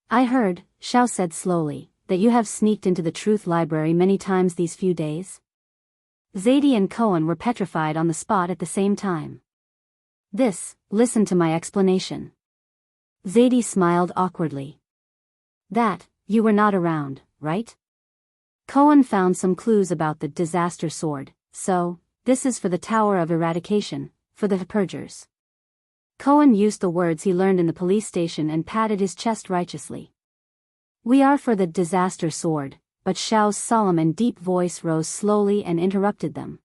I heard, Xiao said slowly, that you have sneaked into the Truth Library many times these few days. Zadie and Cohen were petrified on the spot at the same time. Listen to my explanation. Zadie smiled awkwardly. That, you were not around, right? Cohen found some clues about the disaster sword, so, this is for the Tower of Eradication, for the purgers. Cohen used the words he learned in the police station and patted his chest righteously. We are for the disaster sword, but Xiao's solemn and deep voice rose slowly and interrupted them.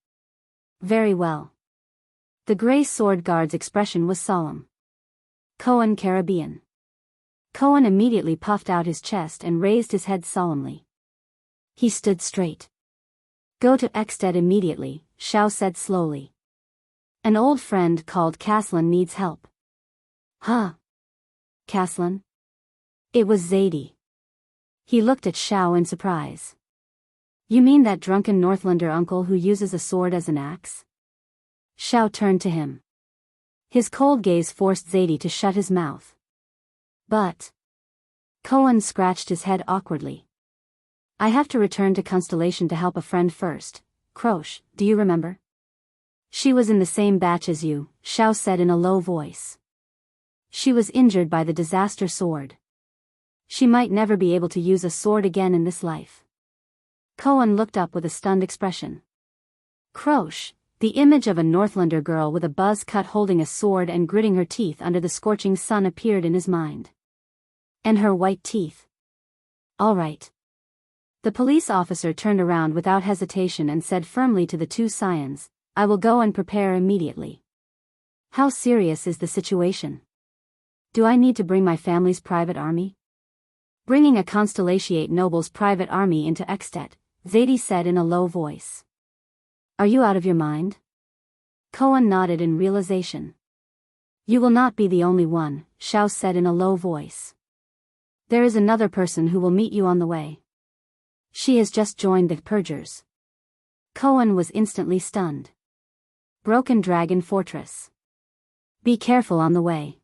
Very well. The Grey Sword Guard's expression was solemn. Cohen Caribbean. Cohen immediately puffed out his chest and raised his head solemnly. He stood straight. Go to Exted immediately, Xiao said slowly. An old friend called Caslin needs help. Huh? Caslin? It was Zadie. He looked at Xiao in surprise. You mean that drunken Northlander uncle who uses a sword as an axe? Xiao turned to him. His cold gaze forced Zadie to shut his mouth. But... Cohen scratched his head awkwardly. I have to return to Constellation to help a friend first. Croche, do you remember? She was in the same batch as you, Xiao said in a low voice. She was injured by the disaster sword. She might never be able to use a sword again in this life. Cohen looked up with a stunned expression. Croche, the image of a Northlander girl with a buzz cut holding a sword and gritting her teeth under the scorching sun appeared in his mind. And her white teeth. All right. The police officer turned around without hesitation and said firmly to the two scions, I will go and prepare immediately. How serious is the situation? Do I need to bring my family's private army? Bringing a Constellatiate noble's private army into Extet, Zadie said in a low voice. Are you out of your mind? Cohen nodded in realization. You will not be the only one, Xiao said in a low voice. There is another person who will meet you on the way. She has just joined the Purgers. Cohen was instantly stunned. Broken Dragon Fortress. Be careful on the way.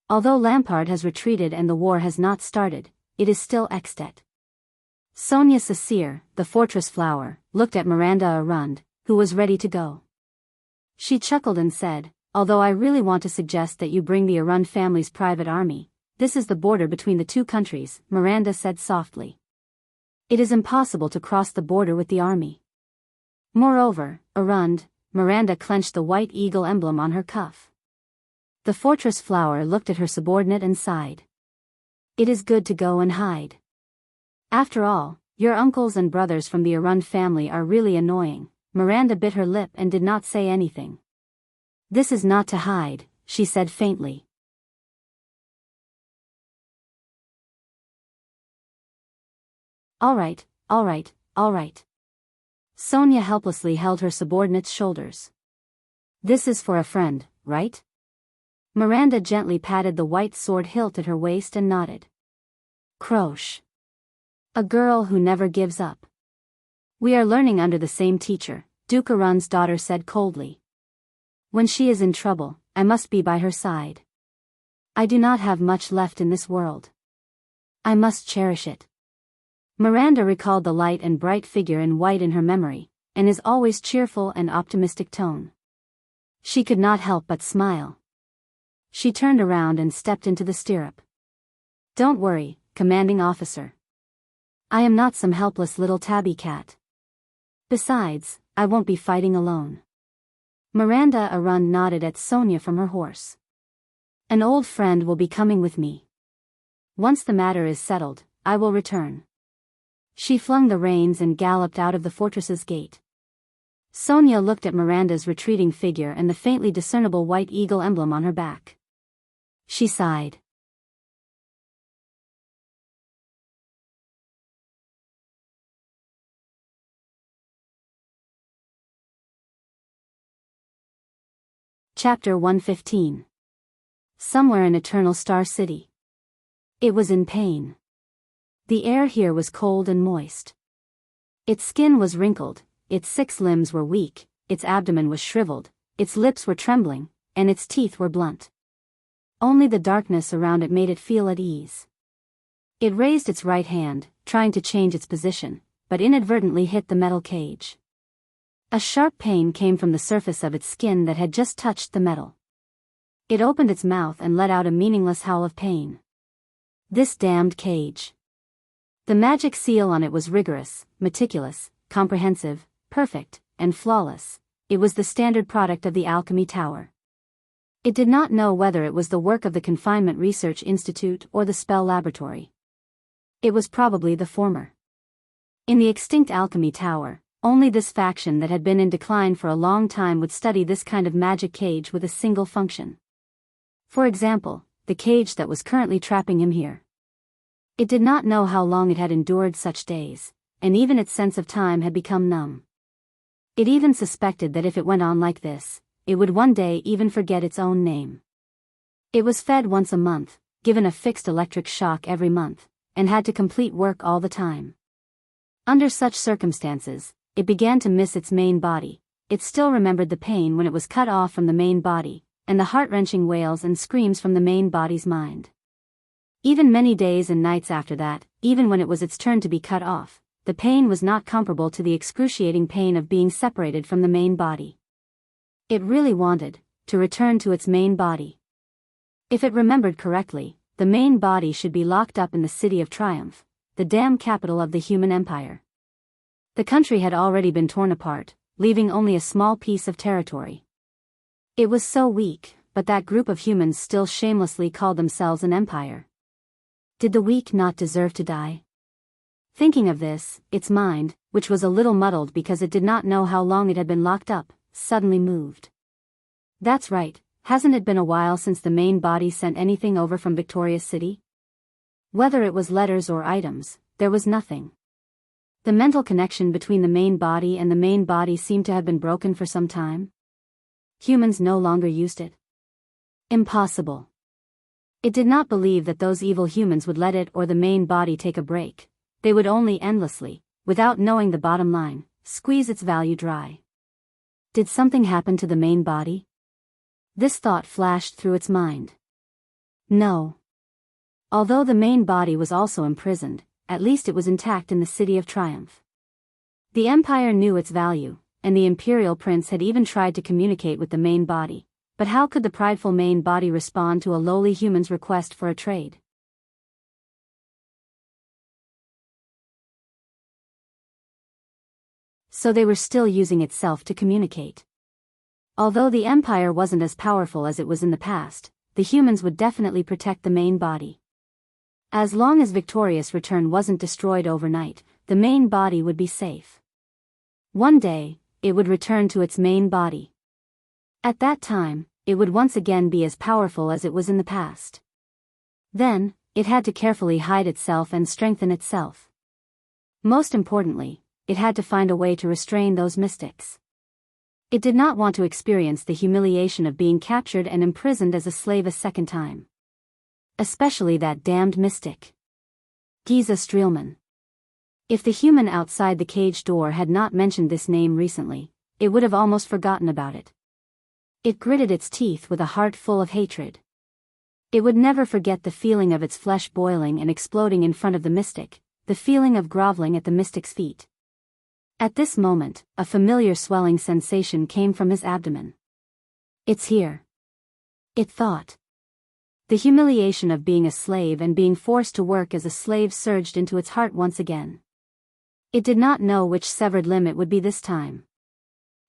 Although Lampard has retreated and the war has not started, it is still Extet. Sonia Sassir, the fortress flower, looked at Miranda Arund, who was ready to go. She chuckled and said, although I really want to suggest that you bring the Arund family's private army, this is the border between the two countries, Miranda said softly. It is impossible to cross the border with the army. Moreover, Arund, Miranda clenched the white eagle emblem on her cuff. The fortress flower looked at her subordinate and sighed. It is good to go and hide. After all, your uncles and brothers from the Arund family are really annoying. Miranda bit her lip and did not say anything. This is not to hide, she said faintly. All right, all right, all right. Sonia helplessly held her subordinate's shoulders. This is for a friend, right? Miranda gently patted the white sword hilt at her waist and nodded. Croche. A girl who never gives up. We are learning under the same teacher, Duke Arund's daughter said coldly. When she is in trouble, I must be by her side. I do not have much left in this world. I must cherish it. Miranda recalled the light and bright figure in white in her memory, and his always cheerful and optimistic tone. She could not help but smile. She turned around and stepped into the stirrup. Don't worry, commanding officer. I am not some helpless little tabby cat. Besides, I won't be fighting alone. Miranda Arund nodded at Sonia from her horse. An old friend will be coming with me. Once the matter is settled, I will return. She flung the reins and galloped out of the fortress's gate. Sonia looked at Miranda's retreating figure and the faintly discernible white eagle emblem on her back. She sighed. Chapter 115. Somewhere in Eternal Star City. It was in pain. The air here was cold and moist. Its skin was wrinkled, its 6 limbs were weak, its abdomen was shriveled, its lips were trembling, and its teeth were blunt. Only the darkness around it made it feel at ease. It raised its right hand, trying to change its position, but inadvertently hit the metal cage. A sharp pain came from the surface of its skin that had just touched the metal. It opened its mouth and let out a meaningless howl of pain. This damned cage. The magic seal on it was rigorous, meticulous, comprehensive, perfect, and flawless. It was the standard product of the Alchemy Tower. It did not know whether it was the work of the Confinement Research Institute or the Spell Laboratory. It was probably the former. In the extinct Alchemy Tower, only this faction that had been in decline for a long time would study this kind of magic cage with a single function. For example, the cage that was currently trapping him here. It did not know how long it had endured such days, and even its sense of time had become numb. It even suspected that if it went on like this, it would one day even forget its own name. It was fed once a month, given a fixed electric shock every month, and had to complete work all the time. Under such circumstances, it began to miss its main body. It still remembered the pain when it was cut off from the main body, and the heart-wrenching wails and screams from the main body's mind. Even many days and nights after that, even when it was its turn to be cut off, the pain was not comparable to the excruciating pain of being separated from the main body. It really wanted to return to its main body. If it remembered correctly, the main body should be locked up in the City of Triumph, the damn capital of the human empire. The country had already been torn apart, leaving only a small piece of territory. It was so weak, but that group of humans still shamelessly called themselves an empire. Did the weak not deserve to die? Thinking of this, its mind, which was a little muddled because it did not know how long it had been locked up, suddenly moved. That's right, hasn't it been a while since the main body sent anything over from Victoria's City? Whether it was letters or items, there was nothing. The mental connection between the main body and the main body seemed to have been broken for some time. Humans no longer used it. Impossible. It did not believe that those evil humans would let it or the main body take a break. They would only endlessly, without knowing the bottom line, squeeze its value dry. Did something happen to the main body? This thought flashed through its mind. No. Although the main body was also imprisoned, at least it was intact in the City of Triumph. The Empire knew its value, and the Imperial Prince had even tried to communicate with the main body, but how could the prideful main body respond to a lowly human's request for a trade? So they were still using itself to communicate. Although the Empire wasn't as powerful as it was in the past, the humans would definitely protect the main body. As long as Victoria's return wasn't destroyed overnight, the main body would be safe. One day, it would return to its main body. At that time, it would once again be as powerful as it was in the past. Then, it had to carefully hide itself and strengthen itself. Most importantly, it had to find a way to restrain those mystics. It did not want to experience the humiliation of being captured and imprisoned as a slave a second time. Especially that damned mystic. Giza Streelman. If the human outside the cage door had not mentioned this name recently, it would have almost forgotten about it. It gritted its teeth with a heart full of hatred. It would never forget the feeling of its flesh boiling and exploding in front of the mystic, the feeling of groveling at the mystic's feet. At this moment, a familiar swelling sensation came from his abdomen. It's here, it thought. The humiliation of being a slave and being forced to work as a slave surged into its heart once again. It did not know which severed limb it would be this time.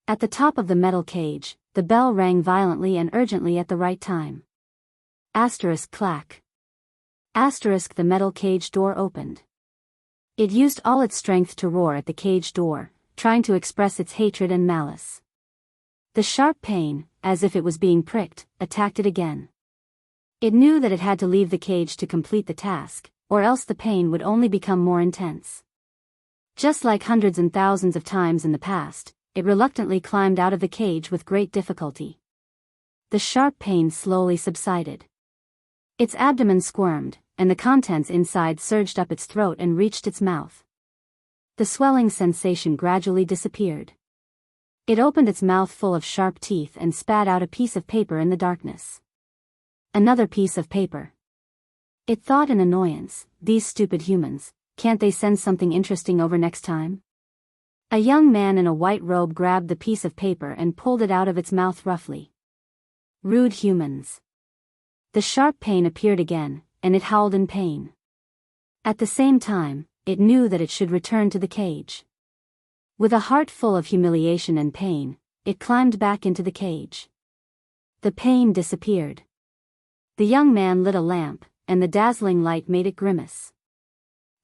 At the top of the metal cage, the bell rang violently and urgently at the right time. Asterisk clack. Asterisk the metal cage door opened. It used all its strength to roar at the cage door, trying to express its hatred and malice. The sharp pain, as if it was being pricked, attacked it again. It knew that it had to leave the cage to complete the task, or else the pain would only become more intense. Just like hundreds and thousands of times in the past, it reluctantly climbed out of the cage with great difficulty. The sharp pain slowly subsided. Its abdomen squirmed, and the contents inside surged up its throat and reached its mouth. The swelling sensation gradually disappeared. It opened its mouth full of sharp teeth and spat out a piece of paper in the darkness. Another piece of paper. It thought in annoyance, these stupid humans, can't they send something interesting over next time? A young man in a white robe grabbed the piece of paper and pulled it out of its mouth roughly. Rude humans. The sharp pain appeared again, and it howled in pain. At the same time, it knew that it should return to the cage. With a heart full of humiliation and pain, it climbed back into the cage. The pain disappeared. The young man lit a lamp, and the dazzling light made it grimace.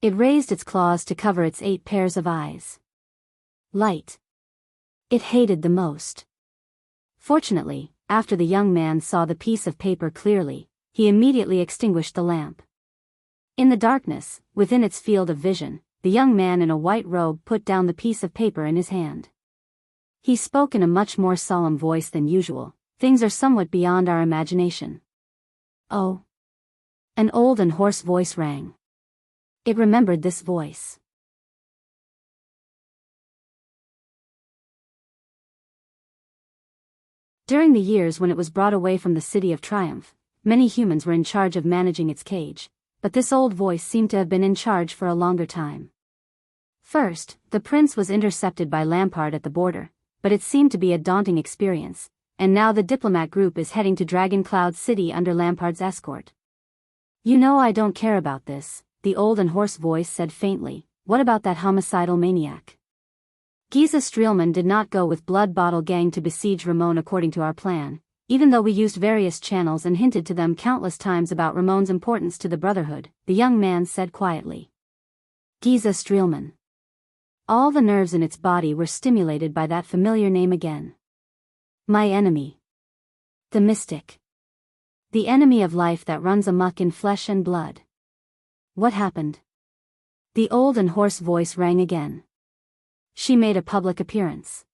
It raised its claws to cover its 8 pairs of eyes. Light. It hated the most. Fortunately, after the young man saw the piece of paper clearly, he immediately extinguished the lamp. In the darkness, within its field of vision, the young man in a white robe put down the piece of paper in his hand. He spoke in a much more solemn voice than usual. Things are somewhat beyond our imagination. Oh. An old and hoarse voice rang. It remembered this voice. During the years when it was brought away from the City of Triumph, many humans were in charge of managing its cage, but this old voice seemed to have been in charge for a longer time. First, the prince was intercepted by Lampard at the border, but it seemed to be a daunting experience, and now the diplomat group is heading to Dragon Cloud City under Lampard's escort. You know I don't care about this, the old and hoarse voice said faintly. What about that homicidal maniac? Giza Streelman did not go with Blood Bottle Gang to besiege Ramon according to our plan, even though we used various channels and hinted to them countless times about Ramon's importance to the Brotherhood, the young man said quietly. Giza Streelman. All the nerves in its body were stimulated by that familiar name again. My enemy. The mystic. The enemy of life that runs amok in flesh and blood. What happened? The old and hoarse voice rang again. She made a public appearance.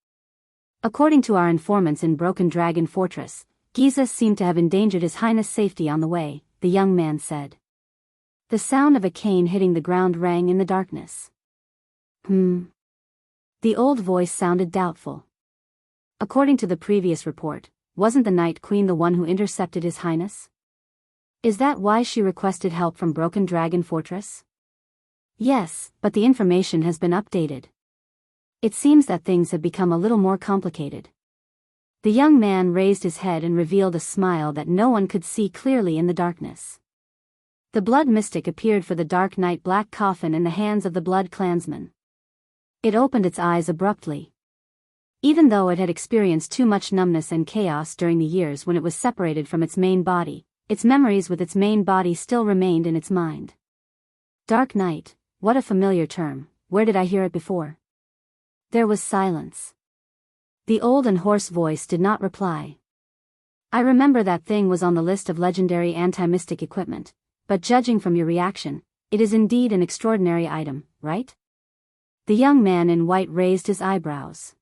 According to our informants in Broken Dragon Fortress, Giza seemed to have endangered His Highness' safety on the way, the young man said. The sound of a cane hitting the ground rang in the darkness. The old voice sounded doubtful. According to the previous report, wasn't the Night Queen the one who intercepted His Highness? Is that why she requested help from Broken Dragon Fortress? Yes, but the information has been updated. It seems that things have become a little more complicated. The young man raised his head and revealed a smile that no one could see clearly in the darkness. The blood mystic appeared for the dark night black coffin in the hands of the blood clansman. It opened its eyes abruptly. Even though it had experienced too much numbness and chaos during the years when it was separated from its main body, its memories with its main body still remained in its mind. Dark night, what a familiar term, where did I hear it before? There was silence. The old and hoarse voice did not reply. I remember that thing was on the list of legendary anti-mystic equipment, but judging from your reaction, it is indeed an extraordinary item, right? The young man in white raised his eyebrows.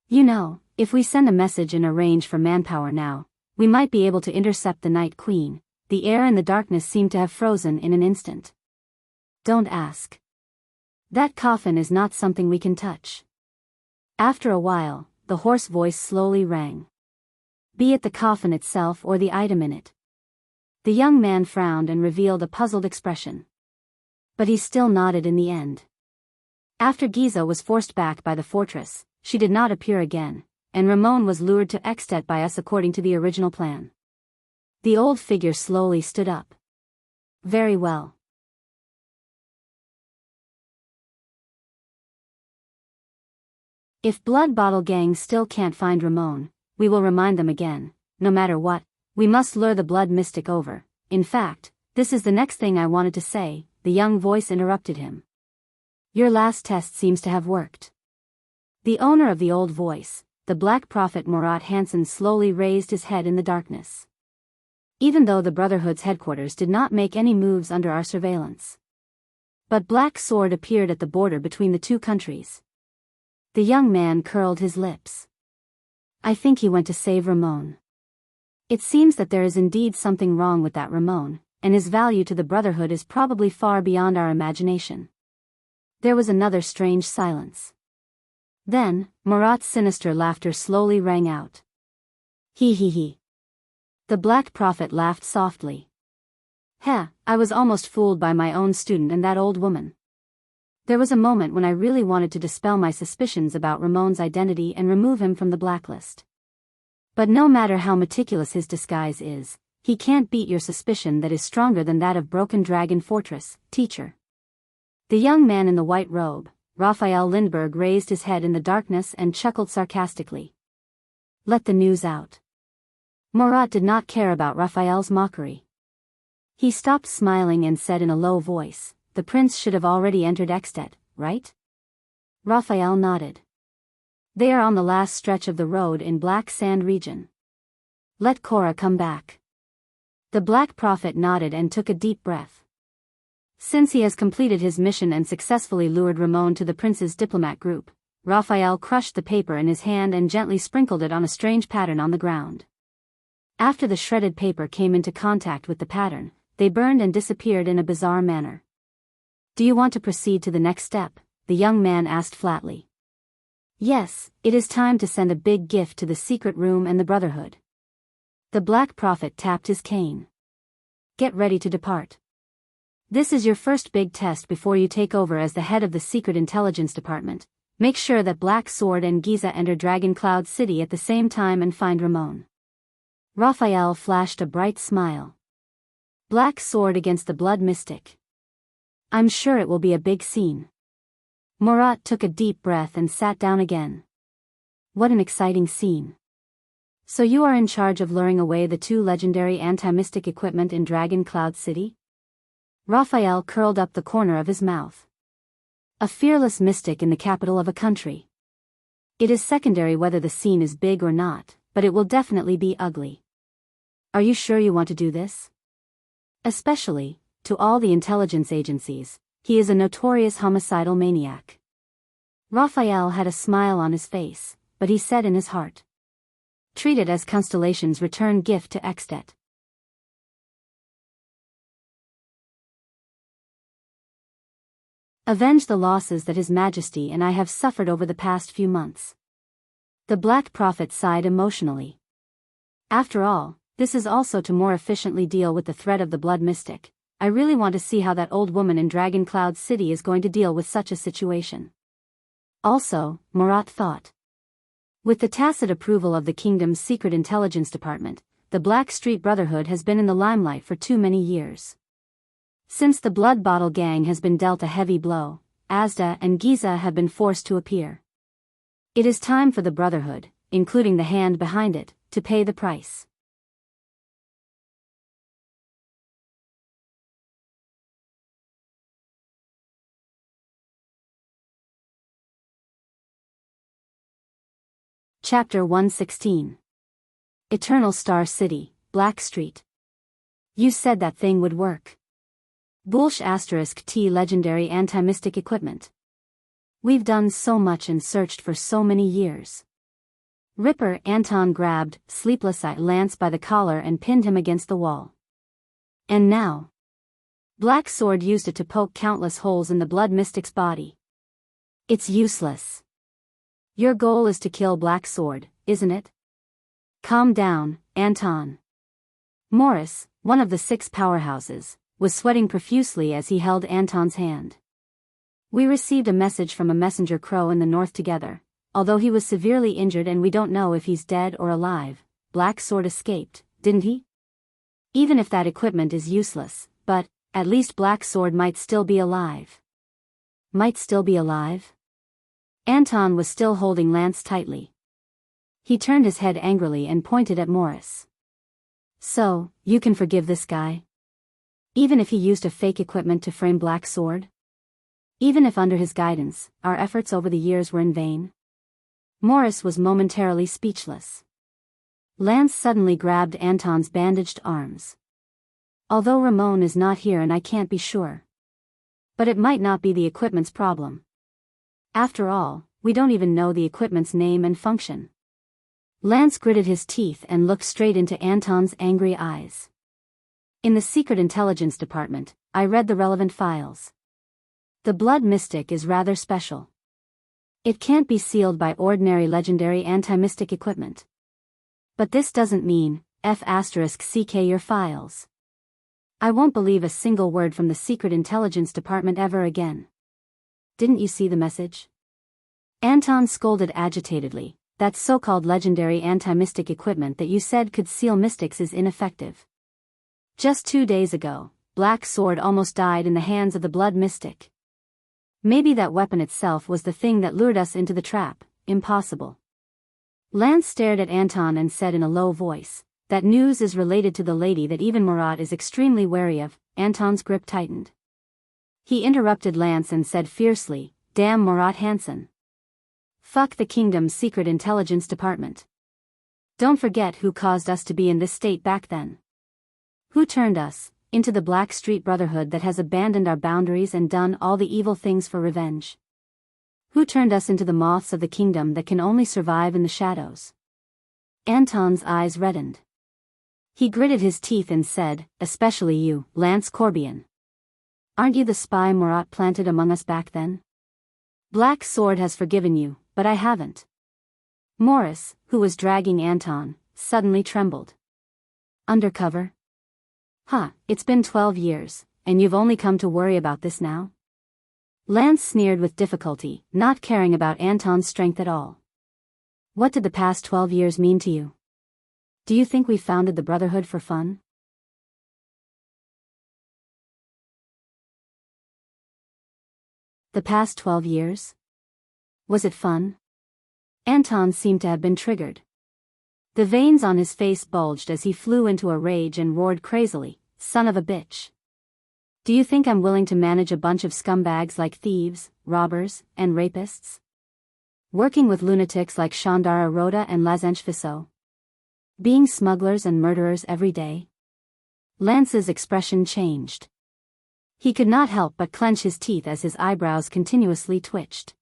You know, if we send a message and arrange for manpower now, we might be able to intercept the Night Queen. The air and the darkness seemed to have frozen in an instant. Don't ask. That coffin is not something we can touch. After a while, the hoarse voice slowly rang. Be it the coffin itself or the item in it. The young man frowned and revealed a puzzled expression. But he still nodded in the end. After Giza was forced back by the fortress, she did not appear again, and Ramon was lured to Extet by us according to the original plan. The old figure slowly stood up. Very well. If Blood Bottle Gang still can't find Ramon, we will remind them again, no matter what, we must lure the Blood Mystic over. In fact, this is the next thing I wanted to say, the young voice interrupted him. Your last test seems to have worked. The owner of the old voice, the Black Prophet Murat Hansen, slowly raised his head in the darkness. Even though the Brotherhood's headquarters did not make any moves under our surveillance. But Black Sword appeared at the border between the two countries. The young man curled his lips. I think he went to save Ramon. It seems that there is indeed something wrong with that Ramon, and his value to the Brotherhood is probably far beyond our imagination. There was another strange silence. Then, Murat's sinister laughter slowly rang out. He he he. The Black Prophet laughed softly. Heh, I was almost fooled by my own student and that old woman. There was a moment when I really wanted to dispel my suspicions about Ramon's identity and remove him from the blacklist. But no matter how meticulous his disguise is, he can't beat your suspicion that is stronger than that of Broken Dragon Fortress, teacher. The young man in the white robe, Raphael Lindbergh, raised his head in the darkness and chuckled sarcastically. Let the news out. Murat did not care about Raphael's mockery. He stopped smiling and said in a low voice, the prince should have already entered Extet, right? Raphael nodded. They are on the last stretch of the road in Black Sand region. Let Cora come back. The Black Prophet nodded and took a deep breath. Since he has completed his mission and successfully lured Ramon to the prince's diplomat group, Raphael crushed the paper in his hand and gently sprinkled it on a strange pattern on the ground. After the shredded paper came into contact with the pattern, they burned and disappeared in a bizarre manner. Do you want to proceed to the next step? The young man asked flatly. Yes, it is time to send a big gift to the secret room and the Brotherhood. The Black Prophet tapped his cane. Get ready to depart. This is your first big test before you take over as the head of the Secret Intelligence Department. Make sure that Black Sword and Giza enter Dragon Cloud City at the same time and find Ramon. Raphael flashed a bright smile. Black Sword against the Blood Mystic. I'm sure it will be a big scene. Murat took a deep breath and sat down again. What an exciting scene. So you are in charge of luring away the two legendary anti-mystic equipment in Dragon Cloud City? Raphael curled up the corner of his mouth. A fearless mystic in the capital of a country. It is secondary whether the scene is big or not, but it will definitely be ugly. Are you sure you want to do this? Especially, to all the intelligence agencies, he is a notorious homicidal maniac. Raphael had a smile on his face, but he said in his heart. Treat it as Constellation's return gift to Extet. Avenge the losses that His Majesty and I have suffered over the past few months. The Black Prophet sighed emotionally. After all, this is also to more efficiently deal with the threat of the Blood Mystic. I really want to see how that old woman in Dragon Cloud City is going to deal with such a situation. Also, Murat thought. With the tacit approval of the kingdom's secret intelligence department, the Black Street Brotherhood has been in the limelight for too many years. Since the Blood Bottle Gang has been dealt a heavy blow, Asda and Giza have been forced to appear. It is time for the Brotherhood, including the hand behind it, to pay the price. Chapter 116. Eternal Star City, Black Street. You said that thing would work. Bullsh *T legendary anti-mystic equipment. We've done so much and searched for so many years. Ripper Anton grabbed Sleepless Eye Lance by the collar and pinned him against the wall. And now, Black Sword used it to poke countless holes in the Blood Mystic's body. It's useless. Your goal is to kill Black Sword, isn't it? Calm down, Anton. Morris, one of the 6 powerhouses, was sweating profusely as he held Anton's hand. We received a message from a messenger crow in the north together. Although he was severely injured and we don't know if he's dead or alive, Black Sword escaped, didn't he? Even if that equipment is useless, but, at least Black Sword might still be alive. Might still be alive? Anton was still holding Lance tightly. He turned his head angrily and pointed at Morris. So, you can forgive this guy? Even if he used a fake equipment to frame Black Sword? Even if under his guidance, our efforts over the years were in vain? Morris was momentarily speechless. Lance suddenly grabbed Anton's bandaged arms. Although Ramon is not here and I can't be sure. But it might not be the equipment's problem. After all, we don't even know the equipment's name and function. Lance gritted his teeth and looked straight into Anton's angry eyes. In the Secret Intelligence Department, I read the relevant files. The Blood Mystic is rather special. It can't be sealed by ordinary legendary anti-mystic equipment. But this doesn't mean, F***ck your files. I won't believe a single word from the Secret Intelligence Department ever again. Didn't you see the message? Anton scolded agitatedly, that so-called legendary anti-mystic equipment that you said could seal mystics is ineffective. Just 2 days ago, Black Sword almost died in the hands of the Blood Mystic. Maybe that weapon itself was the thing that lured us into the trap. Impossible. Lance stared at Anton and said in a low voice, that news is related to the lady that even Murat is extremely wary of. Anton's grip tightened. He interrupted Lance and said fiercely, damn Murat Hansen. Fuck the Kingdom's Secret Intelligence Department. Don't forget who caused us to be in this state back then. Who turned us into the Black Street Brotherhood that has abandoned our boundaries and done all the evil things for revenge? Who turned us into the moths of the kingdom that can only survive in the shadows? Anton's eyes reddened. He gritted his teeth and said, especially you, Lance Corbian. Aren't you the spy Murat planted among us back then? Black Sword has forgiven you, but I haven't. Morris, who was dragging Anton, suddenly trembled. Undercover? It's been 12 years, and you've only come to worry about this now? Lance sneered with difficulty, not caring about Anton's strength at all. What did the past 12 years mean to you? Do you think we founded the Brotherhood for fun? The past 12 years? Was it fun? Anton seemed to have been triggered. The veins on his face bulged as he flew into a rage and roared crazily, son of a bitch. Do you think I'm willing to manage a bunch of scumbags like thieves, robbers, and rapists? Working with lunatics like Chandara Rhoda and Lazench Fisso? Being smugglers and murderers every day? Lance's expression changed. He could not help but clench his teeth as his eyebrows continuously twitched.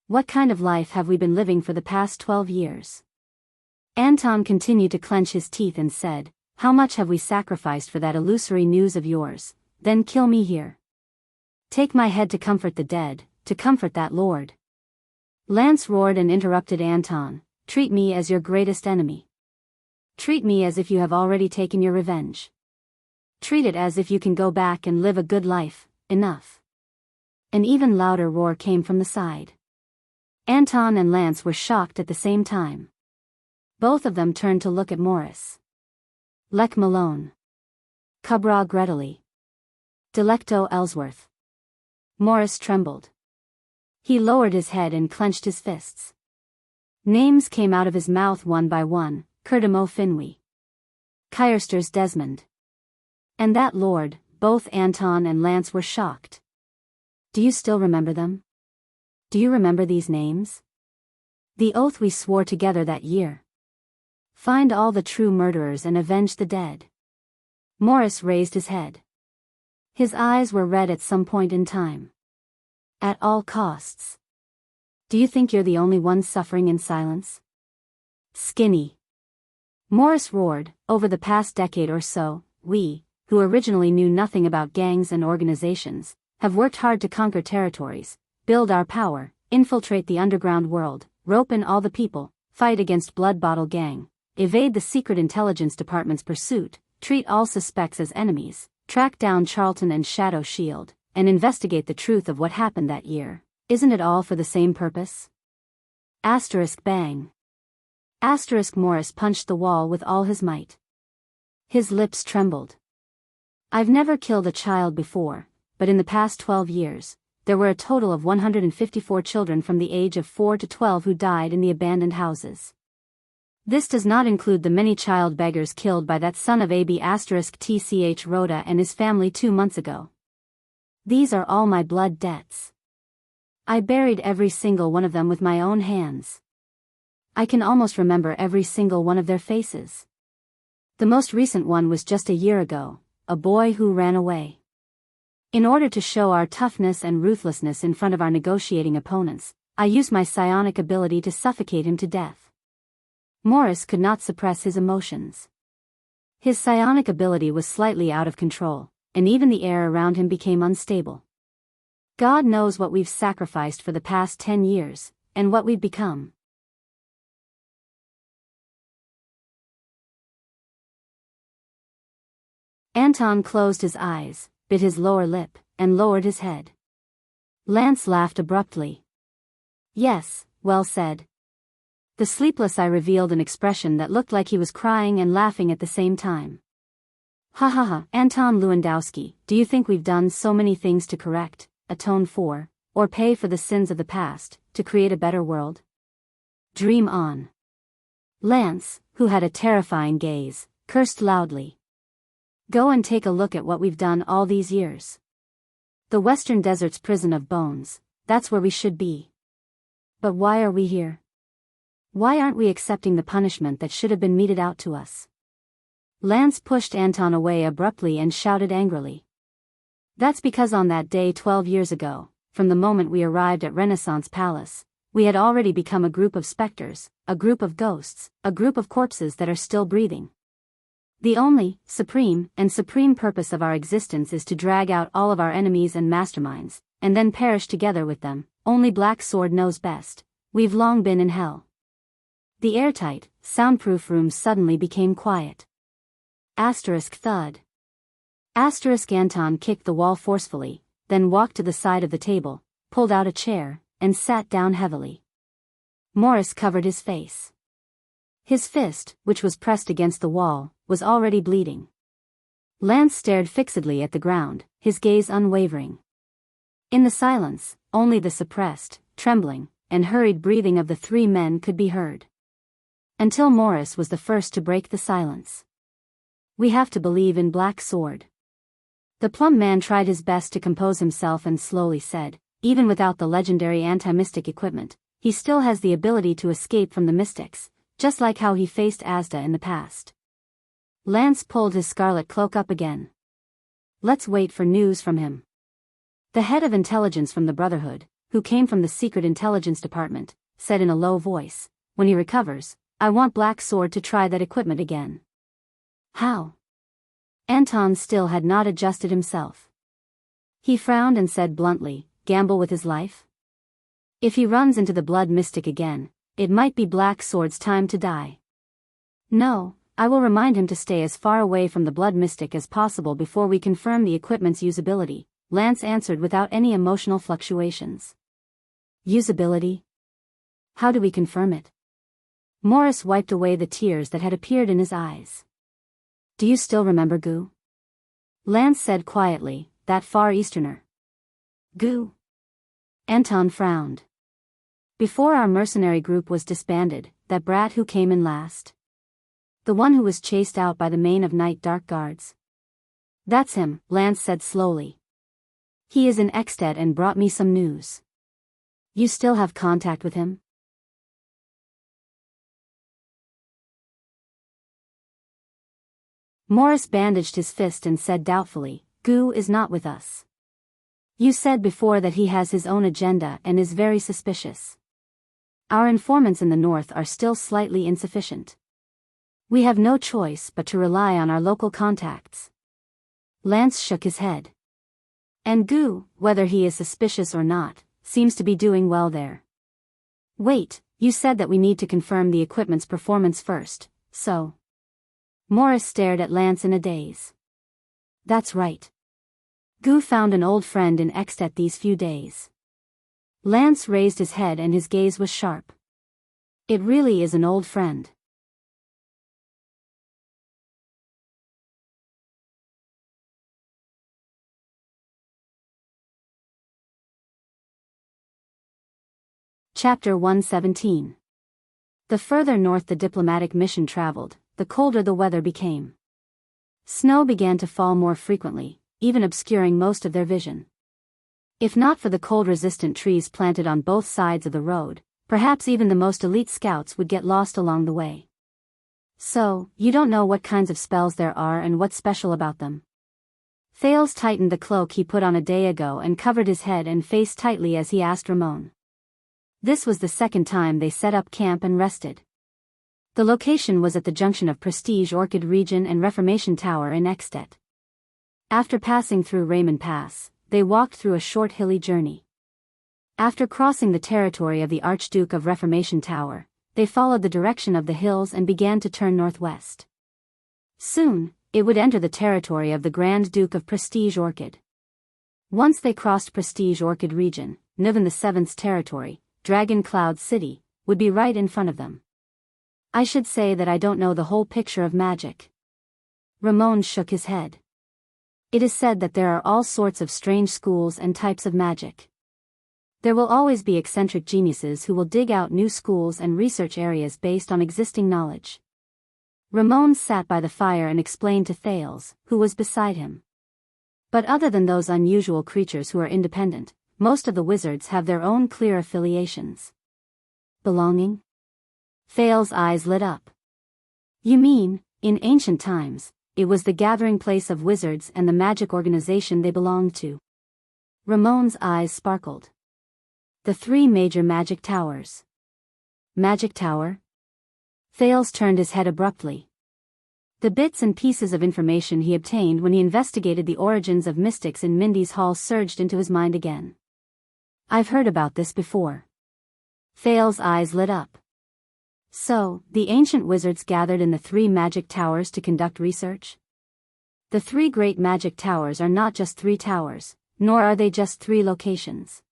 What kind of life have we been living for the past 12 years? Anton continued to clench his teeth and said, how much have we sacrificed for that illusory news of yours? Then kill me here. Take my head to comfort the dead, to comfort that lord. Lance roared and interrupted Anton, treat me as your greatest enemy. Treat me as if you have already taken your revenge. Treat it as if you can go back and live a good life. Enough. An even louder roar came from the side. Anton and Lance were shocked at the same time. Both of them turned to look at Morris. Lech Malone. Cabra Greteley. Delecto Ellsworth. Morris trembled. He lowered his head and clenched his fists. Names came out of his mouth one by one, Curdimo Finwy. Kyrsters Desmond. And that lord. Both Anton and Lance were shocked. Do you still remember them? Do you remember these names? The oath we swore together that year. Find all the true murderers and avenge the dead. Morris raised his head. His eyes were red at some point in time. At all costs. Do you think you're the only one suffering in silence? Skinny. Morris roared, over the past decade or so, we, who originally knew nothing about gangs and organizations, have worked hard to conquer territories, build our power, infiltrate the underground world, rope in all the people, fight against Blood Bottle Gang, evade the Secret Intelligence Department's pursuit, treat all suspects as enemies, track down Charlton and Shadow Shield, and investigate the truth of what happened that year. Isn't it all for the same purpose? Asterisk bang. Asterisk Morris punched the wall with all his might. His lips trembled. I've never killed a child before, but in the past 12 years, there were a total of 154 children from the age of 4 to 12 who died in the abandoned houses. This does not include the many child beggars killed by that son of AB *TCH Rhoda and his family 2 months ago. These are all my blood debts. I buried every single one of them with my own hands. I can almost remember every single one of their faces. The most recent one was just a year ago, a boy who ran away. In order to show our toughness and ruthlessness in front of our negotiating opponents, I used my psionic ability to suffocate him to death. Morris could not suppress his emotions. His psionic ability was slightly out of control, and even the air around him became unstable. God knows what we've sacrificed for the past 10 years, and what we've become. Anton closed his eyes, bit his lower lip, and lowered his head. Lance laughed abruptly. Yes, well said. The sleepless eye revealed an expression that looked like he was crying and laughing at the same time. Ha ha ha, Anton Lewandowski, do you think we've done so many things to correct, atone for, or pay for the sins of the past, to create a better world? Dream on. Lance, who had a terrifying gaze, cursed loudly. Go and take a look at what we've done all these years. The Western Desert's prison of bones, that's where we should be. But why are we here? Why aren't we accepting the punishment that should have been meted out to us? Lance pushed Anton away abruptly and shouted angrily. That's because on that day 12 years ago, from the moment we arrived at Renaissance Palace, we had already become a group of specters, a group of ghosts, a group of corpses that are still breathing. The only, supreme purpose of our existence is to drag out all of our enemies and masterminds, and then perish together with them. Only Black Sword knows best. We've long been in hell. The airtight, soundproof room suddenly became quiet. Asterisk thud. Asterisk Anton kicked the wall forcefully, then walked to the side of the table, pulled out a chair, and sat down heavily. Morris covered his face. His fist, which was pressed against the wall, was already bleeding. Lance stared fixedly at the ground, his gaze unwavering. In the silence, only the suppressed, trembling, and hurried breathing of the 3 men could be heard. Until Morris was the first to break the silence. We have to believe in Black Sword. The plump man tried his best to compose himself and slowly said, even without the legendary anti-mystic equipment, he still has the ability to escape from the mystics, just like how he faced Asda in the past. Lance pulled his scarlet cloak up again. Let's wait for news from him. The head of intelligence from the Brotherhood, who came from the Secret Intelligence Department, said in a low voice, when he recovers, I want Black Sword to try that equipment again. How? Anton still had not adjusted himself. He frowned and said bluntly, gamble with his life? If he runs into the blood mystic again, it might be Black Sword's time to die. No, I will remind him to stay as far away from the blood mystic as possible before we confirm the equipment's usability, Lance answered without any emotional fluctuations. Usability? How do we confirm it? Morris wiped away the tears that had appeared in his eyes. Do you still remember Gu? Lance said quietly, that Far Easterner. Gu? Anton frowned. Before our mercenary group was disbanded, that brat who came in last. The one who was chased out by the mane of night dark guards. That's him, Lance said slowly. He is in Ekstead and brought me some news. You still have contact with him? Morris bandaged his fist and said doubtfully, Gu is not with us. You said before that he has his own agenda and is very suspicious. Our informants in the north are still slightly insufficient. We have no choice but to rely on our local contacts. Lance shook his head. And Gu, whether he is suspicious or not, seems to be doing well there. Wait, you said that we need to confirm the equipment's performance first, so... Morris stared at Lance in a daze. That's right. Gu found an old friend in Extet these few days. Lance raised his head and his gaze was sharp. It really is an old friend. Chapter 117. The further north the diplomatic mission traveled, the colder the weather became. Snow began to fall more frequently, even obscuring most of their vision. If not for the cold-resistant trees planted on both sides of the road, perhaps even the most elite scouts would get lost along the way. So, you don't know what kinds of spells there are and what's special about them. Thales tightened the cloak he put on a day ago and covered his head and face tightly as he asked Ramon. This was the second time they set up camp and rested. The location was at the junction of Prestige Orchid Region and Reformation Tower in Extet. After passing through Raymond Pass, they walked through a short hilly journey. After crossing the territory of the Archduke of Reformation Tower, they followed the direction of the hills and began to turn northwest. Soon, it would enter the territory of the Grand Duke of Prestige Orchid. Once they crossed Prestige Orchid Region, Niven VII's territory, Dragon Cloud City, would be right in front of them. I should say that I don't know the whole picture of magic. Ramon shook his head. It is said that there are all sorts of strange schools and types of magic. There will always be eccentric geniuses who will dig out new schools and research areas based on existing knowledge. Ramon sat by the fire and explained to Thales, who was beside him. But other than those unusual creatures who are independent, most of the wizards have their own clear affiliations. Belonging? Thales' eyes lit up. You mean, in ancient times, it was the gathering place of wizards and the magic organization they belonged to? Ramon's eyes sparkled. The three major magic towers. Magic tower? Thales turned his head abruptly. The bits and pieces of information he obtained when he investigated the origins of mystics in Mindy's Hall surged into his mind again. I've heard about this before. Thales' eyes lit up. So, the ancient wizards gathered in the three magic towers to conduct research? The three great magic towers are not just three towers, nor are they just three locations.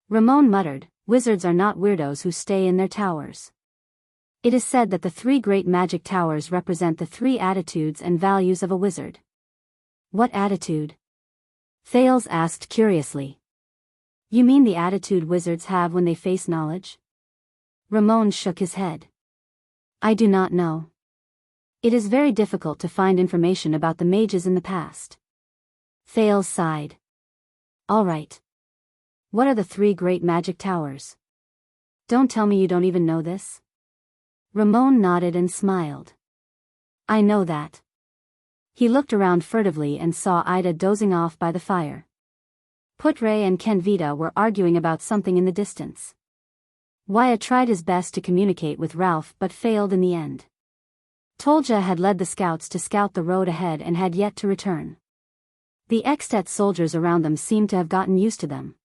Ramon muttered, wizards are not weirdos who stay in their towers. It is said that the three great magic towers represent the three attitudes and values of a wizard. What attitude? Thales asked curiously. You mean the attitude wizards have when they face knowledge? Ramon shook his head. I do not know. It is very difficult to find information about the mages in the past. Thales sighed. All right. What are the three great magic towers? Don't tell me you don't even know this. Ramon nodded and smiled. I know that. He looked around furtively and saw Ida dozing off by the fire. Putre and Kenvita were arguing about something in the distance. Wyatt tried his best to communicate with Ralph but failed in the end. Tolja had led the scouts to scout the road ahead and had yet to return. The Extet soldiers around them seemed to have gotten used to them.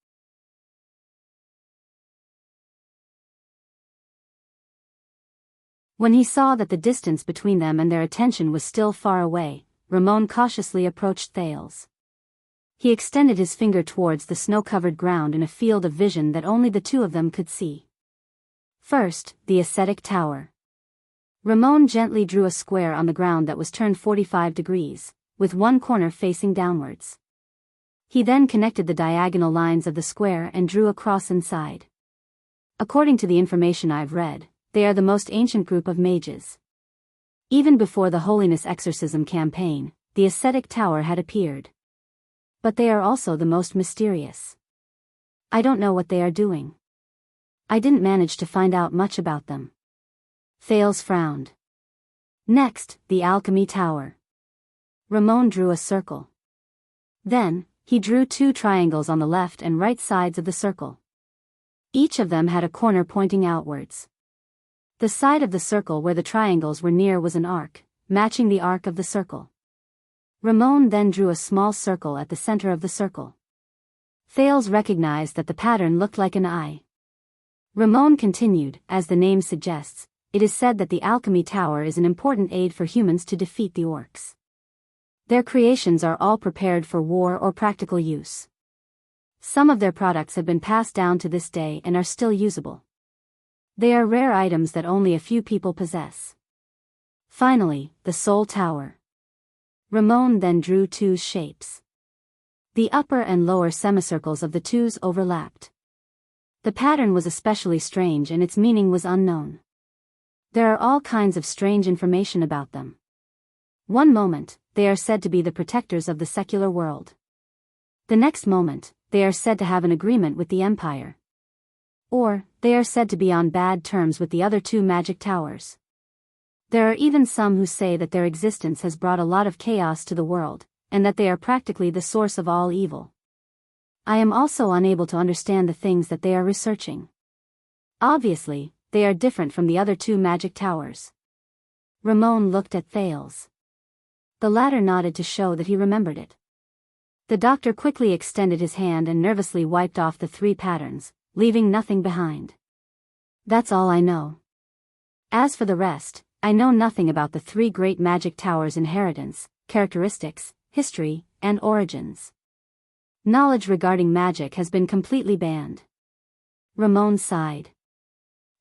When he saw that the distance between them and their attention was still far away, Ramon cautiously approached Thales. He extended his finger towards the snow-covered ground in a field of vision that only the two of them could see. First, the ascetic tower. Ramon gently drew a square on the ground that was turned 45 degrees, with one corner facing downwards. He then connected the diagonal lines of the square and drew a cross inside. According to the information I've read, they are the most ancient group of mages. Even before the Holiness Exorcism campaign, the ascetic tower had appeared. But they are also the most mysterious. I don't know what they are doing. I didn't manage to find out much about them. Thales frowned. Next, the alchemy tower. Ramon drew a circle. Then, he drew two triangles on the left and right sides of the circle. Each of them had a corner pointing outwards. The side of the circle where the triangles were near was an arc, matching the arc of the circle. Ramon then drew a small circle at the center of the circle. Thales recognized that the pattern looked like an eye. Ramon continued, as the name suggests, it is said that the alchemy tower is an important aid for humans to defeat the orcs. Their creations are all prepared for war or practical use. Some of their products have been passed down to this day and are still usable. They are rare items that only a few people possess. Finally, the Soul Tower. Ramon then drew two shapes. The upper and lower semicircles of the twos overlapped. The pattern was especially strange and its meaning was unknown. There are all kinds of strange information about them. One moment, they are said to be the protectors of the secular world. The next moment, they are said to have an agreement with the Empire. Or, they are said to be on bad terms with the other two magic towers. There are even some who say that their existence has brought a lot of chaos to the world, and that they are practically the source of all evil. I am also unable to understand the things that they are researching. Obviously, they are different from the other two magic towers. Ramon looked at Thales. The latter nodded to show that he remembered it. The doctor quickly extended his hand and nervously wiped off the three patterns, leaving nothing behind. That's all I know. As for the rest, I know nothing about the three great magic towers' inheritance, characteristics, history, and origins. Knowledge regarding magic has been completely banned. Ramon sighed.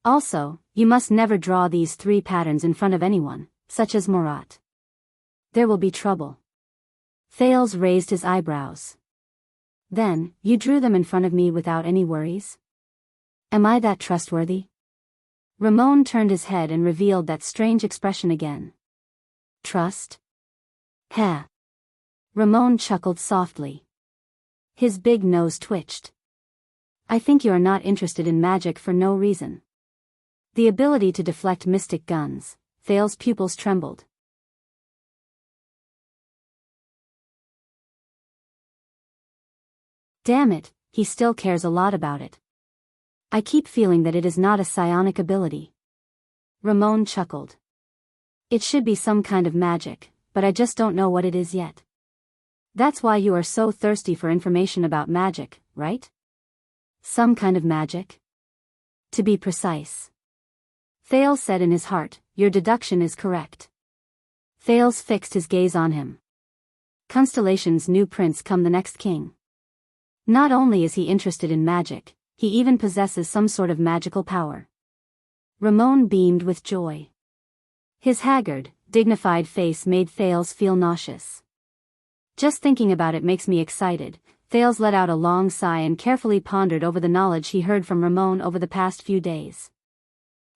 Also, you must never draw these three patterns in front of anyone, such as Murat. There will be trouble. Thales raised his eyebrows. Then, you drew them in front of me without any worries? Am I that trustworthy? Ramon turned his head and revealed that strange expression again. Trust? Heh. Ramon chuckled softly. His big nose twitched. I think you are not interested in magic for no reason. The ability to deflect mystic guns. Thales' pupils trembled. Damn it, he still cares a lot about it. I keep feeling that it is not a psionic ability. Ramon chuckled. It should be some kind of magic, but I just don't know what it is yet. That's why you are so thirsty for information about magic, right? Some kind of magic? To be precise. Thales said in his heart, your deduction is correct. Thales fixed his gaze on him. Constellation's new prince come the next king. Not only is he interested in magic, he even possesses some sort of magical power. Ramon beamed with joy. His haggard, dignified face made Thales feel nauseous. Just thinking about it makes me excited. Thales let out a long sigh and carefully pondered over the knowledge he heard from Ramon over the past few days.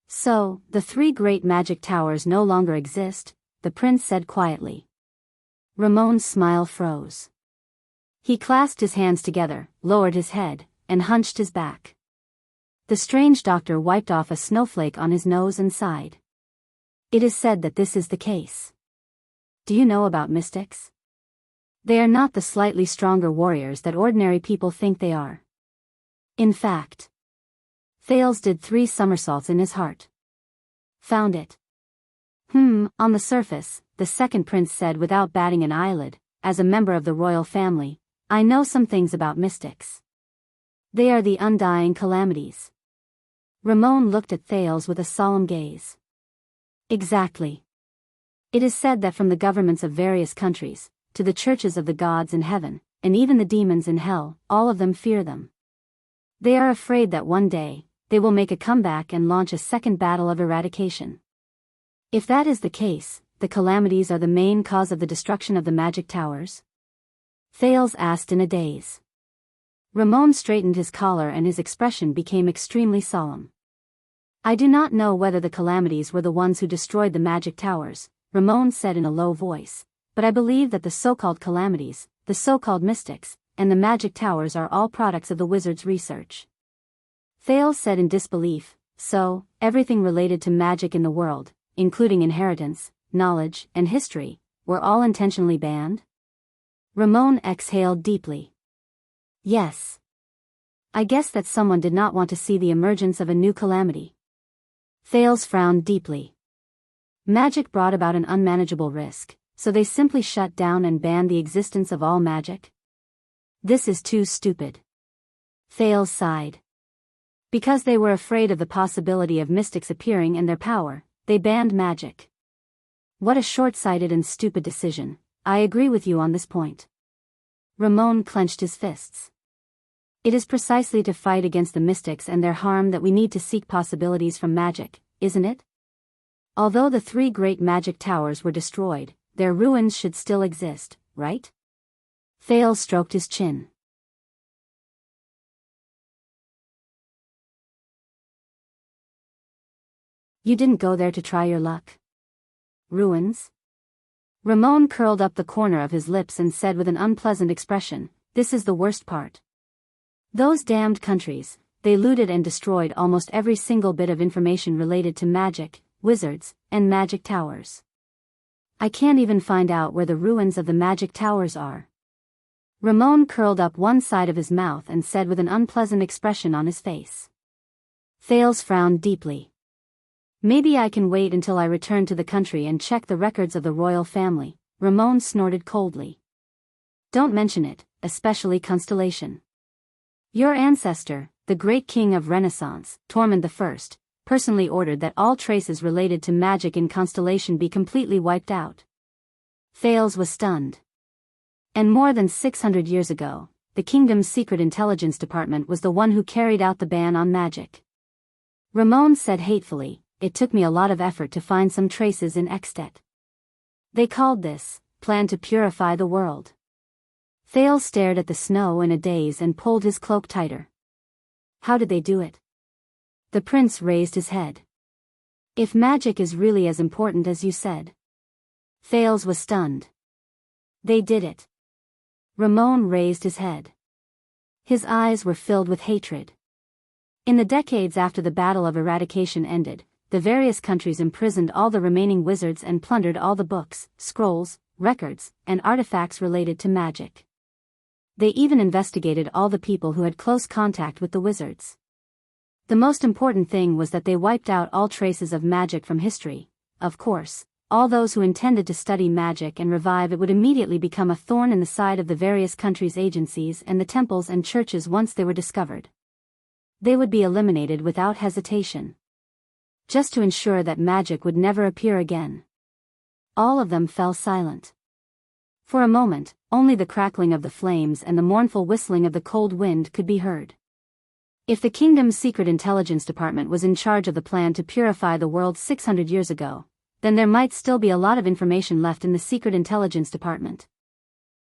So, the three great magic towers no longer exist, the prince said quietly. Ramon's smile froze. He clasped his hands together, lowered his head, and hunched his back. The strange doctor wiped off a snowflake on his nose and sighed. It is said that this is the case. Do you know about mystics? They are not the slightly stronger warriors that ordinary people think they are. In fact, Thales did 3 somersaults in his heart. Found it. On the surface, the second prince said without batting an eyelid, as a member of the royal family, I know some things about mystics. They are the undying calamities. Ramon looked at Thales with a solemn gaze. Exactly. It is said that from the governments of various countries, to the churches of the gods in heaven, and even the demons in hell, all of them fear them. They are afraid that one day, they will make a comeback and launch a second battle of eradication. If that is the case, the calamities are the main cause of the destruction of the magic towers? Thales asked in a daze. Ramon straightened his collar and his expression became extremely solemn. I do not know whether the calamities were the ones who destroyed the magic towers, Ramon said in a low voice, but I believe that the so-called calamities, the so-called mystics, and the magic towers are all products of the wizard's research. Thales said in disbelief, so, everything related to magic in the world, including inheritance, knowledge, and history, were all intentionally banned? Ramon exhaled deeply. Yes. I guess that someone did not want to see the emergence of a new calamity. Thales frowned deeply. Magic brought about an unmanageable risk, so they simply shut down and banned the existence of all magic? This is too stupid. Thales sighed. Because they were afraid of the possibility of mystics appearing and their power, they banned magic. What a short-sighted and stupid decision. I agree with you on this point. Ramon clenched his fists. It is precisely to fight against the mystics and their harm that we need to seek possibilities from magic, isn't it? Although the 3 great magic towers were destroyed, their ruins should still exist, right? Thales stroked his chin. You didn't go there to try your luck? Ruins? Ramon curled up the corner of his lips and said with an unpleasant expression, "This is the worst part. Those damned countries, they looted and destroyed almost every single bit of information related to magic, wizards, and magic towers. I can't even find out where the ruins of the magic towers are." Ramon curled up one side of his mouth and said with an unpleasant expression on his face. Thales frowned deeply. "Maybe I can wait until I return to the country and check the records of the royal family," Ramon snorted coldly. "Don't mention it, especially Constellation. Your ancestor, the great king of Renaissance, Tormund I, personally ordered that all traces related to magic in Constellation be completely wiped out." Thales was stunned. And more than 600 years ago, the kingdom's secret intelligence department was the one who carried out the ban on magic. Ramon said hatefully, "It took me a lot of effort to find some traces in Extet. They called this, plan to purify the world." Thales stared at the snow in a daze and pulled his cloak tighter. "How did they do it?" The prince raised his head. "If magic is really as important as you said." Thales was stunned. "They did it." Ramon raised his head. His eyes were filled with hatred. In the decades after the Battle of Eradication ended, the various countries imprisoned all the remaining wizards and plundered all the books, scrolls, records, and artifacts related to magic. They even investigated all the people who had close contact with the wizards. The most important thing was that they wiped out all traces of magic from history. Of course, all those who intended to study magic and revive it would immediately become a thorn in the side of the various countries' agencies and the temples and churches once they were discovered. They would be eliminated without hesitation, just to ensure that magic would never appear again. All of them fell silent. For a moment, only the crackling of the flames and the mournful whistling of the cold wind could be heard. If the kingdom's secret intelligence department was in charge of the plan to purify the world 600 years ago, then there might still be a lot of information left in the secret intelligence department.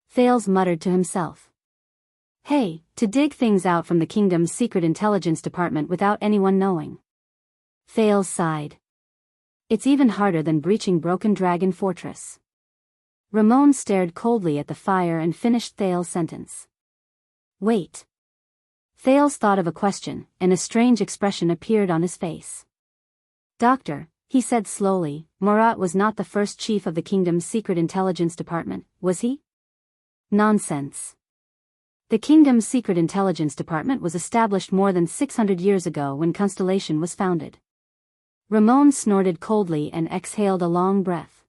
Thales muttered to himself. "Hey, to dig things out from the kingdom's secret intelligence department without anyone knowing." Thales sighed. "It's even harder than breaching Broken Dragon Fortress." Ramon stared coldly at the fire and finished Thales' sentence. "Wait." Thales thought of a question, and a strange expression appeared on his face. "Doctor," he said slowly, "Murat was not the first chief of the kingdom's secret intelligence department, was he?" "Nonsense. The kingdom's secret intelligence department was established more than 600 years ago when Constellation was founded." Ramon snorted coldly and exhaled a long breath.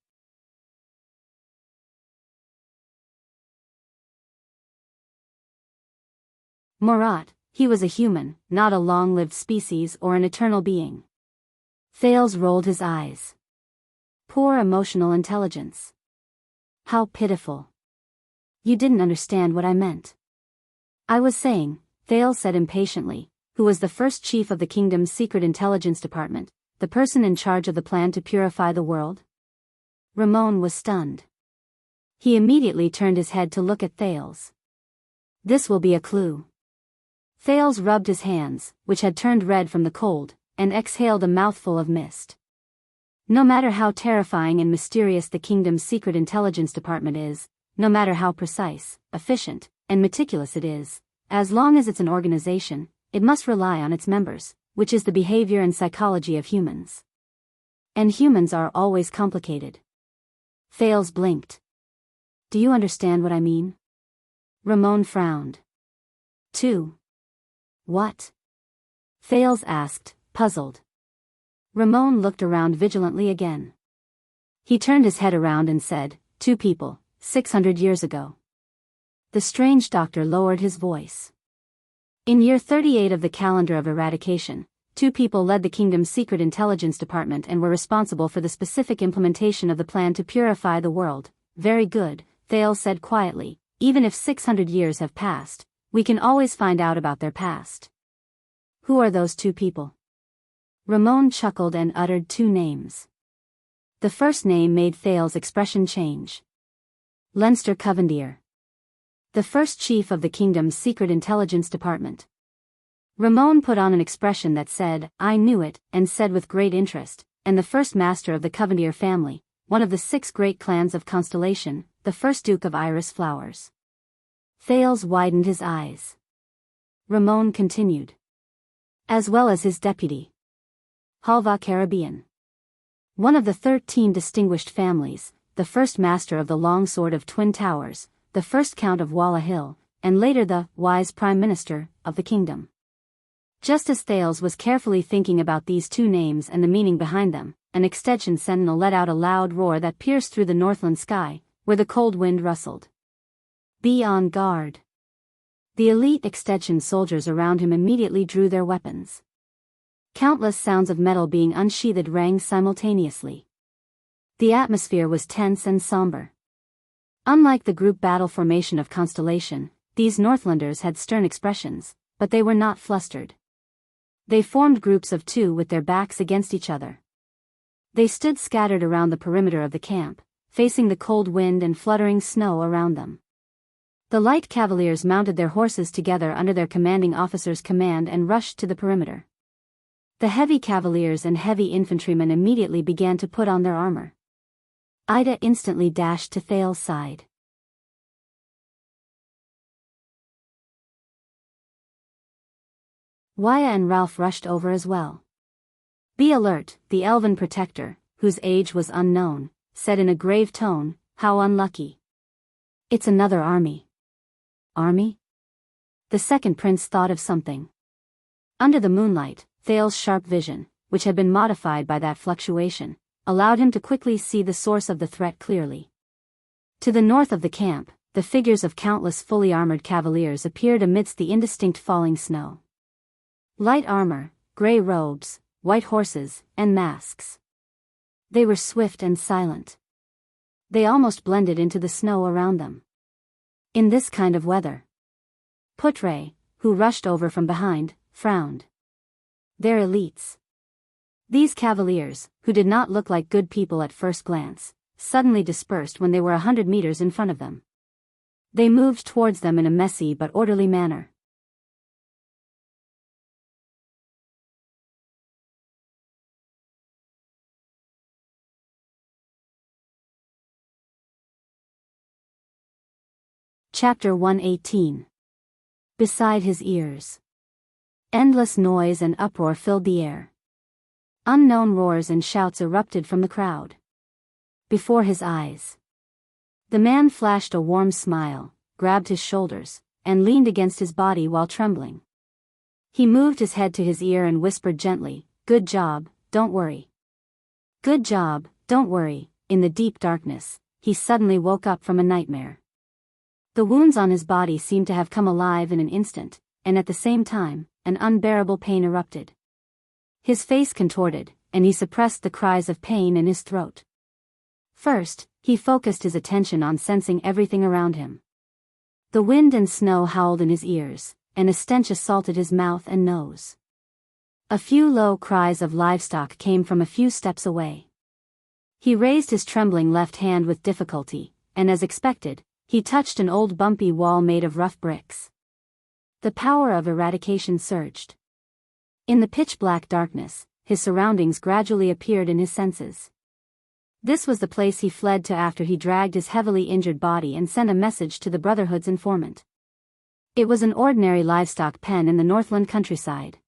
Murat, he was a human, not a long-lived species or an eternal being. Thales rolled his eyes. Poor emotional intelligence. How pitiful. "You didn't understand what I meant." "I was saying," Thales said impatiently, "who was the first chief of the kingdom's secret intelligence department, the person in charge of the plan to purify the world?" Ramon was stunned. He immediately turned his head to look at Thales. "This will be a clue." Thales rubbed his hands, which had turned red from the cold, and exhaled a mouthful of mist. No matter how terrifying and mysterious the kingdom's secret intelligence department is, no matter how precise, efficient, and meticulous it is, as long as it's an organization, it must rely on its members, which is the behavior and psychology of humans. And humans are always complicated. Thales blinked. "Do you understand what I mean?" Ramon frowned. "2. What?" Thales asked, puzzled. Ramon looked around vigilantly again. He turned his head around and said, 2 people, 600 years ago." The strange doctor lowered his voice. "In year 38 of the calendar of eradication, two people led the kingdom's secret intelligence department and were responsible for the specific implementation of the plan to purify the world. Very good, Thales said quietly. Even if 600 years have passed, we can always find out about their past. Who are those two people? Ramon chuckled and uttered two names. The first name made Thales' expression change. Leinster Covendier, the first chief of the kingdom's secret intelligence department. Ramon put on an expression that said, "I knew it," and said with great interest, "and the first master of the Covendier family, one of the 6 great clans of Constellation, the first Duke of Iris Flowers." Thales widened his eyes. Ramon continued. As well as his deputy. Halva Caribbean. One of the 13 distinguished families, the first master of the Long Sword of Twin Towers, the first Count of Walla Hill, and later the wise Prime Minister of the kingdom. Just as Thales was carefully thinking about these two names and the meaning behind them, an extension sentinel let out a loud roar that pierced through the northland sky, where the cold wind rustled. "Be on guard." The elite extension soldiers around him immediately drew their weapons. Countless sounds of metal being unsheathed rang simultaneously. The atmosphere was tense and somber. Unlike the group battle formation of Constellation, these Northlanders had stern expressions, but they were not flustered. They formed groups of 2 with their backs against each other. They stood scattered around the perimeter of the camp, facing the cold wind and fluttering snow around them. The light cavaliers mounted their horses together under their commanding officer's command and rushed to the perimeter. The heavy cavaliers and heavy infantrymen immediately began to put on their armor. Ida instantly dashed to Thales' side. Waya and Ralph rushed over as well. "Be alert," the elven protector, whose age was unknown, said in a grave tone. "How unlucky. It's another army." Army? The second prince thought of something. Under the moonlight, Thales' sharp vision, which had been modified by that fluctuation, allowed him to quickly see the source of the threat clearly. To the north of the camp, the figures of countless fully armored cavaliers appeared amidst the indistinct falling snow. Light armor, gray robes, white horses, and masks. They were swift and silent. They almost blended into the snow around them. In this kind of weather. Putre, who rushed over from behind, frowned. They're elites. These cavaliers, who did not look like good people at first glance, suddenly dispersed when they were 100 meters in front of them. They moved towards them in a messy but orderly manner. Chapter 118. Beside his ears. Endless noise and uproar filled the air. Unknown roars and shouts erupted from the crowd. Before his eyes. The man flashed a warm smile, grabbed his shoulders, and leaned against his body while trembling. He moved his head to his ear and whispered gently, "Good job, don't worry. Good job, don't worry." In the deep darkness, he suddenly woke up from a nightmare. The wounds on his body seemed to have come alive in an instant, and at the same time, an unbearable pain erupted. His face contorted, and he suppressed the cries of pain in his throat. First, he focused his attention on sensing everything around him. The wind and snow howled in his ears, and a stench assaulted his mouth and nose. A few low cries of livestock came from a few steps away. He raised his trembling left hand with difficulty, and as expected, he touched an old bumpy wall made of rough bricks. The power of eradication surged. In the pitch-black darkness, his surroundings gradually appeared in his senses. This was the place he fled to after he dragged his heavily injured body and sent a message to the Brotherhood's informant. It was an ordinary livestock pen in the Northland countryside.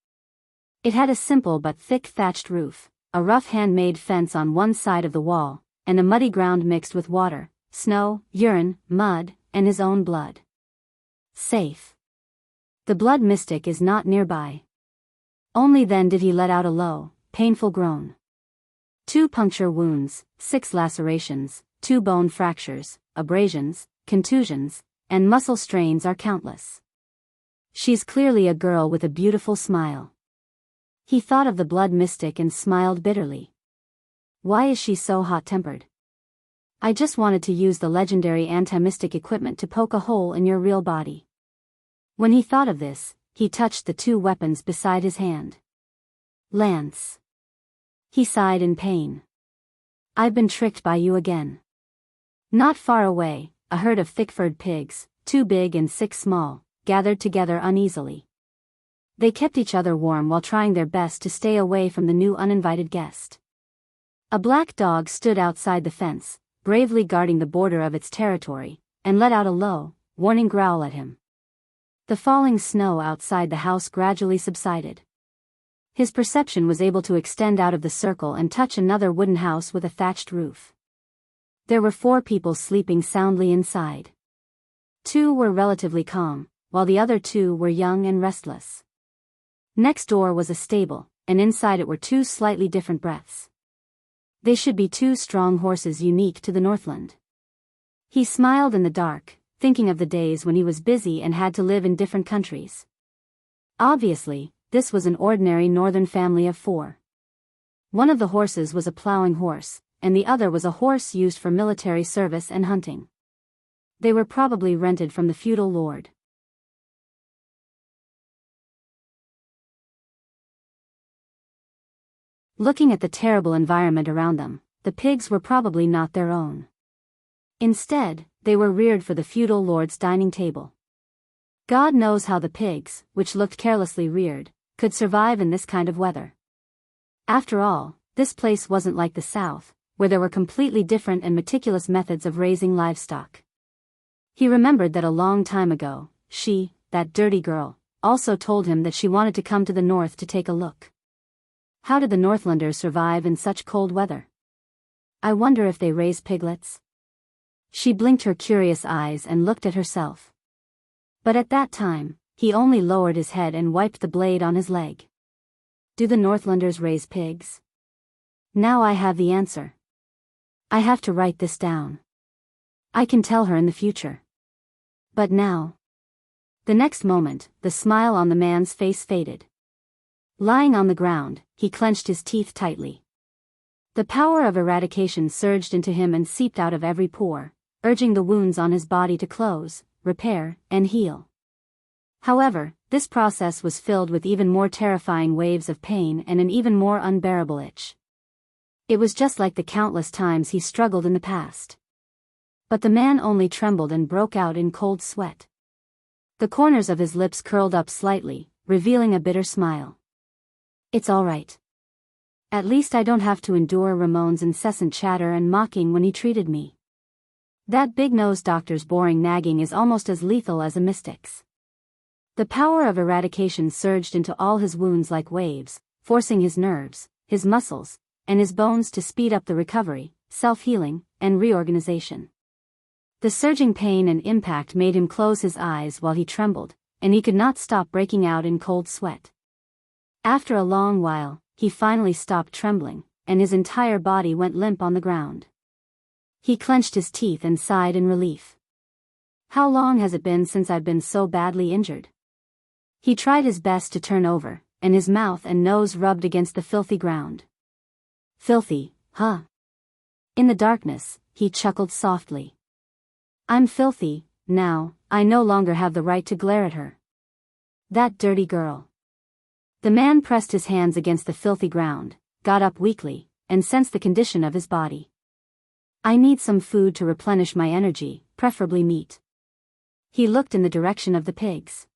It had a simple but thick thatched roof, a rough handmade fence on one side of the wall, and a muddy ground mixed with water, snow, urine, mud, and his own blood. Safe. The blood mystic is not nearby. Only then did he let out a low, painful groan. 2 puncture wounds, 6 lacerations, 2 bone fractures, abrasions, contusions, and muscle strains are countless. She's clearly a girl with a beautiful smile. He thought of the blood mystic and smiled bitterly. Why is she so hot-tempered? I just wanted to use the legendary anti-mystic equipment to poke a hole in your real body. When he thought of this, he touched the two weapons beside his hand. Lance. He sighed in pain. I've been tricked by you again. Not far away, a herd of thick-furred pigs, 2 big and 6 small, gathered together uneasily. They kept each other warm while trying their best to stay away from the new uninvited guest. A black dog stood outside the fence, bravely guarding the border of its territory, and let out a low, warning growl at him. The falling snow outside the house gradually subsided. His perception was able to extend out of the circle and touch another wooden house with a thatched roof. There were 4 people sleeping soundly inside. 2 were relatively calm, while the other 2 were young and restless. Next door was a stable, and inside it were 2 slightly different breaths. They should be 2 strong horses unique to the Northland. He smiled in the dark, thinking of the days when he was busy and had to live in different countries. Obviously, this was an ordinary northern family of 4. One of the horses was a plowing horse, and the other was a horse used for military service and hunting. They were probably rented from the feudal lord. Looking at the terrible environment around them, the pigs were probably not their own. Instead, they were reared for the feudal lord's dining table. God knows how the pigs, which looked carelessly reared, could survive in this kind of weather. After all, this place wasn't like the South, where there were completely different and meticulous methods of raising livestock. He remembered that a long time ago, she, that dirty girl, also told him that she wanted to come to the north to take a look. How did the Northlanders survive in such cold weather? I wonder if they raise piglets? She blinked her curious eyes and looked at herself. But at that time, he only lowered his head and wiped the blade on his leg. Do the Northlanders raise pigs? Now I have the answer. I have to write this down. I can tell her in the future. But now. The next moment, the smile on the man's face faded. Lying on the ground, he clenched his teeth tightly. The power of eradication surged into him and seeped out of every pore, urging the wounds on his body to close, repair, and heal. However, this process was filled with even more terrifying waves of pain and an even more unbearable itch. It was just like the countless times he struggled in the past. But the man only trembled and broke out in cold sweat. The corners of his lips curled up slightly, revealing a bitter smile. It's all right. At least I don't have to endure Ramon's incessant chatter and mocking when he treated me. That big-nosed doctor's boring nagging is almost as lethal as a mystic's. The power of eradication surged into all his wounds like waves, forcing his nerves, his muscles, and his bones to speed up the recovery, self-healing, and reorganization. The surging pain and impact made him close his eyes while he trembled, and he could not stop breaking out in cold sweat. After a long while, he finally stopped trembling, and his entire body went limp on the ground. He clenched his teeth and sighed in relief. How long has it been since I've been so badly injured? He tried his best to turn over, and his mouth and nose rubbed against the filthy ground. Filthy, huh? In the darkness, he chuckled softly. I'm filthy, now, I no longer have the right to glare at her. That dirty girl. The man pressed his hands against the filthy ground, got up weakly, and sensed the condition of his body. I need some food to replenish my energy, preferably meat. He looked in the direction of the pigs.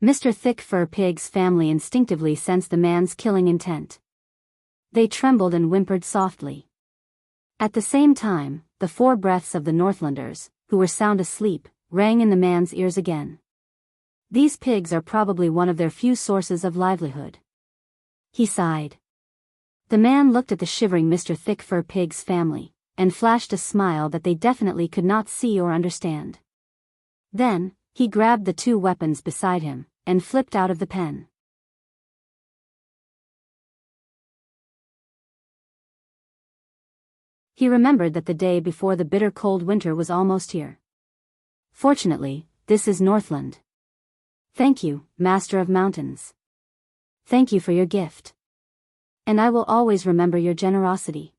Mr. Thick-Fur Pig's family instinctively sensed the man's killing intent. They trembled and whimpered softly. At the same time, the 4 breaths of the Northlanders, who were sound asleep, rang in the man's ears again. These pigs are probably one of their few sources of livelihood. He sighed. The man looked at the shivering Mr. Thick-Fur Pig's family, and flashed a smile that they definitely could not see or understand. Then, he grabbed the 2 weapons beside him, and flipped out of the pen. He remembered that the day before the bitter cold winter was almost here. Fortunately, this is Northland. Thank you, Master of Mountains. Thank you for your gift. And I will always remember your generosity.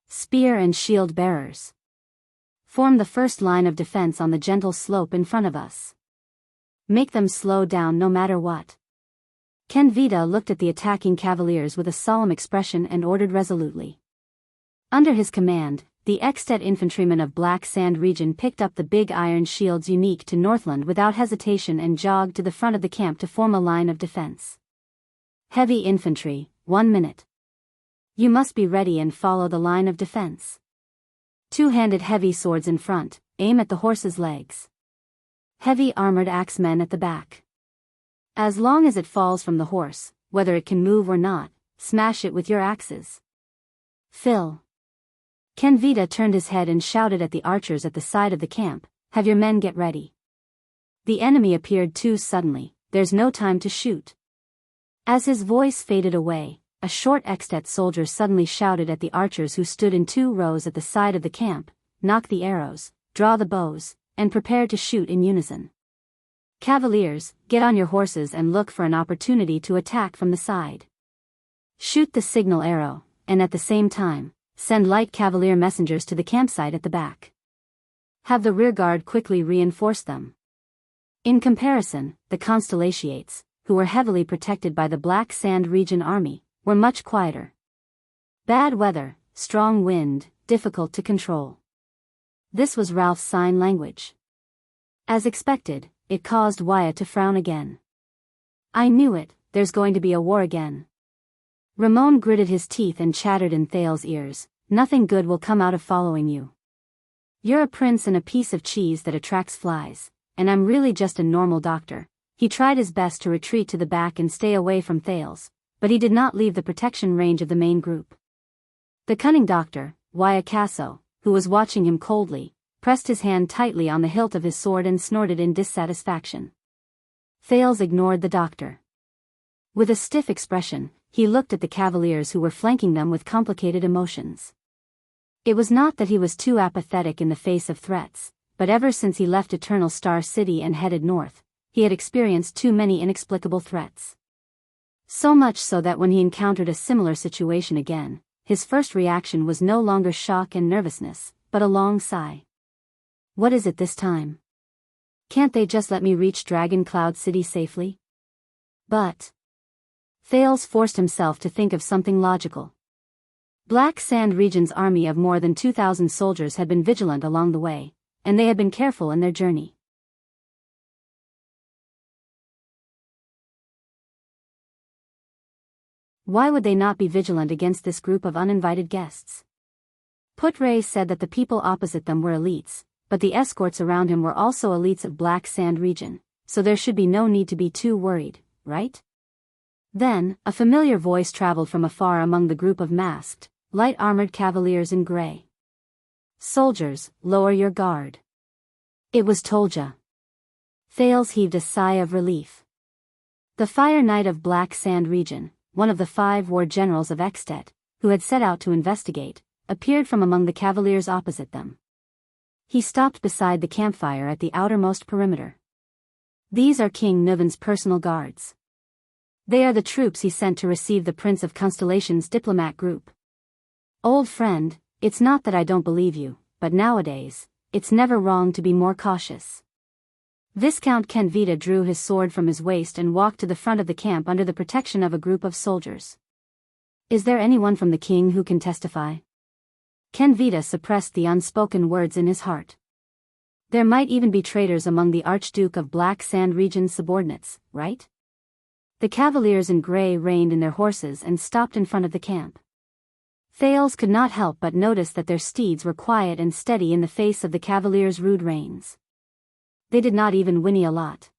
Spear and shield bearers. Form the first line of defense on the gentle slope in front of us. Make them slow down no matter what. Ken Vita looked at the attacking cavaliers with a solemn expression and ordered resolutely. Under his command, the Extet infantrymen of Black Sand region picked up the big iron shields unique to Northland without hesitation and jogged to the front of the camp to form a line of defense. Heavy infantry, 1 minute. You must be ready and follow the line of defense. Two-handed heavy swords in front, aim at the horse's legs. Heavy armored axemen at the back. As long as it falls from the horse, whether it can move or not, smash it with your axes. Phil. Ken Vita turned his head and shouted at the archers at the side of the camp, "Have your men get ready." The enemy appeared too suddenly, there's no time to shoot. As his voice faded away, a short Extet soldier suddenly shouted at the archers who stood in 2 rows at the side of the camp, "Knock the arrows, draw the bows, and prepare to shoot in unison. Cavaliers, get on your horses and look for an opportunity to attack from the side. Shoot the signal arrow, and at the same time, send light cavalier messengers to the campsite at the back. Have the rearguard quickly reinforce them." In comparison, the Constellatiates, who were heavily protected by the Black Sand region army, were much quieter. Bad weather, strong wind, difficult to control. This was Ralph's sign language. As expected, it caused Wyatt to frown again. "I knew it, there's going to be a war again." Ramon gritted his teeth and chattered in Thales's ears, "Nothing good will come out of following you. You're a prince and a piece of cheese that attracts flies, and I'm really just a normal doctor." He tried his best to retreat to the back and stay away from Thales, but he did not leave the protection range of the main group. The cunning doctor, Wyatt, who was watching him coldly, pressed his hand tightly on the hilt of his sword and snorted in dissatisfaction. Thales ignored the doctor. With a stiff expression, he looked at the cavaliers who were flanking them with complicated emotions. It was not that he was too apathetic in the face of threats, but ever since he left Eternal Star City and headed north, he had experienced too many inexplicable threats. So much so that when he encountered a similar situation again, his first reaction was no longer shock and nervousness, but a long sigh. What is it this time? Can't they just let me reach Dragon Cloud City safely? But Thales forced himself to think of something logical. Black Sand region's army of more than 2,000 soldiers had been vigilant along the way, and they had been careful in their journey. Why would they not be vigilant against this group of uninvited guests? Putray said that the people opposite them were elites, but the escorts around him were also elites of Black Sand region, so there should be no need to be too worried, right? Then, a familiar voice traveled from afar among the group of masked, light-armored cavaliers in gray. "Soldiers, lower your guard." It was Tolja. Thales heaved a sigh of relief. The Fire Knight of Black Sand region, one of the 5 war generals of Extet, who had set out to investigate, appeared from among the cavaliers opposite them. He stopped beside the campfire at the outermost perimeter. "These are King Nuven's personal guards. They are the troops he sent to receive the Prince of Constellation's diplomat group. Old friend, it's not that I don't believe you, but nowadays, it's never wrong to be more cautious." Viscount Ken Vita drew his sword from his waist and walked to the front of the camp under the protection of a group of soldiers. "Is there anyone from the king who can testify?" Ken Vita suppressed the unspoken words in his heart. There might even be traitors among the Archduke of Black Sand region's subordinates, right? The cavaliers in gray reined in their horses and stopped in front of the camp. Thales could not help but notice that their steeds were quiet and steady in the face of the cavaliers' rude reins. They did not even whinny a lot.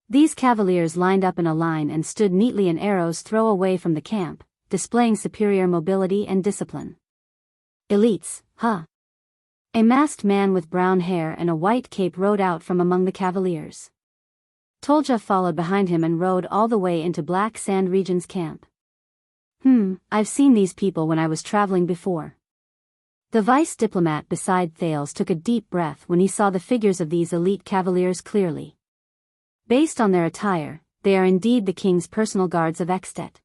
These cavaliers lined up in a line and stood neatly an arrow's throw away from the camp, displaying superior mobility and discipline. "Elites, huh?" A masked man with brown hair and a white cape rode out from among the cavaliers. Tolja followed behind him and rode all the way into Black Sand region's camp. I've seen these people when I was traveling before." The vice diplomat beside Thales took a deep breath when he saw the figures of these elite cavaliers clearly. Based on their attire, they are indeed the king's personal guards of Extet.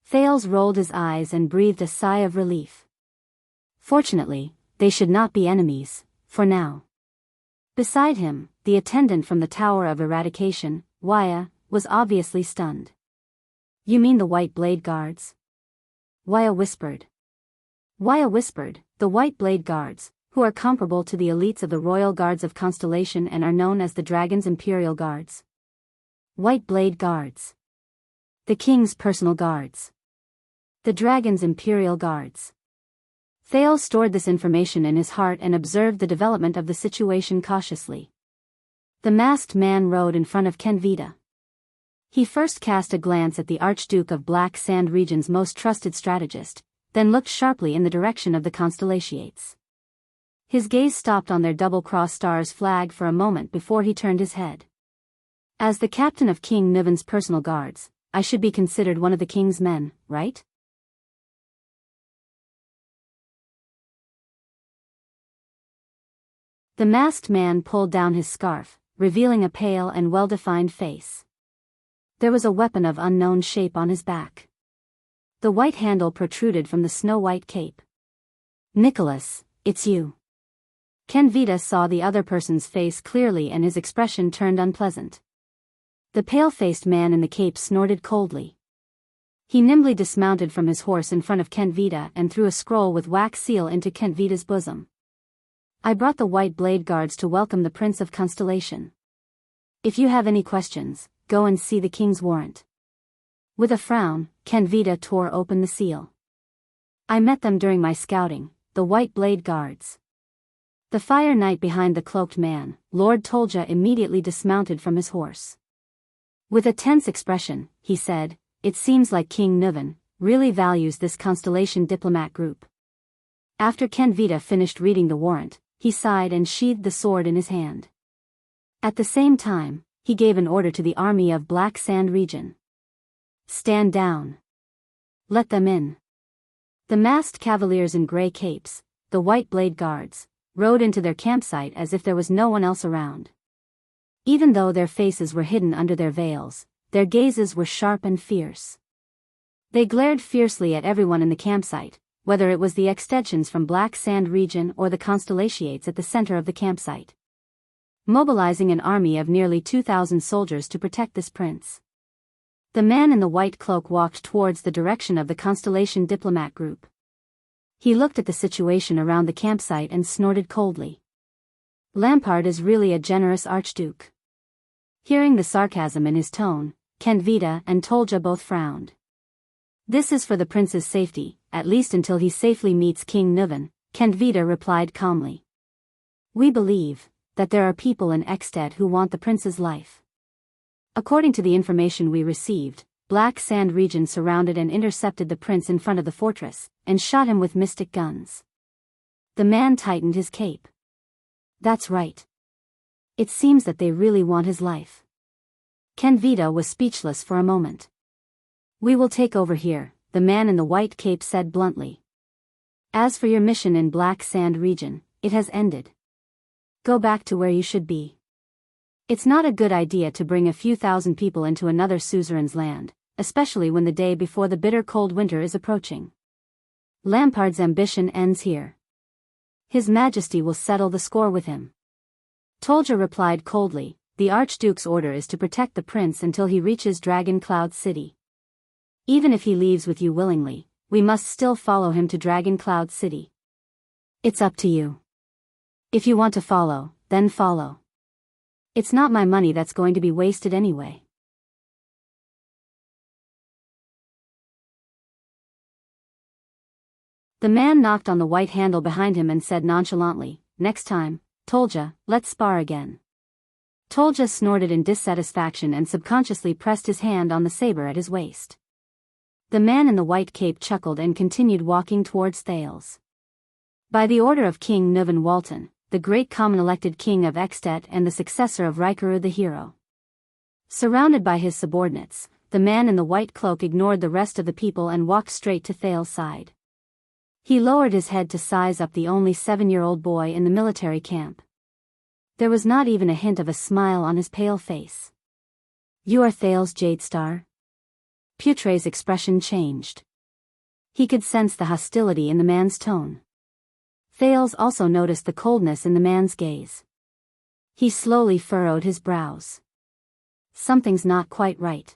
Thales rolled his eyes and breathed a sigh of relief. Fortunately, they should not be enemies, for now. Beside him, the attendant from the Tower of Eradication, Waya, was obviously stunned. "You mean the White Blade Guards?" Waya whispered. The White Blade Guards, who are comparable to the elites of the Royal Guards of Constellation and are known as the Dragon's Imperial Guards. White Blade Guards. The King's personal guards. The Dragon's Imperial Guards. Thales stored this information in his heart and observed the development of the situation cautiously. The masked man rode in front of Kenvita. He first cast a glance at the Archduke of Black Sand Region's most trusted strategist, then looked sharply in the direction of the Constellatiates. His gaze stopped on their double-cross stars flag for a moment before he turned his head. "As the captain of King Niven's personal guards, I should be considered one of the king's men, right?" The masked man pulled down his scarf, revealing a pale and well-defined face. There was a weapon of unknown shape on his back. The white handle protruded from the snow-white cape. "Nicholas, it's you." Kenvita saw the other person's face clearly and his expression turned unpleasant. The pale-faced man in the cape snorted coldly. He nimbly dismounted from his horse in front of Kenvita and threw a scroll with wax seal into Kenvita's bosom. "I brought the White Blade Guards to welcome the Prince of Constellation. If you have any questions, go and see the king's warrant." With a frown, Kenvita tore open the seal. "I met them during my scouting, the White Blade Guards." The fire knight behind the cloaked man, Lord Tolja, immediately dismounted from his horse. With a tense expression, he said, "It seems like King Niven really values this Constellation diplomat group." After Kenvita finished reading the warrant, he sighed and sheathed the sword in his hand. At the same time, he gave an order to the army of Black Sand Region. "Stand down. Let them in." The masked cavaliers in grey capes, the White Blade Guards, rode into their campsite as if there was no one else around. Even though their faces were hidden under their veils, their gazes were sharp and fierce. They glared fiercely at everyone in the campsite, whether it was the extensions from Black Sand Region or the Constellatiates at the center of the campsite, mobilizing an army of nearly 2,000 soldiers to protect this prince. The man in the white cloak walked towards the direction of the Constellation diplomat group. He looked at the situation around the campsite and snorted coldly. "Lampard is really a generous archduke." Hearing the sarcasm in his tone, Kenvita and Tolja both frowned. "This is for the prince's safety, at least until he safely meets King Niven," Kenvita replied calmly. "We believe that there are people in Extet who want the prince's life. According to the information we received, Black Sand Region surrounded and intercepted the prince in front of the fortress, and shot him with mystic guns." The man tightened his cape. "That's right. It seems that they really want his life." Kenvita was speechless for a moment. "We will take over here," the man in the white cape said bluntly. "As for your mission in Black Sand Region, it has ended. Go back to where you should be. It's not a good idea to bring a few thousand people into another suzerain's land, especially when the day before the bitter cold winter is approaching. Lampard's ambition ends here. His Majesty will settle the score with him." Tolja replied coldly, "The Archduke's order is to protect the prince until he reaches Dragon Cloud City. Even if he leaves with you willingly, we must still follow him to Dragon Cloud City. It's up to you. If you want to follow, then follow. It's not my money that's going to be wasted anyway." The man knocked on the white handle behind him and said nonchalantly, "Next time, Tolja, let's spar again." Tolja snorted in dissatisfaction and subconsciously pressed his hand on the saber at his waist. The man in the white cape chuckled and continued walking towards Thales. By the order of King Niven Walton, the great common-elected king of Extet and the successor of Rikaru the hero. Surrounded by his subordinates, the man in the white cloak ignored the rest of the people and walked straight to Thales' side. He lowered his head to size up the only 7-year-old boy in the military camp. There was not even a hint of a smile on his pale face. You are Thales Jadestar? Putray's expression changed. He could sense the hostility in the man's tone. Thales also noticed the coldness in the man's gaze. He slowly furrowed his brows. Something's not quite right.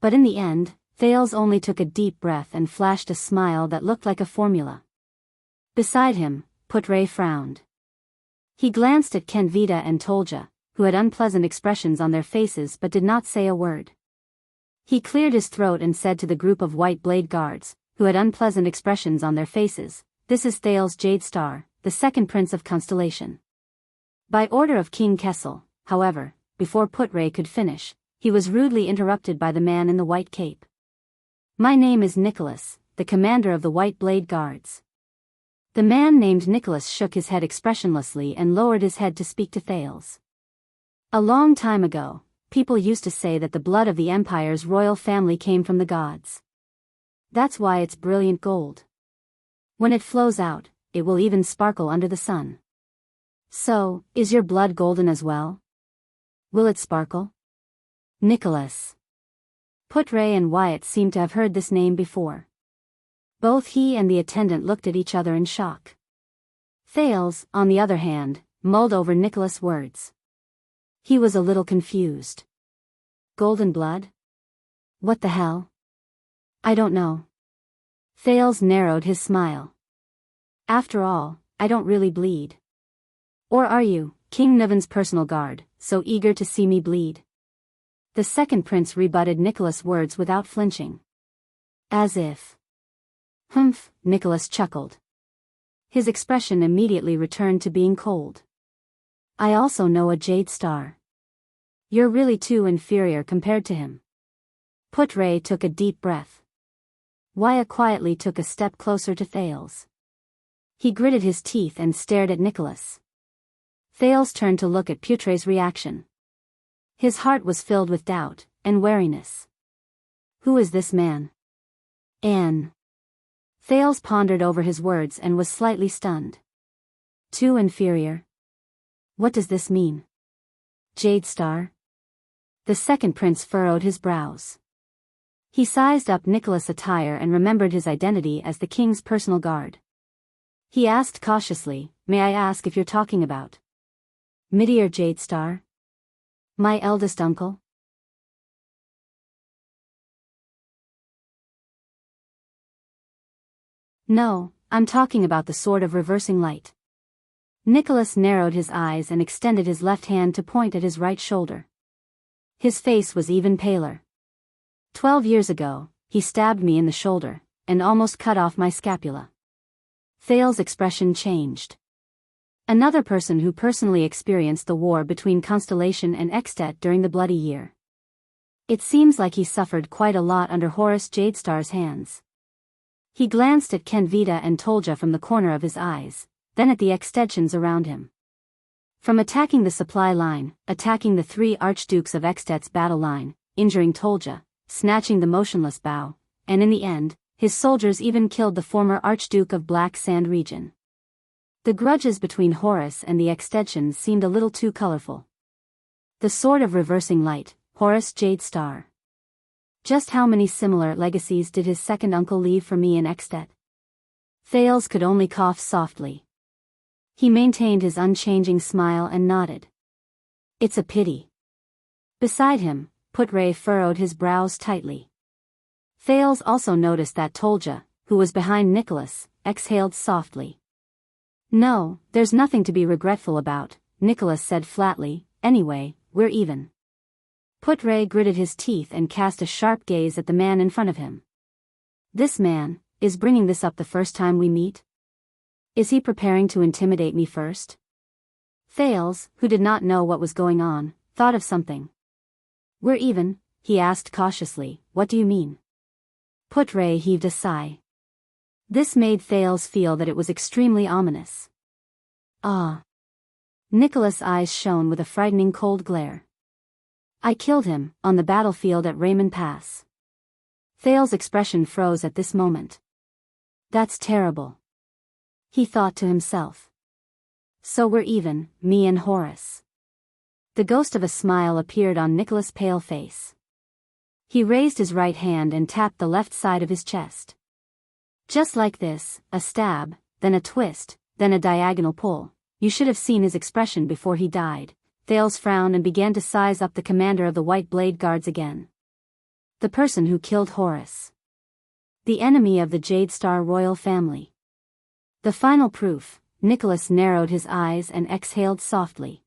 But in the end, Thales only took a deep breath and flashed a smile that looked like a formula. Beside him, Putray frowned. He glanced at Kenvita and Tolja, who had unpleasant expressions on their faces but did not say a word. He cleared his throat and said to the group of white blade guards, who had unpleasant expressions on their faces, "This is Thales Jadestar, the second prince of Constellation." By order of King Kessel, however, before Putray could finish, he was rudely interrupted by the man in the white cape. "My name is Nicholas, the commander of the White Blade Guards." The man named Nicholas shook his head expressionlessly and lowered his head to speak to Thales. A long time ago, people used to say that the blood of the Empire's royal family came from the gods. That's why it's brilliant gold. When it flows out, it will even sparkle under the sun. So, is your blood golden as well? Will it sparkle? Nicholas. Putray and Wyatt seemed to have heard this name before. Both he and the attendant looked at each other in shock. Thales, on the other hand, mulled over Nicholas' words. He was a little confused. Golden blood? What the hell? I don't know. Thales narrowed his smile. After all, I don't really bleed. Or are you, King Niven's personal guard, so eager to see me bleed? The second prince rebutted Nicholas' words without flinching. As if. Humph, Nicholas chuckled. His expression immediately returned to being cold. I also know a Jadestar. You're really too inferior compared to him. Putray took a deep breath. Wyatt quietly took a step closer to Thales. He gritted his teeth and stared at Nicholas. Thales turned to look at Putray's reaction. His heart was filled with doubt and wariness. Who is this man? Anne. Thales pondered over his words and was slightly stunned. Too inferior? What does this mean? Jadestar? The second prince furrowed his brows. He sized up Nicholas' attire and remembered his identity as the king's personal guard. He asked cautiously, "May I ask if you're talking about Midir Jadestar? My eldest uncle?" No, I'm talking about the sword of reversing light. Nicholas narrowed his eyes and extended his left hand to point at his right shoulder. His face was even paler. 12 years ago, he stabbed me in the shoulder, and almost cut off my scapula. Thales' expression changed. Another person who personally experienced the war between Constellation and Extet during the Bloody Year. It seems like he suffered quite a lot under Horus Jadestar's hands. He glanced at Kenvita and Tolja from the corner of his eyes, then at the extensions around him. From attacking the supply line, attacking the 3 archdukes of Extet's battle line, injuring Tolja, snatching the motionless bow, and in the end, his soldiers even killed the former Archduke of Black Sand region. The grudges between Horus and the extensions seemed a little too colorful. The sword of reversing light, Horus Jadestar. Just how many similar legacies did his second uncle leave for me in Extet? Thales could only cough softly. He maintained his unchanging smile and nodded. It's a pity. Beside him, Putray furrowed his brows tightly. Thales also noticed that Tolja, who was behind Nicholas, exhaled softly. No, there's nothing to be regretful about, Nicholas said flatly. Anyway, we're even. Putray gritted his teeth and cast a sharp gaze at the man in front of him. This man, is bringing this up the first time we meet? Is he preparing to intimidate me first? Thales, who did not know what was going on, thought of something. We're even, he asked cautiously. What do you mean? Putray heaved a sigh. This made Thales feel that it was extremely ominous. Ah. Nicholas' eyes shone with a frightening cold glare. I killed him, on the battlefield at Raymond Pass. Thales' expression froze at this moment. That's terrible. He thought to himself. So we're even, me and Horus. The ghost of a smile appeared on Nicholas' pale face. He raised his right hand and tapped the left side of his chest. Just like this, a stab, then a twist, then a diagonal pull. You should have seen his expression before he died. Thales frowned and began to size up the commander of the White Blade Guards again. The person who killed Horus. The enemy of the Jade Star royal family. The final proof. Nicholas narrowed his eyes and exhaled softly.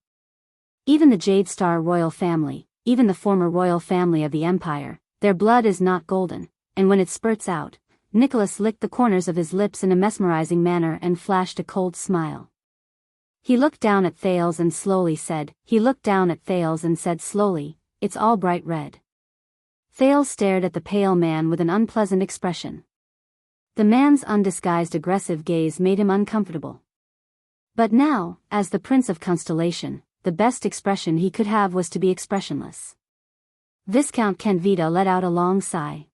Even the Jade Star royal family, even the former royal family of the Empire, their blood is not golden, and when it spurts out, Nicholas licked the corners of his lips in a mesmerizing manner and flashed a cold smile. He looked down at Thales and said slowly, "It's all bright red." Thales stared at the pale man with an unpleasant expression. The man's undisguised aggressive gaze made him uncomfortable. But now, as the Prince of Constellation, the best expression he could have was to be expressionless. Viscount Kenvita let out a long sigh.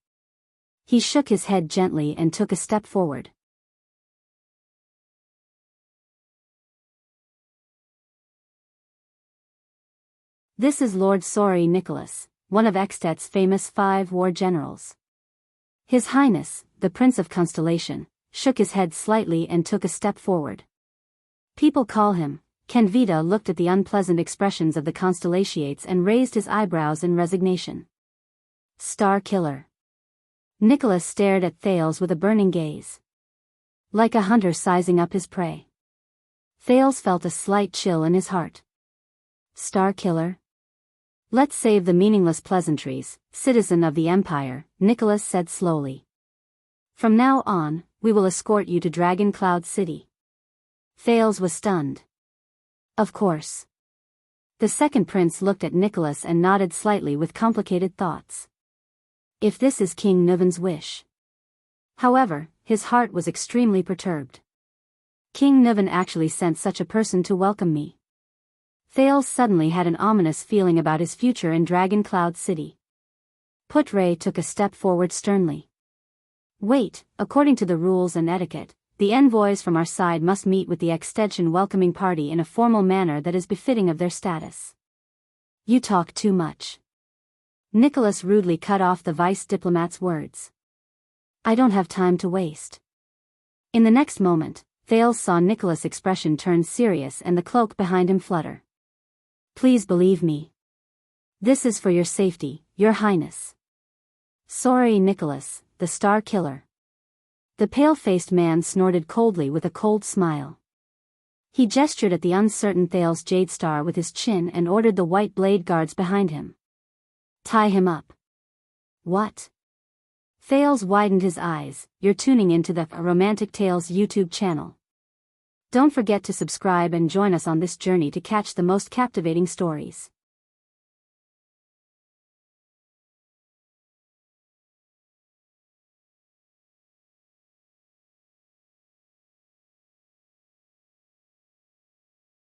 He shook his head gently and took a step forward. "This is Lord Sorry Nicholas, one of Extet's famous 5 war generals." His Highness, the Prince of Constellation, shook his head slightly and took a step forward. "People call him." Kenvita looked at the unpleasant expressions of the Constellations and raised his eyebrows in resignation. "Star Killer." Nicholas stared at Thales with a burning gaze. Like a hunter sizing up his prey. Thales felt a slight chill in his heart. "Star Killer?" "Let's save the meaningless pleasantries, citizen of the Empire," Nicholas said slowly. "From now on, we will escort you to Dragon Cloud City." Thales was stunned. "Of course." The second prince looked at Nicholas and nodded slightly with complicated thoughts. If this is King Nuvan's wish. However, his heart was extremely perturbed. King Nuvan actually sent such a person to welcome me. Thales suddenly had an ominous feeling about his future in Dragon Cloud City. Putre took a step forward sternly. "Wait, according to the rules and etiquette, the envoys from our side must meet with the extension welcoming party in a formal manner that is befitting of their status." "You talk too much." Nicholas rudely cut off the vice diplomat's words. "I don't have time to waste." In the next moment, Thales saw Nicholas' expression turn serious and the cloak behind him flutter. "Please believe me. This is for your safety, Your Highness." "Sorry Nicholas, the Star Killer." The pale-faced man snorted coldly with a cold smile. He gestured at the uncertain Thales Jade Star with his chin and ordered the White Blade Guards behind him. "Tie him up." "What?" Thales widened his eyes. "You're tuning into the Romantic Tales YouTube channel. Don't forget to subscribe and join us on this journey to catch the most captivating stories.